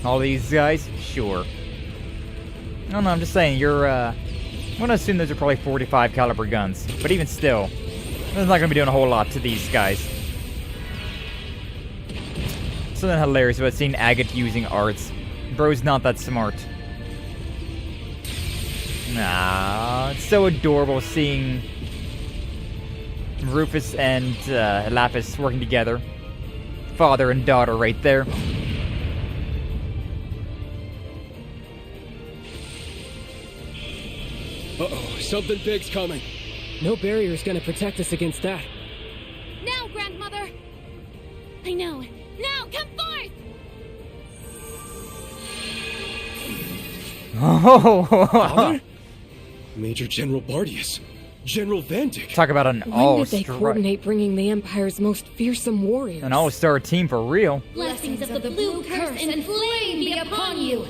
All these guys? Sure. No, I'm just saying, you're, I'm gonna assume those are probably 45 caliber guns. But even still, it's not gonna be doing a whole lot to these guys. Something hilarious about seeing Agate using arts. Bro's not that smart. Nah, it's so adorable seeing Rufus and Lapis working together. Father and daughter right there. Uh-oh, something big's coming. No barrier's gonna protect us against that. Now, grandmother! I know. Now, come forth! Oh! Major General Bardius. General Vantik. Talk about an When did they coordinate bringing the Empire's most fearsome warriors? An all-star team for real. Blessings of the blue curse and flame be upon you!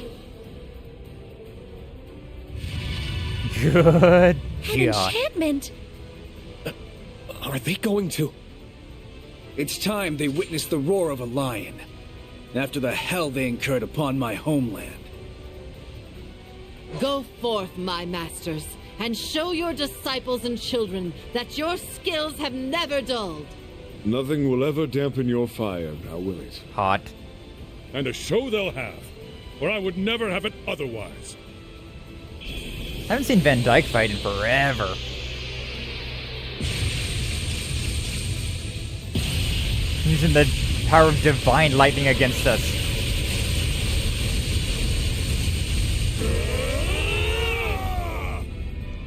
Good An job. enchantment! Are they going to? It's time they witnessed the roar of a lion. After the hell they incurred upon my homeland. Go forth, my masters, and show your disciples and children that your skills have never dulled. Nothing will ever dampen your fire, now will it? Hot. And a show they'll have. or I would never have it otherwise. I haven't seen Van Dyke fight in forever. Using the power of divine lightning against us.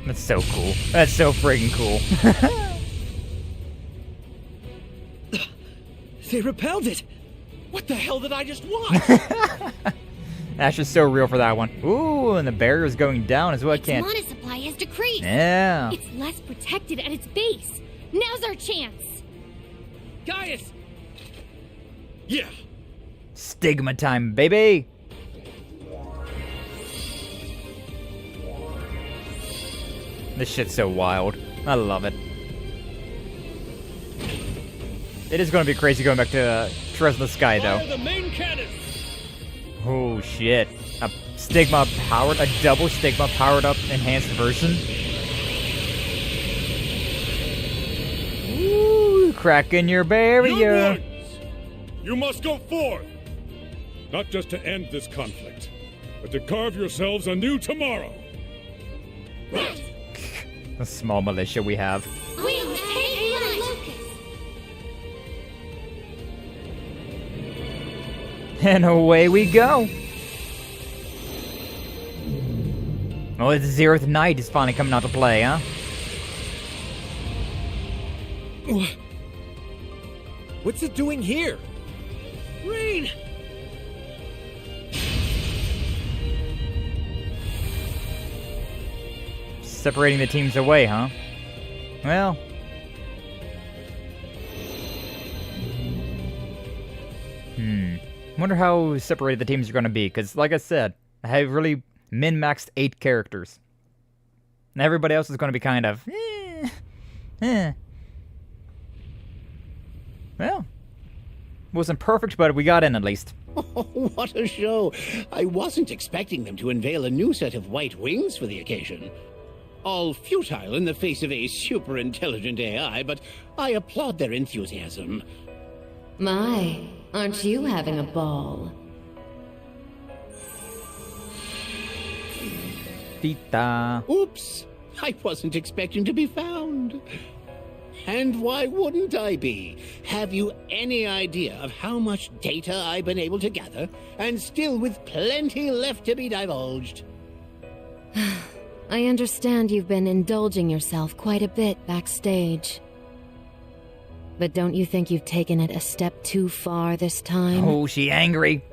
That's so cool. That's so friggin' cool. They repelled it! What the hell did I just watch? Ash is so real for that one. Ooh, and the barrier is going down as well. Its mana supply has decreased. Yeah. It's less protected at its base. Now's our chance. Gaius! Yeah. Stigma time, baby. This shit's so wild. I love it. It is going to be crazy going back to Trez in the Sky, though. Fire the main cannon! Oh, shit. A double Stigma powered up enhanced version. Ooh, cracking your barrier. You must go forth! Not just to end this conflict, but to carve yourselves a new tomorrow. The small militia we have. We'll take Locust. And away we go. Oh, the Zeroth Knight is finally coming out to play, huh? What's it doing here? Rean! Separating the teams away, huh? Well. Wonder how separated the teams are going to be, because like I said, I have really min-maxed 8 characters. And everybody else is going to be kind of, Well, wasn't perfect, but we got in at least. Oh, what a show! I wasn't expecting them to unveil a new set of white wings for the occasion. All futile in the face of a super-intelligent AI, but I applaud their enthusiasm. My, aren't you having a ball? Tita. Oops! I wasn't expecting to be found. And why wouldn't I be? Have you any idea of how much data I've been able to gather, and still with plenty left to be divulged? I understand you've been indulging yourself quite a bit backstage. But don't you think you've taken it a step too far this time? Oh, she angry.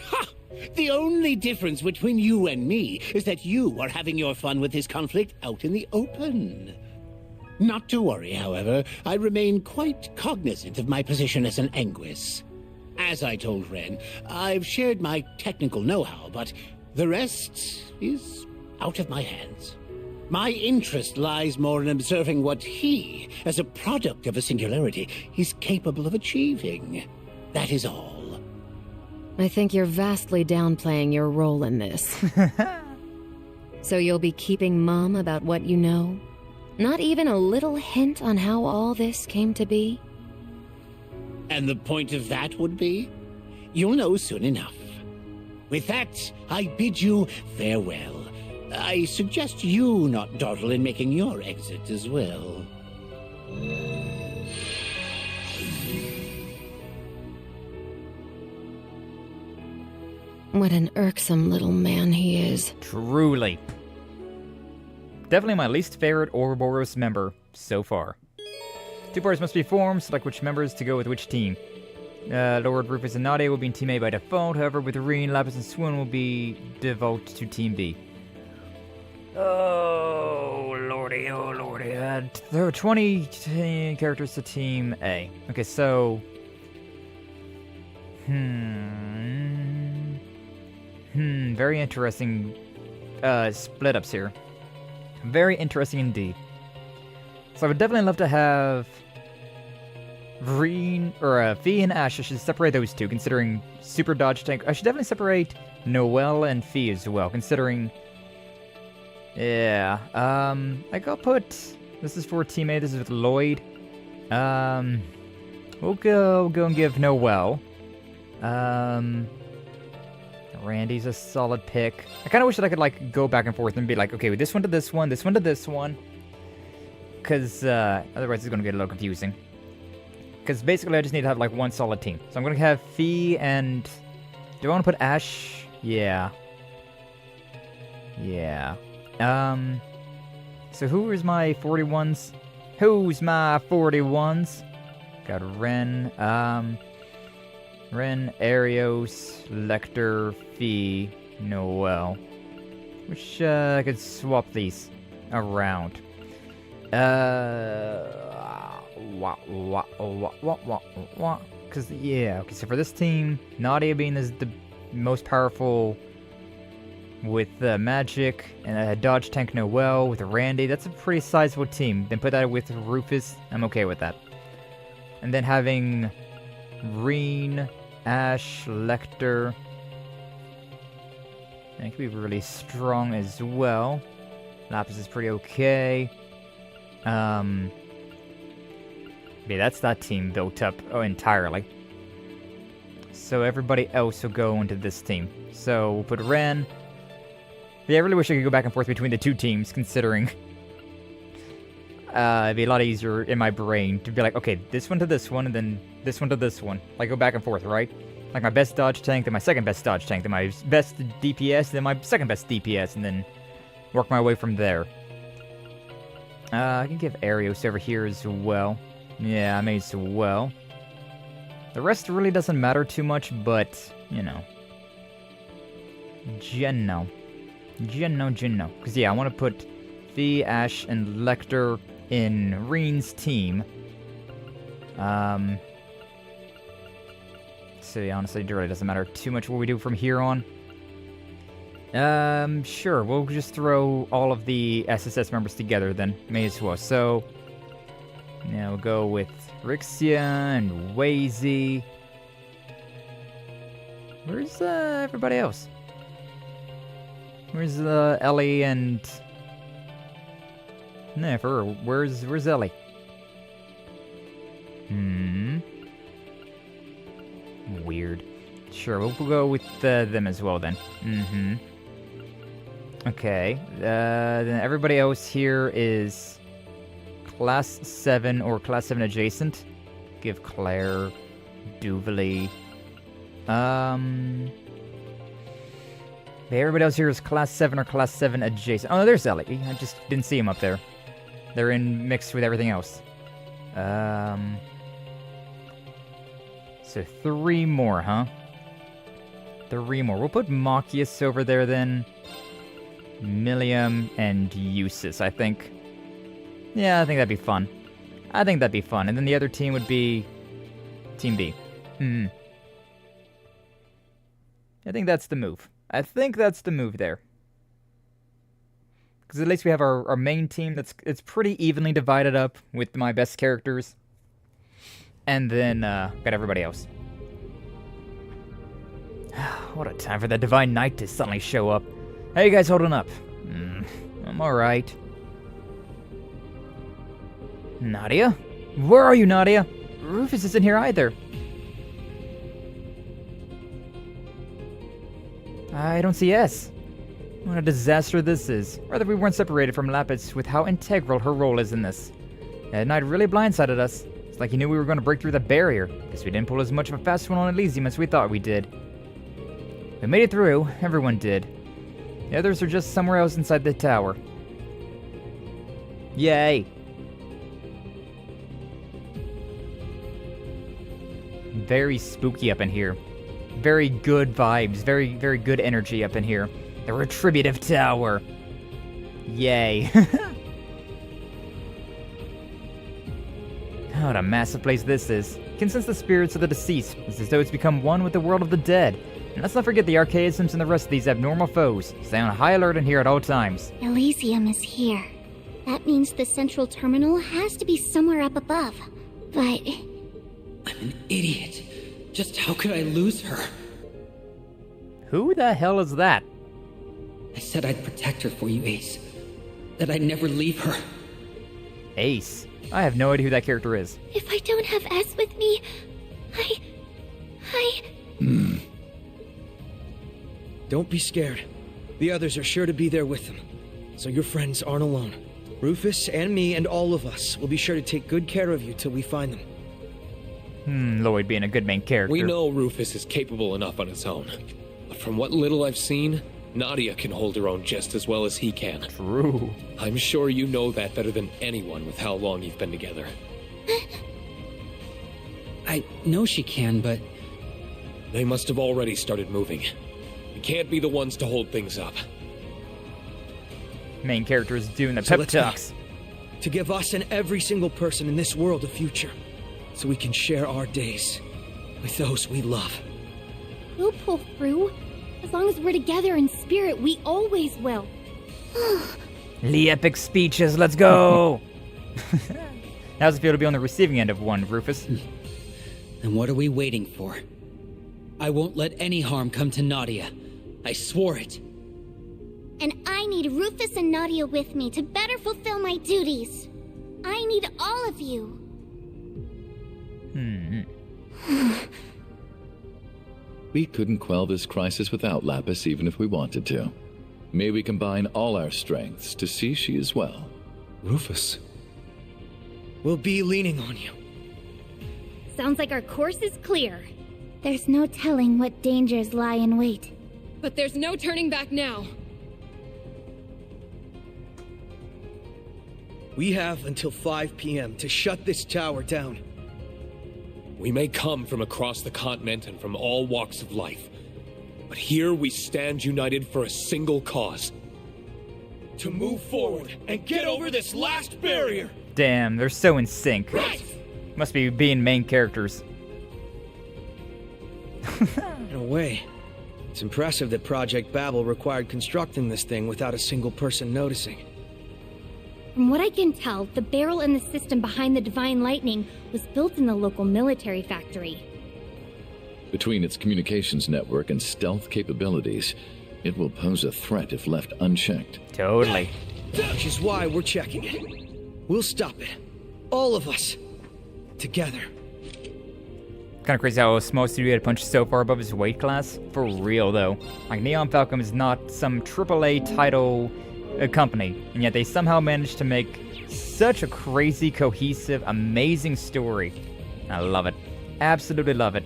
Ha! The only difference between you and me is that you are having your fun with this conflict out in the open. Not to worry, however, I remain quite cognizant of my position as an Anguis. As I told Ren, I've shared my technical know-how, but the rest is out of my hands. My interest lies more in observing what he, as a product of a singularity, is capable of achieving. That is all. I think you're vastly downplaying your role in this. So you'll be keeping mum about what you know? Not even a little hint on how all this came to be? And the point of that would be? You'll know soon enough. With that, I bid you farewell. I suggest you not dawdle in making your exit as well. What an irksome little man he is. Truly. Definitely my least favorite Ouroboros member so far. 2 parties must be formed, select which members to go with which team. Lord Rufus and Nadia will be in Team A by default, however with Rean, Lapis, and Swoon will be devoted to Team B. Oh lordy. There are 20 characters to Team A. Okay, so... very interesting split-ups here. Very interesting indeed. So I would definitely love to have Rean, or Fee and Ash. I should separate those two, considering super dodge tank. I should definitely separate Noelle and Fee as well, considering... Yeah, I gotta put... This is for Team A, this is with Lloyd. We'll go and give Noelle. I Randy's a solid pick. I kind of wish that I could, like, go back and forth and be like, okay, this one to this one, this one to this one. Because, otherwise it's going to get a little confusing. Because basically I just need to have, like, one solid team. So I'm going to have Fee and... Do I want to put Ash? Yeah. Yeah. So who is my 41s? Who's my 41s? Got Ren, Arios, Lecter, Fee, Noel. Which, I could swap these around. Because, yeah, okay, so for this team, Nadia being the most powerful with magic, and a dodge tank Noel with Randy, that's a pretty sizable team. Then put that with Rufus, I'm okay with that. And then having Rean, Ash, Lecter, and it could be really strong as well. Lapis is pretty okay. Yeah, that's that team built up entirely. So everybody else will go into this team. So we'll put Ren. Yeah, I really wish I could go back and forth between the two teams, considering it'd be a lot easier in my brain to be like, okay, this one to this one, and then this one to this one. Like, go back and forth, right? Like, my best dodge tank, then my second best dodge tank, then my best DPS, then my second best DPS, and then work my way from there. I can give Arios over here as well. Yeah, I may as well. The rest really doesn't matter too much, but, you know. Genno. Because, yeah, I want to put Fee, Ash, and Lecter in Rean's team. So, yeah, honestly, it really doesn't matter too much what we do from here on. Sure, we'll just throw all of the SSS members together then. May as well. So, now we'll go with Rixia and Wazy. Where's, everybody else? Where's, Ellie and... Nah, for her, where's Ellie? Weird. Sure, we'll go with, them as well then. Okay, then everybody else here is Class 7 or Class 7 adjacent. Give Claire, Duvally. Everybody else here is Class 7 or Class 7 adjacent. Oh, there's Ellie. I just didn't see him up there. They're in mixed with everything else. So 3 more, huh? 3 more. We'll put Machias over there then. Milliam and Eustace, I think. Yeah, I think that'd be fun. And then the other team would be Team B. I think that's the move. There. Because at least we have our main team it's pretty evenly divided up with my best characters. And then, got everybody else. What a time for that Divine Knight to suddenly show up. How you guys holding up? I'm alright. Nadia? Where are you, Nadia? Rufus isn't here either. I don't see S. What a disaster this is. Rather we weren't separated from Lapis with how integral her role is in this. That Knight really blindsided us. It's like he knew we were going to break through the barrier. Guess we didn't pull as much of a fast one on Elysium as we thought we did. We made it through. Everyone did. The others are just somewhere else inside the tower. Yay! Very spooky up in here. Very good vibes. Very, very good energy up in here. The Retributive Tower. Yay. What a massive place this is. You can sense the spirits of the deceased. It's as though it's become one with the world of the dead. And let's not forget the archaisms and the rest of these abnormal foes. Stay on high alert in here at all times. Elysium is here. That means the central terminal has to be somewhere up above. But... I'm an idiot. Just how could I lose her? Who the hell is that? I said I'd protect her for you, Ace. That I'd never leave her. Ace? I have no idea who that character is. If I don't have S with me, Don't be scared. The others are sure to be there with them, so your friends aren't alone. Rufus and me and all of us will be sure to take good care of you till we find them. Lloyd being a good main character. We know Rufus is capable enough on his own. But from what little I've seen, Nadia can hold her own just as well as he can. True. I'm sure you know that better than anyone with how long you've been together. I know she can, but... They must have already started moving. We can't be the ones to hold things up. Main character is doing the So pep let's go. talks. To give us and every single person in this world a future, so we can share our days with those we love. We'll pull through. As long as we're together in spirit, we always will. The epic speeches, let's go! How's it feel to be on the receiving end of one, Rufus? And what are we waiting for? I won't let any harm come to Nadia. I swore it. And I need Rufus and Nadia with me to better fulfill my duties. I need all of you. We couldn't quell this crisis without Lapis even if we wanted to. May we combine all our strengths to see she is well. Rufus. We'll be leaning on you. Sounds like our course is clear. There's no telling what dangers lie in wait. But there's no turning back now. We have until 5 p.m. to shut this tower down. We may come from across the continent and from all walks of life, but here we stand united for a single cause. To move forward and get over this last barrier! Damn, they're so in sync. Right. Must be being main characters. In a way, it's impressive that Project Babel required constructing this thing without a single person noticing. From what I can tell, the barrel and the system behind the Divine Lightning was built in the local military factory. Between its communications network and stealth capabilities, it will pose a threat if left unchecked. Totally. Which is why we're checking it. We'll stop it. All of us. Together. Kind of crazy how a small studio had punched so far above his weight class. For real, though. Like, Neon Falcon is not some AAA title company, and yet they somehow managed to make such a crazy, cohesive, amazing story. I love it. Absolutely love it.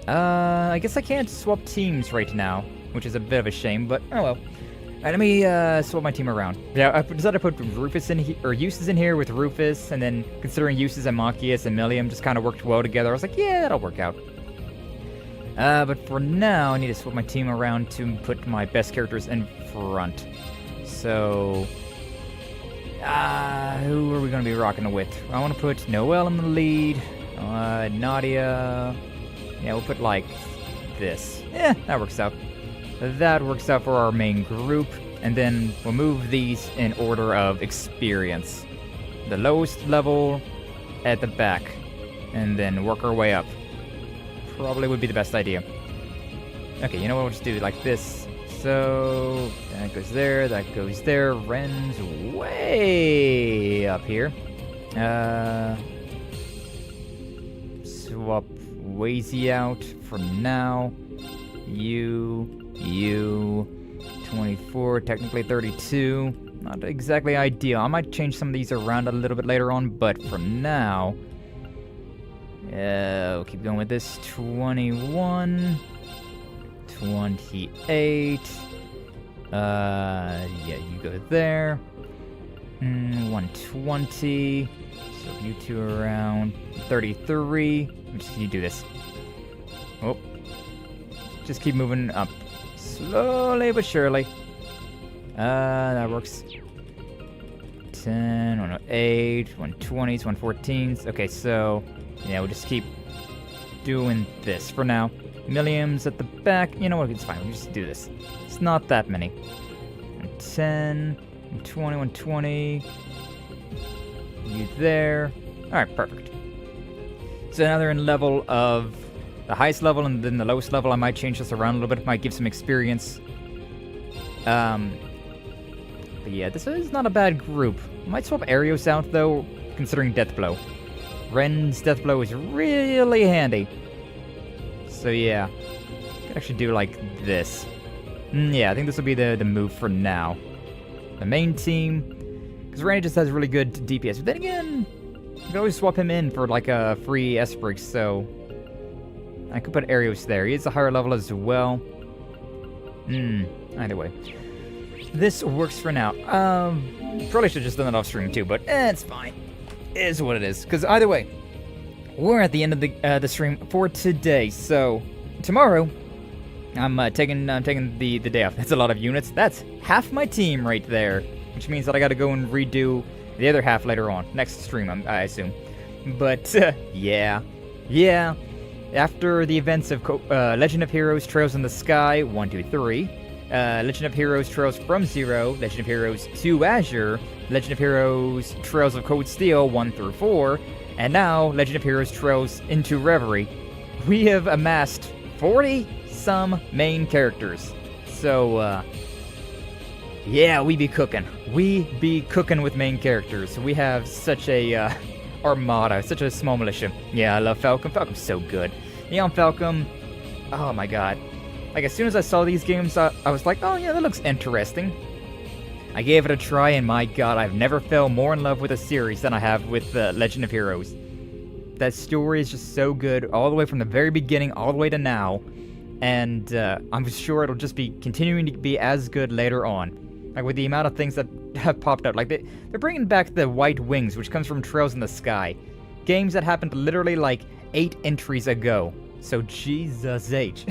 I guess I can't swap teams right now, which is a bit of a shame, but oh well. Alright, let me swap my team around. Yeah, I decided to put Rufus in here, or Eustace in here with Rufus, and then considering Eustace and Machias and Milliam just kind of worked well together, I was like, yeah, that'll work out. But for now, I need to swap my team around to put my best characters in front. So, who are we going to be rocking with? I want to put Noelle in the lead, Nadia, yeah, we'll put like this. Yeah, that works out. That works out for our main group, and then we'll move these in order of experience. The lowest level at the back, and then work our way up. Probably would be the best idea. Okay, you know what, we'll just do it like this. So, that goes there, that goes there. Ren's way up here. Swap Wazy out for now. You, 24, technically 32. Not exactly ideal. I might change some of these around a little bit later on, but for now, we'll keep going with this. 21, 28. Yeah, you go there. 120. So you two around 33. Just you do this. Oh. Just keep moving up. Slowly but surely. That works. 10, 108, 120s, 114s. Okay, so, yeah, we'll just keep doing this for now. Milliam's at the back. You know what? It's fine. We'll just do this. It's not that many. 10, 120, 120. You there. Alright, perfect. So now they're in level of the highest level, and then the lowest level. I might change this around a little bit. Might give some experience. But yeah, this is not a bad group. Might swap Arios out, though, considering Deathblow. Ren's Deathblow is really handy. So yeah, could actually do like this. Yeah, I think this will be the move for now. The main team, because Randy just has really good DPS. But then again, you can always swap him in for like a free Esprix, so I could put Arios there. He is a higher level as well. Either way. This works for now. Probably should have just done that off stream too, but it's fine. It is what it is. Because either way, we're at the end of the stream for today. So tomorrow, I'm taking the day off. That's a lot of units. That's half my team right there, which means that I got to go and redo the other half later on next stream. I assume. But yeah. After the events of Legend of Heroes Trails in the Sky 1, 2, 3. Legend of Heroes Trails from Zero, Legend of Heroes to Azure, Legend of Heroes Trails of Cold Steel 1 through 4, and now Legend of Heroes Trails into Reverie. We have amassed 40-some main characters. So, yeah, we be cooking. We be cooking with main characters. We have such a armada, such a small militia. Yeah, I love Falcom. Falcom's so good. Neon Falcom, oh my god. Like, as soon as I saw these games, I was like, oh yeah, that looks interesting. I gave it a try, and my god, I've never fell more in love with a series than I have with Legend of Heroes. That story is just so good, all the way from the very beginning, all the way to now. And I'm sure it'll just be continuing to be as good later on. Like, with the amount of things that have popped out. Like, they're bringing back the White Wings, which comes from Trails in the Sky. Games that happened literally, like, 8 entries ago. So, Jesus H.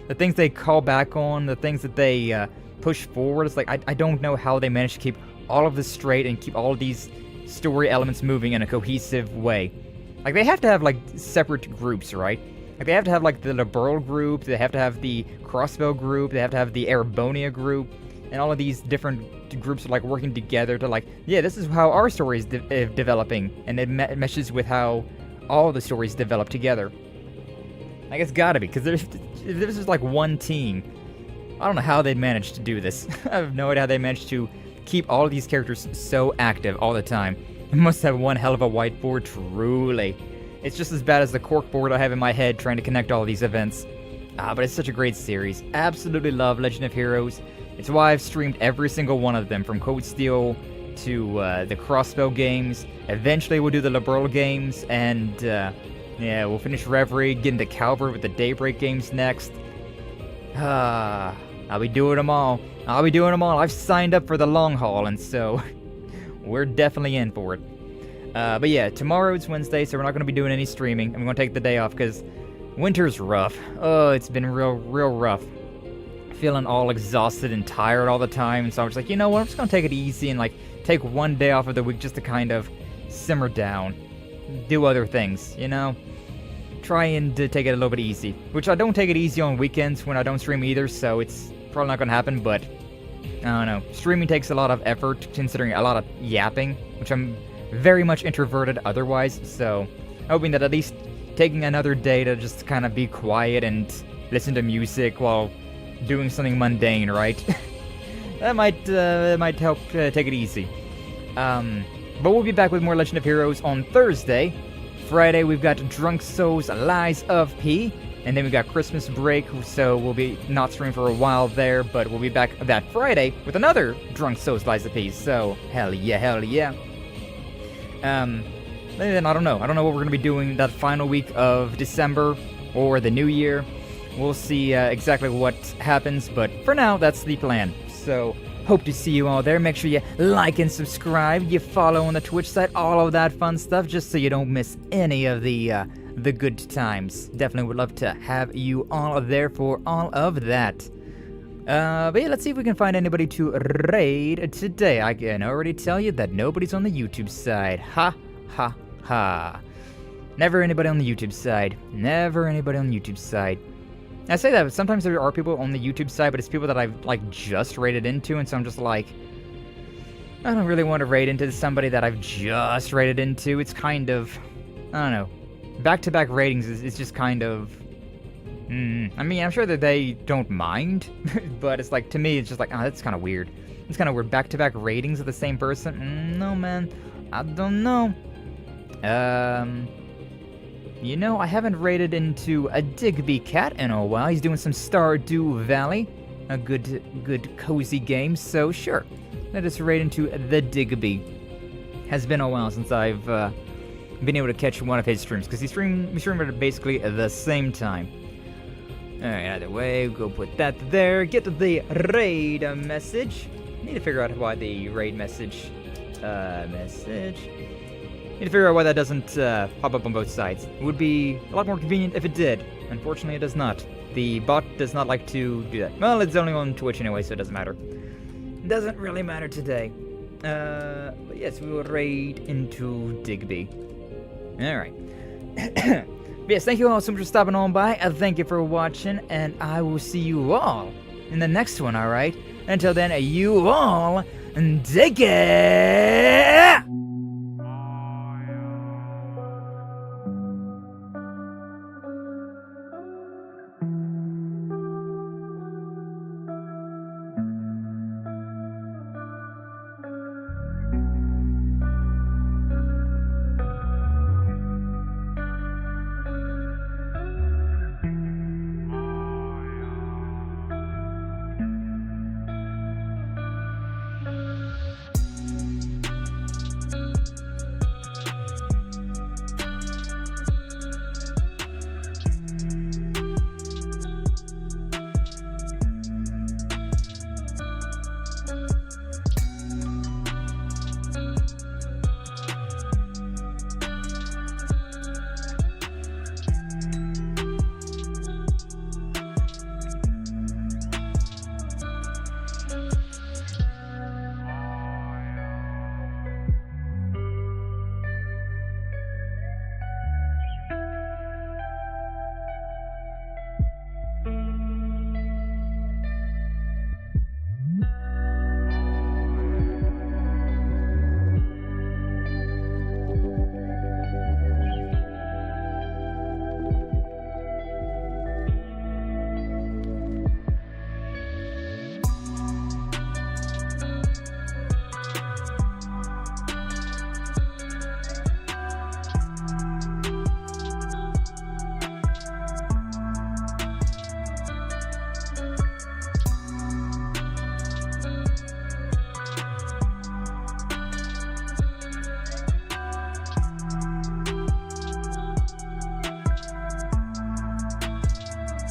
The things they call back on, the things that they push forward, it's like, I don't know how they managed to keep all of this straight and keep all of these story elements moving in a cohesive way. Like, they have to have, like, separate groups, right? Like, they have to have, like, the liberal group, they have to have the crossbow group, they have to have the Arabonia group, and all of these different groups are, like, working together to, like, yeah, this is how our story is developing, and it meshes with how all the stories develop together. Like, it's gotta be, because if this is like one team, I don't know how they'd manage to do this. I have no idea how they managed to keep all of these characters so active all the time. They must have one hell of a whiteboard, truly. It's just as bad as the corkboard I have in my head trying to connect all of these events. But it's such a great series. Absolutely love Legend of Heroes. It's why I've streamed every single one of them, from Cold Steel to the Crossbow games. Eventually we'll do the Liberal games, and yeah, we'll finish Reverie, get into Calvary with the Daybreak games next. I'll be doing them all. I've signed up for the long haul, and so we're definitely in for it. But yeah, tomorrow is Wednesday, so we're not going to be doing any streaming. I'm going to take the day off because winter's rough. Oh, it's been real rough. Feeling all exhausted and tired all the time, and so I was like, you know what, I'm just going to take it easy and, like, take one day off of the week just to kind of simmer down. Do other things, you know? Try and take it a little bit easy. Which I don't take it easy on weekends when I don't stream either, so it's probably not going to happen, but I don't know. Streaming takes a lot of effort, considering a lot of yapping, which I'm very much introverted otherwise, so hoping that at least taking another day to just kind of be quiet and listen to music while doing something mundane, right? that might help take it easy. But we'll be back with more Legend of Heroes on Thursday. Friday, we've got Drunk Souls Lies of P. And then we got Christmas break, so we'll be not streaming for a while there, but we'll be back that Friday with another Drunk Souls Lies of P. So, hell yeah. Then I don't know. I don't know what we're going to be doing that final week of December or the New Year. We'll see exactly what happens, but for now, that's the plan. So, hope to see you all there. Make sure you like and subscribe, you follow on the Twitch site, all of that fun stuff, just so you don't miss any of the good times. Definitely would love to have you all there for all of that. But yeah, let's see if we can find anybody to raid today. I can already tell you that nobody's on the YouTube side. Ha, ha, ha. Never anybody on the YouTube side. I say that, but sometimes there are people on the YouTube side, but it's people that I've, like, just raided into, and so I'm just like, I don't really want to raid into somebody that I've just raided into. It's kind of, I don't know, back-to-back ratings is just kind of, I mean, I'm sure that they don't mind, but it's like, to me, it's just like, oh, that's kind of weird. It's kind of weird. Back-to-back ratings of the same person? No, man. I don't know. You know, I haven't raided into a Digby Cat in a while. He's doing some Stardew Valley. a good cozy game, so sure. Let us raid into the Digby. Has been a while since I've been able to catch one of his streams, because we stream at basically the same time. Alright, either way, go put that there. Get the raid message. Need to figure out why the raid message... Need to figure out why that doesn't pop up on both sides. It would be a lot more convenient if it did. Unfortunately, it does not. The bot does not like to do that. Well, it's only on Twitch anyway, so it doesn't matter. Doesn't really matter today. But yes, we will raid into Digby. Alright. Yes, thank you all so much for stopping on by. Thank you for watching, and I will see you all in the next one, alright? Until then, you all dig it!